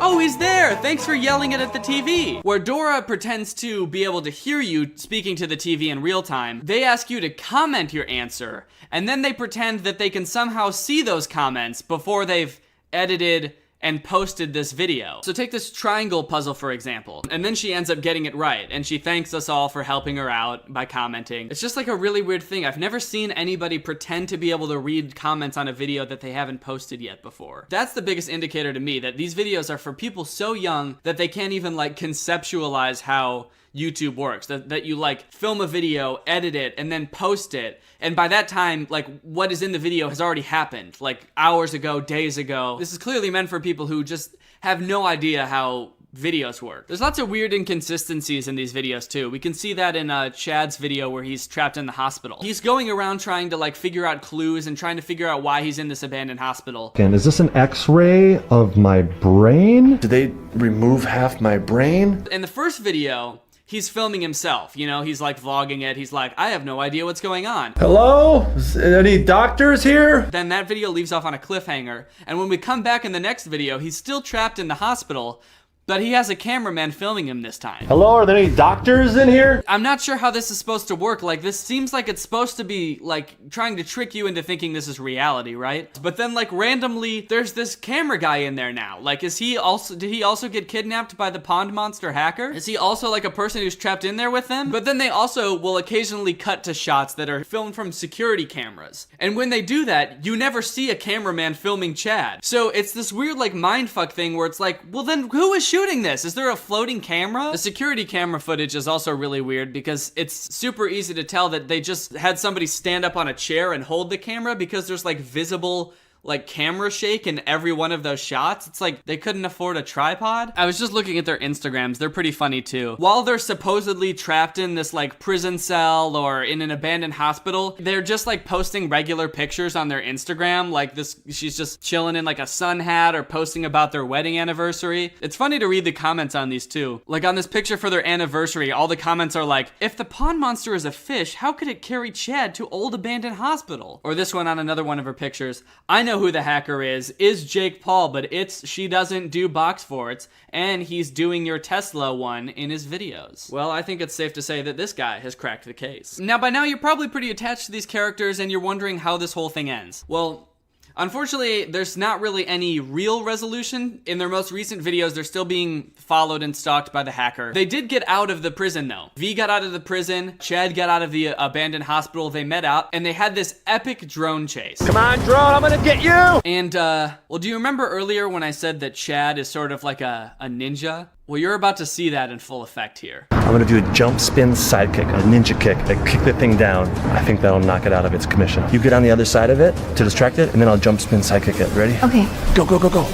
Oh, he's there! Thanks for yelling it at the TV. Where Dora pretends to be able to hear you speaking to the TV in real time, they ask you to comment your answer, and then they pretend that they can somehow see those comments before they've edited and posted this video. So take this triangle puzzle, for example, and then she ends up getting it right, and she thanks us all for helping her out by commenting. It's just like a really weird thing. I've never seen anybody pretend to be able to read comments on a video that they haven't posted yet before. That's the biggest indicator to me, that these videos are for people so young that they can't even like conceptualize how YouTube works, that you like film a video, edit it, and then post it, and by that time, like, what is in the video has already happened, like hours ago, days ago. This is clearly meant for people who just have no idea how videos work. There's lots of weird inconsistencies in these videos too. We can see that in Chad's video where he's trapped in the hospital. He's going around trying to like figure out clues and trying to figure out why he's in this abandoned hospital. And is this an x-ray of my brain? Did they remove half my brain? In the first video, he's filming himself, you know, he's like vlogging it. He's like, I have no idea what's going on. Hello? Is any doctors here? Then that video leaves off on a cliffhanger. And when we come back in the next video, he's still trapped in the hospital, but he has a cameraman filming him this time. Hello, are there any doctors in here? I'm not sure how this is supposed to work. Like, this seems like it's supposed to be, like, trying to trick you into thinking this is reality, right? But then, like, randomly, there's this camera guy in there now. Like, did he also get kidnapped by the pond monster hacker? Is he also, like, a person who's trapped in there with them? But then they also will occasionally cut to shots that are filmed from security cameras. And when they do that, you never see a cameraman filming Chad. So it's this weird, like, mindfuck thing where it's like, well, then who is shooting this? Is there a floating camera? The security camera footage is also really weird because it's super easy to tell that they just had somebody stand up on a chair and hold the camera because there's like visible like camera shake in every one of those shots. It's like they couldn't afford a tripod. I was just looking at their Instagrams. They're pretty funny too. While they're supposedly trapped in this like prison cell or in an abandoned hospital, they're just like posting regular pictures on their Instagram. Like this, she's just chilling in like a sun hat or posting about their wedding anniversary. It's funny to read the comments on these too. Like on this picture for their anniversary, all the comments are like, if the pond monster is a fish, how could it carry Chad to old abandoned hospital? Or this one on another one of her pictures. I know who the hacker is Jake Paul, but she doesn't do box forts, and he's doing your Tesla one in his videos. Well, I think it's safe to say that this guy has cracked the case. Now, by now, you're probably pretty attached to these characters, and you're wondering how this whole thing ends. Well, unfortunately, there's not really any real resolution. In their most recent videos, they're still being followed and stalked by the hacker. They did get out of the prison, though. V got out of the prison, Chad got out of the abandoned hospital, they met up, and they had this epic drone chase. Come on, drone, I'm gonna get you! And, well, do you remember earlier when I said that Chad is sort of like a ninja? Well, you're about to see that in full effect here. I'm gonna do a jump spin side kick, a ninja kick. I kick the thing down. I think that'll knock it out of its commission. You get on the other side of it to distract it, and then I'll jump spin side kick it. Ready? Okay. Go, go, go, go.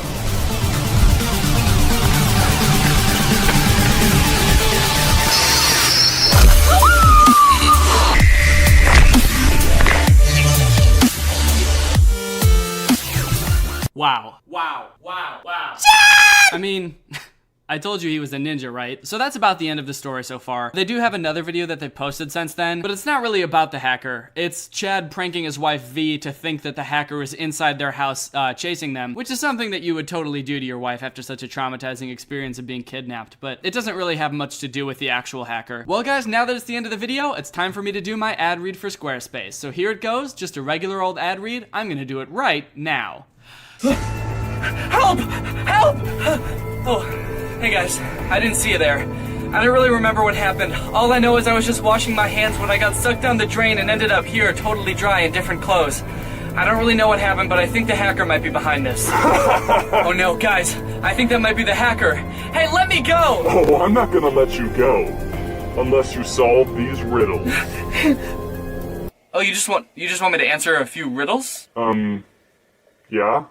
Wow. Wow. Wow. Wow. I mean, I told you he was a ninja, right? So that's about the end of the story so far. They do have another video that they posted since then, but it's not really about the hacker. It's Chad pranking his wife V to think that the hacker is inside their house chasing them, which is something that you would totally do to your wife after such a traumatizing experience of being kidnapped, but it doesn't really have much to do with the actual hacker. Well guys, now that it's the end of the video, it's time for me to do my ad read for Squarespace. So here it goes, just a regular old ad read. I'm gonna do it right now. Help! Help! Oh. Hey guys, I didn't see you there. I don't really remember what happened. All I know is I was just washing my hands when I got sucked down the drain and ended up here, totally dry in different clothes. I don't really know what happened, but I think the hacker might be behind this. Oh no, guys, I think that might be the hacker. Hey, let me go! Oh, I'm not gonna let you go, unless you solve these riddles. Oh, you just want me to answer a few riddles? Yeah?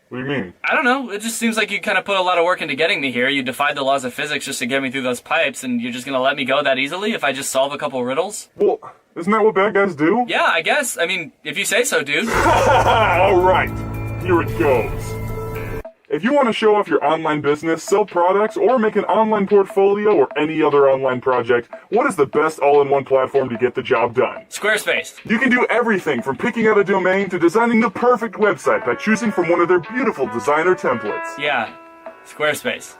What do you mean? I don't know. It just seems like you kind of put a lot of work into getting me here. You defied the laws of physics just to get me through those pipes, and you're just gonna let me go that easily if I just solve a couple riddles? Well, isn't that what bad guys do? Yeah, I guess. I mean, if you say so, dude. Alright, here it goes. If you want to show off your online business, sell products, or make an online portfolio or any other online project, what is the best all-in-one platform to get the job done? Squarespace. You can do everything from picking out a domain to designing the perfect website by choosing from one of their beautiful designer templates. Yeah, Squarespace.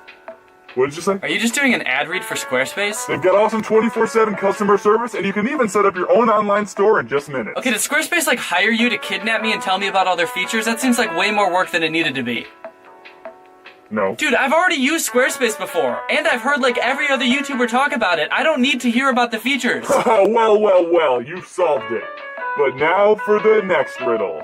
What did you say? Are you just doing an ad read for Squarespace? They've got awesome 24/7 customer service, and you can even set up your own online store in just minutes. Okay, did Squarespace like hire you to kidnap me and tell me about all their features? That seems like way more work than it needed to be. No. Dude, I've already used Squarespace before, and I've heard like every other YouTuber talk about it. I don't need to hear about the features. Well, you've solved it. But now for the next riddle.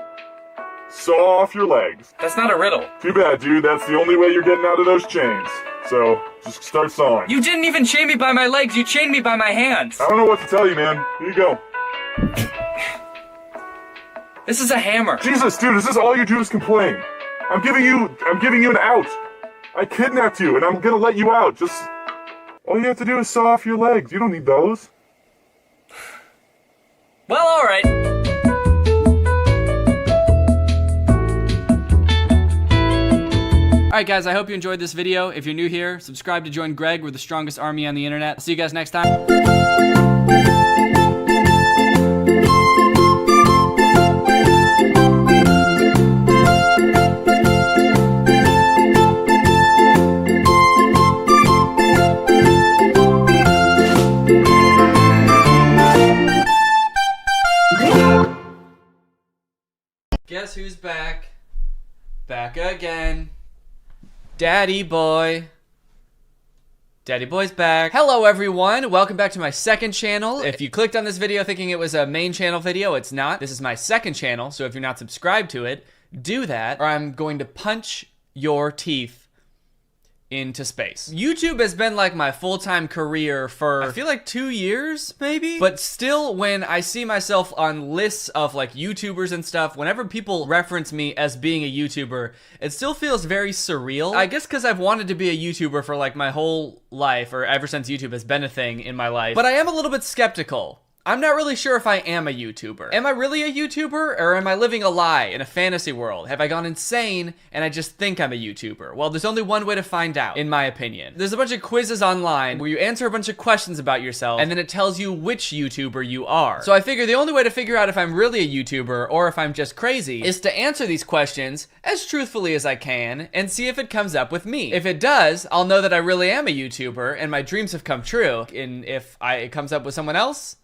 Saw off your legs. That's not a riddle. Too bad, dude. That's the only way you're getting out of those chains. So, just start sawing. You didn't even chain me by my legs, you chained me by my hands. I don't know what to tell you, man. Here you go. This is a hammer. Jesus, dude, is this all you do is complain? I'm giving you an out. I kidnapped you, and I'm gonna let you out. Just, all you have to do is saw off your legs. You don't need those. Well, alright. Alright guys, I hope you enjoyed this video. If you're new here, subscribe to join Greg. We're the strongest army on the internet. I'll see you guys next time. Guess who's back? Back again. Daddy boy. Daddy boy's back. Hello everyone, welcome back to my second channel. If you clicked on this video thinking it was a main channel video, it's not. This is my second channel, so if you're not subscribed to it, do that, or I'm going to punch your teeth into space. YouTube has been like my full-time career for I feel like 2 years maybe, but still when I see myself on lists of like YouTubers and stuff, whenever people reference me as being a YouTuber, it still feels very surreal. I guess because I've wanted to be a YouTuber for like my whole life, or ever since YouTube has been a thing in my life, but I am a little bit skeptical. I'm not really sure if I am a YouTuber. Am I really a YouTuber, or am I living a lie in a fantasy world? Have I gone insane and I just think I'm a YouTuber? Well, there's only one way to find out, in my opinion. There's a bunch of quizzes online where you answer a bunch of questions about yourself, and then it tells you which YouTuber you are. So I figure the only way to figure out if I'm really a YouTuber, or if I'm just crazy, is to answer these questions as truthfully as I can, and see if it comes up with me. If it does, I'll know that I really am a YouTuber, and my dreams have come true. And if it comes up with someone else,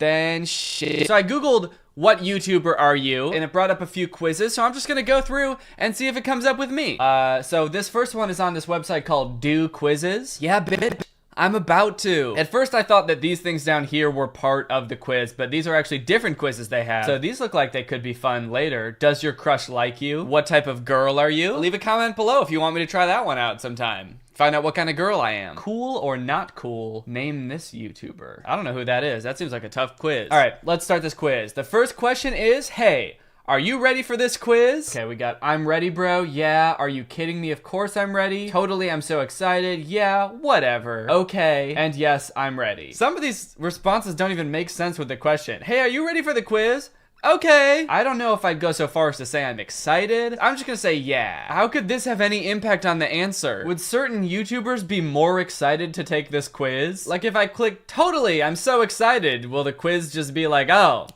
then shit. So I googled, what YouTuber are you? And it brought up a few quizzes, so I'm just gonna go through and see if it comes up with me. So this first one is on this website called Do Quizzes. Yeah, bitch, I'm about to. At first I thought that these things down here were part of the quiz, but these are actually different quizzes they have. So these look like they could be fun later. Does your crush like you? What type of girl are you? Leave a comment below if you want me to try that one out sometime. Find out what kind of girl I am. Cool or not cool? Name this YouTuber. I don't know who that is. That seems like a tough quiz. All right, let's start this quiz. The first question is, hey, are you ready for this quiz? Okay, we got, I'm ready, bro. Yeah. Are you kidding me? Of course I'm ready. Totally, I'm so excited. Yeah, whatever. Okay. And yes, I'm ready. Some of these responses don't even make sense with the question. Hey, are you ready for the quiz? Okay. I don't know if I'd go so far as to say I'm excited. I'm just gonna say yeah. How could this have any impact on the answer? Would certain YouTubers be more excited to take this quiz? Like if I click totally, I'm so excited, will the quiz just be like, oh,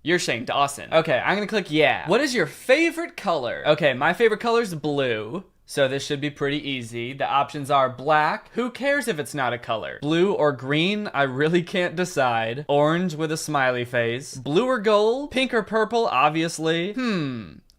you're Shane Dawson. Okay, I'm gonna click yeah. What is your favorite color? Okay, my favorite color is blue. So this should be pretty easy. The options are black. Who cares if it's not a color? Blue or green? I really can't decide. Orange with a smiley face. Blue or gold? Pink or purple? Obviously.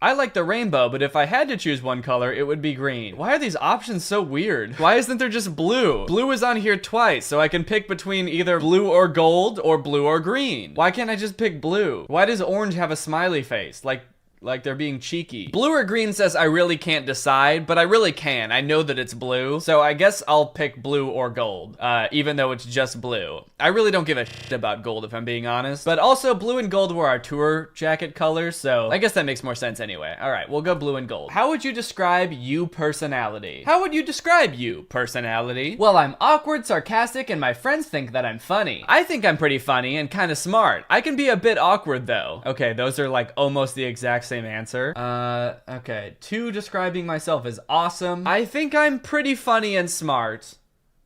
I like the rainbow, but if I had to choose one color, it would be green. Why are these options so weird? Why isn't there just blue? Blue is on here twice, so I can pick between either blue or gold or blue or green. Why can't I just pick blue? Why does orange have a smiley face? Like they're being cheeky. Blue or green says I really can't decide, but I really can. I know that it's blue, so I guess I'll pick blue or gold, even though it's just blue. I really don't give a shit about gold if I'm being honest, but also blue and gold were our tour jacket colors, so I guess that makes more sense anyway. All right, we'll go blue and gold. How would you describe you personality? How would you describe you personality? Well, I'm awkward, sarcastic, and my friends think that I'm funny. I think I'm pretty funny and kind of smart. I can be a bit awkward though. Okay, those are like almost the exact same answer. Okay. 2, describing myself as awesome. I think I'm pretty funny and smart.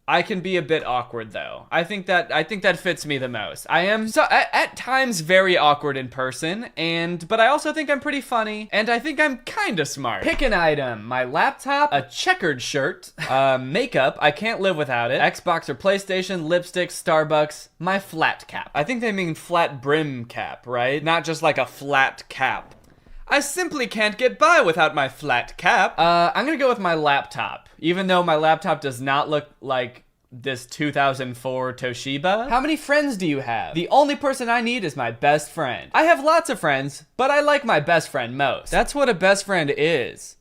I can be a bit awkward though. I think that fits me the most. I am at times very awkward in person, but I also think I'm pretty funny, and I think I'm kind of smart. Pick an item. My laptop, a checkered shirt, makeup, I can't live without it, Xbox or PlayStation, lipstick, Starbucks, my flat cap. I think they mean flat brim cap, right? Not just like a flat cap. I simply can't get by without my flat cap. I'm gonna go with my laptop, even though my laptop does not look like this 2004 Toshiba. How many friends do you have? The only person I need is my best friend. I have lots of friends, but I like my best friend most. That's what a best friend is.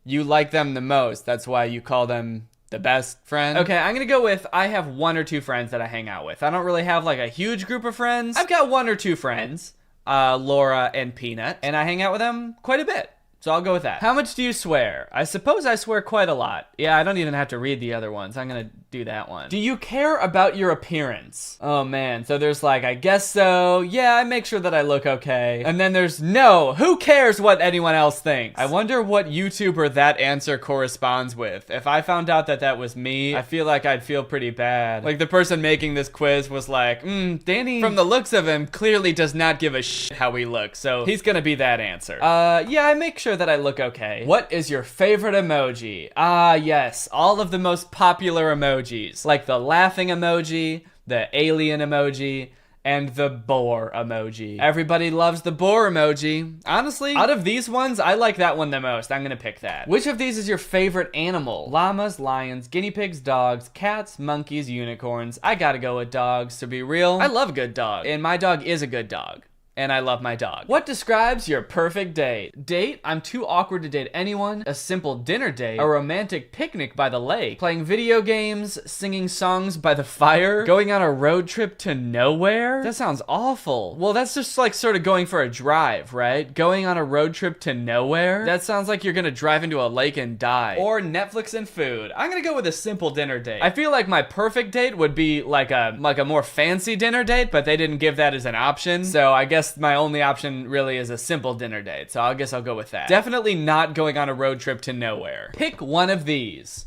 You like them the most. That's why you call them the best friend. Okay, I'm gonna go with I have 1 or 2 friends that I hang out with. I don't really have like a huge group of friends. I've got 1 or 2 friends. Laura and Peanut, and I hang out with them quite a bit. So I'll go with that. How much do you swear? I suppose I swear quite a lot. Yeah, I don't even have to read the other ones. I'm gonna do that one. Do you care about your appearance? Oh man, so there's like, I guess so. Yeah, I make sure that I look okay. And then there's no, who cares what anyone else thinks? I wonder what YouTuber that answer corresponds with. If I found out that that was me, I feel like I'd feel pretty bad. Like the person making this quiz was like, Danny, from the looks of him, clearly does not give a shit how he looks. So he's gonna be that answer. Yeah, I make sure that I look okay. What is your favorite emoji? Yes, all of the most popular emojis, like the laughing emoji, the alien emoji, and the boar emoji. Everybody loves the boar emoji. Honestly, out of these ones, I like that one the most. I'm gonna pick that. Which of these is your favorite animal? Llamas, lions, guinea pigs, dogs, cats, monkeys, unicorns. I gotta go with dogs, to be real. I love a good dog, and my dog is a good dog. And I love my dog. What describes your perfect date? Date, I'm too awkward to date anyone. A simple dinner date. A romantic picnic by the lake. Playing video games. Singing songs by the fire. Going on a road trip to nowhere? That sounds awful. Well, that's just like sort of going for a drive, right? Going on a road trip to nowhere? That sounds like you're gonna drive into a lake and die. Or Netflix and food. I'm gonna go with a simple dinner date. I feel like my perfect date would be like a more fancy dinner date, but they didn't give that as an option. So I guess my only option really is a simple dinner date, so I guess I'll go with that. Definitely not going on a road trip to nowhere. Pick one of these.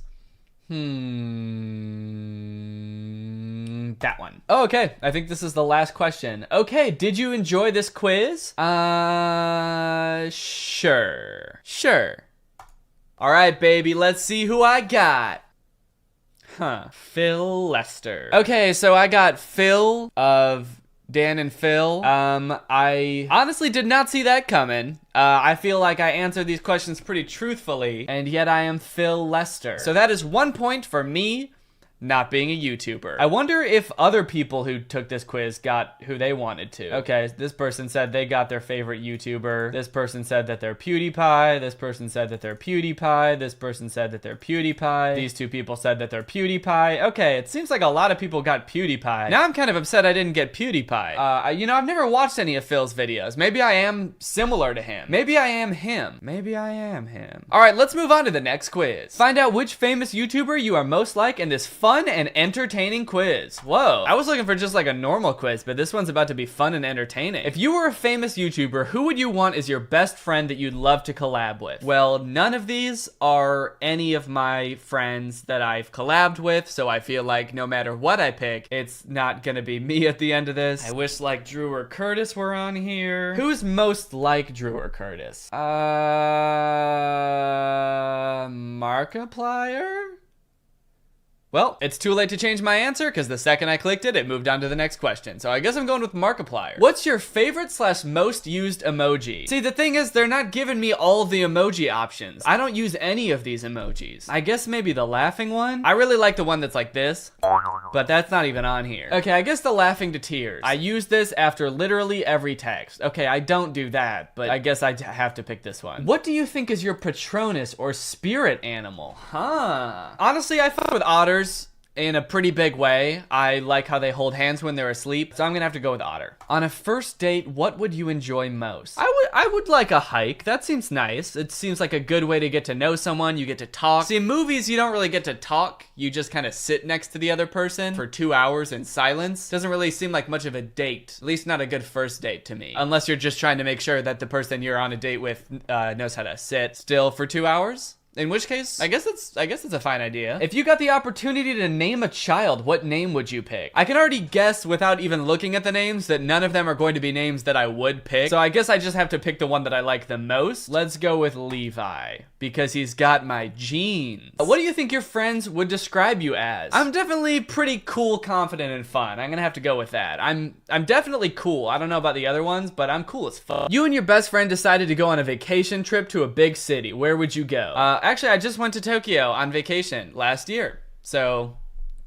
That one. Oh, okay, I think this is the last question. Okay, did you enjoy this quiz? Sure. All right, baby, let's see who I got. Phil Lester. Okay, so I got Phil of Dan and Phil. I honestly did not see that coming. I feel like I answered these questions pretty truthfully, and yet I am Phil Lester. So that is 1 point for me not being a YouTuber. I wonder if other people who took this quiz got who they wanted to. Okay, this person said they got their favorite YouTuber. This person said that they're PewDiePie. This person said that they're PewDiePie. This person said that they're PewDiePie. These 2 people said that they're PewDiePie. Okay, it seems like a lot of people got PewDiePie. Now I'm kind of upset I didn't get PewDiePie. You know, I've never watched any of Phil's videos. Maybe I am similar to him. Maybe I am him. All right, let's move on to the next quiz. Find out which famous YouTuber you are most like in this fun fun and entertaining quiz. Whoa, I was looking for just like a normal quiz, but this one's about to be fun and entertaining. If you were a famous YouTuber, who would you want as your best friend that you'd love to collab with? Well, none of these are any of my friends that I've collabed with, so I feel like no matter what I pick, it's not gonna be me at the end of this. I wish like Drew or Curtis were on here. Who's most like Drew or Curtis? Markiplier? Well, it's too late to change my answer because the second I clicked it, it moved on to the next question. So I guess I'm going with Markiplier. What's your favorite / most used emoji? See, the thing is, they're not giving me all of the emoji options. I don't use any of these emojis. I guess maybe the laughing one? I really like the one that's like this, but that's not even on here. Okay, I guess the laughing to tears. I use this after literally every text. Okay, I don't do that, but I guess I have to pick this one. What do you think is your Patronus or spirit animal? Huh. Honestly, I fuck with otters in a pretty big way. I like how they hold hands when they're asleep, so I'm gonna have to go with otter. On a first date, what would you enjoy most? I would like a hike. That seems nice. It seems like a good way to get to know someone. You get to talk. See, in movies, you don't really get to talk. You just kind of sit next to the other person for 2 hours in silence. Doesn't really seem like much of a date. At least not a good first date to me. Unless you're just trying to make sure that the person you're on a date with knows how to sit still for 2 hours. In which case, I guess it's a fine idea. If you got the opportunity to name a child, what name would you pick? I can already guess without even looking at the names that none of them are going to be names that I would pick. So I guess I just have to pick the one that I like the most. Let's go with Levi, because he's got my genes. What do you think your friends would describe you as? I'm definitely pretty cool, confident, and fun. I'm gonna have to go with that. I'm definitely cool. I don't know about the other ones, but I'm cool as fuck. You and your best friend decided to go on a vacation trip to a big city. Where would you go? Actually, I just went to Tokyo on vacation last year, so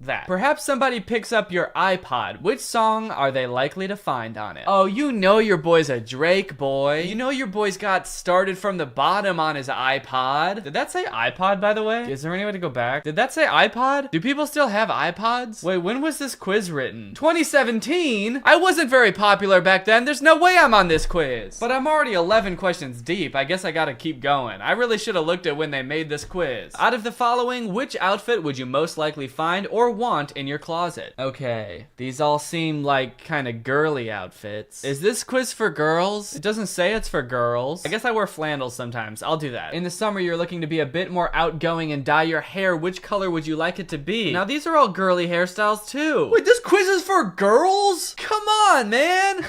that. Perhaps somebody picks up your iPod. Which song are they likely to find on it? Oh, you know your boy's a Drake boy. You know your boy's got Started from the Bottom on his iPod. Did that say iPod, by the way? Is there any way to go back? Did that say iPod? Do people still have iPods? Wait, when was this quiz written? 2017? I wasn't very popular back then. There's no way I'm on this quiz. But I'm already 11 questions deep. I guess I gotta keep going. I really should have looked at when they made this quiz. Out of the following, which outfit would you most likely find or want in your closet? Okay, these all seem like kind of girly outfits. Is this quiz for girls? It doesn't say it's for girls. I guess I wear flannels sometimes. I'll do that. In the summer, you're looking to be a bit more outgoing and dye your hair. Which color would you like it to be? Now, these are all girly hairstyles too. Wait, this quiz is for girls? Come on, man.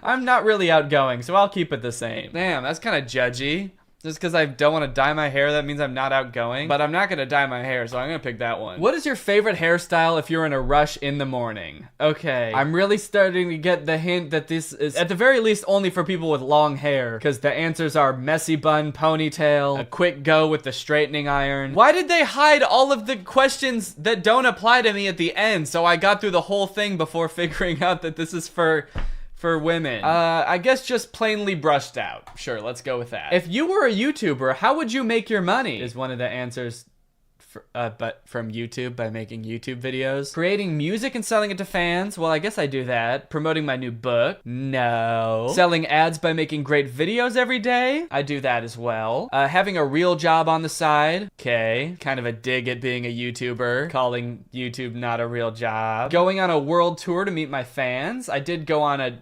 I'm not really outgoing, so I'll keep it the same. Damn, that's kind of judgy. Just because I don't want to dye my hair, that means I'm not outgoing. But I'm not going to dye my hair, so I'm going to pick that one. What is your favorite hairstyle if you're in a rush in the morning? Okay, I'm really starting to get the hint that this is, at the very least, only for people with long hair. Because the answers are messy bun, ponytail, a quick go with the straightening iron. Why did they hide all of the questions that don't apply to me at the end? So I got through the whole thing before figuring out that this is for women. I guess just plainly brushed out. Sure, let's go with that. If you were a YouTuber, how would you make your money? Is one of the answers. But from YouTube, by making YouTube videos. Creating music and selling it to fans. Well, I guess I do that. Promoting my new book. No. Selling ads by making great videos every day. I do that as well. Having a real job on the side. Okay. Kind of a dig at being a YouTuber. Calling YouTube not a real job. Going on a world tour to meet my fans. I did go on a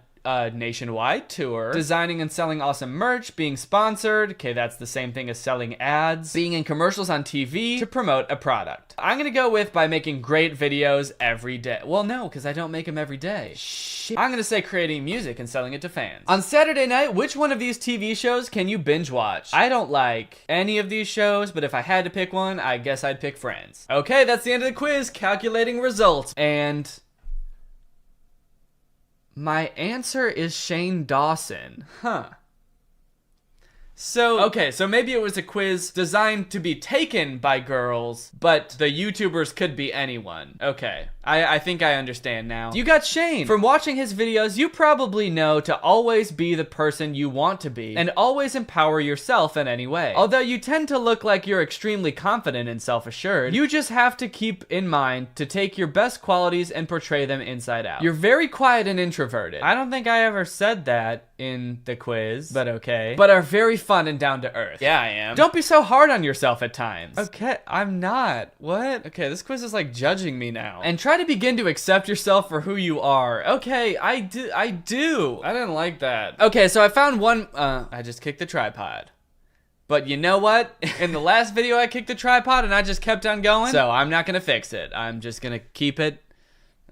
nationwide tour. Designing and selling awesome merch. Being sponsored. Okay, that's the same thing as selling ads. Being in commercials on TV to promote a product. I'm gonna go with by making great videos every day. Well, no, because I don't make them every day. Shit. I'm gonna say creating music and selling it to fans. On Saturday night, which one of these TV shows can you binge watch? I don't like any of these shows, but if I had to pick one, I guess I'd pick Friends. Okay, that's the end of the quiz. Calculating results. And my answer is Shane Dawson. Huh. So, okay, so maybe it was a quiz designed to be taken by girls, but the YouTubers could be anyone. Okay, I think I understand now. You got Shane. From watching his videos, you probably know to always be the person you want to be, and always empower yourself in any way. Although you tend to look like you're extremely confident and self-assured, you just have to keep in mind to take your best qualities and portray them inside out. You're very quiet and introverted. I don't think I ever said that in the quiz, but okay. But are very fun and down to earth. Yeah, I am. Don't be so hard on yourself at times. Okay, I'm not. What? Okay, this quiz is like judging me now. And try to begin to accept yourself for who you are. Okay, I do. I didn't like that. Okay, so I found one, I just kicked the tripod. But you know what? In the last video I kicked the tripod and I just kept on going. So I'm not gonna fix it. I'm just gonna keep it.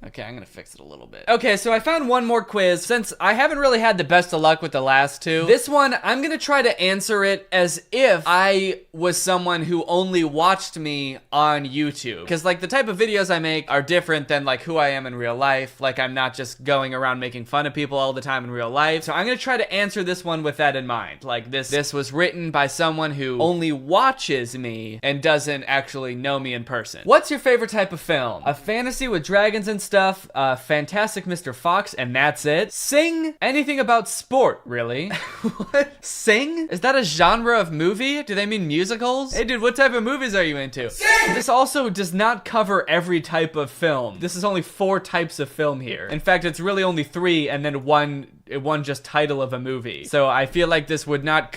Okay, I'm gonna fix it a little bit. Okay, so I found one more quiz. Since I haven't really had the best of luck with the last two, this one, I'm gonna try to answer it as if I was someone who only watched me on YouTube. Because like the type of videos I make are different than like who I am in real life. Like I'm not just going around making fun of people all the time in real life. So I'm gonna try to answer this one with that in mind. Like this was written by someone who only watches me and doesn't actually know me in person. What's your favorite type of film? A fantasy with dragons and stuff, Fantastic Mr. Fox, and that's it. Sing? Anything about sport, really. What? Sing? Is that a genre of movie? Do they mean musicals? Hey dude, what type of movies are you into? Sing! This also does not cover every type of film. This is only 4 types of film here. In fact, it's really only 3 and then one just title of a movie. So I feel like this would not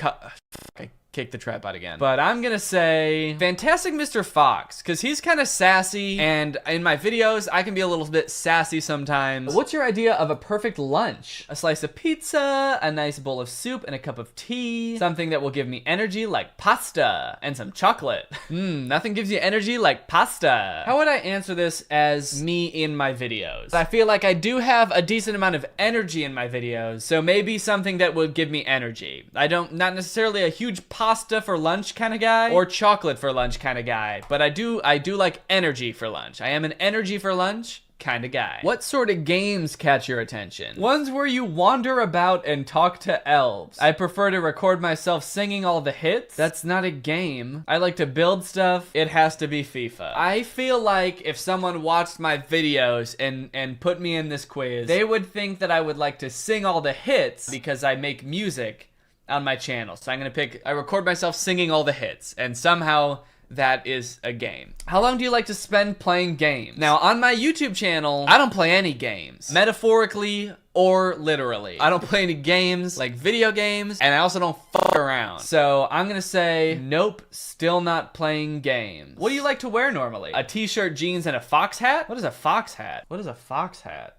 kick the tripod again. But I'm gonna say Fantastic Mr. Fox, because he's kind of sassy, and in my videos, I can be a little bit sassy sometimes. What's your idea of a perfect lunch? A slice of pizza, a nice bowl of soup, and a cup of tea. Something that will give me energy like pasta, and some chocolate. Nothing gives you energy like pasta. How would I answer this as me in my videos? I feel like I do have a decent amount of energy in my videos, so maybe something that would give me energy. Not necessarily a huge pasta for lunch kind of guy or chocolate for lunch kind of guy, but I do like energy for lunch. I am an energy for lunch kind of guy. What sort of games catch your attention? Ones where you wander about and talk to elves. I prefer to record myself singing all the hits. That's not a game. I like to build stuff. It has to be FIFA. I feel like if someone watched my videos and put me in this quiz, they would think that I would like to sing all the hits because I make music on my channel. So I'm gonna pick, I record myself singing all the hits, and somehow that is a game. How long do you like to spend playing games? Now, on my YouTube channel, I don't play any games, metaphorically or literally. I don't play any games, like video games, and I also don't fuck around. So I'm gonna say, nope, still not playing games. What do you like to wear normally? A t-shirt, jeans, and a fox hat? What is a fox hat? What is a fox hat?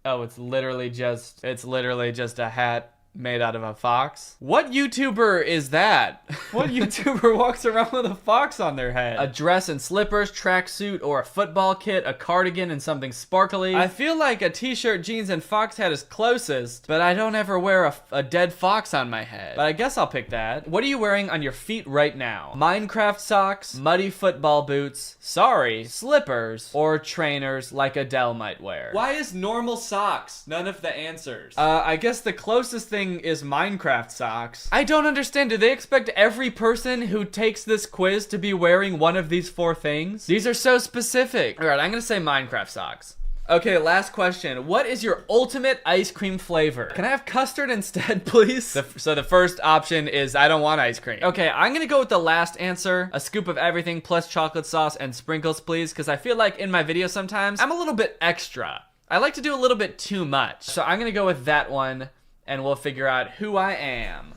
Oh, it's literally just a hat made out of a fox. What YouTuber is that? What YouTuber walks around with a fox on their head? A dress and slippers, tracksuit, or a football kit, a cardigan, and something sparkly. I feel like a t-shirt, jeans, and fox hat is closest, but I don't ever wear a dead fox on my head. But I guess I'll pick that. What are you wearing on your feet right now? Minecraft socks, muddy football boots, slippers, or trainers like Adele might wear. Why is normal socks none of the answers? I guess the closest thing is Minecraft socks. I don't understand. Do they expect every person who takes this quiz to be wearing one of these 4 things? These are so specific. All right, I'm gonna say Minecraft socks. Okay, last question. What is your ultimate ice cream flavor? Can I have custard instead, please? So the first option is I don't want ice cream. Okay, I'm gonna go with the last answer. A scoop of everything plus chocolate sauce and sprinkles, please, because I feel like in my videos sometimes I'm a little bit extra. I like to do a little bit too much. So I'm gonna go with that one, and we'll figure out who I am.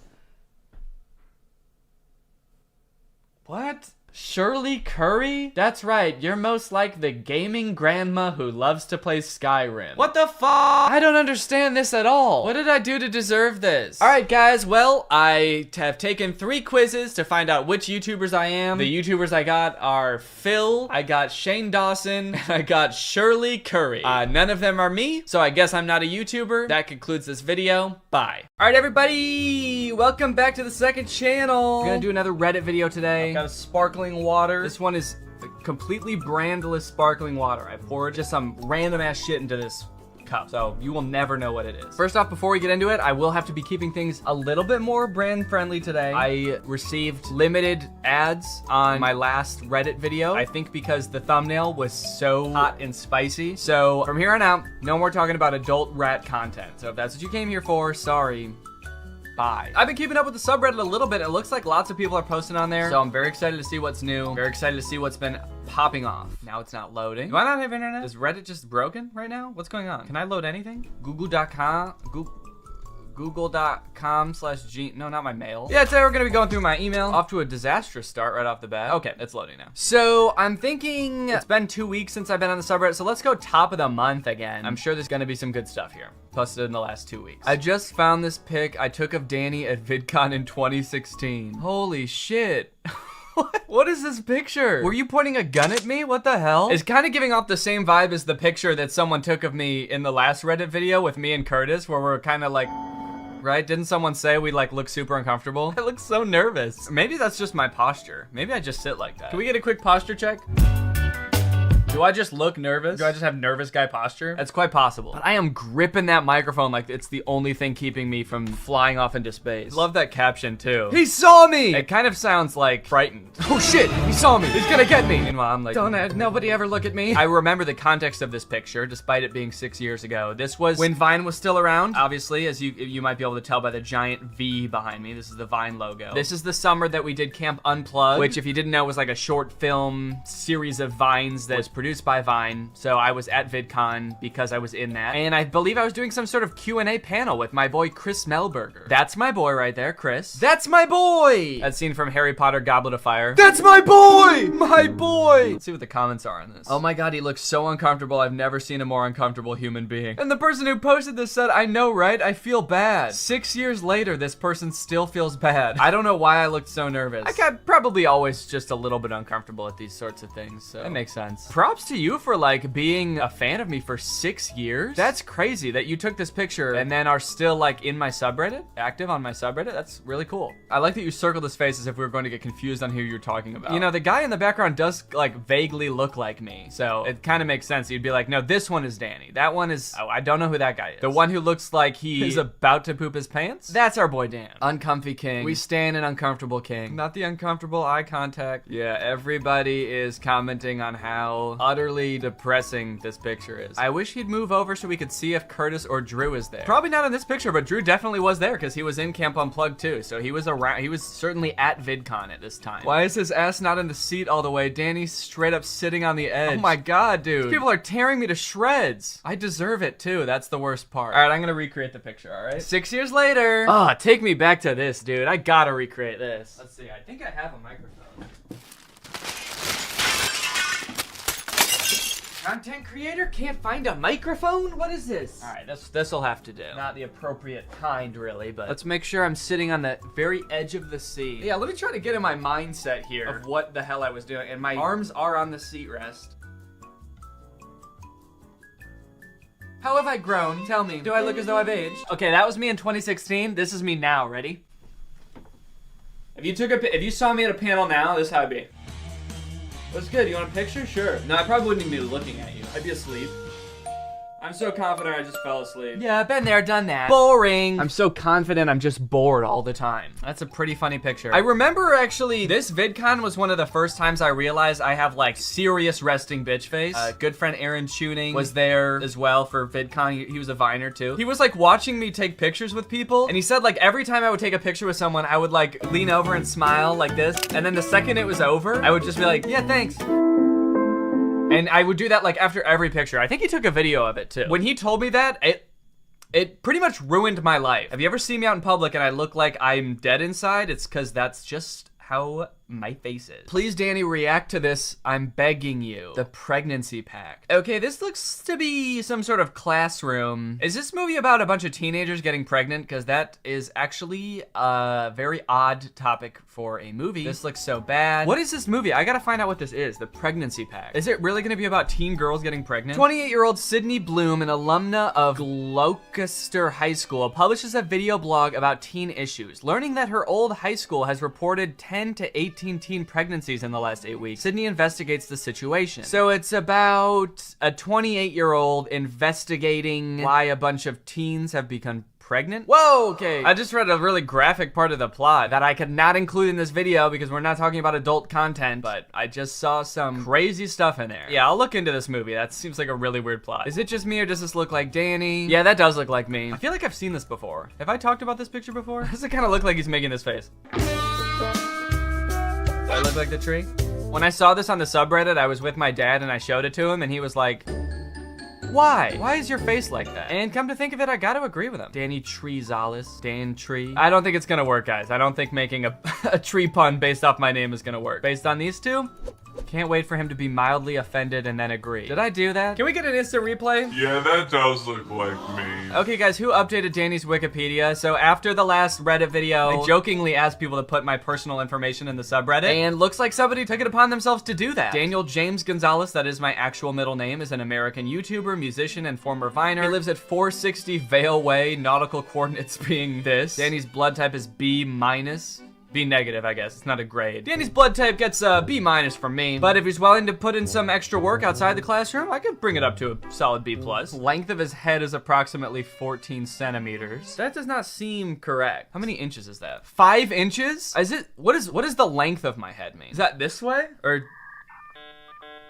What? Shirley Curry? That's right, you're most like the gaming grandma who loves to play Skyrim. What the fuck? I don't understand this at all. What did I do to deserve this? Alright guys, well, I have taken 3 quizzes to find out which YouTubers I am. The YouTubers I got are Phil, I got Shane Dawson, and I got Shirley Curry. None of them are me, so I guess I'm not a YouTuber. That concludes this video. Bye. Alright everybody, welcome back to the second channel. I'm gonna do another Reddit video today. I've got a sparkling water. This one is completely brandless sparkling water. I poured just some random ass shit into this cup, so you will never know what it is. First off, before we get into it, I will have to be keeping things a little bit more brand friendly today. I received limited ads on my last Reddit video, I think because the thumbnail was so hot and spicy. So from here on out, no more talking about adult rat content. So if that's what you came here for, sorry. Bye. I've been keeping up with the subreddit a little bit. It looks like lots of people are posting on there, so I'm very excited to see what's new. Very excited to see what's been popping off. Now it's not loading. Do I not have internet? Is Reddit just broken right now? What's going on? Can I load anything? Google.com? Google.com/G. No, not my mail. Yeah, today we're gonna be going through my email. Off to a disastrous start right off the bat. Okay, it's loading now. So I'm thinking it's been 2 weeks since I've been on the subreddit, so let's go top of the month again. I'm sure there's gonna be some good stuff here posted in the last 2 weeks. I just found this pic I took of Danny at VidCon in 2016. Holy shit. What is this picture? Were you pointing a gun at me? What the hell? It's kind of giving off the same vibe as the picture that someone took of me in the last Reddit video with me and Curtis, where we're kind of like, right? Didn't someone say we like look super uncomfortable? I look so nervous. Maybe that's just my posture. Maybe I just sit like that. Can we get a quick posture check? Do I just look nervous? Do I just have nervous guy posture? That's quite possible. But I am gripping that microphone like it's the only thing keeping me from flying off into space. Love that caption too. He saw me! It kind of sounds like frightened. Oh shit, he saw me. He's gonna get me. Meanwhile, I'm like, don't nobody ever look at me. I remember the context of this picture, despite it being 6 years ago. This was when Vine was still around, obviously, as you might be able to tell by the giant V behind me. This is the Vine logo. This is the summer that we did Camp Unplugged, which if you didn't know was like a short film series of Vines that was produced by Vine. So I was at VidCon because I was in that. And I believe I was doing some sort of Q&A panel with my boy Chris Melberger. That's my boy right there, Chris. That's my boy! That scene from Harry Potter Goblet of Fire. That's my boy! My boy! Let's see what the comments are on this. Oh my god, he looks so uncomfortable. I've never seen a more uncomfortable human being. And the person who posted this said, I know, right? I feel bad. 6 years later, this person still feels bad. I don't know why I looked so nervous. I got probably always just a little bit uncomfortable at these sorts of things, so that makes sense. Props to you for like being a fan of me for 6 years. That's crazy that you took this picture and then are still like in my subreddit, active on my subreddit. That's really cool. I like that you circled his face as if we were going to get confused on who you're talking about. You know, the guy in the background does like vaguely look like me, so it kind of makes sense. You'd be like, no, this one is Danny. That one is, oh, I don't know who that guy is. The one who looks like he is about to poop his pants? That's our boy Dan. Uncomfy king. We stand an uncomfortable king. Not the uncomfortable eye contact. Yeah, everybody is commenting on how utterly depressing this picture is. I wish he'd move over so we could see if Curtis or Drew is there. Probably not in this picture, but Drew definitely was there because he was in Camp Unplugged too. So he was around, he was certainly at VidCon at this time. Why is his ass not in the seat all the way? Danny's straight up sitting on the edge. Oh my god, dude. These people are tearing me to shreds. I deserve it too. That's the worst part. All right, I'm gonna recreate the picture, all right? 6 years later. Ah, take me back to this, dude. I gotta recreate this. Let's see, I think I have a microphone. Content creator can't find a microphone? What is this? All right, this'll have to do. Not the appropriate kind, really, but let's make sure I'm sitting on the very edge of the seat. Yeah, let me try to get in my mindset here of what the hell I was doing. And my arms are on the seat rest. How have I grown? Tell me. Do I look as though I've aged? Okay, that was me in 2016. This is me now. Ready? If you saw me at a panel now, this is how I'd be. What's good? You want a picture? Sure. No, I probably wouldn't even be looking at you. I'd be asleep. I'm so confident I just fell asleep. Yeah, been there, done that. Boring. I'm so confident I'm just bored all the time. That's a pretty funny picture. I remember actually, this VidCon was one of the first times I realized I have like serious resting bitch face. Good friend Aaron Tuning was there as well for VidCon. He was a Viner too. He was like watching me take pictures with people. And he said like every time I would take a picture with someone, I would like lean over and smile like this. And then the second it was over, I would just be like, yeah, thanks. And I would do that like after every picture. I think he took a video of it too. When he told me that, it pretty much ruined my life. Have you ever seen me out in public and I look like I'm dead inside? It's because that's just how my face is. Please, Danny, react to this. I'm begging you. The pregnancy pact. Okay, this looks to be some sort of classroom. Is this movie about a bunch of teenagers getting pregnant? Because that is actually a very odd topic for a movie. This looks so bad. What is this movie? I gotta find out what this is. The pregnancy pact. Is it really gonna be about teen girls getting pregnant? 28-year-old Sydney Bloom, an alumna of Gloucester High School, publishes a video blog about teen issues. Learning that her old high school has reported 10 to 18 teen pregnancies in the last 8 weeks, Sydney investigates the situation. So it's about a 28-year-old investigating why a bunch of teens have become pregnant? Whoa, okay. I just read a really graphic part of the plot that I could not include in this video because we're not talking about adult content, but I just saw some crazy stuff in there. Yeah, I'll look into this movie. That seems like a really weird plot. Is it just me or does this look like Danny? Yeah, that does look like me. I feel like I've seen this before. Have I talked about this picture before? Does it kind of look like he's making this face? Do I look like the tree? When I saw this on the subreddit, I was with my dad and I showed it to him and he was like, Why? Why is your face like that? And come to think of it, I gotta agree with him. Danny Gonzalez, Dan Tree. I don't think it's gonna work, guys. I don't think making a tree pun based off my name is gonna work. Based on these two, can't wait for him to be mildly offended and then agree. Did I do that? Can we get an instant replay? Yeah, that does look like me. Okay, guys, who updated Danny's Wikipedia? So after the last Reddit video, I jokingly asked people to put my personal information in the subreddit, and looks like somebody took it upon themselves to do that. Daniel James Gonzalez, that is my actual middle name, is an American YouTuber, musician, and former Viner. He lives at 460 Vale Way, nautical coordinates being this. Danny's blood type is B-. B negative, I guess. It's not a grade. Danny's blood type gets a B- from me, but if he's willing to put in some extra work outside the classroom, I could bring it up to a solid B+. Length of his head is approximately 14 centimeters. That does not seem correct. How many inches is that? 5 inches? Is it, what is the length of my head mean? Is that this way? Or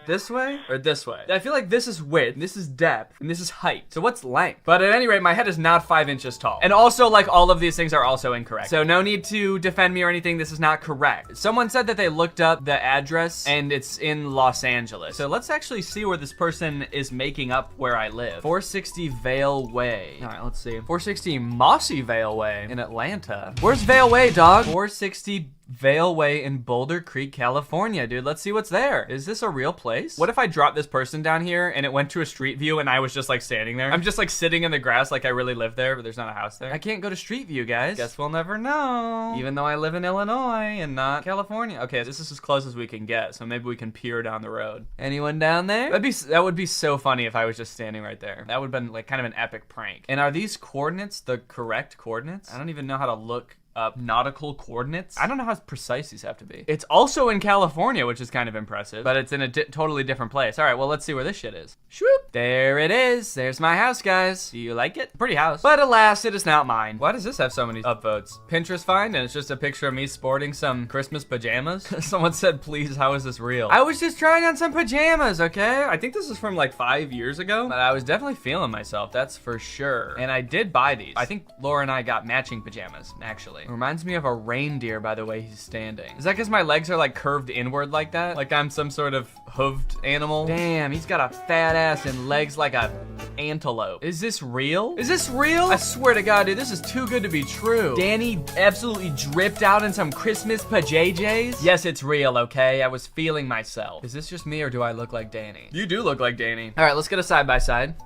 this way or this way? I feel like this is width, this is depth, and this is height. So what's length? But at any rate, my head is not 5 inches tall. And also, like, all of these things are also incorrect. So no need to defend me or anything. This is not correct. Someone said that they looked up the address and it's in Los Angeles. So let's actually see where this person is making up where I live. 460 Vale Way. All right, let's see. 460 Mossy Vale Way in Atlanta. Where's Vale Way, dog? 460 Vale Way in Boulder Creek, California, dude. Let's see what's there. Is this a real place? What if I dropped this person down here and it went to a street view and I was just like standing there? I'm just like sitting in the grass like I really live there, but there's not a house there. I can't go to street view, guys. Guess we'll never know. Even though I live in Illinois and not California. Okay, this is as close as we can get, so maybe we can peer down the road. Anyone down there? That would be so funny if I was just standing right there. That would have been like kind of an epic prank. And are these coordinates the correct coordinates? I don't even know how to look up nautical coordinates. I don't know how precise these have to be. It's also in California, which is kind of impressive, but it's in a totally different place. All right, well, let's see where this shit is. Shoop. There it is. There's my house, guys. Do you like it? Pretty house. But alas, it is not mine. Why does this have so many upvotes? Pinterest find, and it's just a picture of me sporting some Christmas pajamas. Someone said, please, how is this real? I was just trying on some pajamas, okay? I think this is from like 5 years ago, but I was definitely feeling myself, that's for sure. And I did buy these. I think Laura and I got matching pajamas, actually. It reminds me of a reindeer by the way he's standing. Is that because my legs are like curved inward like that? Like I'm some sort of hooved animal? Damn, he's got a fat ass and legs like a antelope. Is this real? Is this real? I swear to God, dude, this is too good to be true. Danny absolutely dripped out in some Christmas pajayjays? Yes, it's real, okay? I was feeling myself. Is this just me or do I look like Danny? You do look like Danny. All right, let's get a side by side.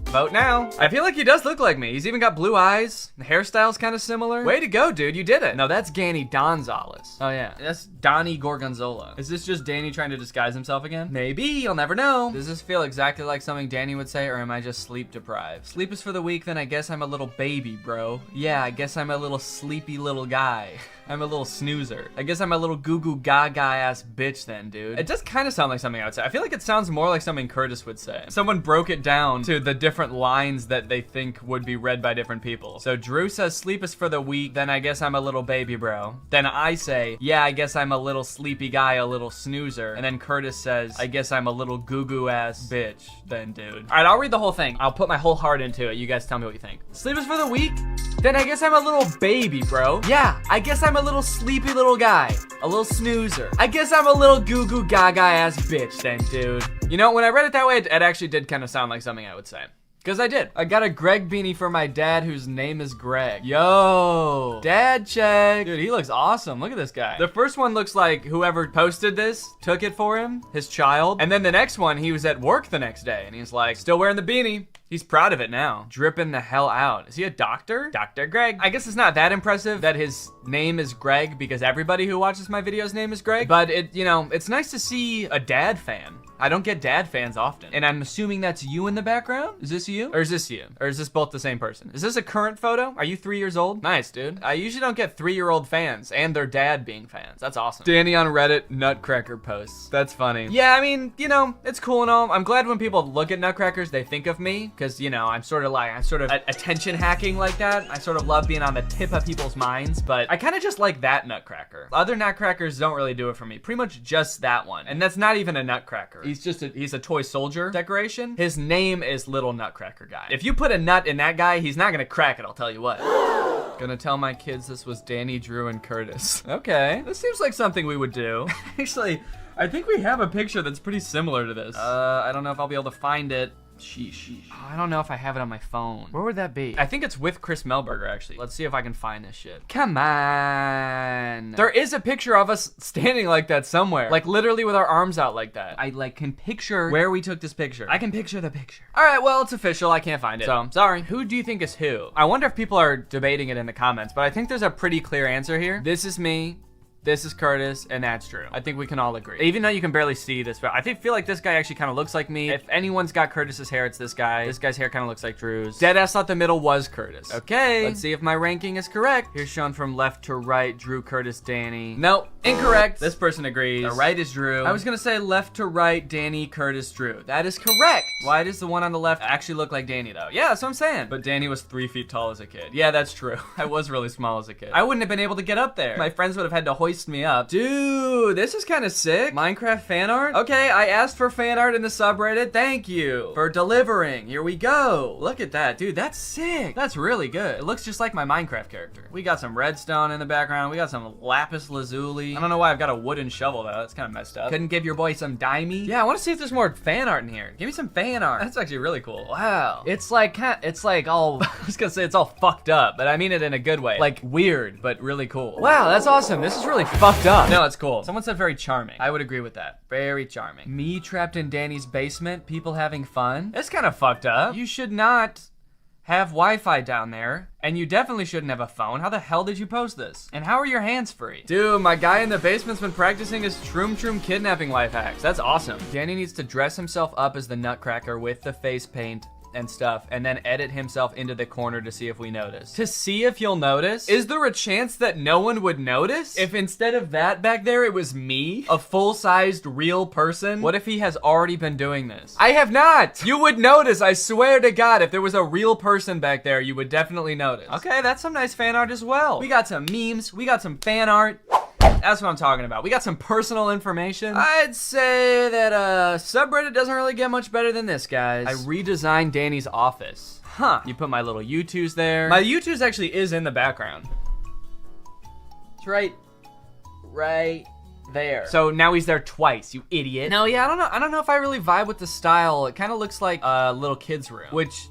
Vote now. I feel like he does look like me. He's even got blue eyes. The hairstyle's kind of similar. Way to go, dude. You did it. No, that's Danny Gonzalez. Oh, yeah. That's Donnie Gorgonzola. Is this just Danny trying to disguise himself again? Maybe. You'll never know. Does this feel exactly like something Danny would say, or am I just sleep deprived? Sleep is for the weak, then I guess I'm a little baby, bro. Yeah, I guess I'm a little sleepy little guy. I'm a little snoozer. I guess I'm a little goo-goo gaga ass bitch then, dude. It does kind of sound like something I would say. I feel like it sounds more like something Curtis would say. Someone broke it down to the different lines that they think would be read by different people. So Drew says sleep is for the weak, then I guess I'm a little baby bro. Then I say, yeah, I guess I'm a little sleepy guy, a little snoozer. And then Curtis says, I guess I'm a little goo-goo ass bitch then, dude. All right, I'll read the whole thing. I'll put my whole heart into it. You guys tell me what you think. Sleep is for the weak, then I guess I'm a little baby bro. Yeah, I guess I'm a little sleepy little guy, a little snoozer. I guess I'm a little goo-goo gaga ass bitch then, dude. You know, when I read it that way, it actually did kind of sound like something I would say. Because I did. I got a Greg beanie for my dad whose name is Greg. Yo, dad check. Dude, he looks awesome. Look at this guy. The first one looks like whoever posted this took it for him, his child. And then the next one, he was at work the next day and he's like, still wearing the beanie. He's proud of it now. Dripping the hell out. Is he a doctor? Dr. Greg. I guess it's not that impressive that his name is Greg because everybody who watches my videos name is Greg. But it, you know, it's nice to see a dad fan. I don't get dad fans often. And I'm assuming that's you in the background? Is this you? Or is this you? Or is this both the same person? Is this a current photo? Are you 3 years old? Nice, dude. I usually don't get 3-year-old fans and their dad being fans. That's awesome. Danny on Reddit, Nutcracker posts. That's funny. Yeah, I mean, you know, it's cool and all. I'm glad when people look at Nutcrackers, they think of me. Cause, you know, I'm sort of attention hacking like that. I sort of love being on the tip of people's minds, but I kind of just like that Nutcracker. Other Nutcrackers don't really do it for me. Pretty much just that one. And that's not even a Nutcracker. He's a toy soldier decoration. His name is Little Nutcracker Guy. If you put a nut in that guy, he's not gonna crack it, I'll tell you what. Gonna tell my kids this was Danny, Drew, and Curtis. Okay, this seems like something we would do. Actually, I think we have a picture that's pretty similar to this. I don't know if I'll be able to find it. Sheesh. Oh, I don't know if I have it on my phone. Where would that be? I think it's with Chris Melberger, actually. Let's see if I can find this shit. Come on. There is a picture of us standing like that somewhere. Like literally with our arms out like that. I like can picture where we took this picture. I can picture the picture. All right, well, it's official. I can't find it. So, sorry. Who do you think is who? I wonder if people are debating it in the comments, but I think there's a pretty clear answer here. This is me. This is Curtis, and that's Drew. I think we can all agree. Even though you can barely see this, but I feel like this guy actually kind of looks like me. If anyone's got Curtis's hair, it's this guy. This guy's hair kind of looks like Drew's. Deadass thought the middle was Curtis. Okay, let's see if my ranking is correct. Here's shown from left to right, Drew, Curtis, Danny. Nope, incorrect. This person agrees. The right is Drew. I was gonna say left to right, Danny, Curtis, Drew. That is correct. Why does the one on the left actually look like Danny though? Yeah, that's what I'm saying. But Danny was 3 feet tall as a kid. Yeah, that's true. I was really small as a kid. I wouldn't have been able to get up there. My friends would have had to hoist me up. Dude, this is kind of sick. Minecraft fan art? Okay, I asked for fan art in the subreddit. Thank you for delivering. Here we go. Look at that, dude. That's sick. That's really good. It looks just like my Minecraft character. We got some redstone in the background. We got some lapis lazuli. I don't know why I've got a wooden shovel though. That's kind of messed up. Couldn't give your boy some dimey? Yeah, I want to see if there's more fan art in here. Give me some fan art. That's actually really cool. Wow. It's like all, I was gonna say it's all fucked up, but I mean it in a good way. Like weird, but really cool. Wow, that's awesome. This is really fucked up. No, it's cool. Someone said very charming. I would agree with that. Very charming. Me trapped in Danny's basement, people having fun. It's kind of fucked up. You should not have Wi-Fi down there, and you definitely shouldn't have a phone. How the hell did you post this? And how are your hands free? Dude, my guy in the basement's been practicing his shroom kidnapping life hacks. That's awesome. Danny needs to dress himself up as the Nutcracker with the face paint and stuff, and then edit himself into the corner to see if we notice. To see if you'll notice? Is there a chance that no one would notice? If instead of that back there, it was me? A full-sized real person? What if he has already been doing this? I have not! You would notice, I swear to God, if there was a real person back there, you would definitely notice. Okay, that's some nice fan art as well. We got some memes, we got some fan art. That's what I'm talking about. We got some personal information. I'd say that subreddit doesn't really get much better than this, guys. I redesigned Danny's office. Huh. You put my little U2s there. My U2s actually is in the background. It's right there. So now he's there twice, you idiot. No, yeah, I don't know if I really vibe with the style. It kind of looks like a little kid's room, which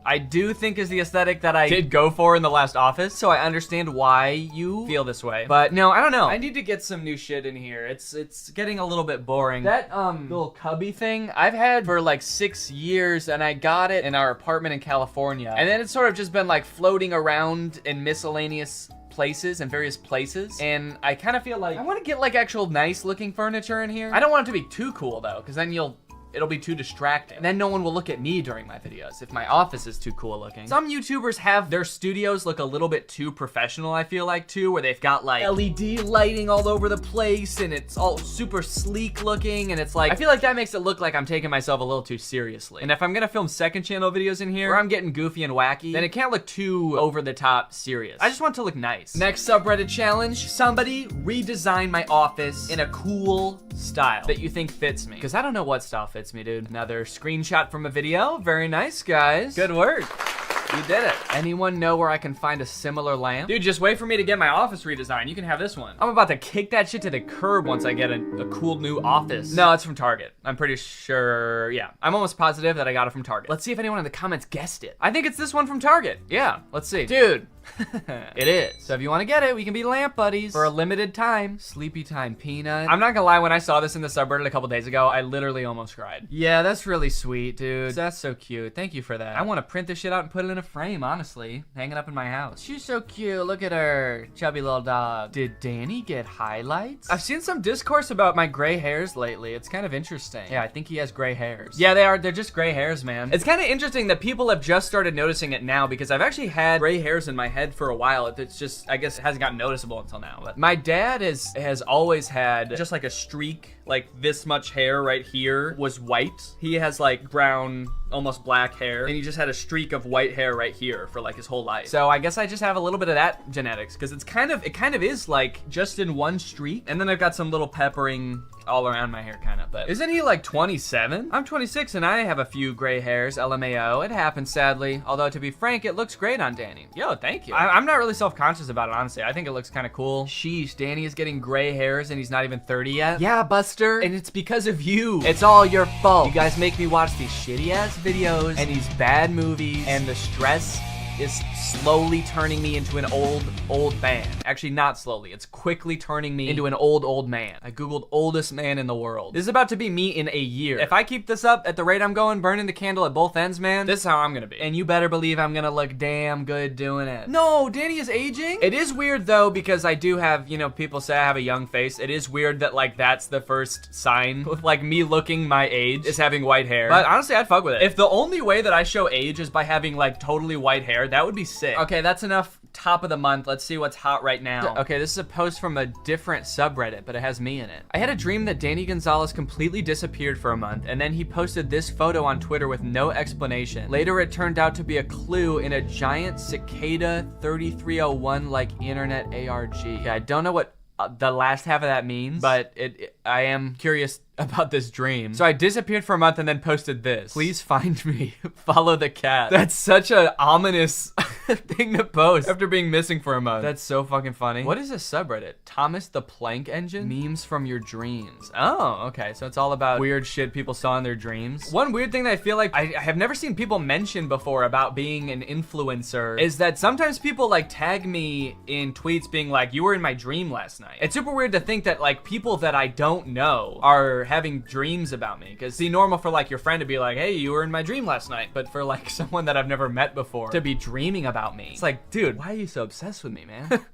I do think is the aesthetic that I did go for in the last office, so I understand why you feel this way. But no, I don't know. I need to get some new shit in here. It's getting a little bit boring. That little cubby thing I've had for like 6 years, and I got it in our apartment in California. And then it's sort of just been like floating around in miscellaneous places and various places, and I kind of feel like I want to get like actual nice looking furniture in here. I don't want it to be too cool though, because then it'll be too distracting. And then no one will look at me during my videos if my office is too cool looking. Some YouTubers have their studios look a little bit too professional, I feel like too, where they've got like LED lighting all over the place and it's all super sleek looking, and it's like, I feel like that makes it look like I'm taking myself a little too seriously. And if I'm gonna film second channel videos in here where I'm getting goofy and wacky, then it can't look too over the top serious. I just want it to look nice. Next subreddit challenge, somebody redesign my office in a cool style that you think fits me. Because I don't know what style fits me, dude. Another screenshot from a video. Very nice, guys. Good work. You did it. Anyone know where I can find a similar lamp? Dude, just wait for me to get my office redesigned. You can have this one. I'm about to kick that shit to the curb once I get a cool new office. No, it's from Target. I'm pretty sure, yeah. I'm almost positive that I got it from Target. Let's see if anyone in the comments guessed it. I think it's this one from Target. Yeah, let's see. Dude. It is. So if you want to get it, we can be lamp buddies for a limited time. Sleepy time peanut. I'm not gonna lie, when I saw this in the subreddit a couple days ago, I literally almost cried. Yeah, that's really sweet, dude. That's so cute. Thank you for that. I want to print this shit out and put it in a frame, honestly. Hang it up in my house. She's so cute. Look at her. Chubby little dog. Did Danny get highlights? I've seen some discourse about my gray hairs lately. It's kind of interesting. Yeah, I think he has gray hairs. Yeah, they are. They're just gray hairs, man. It's kind of interesting that people have just started noticing it now, because I've actually had gray hairs in my head for a while. It's just, I guess it hasn't gotten noticeable until now. But my dad has always had just like a streak, like this much hair right here was white. He has like brown, almost black hair, and he just had a streak of white hair right here for like his whole life. So I guess I just have a little bit of that genetics, because it kind of is like just in one streak, and then I've got some little peppering all around my hair kind of, but isn't he like 27? I'm 26 and I have a few gray hairs, LMAO. It happens sadly, although to be frank, it looks great on Danny. Yo, thank you. I'm not really self-conscious about it, honestly. I think it looks kind of cool. Sheesh, Danny is getting gray hairs and he's not even 30 yet. Yeah, Buster, and it's because of you. It's all your fault. You guys make me watch these shitty ass videos and these bad movies, and the stress is slowly turning me into an old man. Actually, not slowly. It's quickly turning me into an old man. I googled oldest man in the world. This is about to be me in a year. If I keep this up at the rate I'm going, burning the candle at both ends, man, this is how I'm gonna be. And you better believe I'm gonna look damn good doing it. No, Danny is aging? It is weird though, because I do have, you know, people say I have a young face. It is weird that like that's the first sign of like me looking my age is having white hair. But honestly, I'd fuck with it. If the only way that I show age is by having like totally white hair, that would be sick. Okay, that's enough top of the month. Let's see what's hot right now. Okay, this is a post from a different subreddit, but it has me in it. I had a dream that Danny Gonzalez completely disappeared for a month, and then he posted this photo on Twitter with no explanation. Later, it turned out to be a clue in a giant cicada 3301 like internet ARG. Okay, I don't know what the last half of that means, but I am curious about this dream. So I disappeared for a month and then posted this. Please find me. Follow the cat. That's such an ominous thing to post after being missing for a month. That's so fucking funny. What is this subreddit? Thomas the Plank Engine? Memes from your dreams. Oh, okay. So it's all about weird shit people saw in their dreams. One weird thing that I feel like I have never seen people mention before about being an influencer is that sometimes people like tag me in tweets being like, you were in my dream last night. It's super weird to think that like people that I don't know are having dreams about me, because it's normal for like your friend to be like, hey, you were in my dream last night, but for like someone that I've never met before to be dreaming about me, it's like, dude, why are you so obsessed with me, man?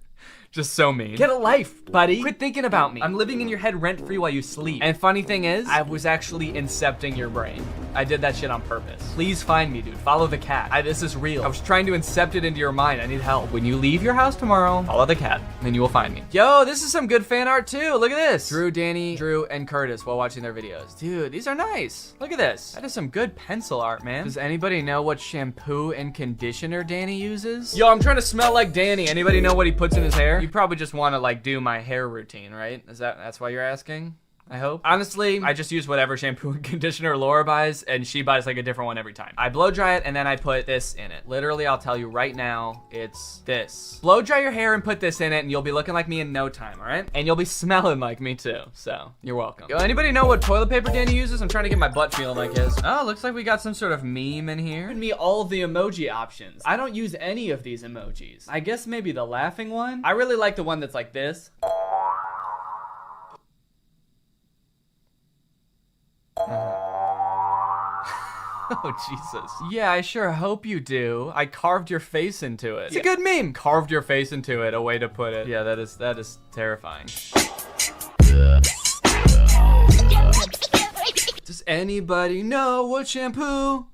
Just so mean. Get a life, buddy. Quit thinking about me. I'm living in your head rent-free while you sleep. And funny thing is, I was actually incepting your brain. I did that shit on purpose. Please find me, dude. Follow the cat. This is real. I was trying to incept it into your mind. I need help. When you leave your house tomorrow, follow the cat, and you will find me. Yo, this is some good fan art too. Look at this. Drew, Danny, Drew, and Curtis while watching their videos. Dude, these are nice. Look at this. That is some good pencil art, man. Does anybody know what shampoo and conditioner Danny uses? Yo, I'm trying to smell like Danny. Anybody know what he puts in his hair? You probably just want to like do my hair routine, right? That's why you're asking? I hope. Honestly, I just use whatever shampoo and conditioner Laura buys, and she buys like a different one every time. I blow dry it and then I put this in it. Literally, I'll tell you right now, it's this. Blow dry your hair and put this in it and you'll be looking like me in no time, all right? And you'll be smelling like me too, so you're welcome. Yo, anybody know what toilet paper Danny uses? I'm trying to get my butt feeling like his. Oh, looks like we got some sort of meme in here. Give me all of the emoji options. I don't use any of these emojis. I guess maybe the laughing one. I really like the one that's like this. Oh, Jesus. Yeah, I sure hope you do. I carved your face into it. It's a good meme. Carved your face into it, a way to put it. Yeah, that is terrifying. Does anybody know what shampoo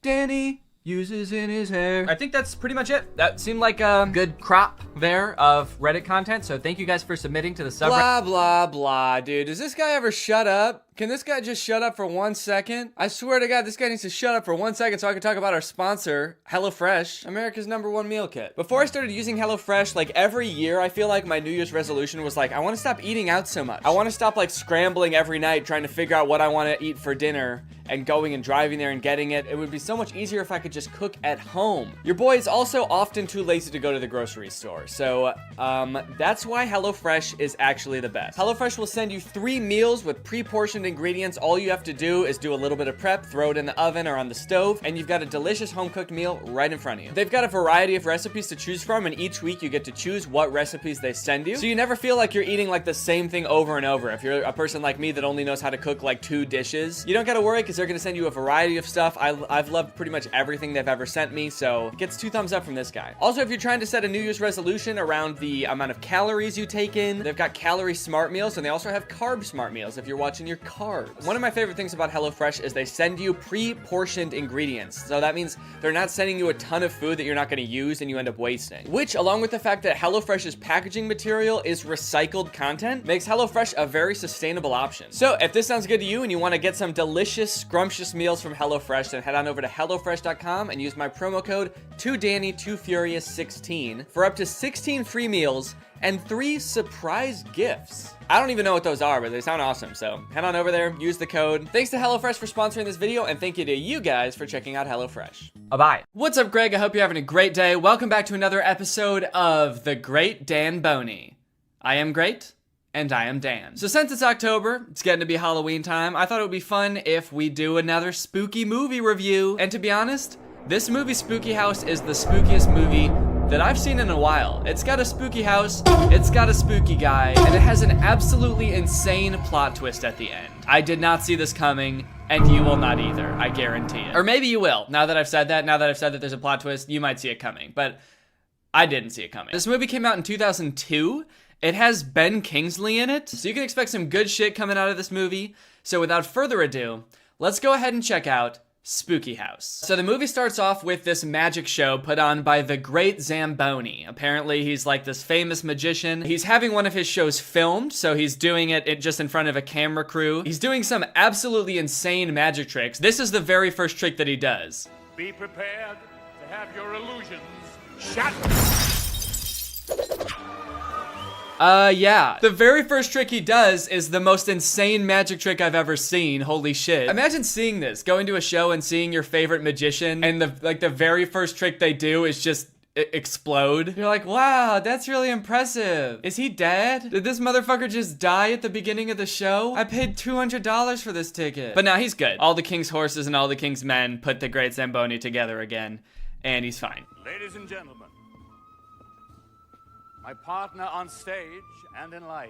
Danny uses in his hair? I think that's pretty much it. That seemed like a good crop there of Reddit content, so thank you guys for submitting to the subreddit. Blah, blah, blah, dude. Does this guy ever shut up? Can this guy just shut up for 1 second? I swear to God, this guy needs to shut up for 1 second so I can talk about our sponsor, HelloFresh, America's #1 meal kit. Before I started using HelloFresh, like every year, I feel like my New Year's resolution was like, I want to stop eating out so much. I want to stop like scrambling every night trying to figure out what I want to eat for dinner and going and driving there and getting it. It would be so much easier if I could just cook at home. Your boy is also often too lazy to go to the grocery store. So that's why HelloFresh is actually the best. HelloFresh will send you 3 meals with pre-portioned ingredients. All you have to do is do a little bit of prep, throw it in the oven or on the stove, and you've got a delicious home-cooked meal right in front of you. They've got a variety of recipes to choose from, and each week you get to choose what recipes they send you. So you never feel like you're eating like the same thing over and over. If you're a person like me that only knows how to cook like 2 dishes, you don't gotta worry because they're gonna send you a variety of stuff. I've loved pretty much everything they've ever sent me, so it gets 2 thumbs up from this guy. Also, if you're trying to set a New Year's resolution around the amount of calories you take in, they've got calorie smart meals, and they also have carb smart meals if you're watching your carbs. One of my favorite things about HelloFresh is they send you pre-portioned ingredients. So that means they're not sending you a ton of food that you're not going to use and you end up wasting. Which, along with the fact that HelloFresh's packaging material is recycled content, makes HelloFresh a very sustainable option. So if this sounds good to you and you want to get some delicious, scrumptious meals from HelloFresh, then head on over to HelloFresh.com and use my promo code 2Danny2Furious16 for up to 16 free meals and 3 surprise gifts. I don't even know what those are, but they sound awesome, so head on over there, use the code. Thanks to HelloFresh for sponsoring this video, and thank you to you guys for checking out HelloFresh. Bye-bye. What's up, Greg? I hope you're having a great day. Welcome back to another episode of The Great Dan Boney. I am great, and I am Dan. So since it's October, it's getting to be Halloween time, I thought it would be fun if we do another spooky movie review. And to be honest, this movie, Spooky House, is the spookiest movie that I've seen in a while. It's got a spooky house, it's got a spooky guy, and it has an absolutely insane plot twist at the end. I did not see this coming, and you will not either, I guarantee it. Or maybe you will. Now that I've said that there's a plot twist, you might see it coming, but I didn't see it coming. This movie came out in 2002. It has Ben Kingsley in it, so you can expect some good shit coming out of this movie. So without further ado, let's go ahead and check out Spooky House. So the movie starts off with this magic show put on by the Great Zamboni. Apparently he's like this famous magician. He's having one of his shows filmed, so he's doing it just in front of a camera crew. He's doing some absolutely insane magic tricks. This is the very first trick that he does. Be prepared to have your illusions shattered. Yeah. The very first trick he does is the most insane magic trick I've ever seen. Holy shit. Imagine seeing this, going to a show and seeing your favorite magician, and the very first trick they do is just explode. You're like, wow, that's really impressive. Is he dead? Did this motherfucker just die at the beginning of the show? I paid $200 for this ticket. But now he's good. All the king's horses and all the king's men put the Great Zamboni together again, and he's fine. Ladies and gentlemen, my partner on stage and in life,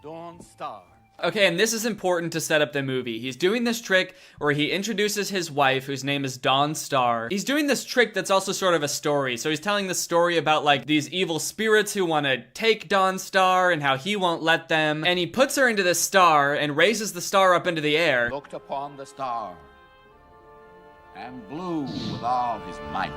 Dawn Star. Okay, and this is important to set up the movie. He's doing this trick where he introduces his wife, whose name is Dawn Star. He's doing this trick that's also sort of a story. So he's telling the story about like these evil spirits who want to take Dawn Star and how he won't let them. And he puts her into this star and raises the star up into the air. Looked upon the star and blew with all his might.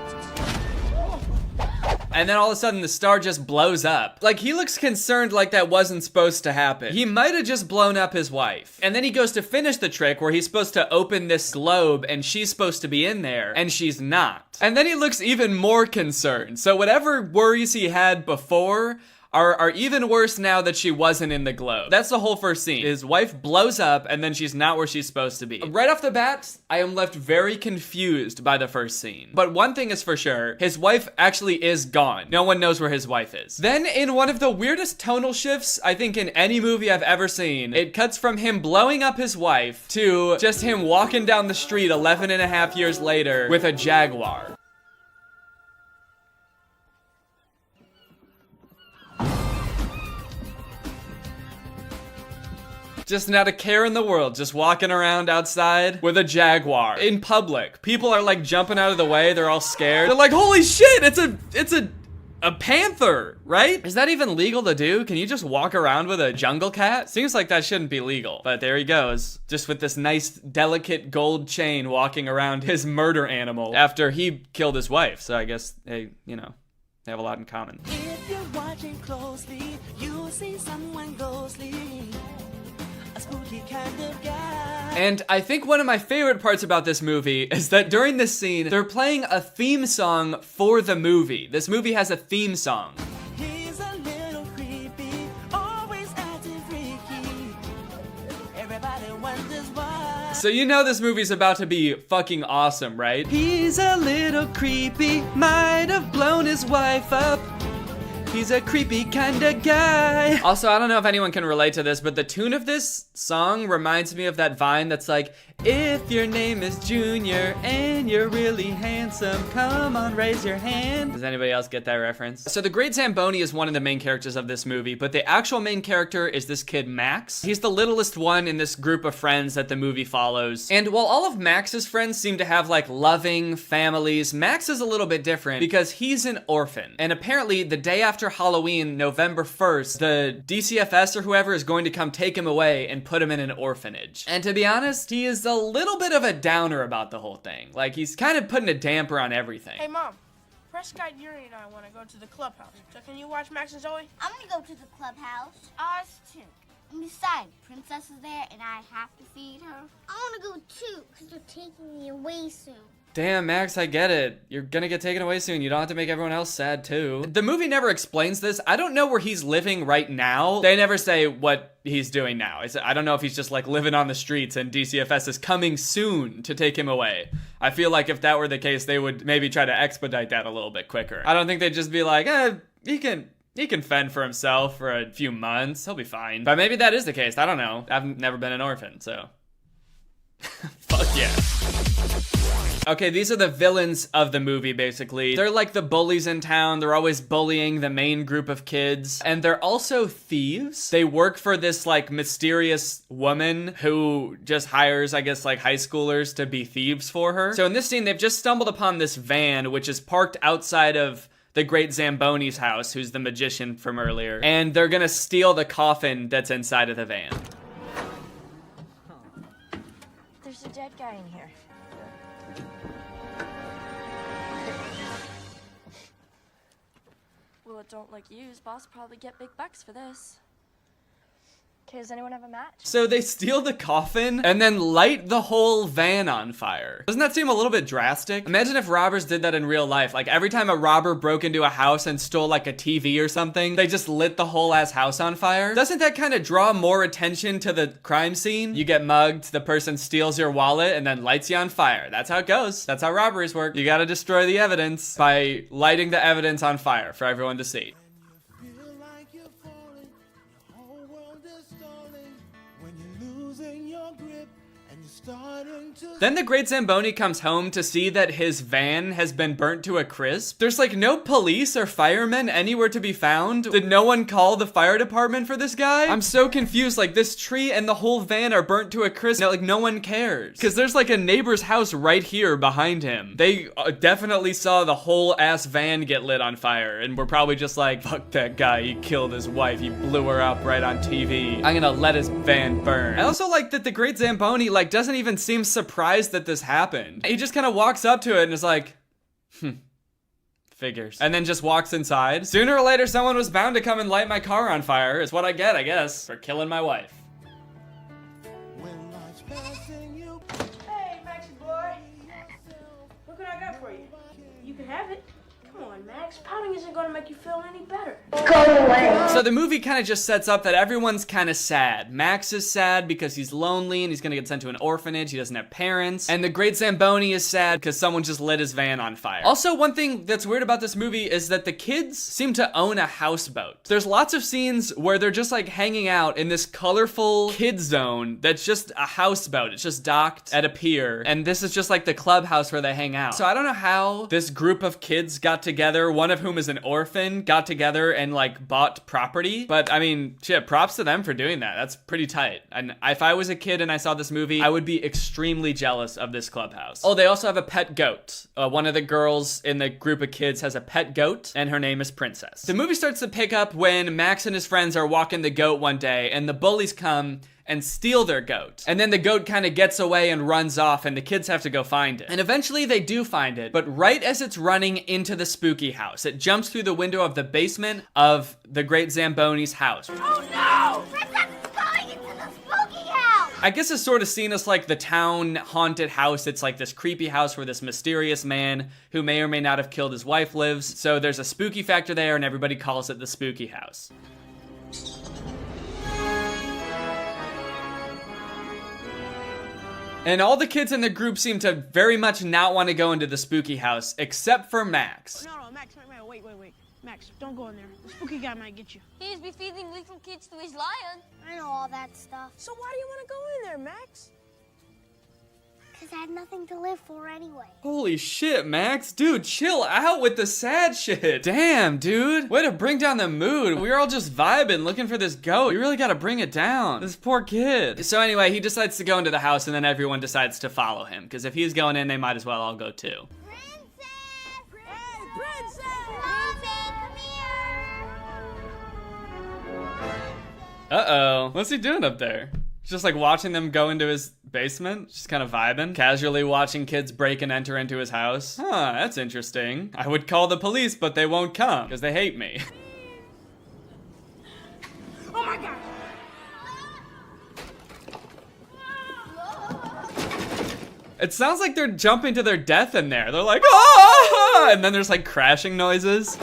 And then all of a sudden the star just blows up. Like, he looks concerned like that wasn't supposed to happen. He might have just blown up his wife. And then he goes to finish the trick where he's supposed to open this globe and she's supposed to be in there, and she's not. And then he looks even more concerned. So whatever worries he had before are even worse now that she wasn't in the globe. That's the whole first scene. His wife blows up and then she's not where she's supposed to be. Right off the bat, I am left very confused by the first scene. But one thing is for sure, his wife actually is gone. No one knows where his wife is. Then in one of the weirdest tonal shifts I think in any movie I've ever seen, it cuts from him blowing up his wife to just him walking down the street 11.5 years later with a Jaguar. Just not a care in the world, just walking around outside with a Jaguar in public. People are like jumping out of the way, they're all scared. They're like, holy shit, it's a panther, right? Is that even legal to do? Can you just walk around with a jungle cat? Seems like that shouldn't be legal, but there he goes. Just with this nice, delicate gold chain walking around his murder animal after he killed his wife. So I guess they, you know, they have a lot in common. If you're watching closely, you'll see someone ghostly. Kind of guy. And I think one of my favorite parts about this movie is that during this scene, they're playing a theme song for the movie. This movie has a theme song. He's a little creepy, always acting freaky. Everybody wonders why. So you know this movie's about to be fucking awesome, right? He's a little creepy, might have blown his wife up. He's a creepy kind of guy. Also, I don't know if anyone can relate to this, but the tune of this song reminds me of that Vine that's like, if your name is Junior and you're really handsome, come on, raise your hand. Does anybody else get that reference? So the Great Zamboni is one of the main characters of this movie, but the actual main character is this kid, Max. He's the littlest one in this group of friends that the movie follows. And while all of Max's friends seem to have like loving families, Max is a little bit different because he's an orphan. And apparently the day after Halloween, November 1st, the DCFS or whoever is going to come take him away and put him in an orphanage. And to be honest, he is a little bit of a downer about the whole thing. Like, he's kind of putting a damper on everything. Hey, Mom. Prescott, Yuri, and I want to go to the clubhouse. So can you watch Max and Zoe? I'm going to go to the clubhouse. Us too. And besides, Princess is there and I have to feed her. I want to go too, because they're taking me away soon. Damn, Max, I get it. You're gonna get taken away soon. You don't have to make everyone else sad, too. The movie never explains this. I don't know where he's living right now. They never say what he's doing now. I don't know if he's just like living on the streets and DCFS is coming soon to take him away. I feel like if that were the case, they would maybe try to expedite that a little bit quicker. I don't think they'd just be like, he can fend for himself for a few months. He'll be fine. But maybe that is the case. I don't know. I've never been an orphan, so. Fuck yeah. Okay, these are the villains of the movie, basically. They're like the bullies in town. They're always bullying the main group of kids. And they're also thieves. They work for this like mysterious woman who just hires, I guess, like high schoolers to be thieves for her. So in this scene, they've just stumbled upon this van, which is parked outside of the great Zamboni's house, who's the magician from earlier. And they're gonna steal the coffin that's inside of the van. There's a dead guy in here. Well, it don't look used. Boss probably get big bucks for this. Okay, does anyone have a match? So they steal the coffin and then light the whole van on fire. Doesn't that seem a little bit drastic? Imagine if robbers did that in real life. Like every time a robber broke into a house and stole like a TV or something, they just lit the whole ass house on fire. Doesn't that kind of draw more attention to the crime scene? You get mugged, the person steals your wallet and then lights you on fire. That's how it goes. That's how robberies work. You gotta destroy the evidence by lighting the evidence on fire for everyone to see. Then the great Zamboni comes home to see that his van has been burnt to a crisp. There's like no police or firemen anywhere to be found. Did no one call the fire department for this guy? I'm so confused. Like this tree and the whole van are burnt to a crisp. No, like no one cares. Because there's like a neighbor's house right here behind him. They definitely saw the whole ass van get lit on fire. And we're probably just like, fuck that guy. He killed his wife. He blew her up right on TV. I'm gonna let his van burn. I also like that the great Zamboni like doesn't even seem surprised that this happened. He just kind of walks up to it and is like, figures. And then just walks inside. Sooner or later, someone was bound to come and light my car on fire, is what I get, I guess, for killing my wife. Hey, Maxie boy. Look what I got for you. You can have it. Come on, Max. Pouting isn't going to make you feel any better. Go away. So the movie kind of just sets up that everyone's kind of sad. Max is sad because he's lonely and he's going to get sent to an orphanage. He doesn't have parents. And the great Zamboni is sad because someone just lit his van on fire. Also, one thing that's weird about this movie is that the kids seem to own a houseboat. There's lots of scenes where they're just like hanging out in this colorful kid zone that's just a houseboat. It's just docked at a pier. And this is just like the clubhouse where they hang out. So I don't know how this group of kids got together, one of whom is an orphan, got together and like bought property. But I mean, shit, props to them for doing that. That's pretty tight. And if I was a kid and I saw this movie, I would be extremely jealous of this clubhouse. Oh, they also have a pet goat. One of the girls in the group of kids has a pet goat and her name is Princess. The movie starts to pick up when Max and his friends are walking the goat one day and the bullies come and steal their goat. And then the goat kind of gets away and runs off and the kids have to go find it. And eventually they do find it, but right as it's running into the spooky house, it jumps through the window of the basement of the great Zamboni's house. Oh no! Princess is going into the spooky house! I guess it's sort of seen as like the town haunted house. It's like this creepy house where this mysterious man who may or may not have killed his wife lives. So there's a spooky factor there and everybody calls it the spooky house. And all the kids in the group seem to very much not want to go into the spooky house, except for Max. No, Max, wait. Max, don't go in there. The spooky guy might get you. He's be feeding little kids to his lion. I know all that stuff. So why do you want to go in there, Max? Because I had nothing to live for anyway. Holy shit, Max. Dude, chill out with the sad shit. Damn, dude. Way to bring down the mood. We were all just vibing, looking for this goat. You really gotta bring it down. This poor kid. So anyway, he decides to go into the house and then everyone decides to follow him. Because if he's going in, they might as well all go too. Uh-oh. What's he doing up there? Just like watching them go into his basement, just kind of vibing, casually watching kids break and enter into his house. Huh, that's interesting. I would call the police, but they won't come because they hate me. Oh my God! It sounds like they're jumping to their death in there. They're like, ah! And then there's like crashing noises.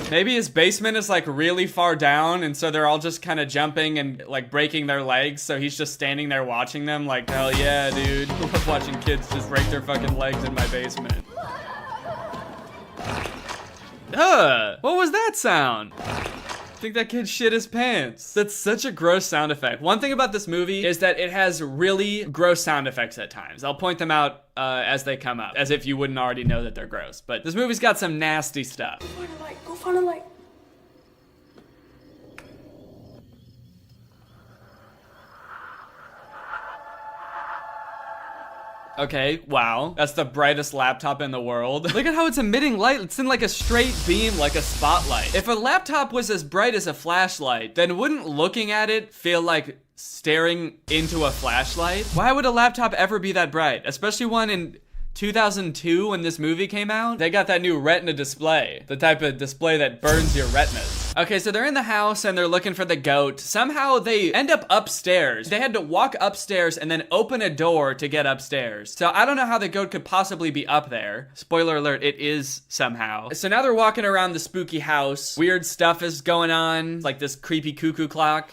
Maybe his basement is like really far down, and so they're all just kind of jumping and like breaking their legs, so he's just standing there watching them like, hell yeah, dude. I love watching kids just break their fucking legs in my basement. What was that sound? I think that kid shit his pants. That's such a gross sound effect. One thing about this movie is that it has really gross sound effects at times. I'll point them out as they come up, as if you wouldn't already know that they're gross. But this movie's got some nasty stuff. Go find a light. Go find a light. Okay, wow. That's the brightest laptop in the world. Look at how it's emitting light. It's in like a straight beam, like a spotlight. If a laptop was as bright as a flashlight, then wouldn't looking at it feel like staring into a flashlight? Why would a laptop ever be that bright? Especially one in 2002 when this movie came out. They got that new retina display, the type of display that burns your retinas. Okay, so they're in the house and they're looking for the goat. Somehow they end up upstairs. They had to walk upstairs and then open a door to get upstairs. So I don't know how the goat could possibly be up there. Spoiler alert, it is somehow. So now they're walking around the spooky house. Weird stuff is going on, like this creepy cuckoo clock.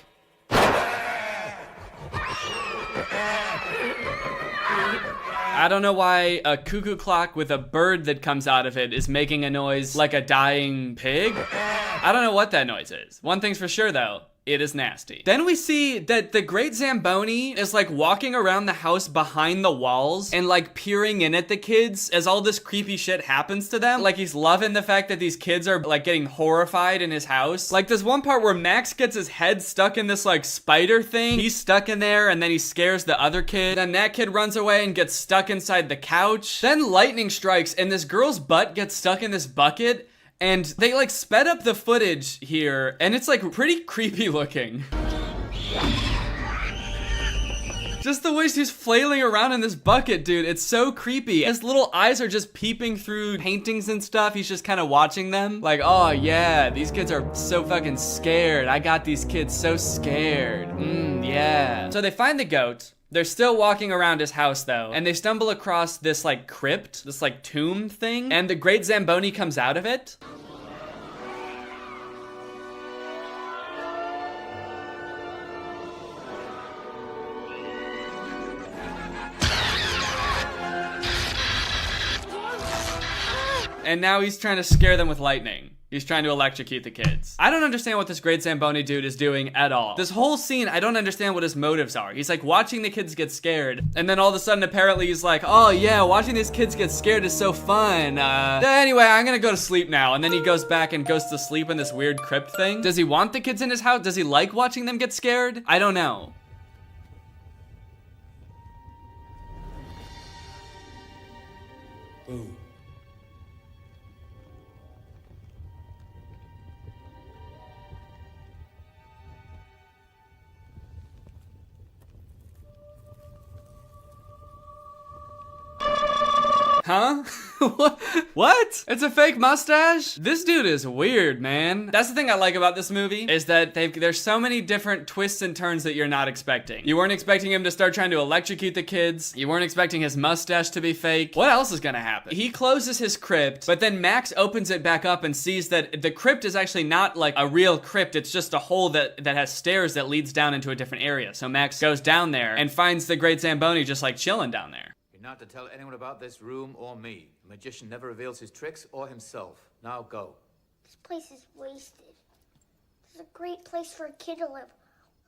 I don't know why a cuckoo clock with a bird that comes out of it is making a noise like a dying pig. I don't know what that noise is. One thing's for sure though, it is nasty. Then we see that the Great Zamboni is like walking around the house behind the walls and like peering in at the kids as all this creepy shit happens to them. Like he's loving the fact that these kids are like getting horrified in his house. Like there's one part where Max gets his head stuck in this like spider thing. He's stuck in there and then he scares the other kid. Then that kid runs away and gets stuck inside the couch. Then lightning strikes and this girl's butt gets stuck in this bucket. And they like sped up the footage here and it's like pretty creepy looking. Just the way she's flailing around in this bucket, dude, it's so creepy. His little eyes are just peeping through paintings and stuff. He's just kind of watching them. Like, oh yeah, these kids are so fucking scared. I got these kids so scared. Yeah. So they find the goat. They're still walking around his house though, and they stumble across this like crypt, this like tomb thing, and the Great Zamboni comes out of it. And now he's trying to scare them with lightning. He's trying to electrocute the kids. I don't understand what this Great Zamboni dude is doing at all. This whole scene, I don't understand what his motives are. He's like watching the kids get scared. And then all of a sudden, apparently he's like, oh yeah, watching these kids get scared is so fun. Anyway, I'm gonna go to sleep now. And then he goes back and goes to sleep in this weird crypt thing. Does he want the kids in his house? Does he like watching them get scared? I don't know. Ooh. Huh? What? It's a fake mustache? This dude is weird, man. That's the thing I like about this movie, is that there's so many different twists and turns that you're not expecting. You weren't expecting him to start trying to electrocute the kids. You weren't expecting his mustache to be fake. What else is gonna happen? He closes his crypt, but then Max opens it back up and sees that the crypt is actually not like a real crypt. It's just a hole that has stairs that leads down into a different area. So Max goes down there and finds the Great Zamboni just like chilling down there. Not to tell anyone about this room or me. The magician never reveals his tricks or himself. Now go. This place is wasted. This is a great place for a kid to live.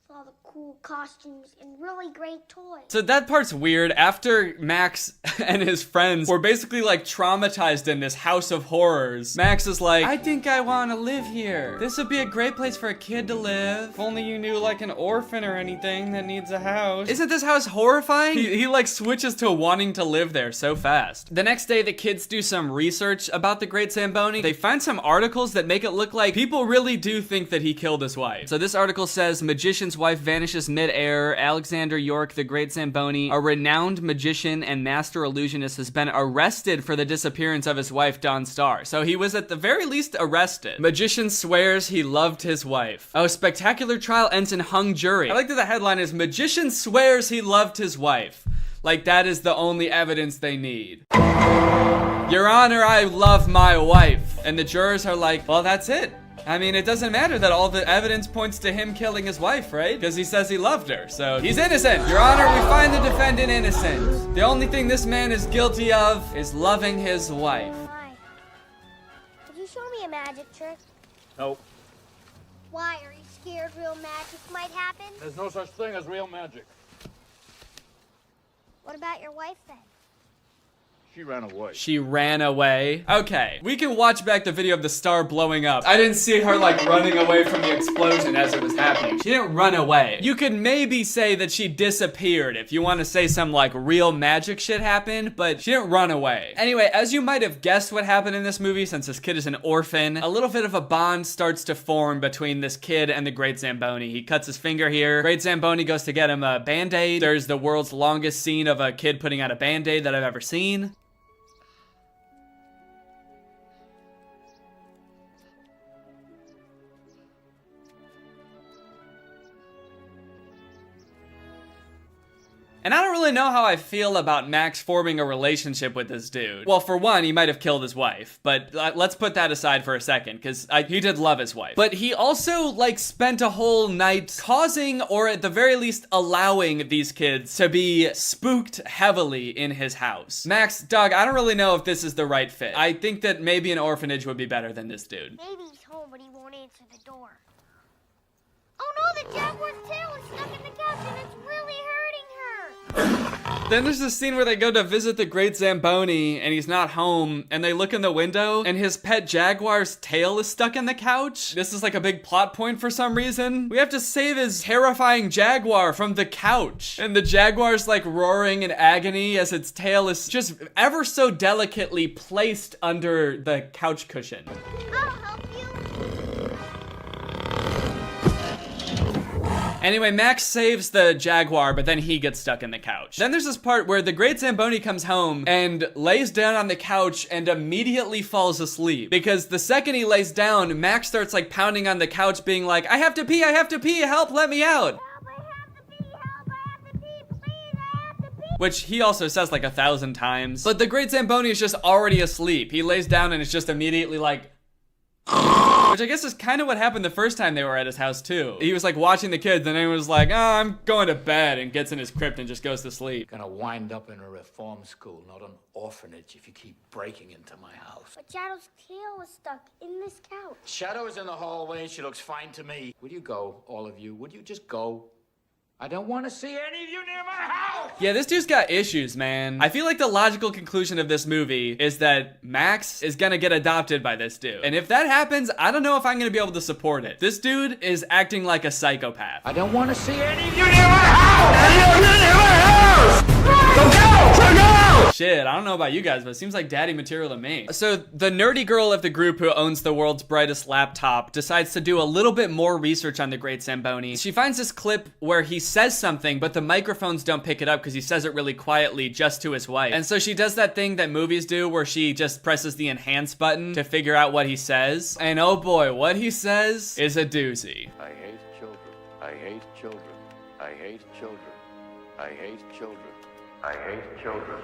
With all the cool costumes and really great toys. So that part's weird. After Max and his friends were basically like traumatized in this house of horrors, Max is like, I think I want to live here. This would be a great place for a kid to live. If only you knew like an orphan or anything that needs a house. Isn't this house horrifying? He like switches to wanting to live there so fast. The next day, the kids do some research about the Great Zamboni. They find some articles that make it look like people really do think that he killed his wife. So this article says, magician's wife vanishes mid-air. Alexander York, the Great Zamboni, a renowned magician and master illusionist, has been arrested for the disappearance of his wife, Dawn Starr. So he was at the very least arrested. Magician swears he loved his wife. Oh, spectacular trial ends in hung jury. I like that the headline is, magician swears he loved his wife. like that is the only evidence they need. Your Honor, I love my wife. And the jurors are like, well, that's it. I mean, it doesn't matter that all the evidence points to him killing his wife, right? Because he says he loved her, so he's innocent. Your Honor, we find the defendant innocent. The only thing this man is guilty of is loving his wife. Why? Could you show me a magic trick? Nope. Why? Are you scared real magic might happen? There's no such thing as real magic. What about your wife then? She ran away. She ran away. Okay, we can watch back the video of the star blowing up. I didn't see her like running away from the explosion as it was happening. She didn't run away. You could maybe say that she disappeared if you want to say some like real magic shit happened, but she didn't run away. Anyway, as you might have guessed what happened in this movie, since this kid is an orphan, a little bit of a bond starts to form between this kid and the Great Zamboni. He cuts his finger here. Great Zamboni goes to get him a band-aid. There's the world's longest scene of a kid putting out a band-aid that I've ever seen. And I don't really know how I feel about Max forming a relationship with this dude. Well, for one, he might have killed his wife, but let's put that aside for a second, because he did love his wife. But he also, like, spent a whole night causing, or at the very least, allowing these kids to be spooked heavily in his house. Max, Doug, I don't really know if this is the right fit. I think that maybe an orphanage would be better than this dude. Maybe he's home, but he won't answer the door. Oh no, the jaguar's tail is stuck in the couch and it's really hurting her. Then there's this scene where they go to visit the Great Zamboni and he's not home, and they look in the window and his pet jaguar's tail is stuck in the couch. This is like a big plot point for some reason. We have to save his terrifying jaguar from the couch. And the jaguar's like roaring in agony as its tail is just ever so delicately placed under the couch cushion. I'll help you. Anyway, Max saves the jaguar, but then he gets stuck in the couch. Then there's this part where the Great Zamboni comes home and lays down on the couch and immediately falls asleep. Because the second he lays down, Max starts like pounding on the couch being like, I have to pee, help, let me out. Which he also says like 1,000 times. But the Great Zamboni is just already asleep. He lays down and it's just immediately like, which I guess is kind of what happened the first time they were at his house too. He was like watching the kids and then he was like, oh, I'm going to bed, and gets in his crypt and just goes to sleep. Gonna wind up in a reform school, not an orphanage, if you keep breaking into my house. But Shadow's tail is stuck in this couch. Shadow is in the hallway. She looks fine to me. Would you go, all of you? Would you just go? I don't want to see any of you near my house! Yeah, this dude's got issues, man. I feel like the logical conclusion of this movie is that Max is gonna get adopted by this dude. And if that happens, I don't know if I'm gonna be able to support it. This dude is acting like a psychopath. I don't want to see any of you near my house! Any of you near my house! Go! Shit, I don't know about you guys, but it seems like daddy material to me. So the nerdy girl of the group who owns the world's brightest laptop decides to do a little bit more research on the Great Zamboni. She finds this clip where he says something, but the microphones don't pick it up because he says it really quietly just to his wife. And so she does that thing that movies do where she just presses the enhance button to figure out what he says. And oh boy, what he says is a doozy. I hate children. I hate children. I hate children. I hate children. I hate children.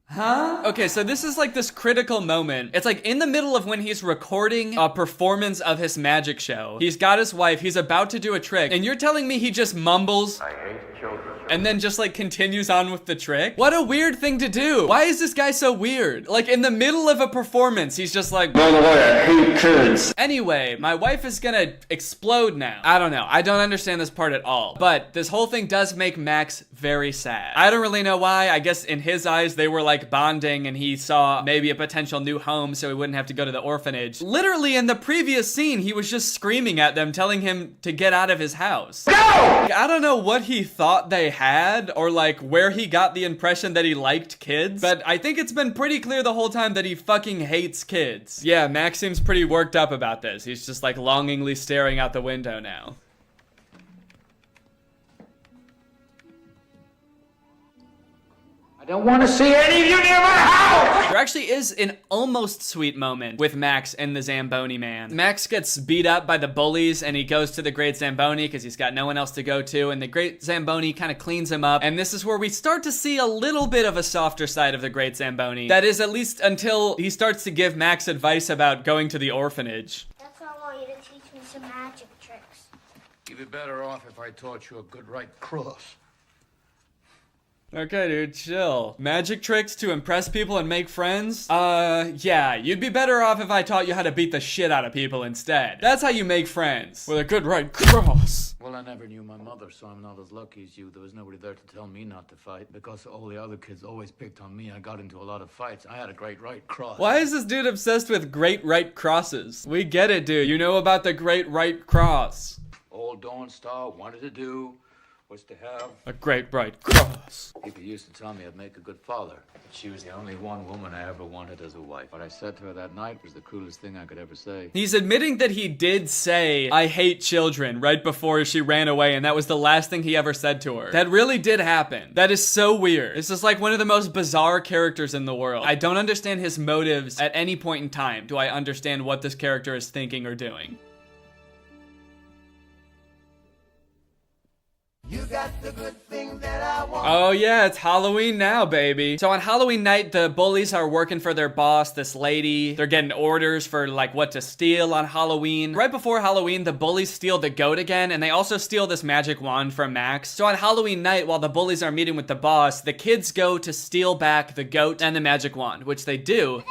Huh? Okay, so this is like this critical moment. It's like in the middle of when he's recording a performance of his magic show. He's got his wife, he's about to do a trick, and you're telling me he just mumbles? I hate children. And then just like continues on with the trick? What a weird thing to do. Why is this guy so weird? Like in the middle of a performance, he's just like, by the way, I hate kids. Anyway, my wife is gonna explode now. I don't know. I don't understand this part at all. But this whole thing does make Max very sad. I don't really know why. I guess in his eyes, they were like bonding and he saw maybe a potential new home so he wouldn't have to go to the orphanage. Literally in the previous scene, he was just screaming at them, telling him to get out of his house. Go! I don't know what he thought they had or like where he got the impression that he liked kids, but I think it's been pretty clear the whole time that he fucking hates kids. Yeah, Max seems pretty worked up about this. He's just like longingly staring out the window now. I don't want to see any of you near my house! There actually is an almost sweet moment with Max and the Zamboni man. Max gets beat up by the bullies and he goes to the Great Zamboni because he's got no one else to go to, and the Great Zamboni kind of cleans him up, and this is where we start to see a little bit of a softer side of the Great Zamboni. That is, at least until he starts to give Max advice about going to the orphanage. That's why I want you to teach me some magic tricks. You'd be better off if I taught you a good right cross. Okay, dude, chill. Magic tricks to impress people and make friends? Yeah, you'd be better off if I taught you how to beat the shit out of people instead. That's how you make friends. With a good right cross. Well, I never knew my mother, so I'm not as lucky as you. There was nobody there to tell me not to fight. Because all the other kids always picked on me, I got into a lot of fights. I had a great right cross. Why is this dude obsessed with great right crosses? We get it, dude. You know about the great right cross. Old Dawn Star wanted to do was to have a great right cross. People used to tell me I'd make a good father. But she was the only one woman I ever wanted as a wife. What I said to her that night was the coolest thing I could ever say. He's admitting that he did say, "I hate children," right before she ran away, and that was the last thing he ever said to her. That really did happen. That is so weird. This is like one of the most bizarre characters in the world. I don't understand his motives at any point in time. Do I understand what this character is thinking or doing? You got the good thing that I want. Oh yeah, it's Halloween now, baby. So on Halloween night, the bullies are working for their boss, this lady. They're getting orders for like what to steal on Halloween. Right before Halloween, the bullies steal the goat again, and they also steal this magic wand from Max. So on Halloween night, while the bullies are meeting with the boss, the kids go to steal back the goat and the magic wand, which they do.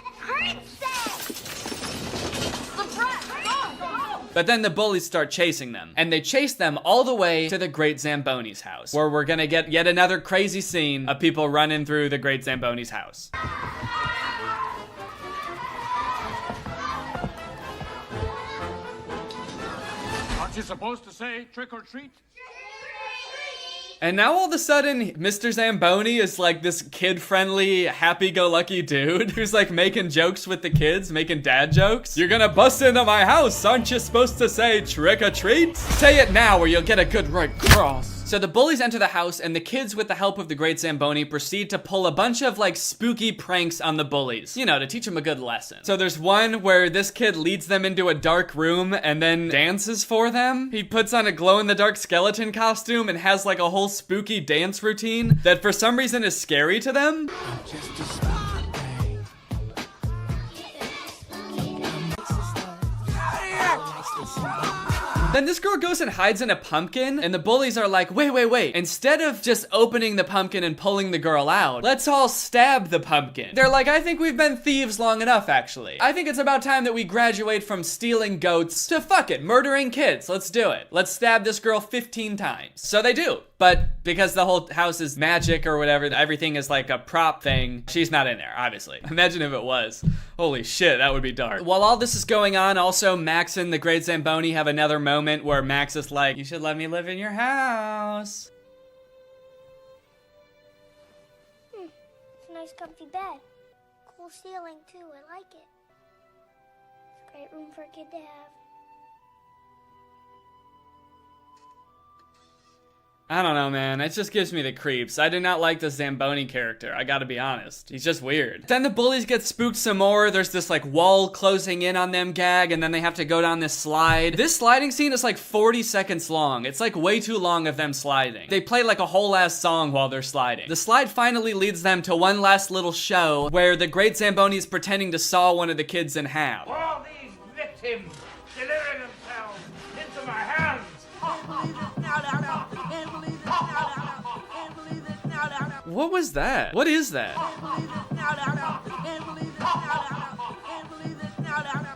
But then the bullies start chasing them, and they chase them all the way to the Great Zamboni's house, where we're gonna get yet another crazy scene of people running through the Great Zamboni's house. Aren't you supposed to say trick or treat? And now all of a sudden, Mr. Zamboni is like this kid-friendly, happy-go-lucky dude who's like making jokes with the kids, making dad jokes. You're gonna bust into my house, aren't you supposed to say trick or treat? Say it now or you'll get a good right cross. So the bullies enter the house, and the kids, with the help of the Great Zamboni, proceed to pull a bunch of like spooky pranks on the bullies, you know, to teach them a good lesson. So there's one where this kid leads them into a dark room and then dances for them. He puts on a glow-in-the-dark skeleton costume and has like a whole spooky dance routine that for some reason is scary to them. Then this girl goes and hides in a pumpkin, and the bullies are like, wait. Instead of just opening the pumpkin and pulling the girl out, let's all stab the pumpkin. They're like, I think we've been thieves long enough, actually. I think it's about time that we graduate from stealing goats to, fuck it, murdering kids. Let's do it. Let's stab this girl 15 times. So they do. But because the whole house is magic or whatever, everything is like a prop thing, she's not in there, obviously. Imagine if it was. Holy shit, that would be dark. While all this is going on, also Max and the Great Zamboni have another moment where Max is like, you should let me live in your house. It's a nice comfy bed. Cool ceiling too, I like it. It's a great room for a kid to have. I don't know, man. It just gives me the creeps. I do not like the Zamboni character. I gotta be honest. He's just weird. Then the bullies get spooked some more. There's this like wall closing in on them gag, and then they have to go down this slide. This sliding scene is like 40 seconds long. It's like way too long of them sliding. They play like a whole ass song while they're sliding. The slide finally leads them to one last little show where the Great Zamboni is pretending to saw one of the kids in half. All these victims delivering themselves into my hands. What was that? What is that?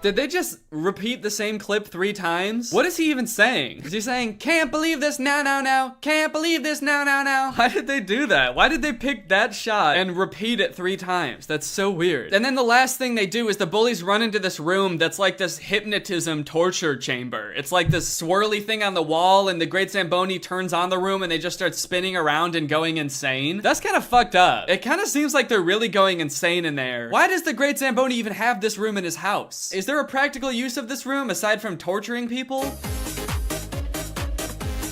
Did they just repeat the same clip 3 times? What is he even saying? Is he saying, can't believe this now, can't believe this now? Why did they do that? Why did they pick that shot and repeat it 3 times? That's so weird. And then the last thing they do is the bullies run into this room that's like this hypnotism torture chamber. It's like this swirly thing on the wall, and the Great Zamboni turns on the room and they just start spinning around and going insane. That's kind of fucked up. It kind of seems like they're really going insane in there. Why does the Great Zamboni even have this room in his house? Is there a practical use of this room aside from torturing people?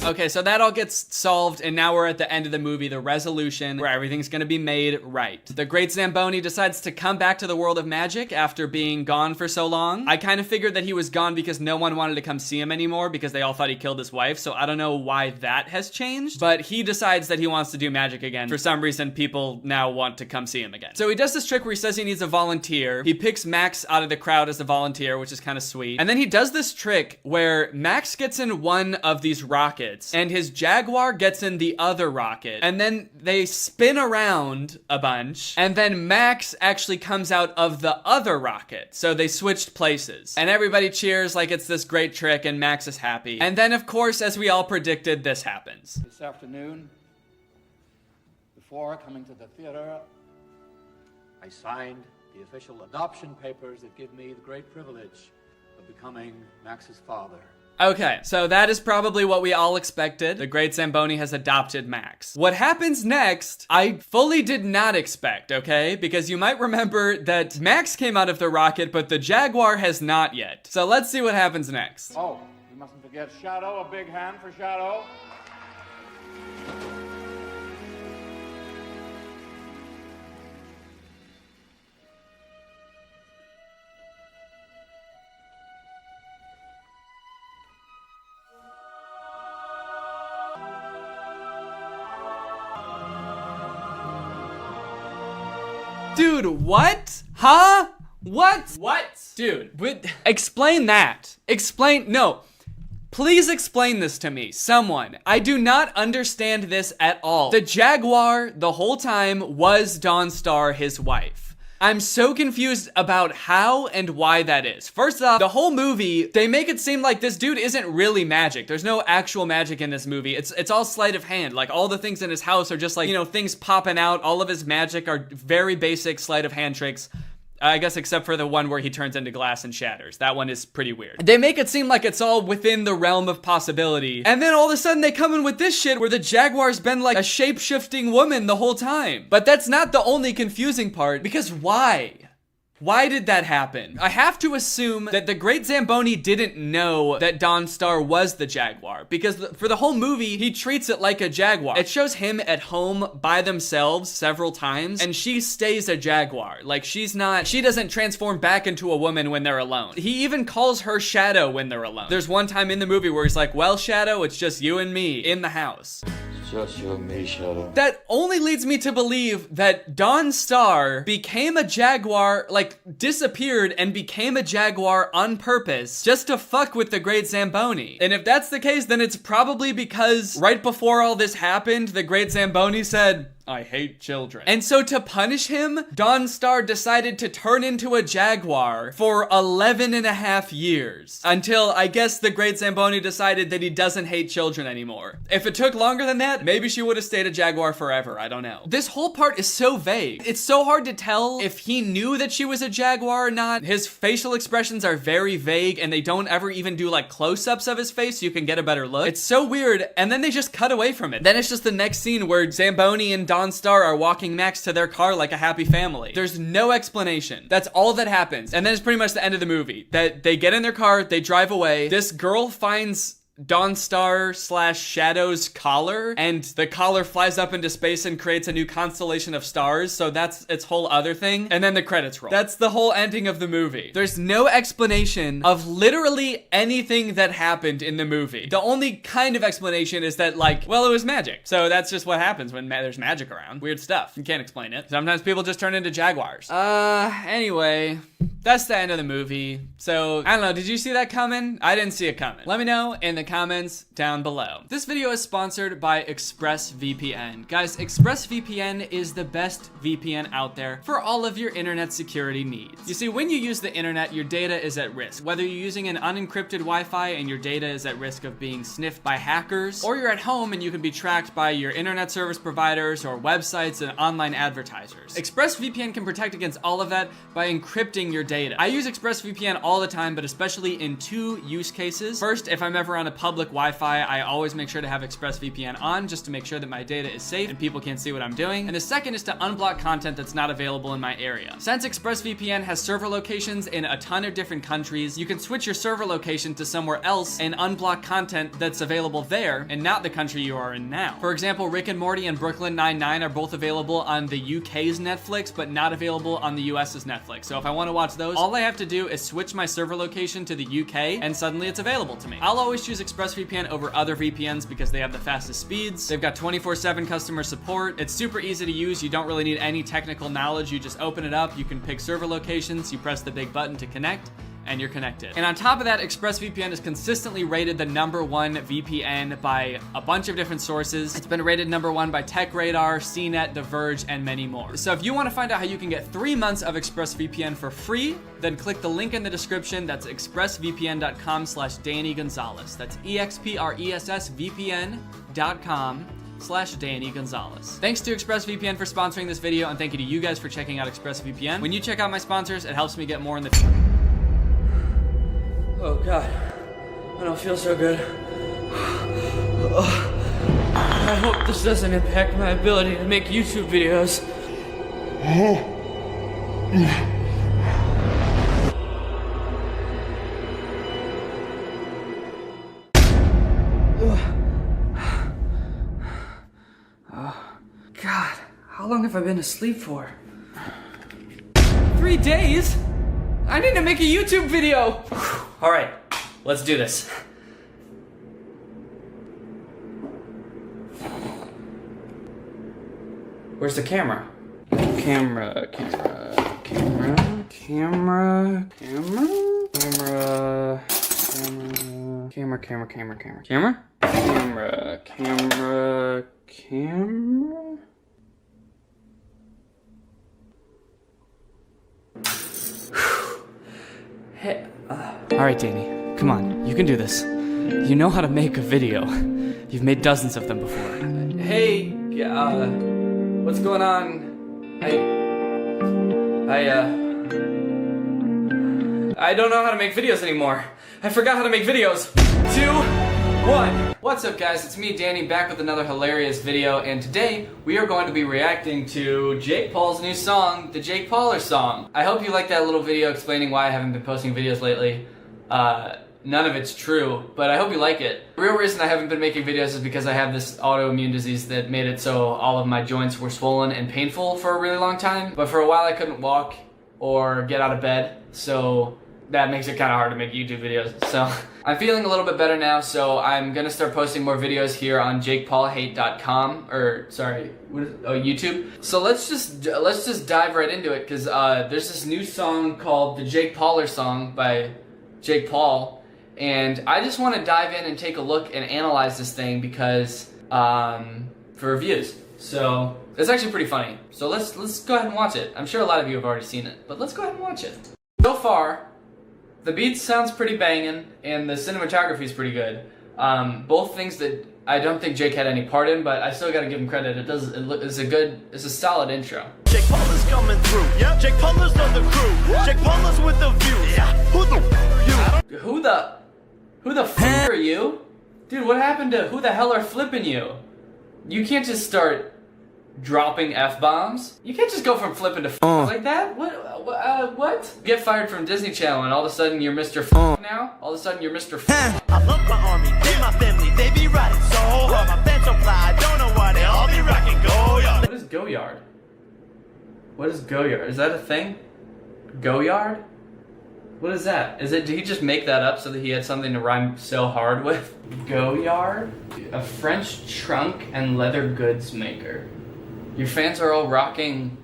Okay, so that all gets solved, and now we're at the end of the movie, the resolution, where everything's gonna be made right. The Great Zamboni decides to come back to the world of magic after being gone for so long. I kind of figured that he was gone because no one wanted to come see him anymore because they all thought he killed his wife, so I don't know why that has changed, but he decides that he wants to do magic again. For some reason, people now want to come see him again. So he does this trick where he says he needs a volunteer. He picks Max out of the crowd as a volunteer, which is kind of sweet. And then he does this trick where Max gets in one of these rockets and his Jaguar gets in the other rocket. And then they spin around a bunch and then Max actually comes out of the other rocket. So they switched places and everybody cheers like it's this great trick and Max is happy. And then of course, as we all predicted, this happens. This afternoon, before coming to the theater, I signed the official adoption papers that give me the great privilege of becoming Max's father. Okay, so that is probably what we all expected. The Great Zamboni has adopted Max. What happens next, I fully did not expect, okay? Because you might remember that Max came out of the rocket, but the Jaguar has not yet. So let's see what happens next. Oh, you mustn't forget Shadow, a big hand for Shadow. Dude, what? Huh? What? What? Dude, explain that. No. Please explain this to me, someone. I do not understand this at all. The Jaguar, the whole time, was Dawnstar, his wife. I'm so confused about how and why that is. First off, the whole movie, they make it seem like this dude isn't really magic. There's no actual magic in this movie. It's all sleight of hand. Like, all the things in his house are just like, you know, things popping out. All of his magic are very basic sleight of hand tricks. I guess except for the one where he turns into glass and shatters. That one is pretty weird. They make it seem like it's all within the realm of possibility. And then all of a sudden they come in with this shit where the Jaguar's been like a shape-shifting woman the whole time. But that's not the only confusing part, because why? Why did that happen? I have to assume that the Great Zamboni didn't know that Dawnstar was the Jaguar, because for the whole movie, he treats it like a Jaguar. It shows him at home by themselves several times, and she stays a Jaguar. Like, she doesn't transform back into a woman when they're alone. He even calls her Shadow when they're alone. There's one time in the movie where he's like, well, Shadow, it's just you and me in the house. Just you and me, Shadow. That only leads me to believe that Dawnstar became a Jaguar, like, disappeared and became a Jaguar on purpose just to fuck with the Great Zamboni. And if that's the case, then it's probably because right before all this happened, the Great Zamboni said, I hate children. And so to punish him, Dawnstar decided to turn into a Jaguar for 11.5 years. Until, I guess, the Great Zamboni decided that he doesn't hate children anymore. If it took longer than that, maybe she would have stayed a Jaguar forever, I don't know. This whole part is so vague. It's so hard to tell if he knew that she was a Jaguar or not. His facial expressions are very vague, and they don't ever even do like close-ups of his face so you can get a better look. It's so weird, and then they just cut away from it. Then it's just the next scene where Zamboni and Dawnstar are walking Max to their car like a happy family. There's no explanation. That's all that happens. And then it's pretty much the end of the movie. That they get in their car, they drive away. This girl finds Dawnstar/Shadow's collar, and the collar flies up into space and creates a new constellation of stars, so that's its whole other thing, and then the credits roll. That's the whole ending of the movie. There's no explanation of literally anything that happened in the movie. The only kind of explanation is that, like, well, it was magic. So that's just what happens when there's magic around. Weird stuff. You can't explain it. Sometimes people just turn into Jaguars. Anyway, that's the end of the movie. So, I don't know, did you see that coming? I didn't see it coming. Let me know in the comments down below. This video is sponsored by ExpressVPN. Guys, ExpressVPN is the best VPN out there for all of your internet security needs. You see, when you use the internet, your data is at risk. Whether you're using an unencrypted Wi-Fi and your data is at risk of being sniffed by hackers, or you're at home and you can be tracked by your internet service providers or websites and online advertisers. ExpressVPN can protect against all of that by encrypting your data. I use ExpressVPN all the time, but especially in 2 use cases. First, if I'm ever on a public Wi-Fi, I always make sure to have ExpressVPN on just to make sure that my data is safe and people can't see what I'm doing. And the second is to unblock content that's not available in my area. Since ExpressVPN has server locations in a ton of different countries, you can switch your server location to somewhere else and unblock content that's available there and not the country you are in now. For example, Rick and Morty and Brooklyn Nine-Nine are both available on the UK's Netflix, but not available on the US's Netflix. So if I want to watch those, all I have to do is switch my server location to the UK and suddenly it's available to me. I'll always choose ExpressVPN over other VPNs because they have the fastest speeds. They've got 24/7 customer support. It's super easy to use. You don't really need any technical knowledge. You just open it up, you can pick server locations, you press the big button to connect, and you're connected. And on top of that, ExpressVPN is consistently rated the #1 VPN by a bunch of different sources. It's been rated #1 by TechRadar, CNET, The Verge, and many more. So if you want to find out how you can get 3 months of ExpressVPN for free, then click the link in the description. That's expressvpn.com/Danny Gonzalez. That's expressvpn.com/Danny Gonzalez. Thanks to ExpressVPN for sponsoring this video, and thank you to you guys for checking out ExpressVPN. When you check out my sponsors, it helps me get more in the... Oh God, I don't feel so good. I hope this doesn't impact my ability to make YouTube videos. God, how long have I been asleep for? 3 days? I need to make a YouTube video! All right, let's do this. Where's the camera? Camera. Hey, all right, Danny, come on, you can do this. You know how to make a video. You've made dozens of them before. Hey, what's going on? I don't know how to make videos anymore. I forgot how to make videos. 2, 1. What's up, guys? It's me, Danny, back with another hilarious video, and today we are going to be reacting to Jake Paul's new song, the Jake Pauler song. I hope you liked that little video explaining why I haven't been posting videos lately. None of it's true, but I hope you like it. The real reason I haven't been making videos is because I have this autoimmune disease that made it so all of my joints were swollen and painful for a really long time. But for a while I couldn't walk or get out of bed, so that makes it kind of hard to make YouTube videos. So I'm feeling a little bit better now, so I'm gonna start posting more videos here on JakePaulHate.com, or sorry, YouTube. So let's just dive right into it, because there's this new song called the Jake Pauler song by Jake Paul. And I just want to dive in and take a look and analyze this thing because for reviews. So it's actually pretty funny. So let's go ahead and watch it. I'm sure a lot of you have already seen it, but let's go ahead and watch it. So far, the beat sounds pretty banging and the cinematography is pretty good. Both things that I don't think Jake had any part in, but I still got to give him credit. It's a solid intro. Jake Paul's coming through. Yep. Jake Paul's on the crew. What? Jake Paul's with the views. Yeah. Who the f are you? Dude, what happened to who the hell are flipping you? You can't just start dropping F-bombs. You can't just go from flipping to f like that. What? Get fired from Disney Channel and all of a sudden you're Mr. F now? All of a sudden you're Mr. F. I love my army, they my family, they be riding so hard. My fans so fly, I don't know why they all be rocking Goyard. What is Goyard? What is Goyard? Is that a thing? Goyard? What is that? Did he just make that up so that he had something to rhyme so hard with? Goyard? A French trunk and leather goods maker. Your fans are all rocking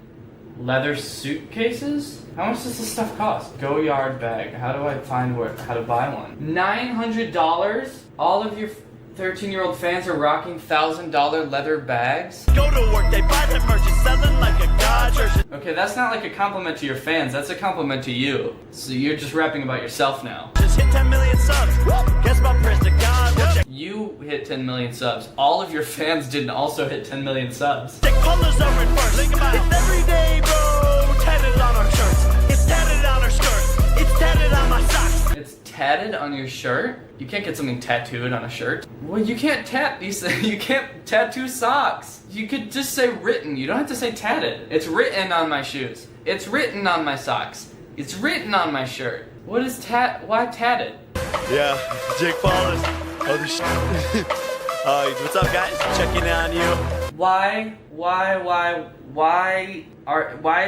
leather suitcases? How much does this stuff cost? Goyard bag. How do I find how to buy one? $900? All of your 13-year-old fans are rocking $1,000 leather bags? Go to work, they buy the merch, it's selling like a god church. Okay, that's not like a compliment to your fans, that's a compliment to you. So you're just rapping about yourself now. Just hit 10 million subs. Guess my prayers to God. You hit 10 million subs. All of your fans didn't also hit 10 million subs. Jake Paul's are in first. Think about it. It's every day, bro. Tatted on our shirts. It's tatted on our skirts. your shirt? You can't get something tattooed on a shirt. Well, you can't you can't tattoo socks. You could just say written. You don't have to say tatted. It's written on my shoes. It's written on my socks. It's written on my shirt. What is why tatted? Yeah, Jake Paul is. Holy shit. What's up, guys? Checking in on you. Why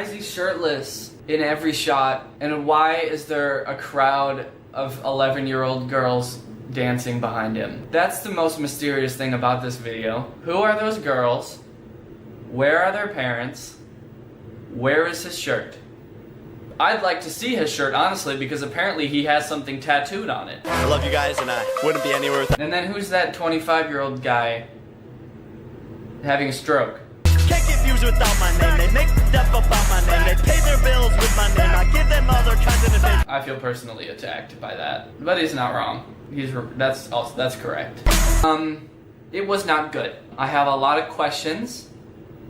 is he shirtless in every shot? And why is there a crowd of 11-year-old girls dancing behind him? That's the most mysterious thing about this video. Who are those girls? Where are their parents? Where is his shirt? I'd like to see his shirt, honestly, because apparently he has something tattooed on it. I love you guys, and I wouldn't be anywhere without. And then who's that 25-year-old guy having a stroke? Can't get views without my name. They make stuff about my name. They pay their bills with my name. I give them all their kinds of advice. I feel personally attacked by that, but he's not wrong. That's correct. It was not good. I have a lot of questions.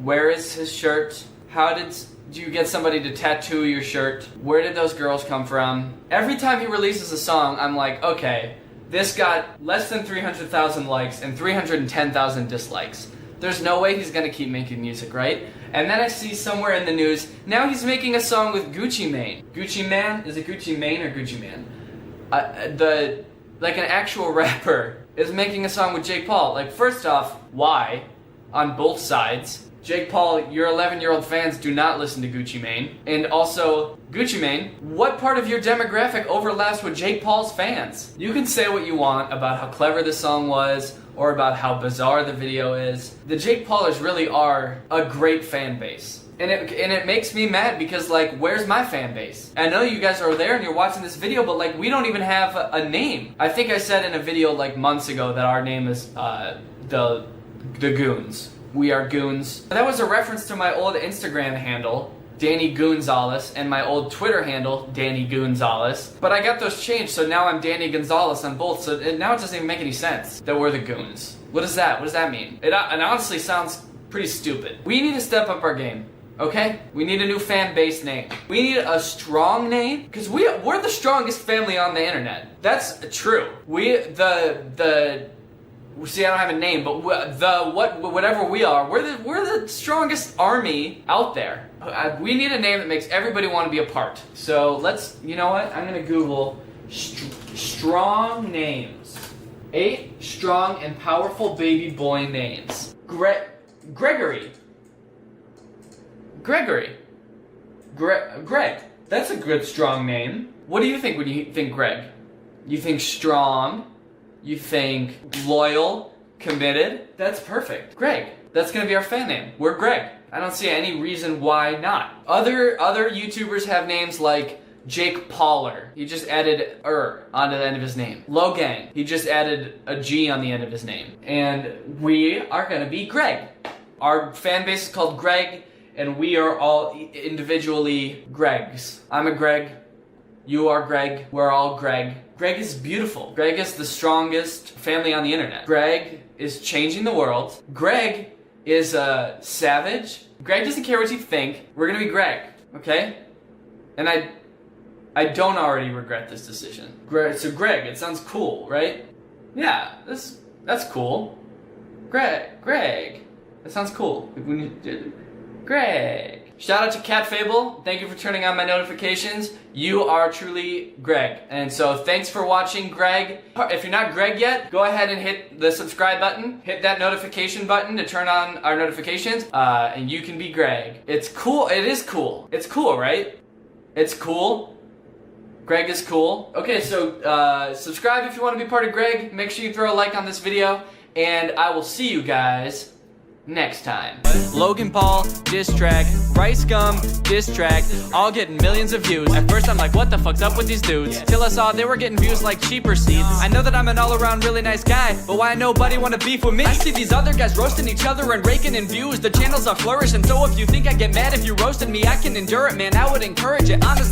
Where is his shirt? How did you get somebody to tattoo your shirt? Where did those girls come from? Every time he releases a song, I'm like, okay, this got less than 300,000 likes and 310,000 dislikes. There's no way he's gonna keep making music, right? And then I see somewhere in the news, now he's making a song with Gucci Mane. Gucci Man? Is it Gucci Mane or Gucci Man? Like an actual rapper is making a song with Jake Paul. Like, first off, why? On both sides. Jake Paul, your 11-year-old fans do not listen to Gucci Mane. And also, Gucci Mane, what part of your demographic overlaps with Jake Paul's fans? You can say what you want about how clever the song was, or about how bizarre the video is. The Jake Paulers really are a great fan base. And it makes me mad because, like, where's my fan base? I know you guys are there and you're watching this video, but, like, we don't even have a name. I think I said in a video, like, months ago that our name is, the Goons. We are Goons. That was a reference to my old Instagram handle, Danny Gonzalez, and my old Twitter handle, Danny Gonzalez. But I got those changed, so now I'm Danny Gonzalez on both, so now it doesn't even make any sense that we're the Goons. What is that? What does that mean? It honestly sounds pretty stupid. We need to step up our game, okay? We need a new fan base name. We need a strong name, because we're the strongest family on the internet. That's true. See, I don't have a name, but whatever we are, we're the strongest army out there. We need a name that makes everybody want to be a part. So let's, you know what? I'm gonna Google strong names. 8 strong and powerful baby boy names. Greg. That's a good strong name. What do you think when you think Greg? You think strong? You think loyal, committed? That's perfect. Greg. That's gonna be our fan name. We're Greg. I don't see any reason why not. Other YouTubers have names like Jake Pauler. He just added onto the end of his name. Logang. He just added a G on the end of his name. And we are gonna be Greg. Our fan base is called Greg, and we are all individually Gregs. I'm a Greg. You are Greg. We're all Greg. Greg is beautiful. Greg is the strongest family on the internet. Greg is changing the world. Greg is a savage. Greg doesn't care what you think. We're gonna be Greg, okay? And I don't already regret this decision. So Greg, it sounds cool, right? Yeah, that's cool. Greg. That sounds cool. Greg. Shout out to Cat Fable. Thank you for turning on my notifications. You are truly Greg. And so thanks for watching, Greg. If you're not Greg yet, go ahead and hit the subscribe button. Hit that notification button to turn on our notifications. And you can be Greg. It's cool. It is cool. It's cool, right? It's cool. Greg is cool. Okay, so subscribe if you want to be part of Greg. Make sure you throw a like on this video. And I will see you guys next time. Logan Paul, diss track. Rice Gum, diss track. All getting millions of views. At first I'm like, what the fuck's up with these dudes? Till I saw they were getting views like cheaper seats. I know that I'm an all-around really nice guy, but why nobody wanna beef with me? I see these other guys roasting each other and raking in views. The channels are flourishing, so if you think I get mad if you roasted me, I can endure it, man. I would encourage it, honestly.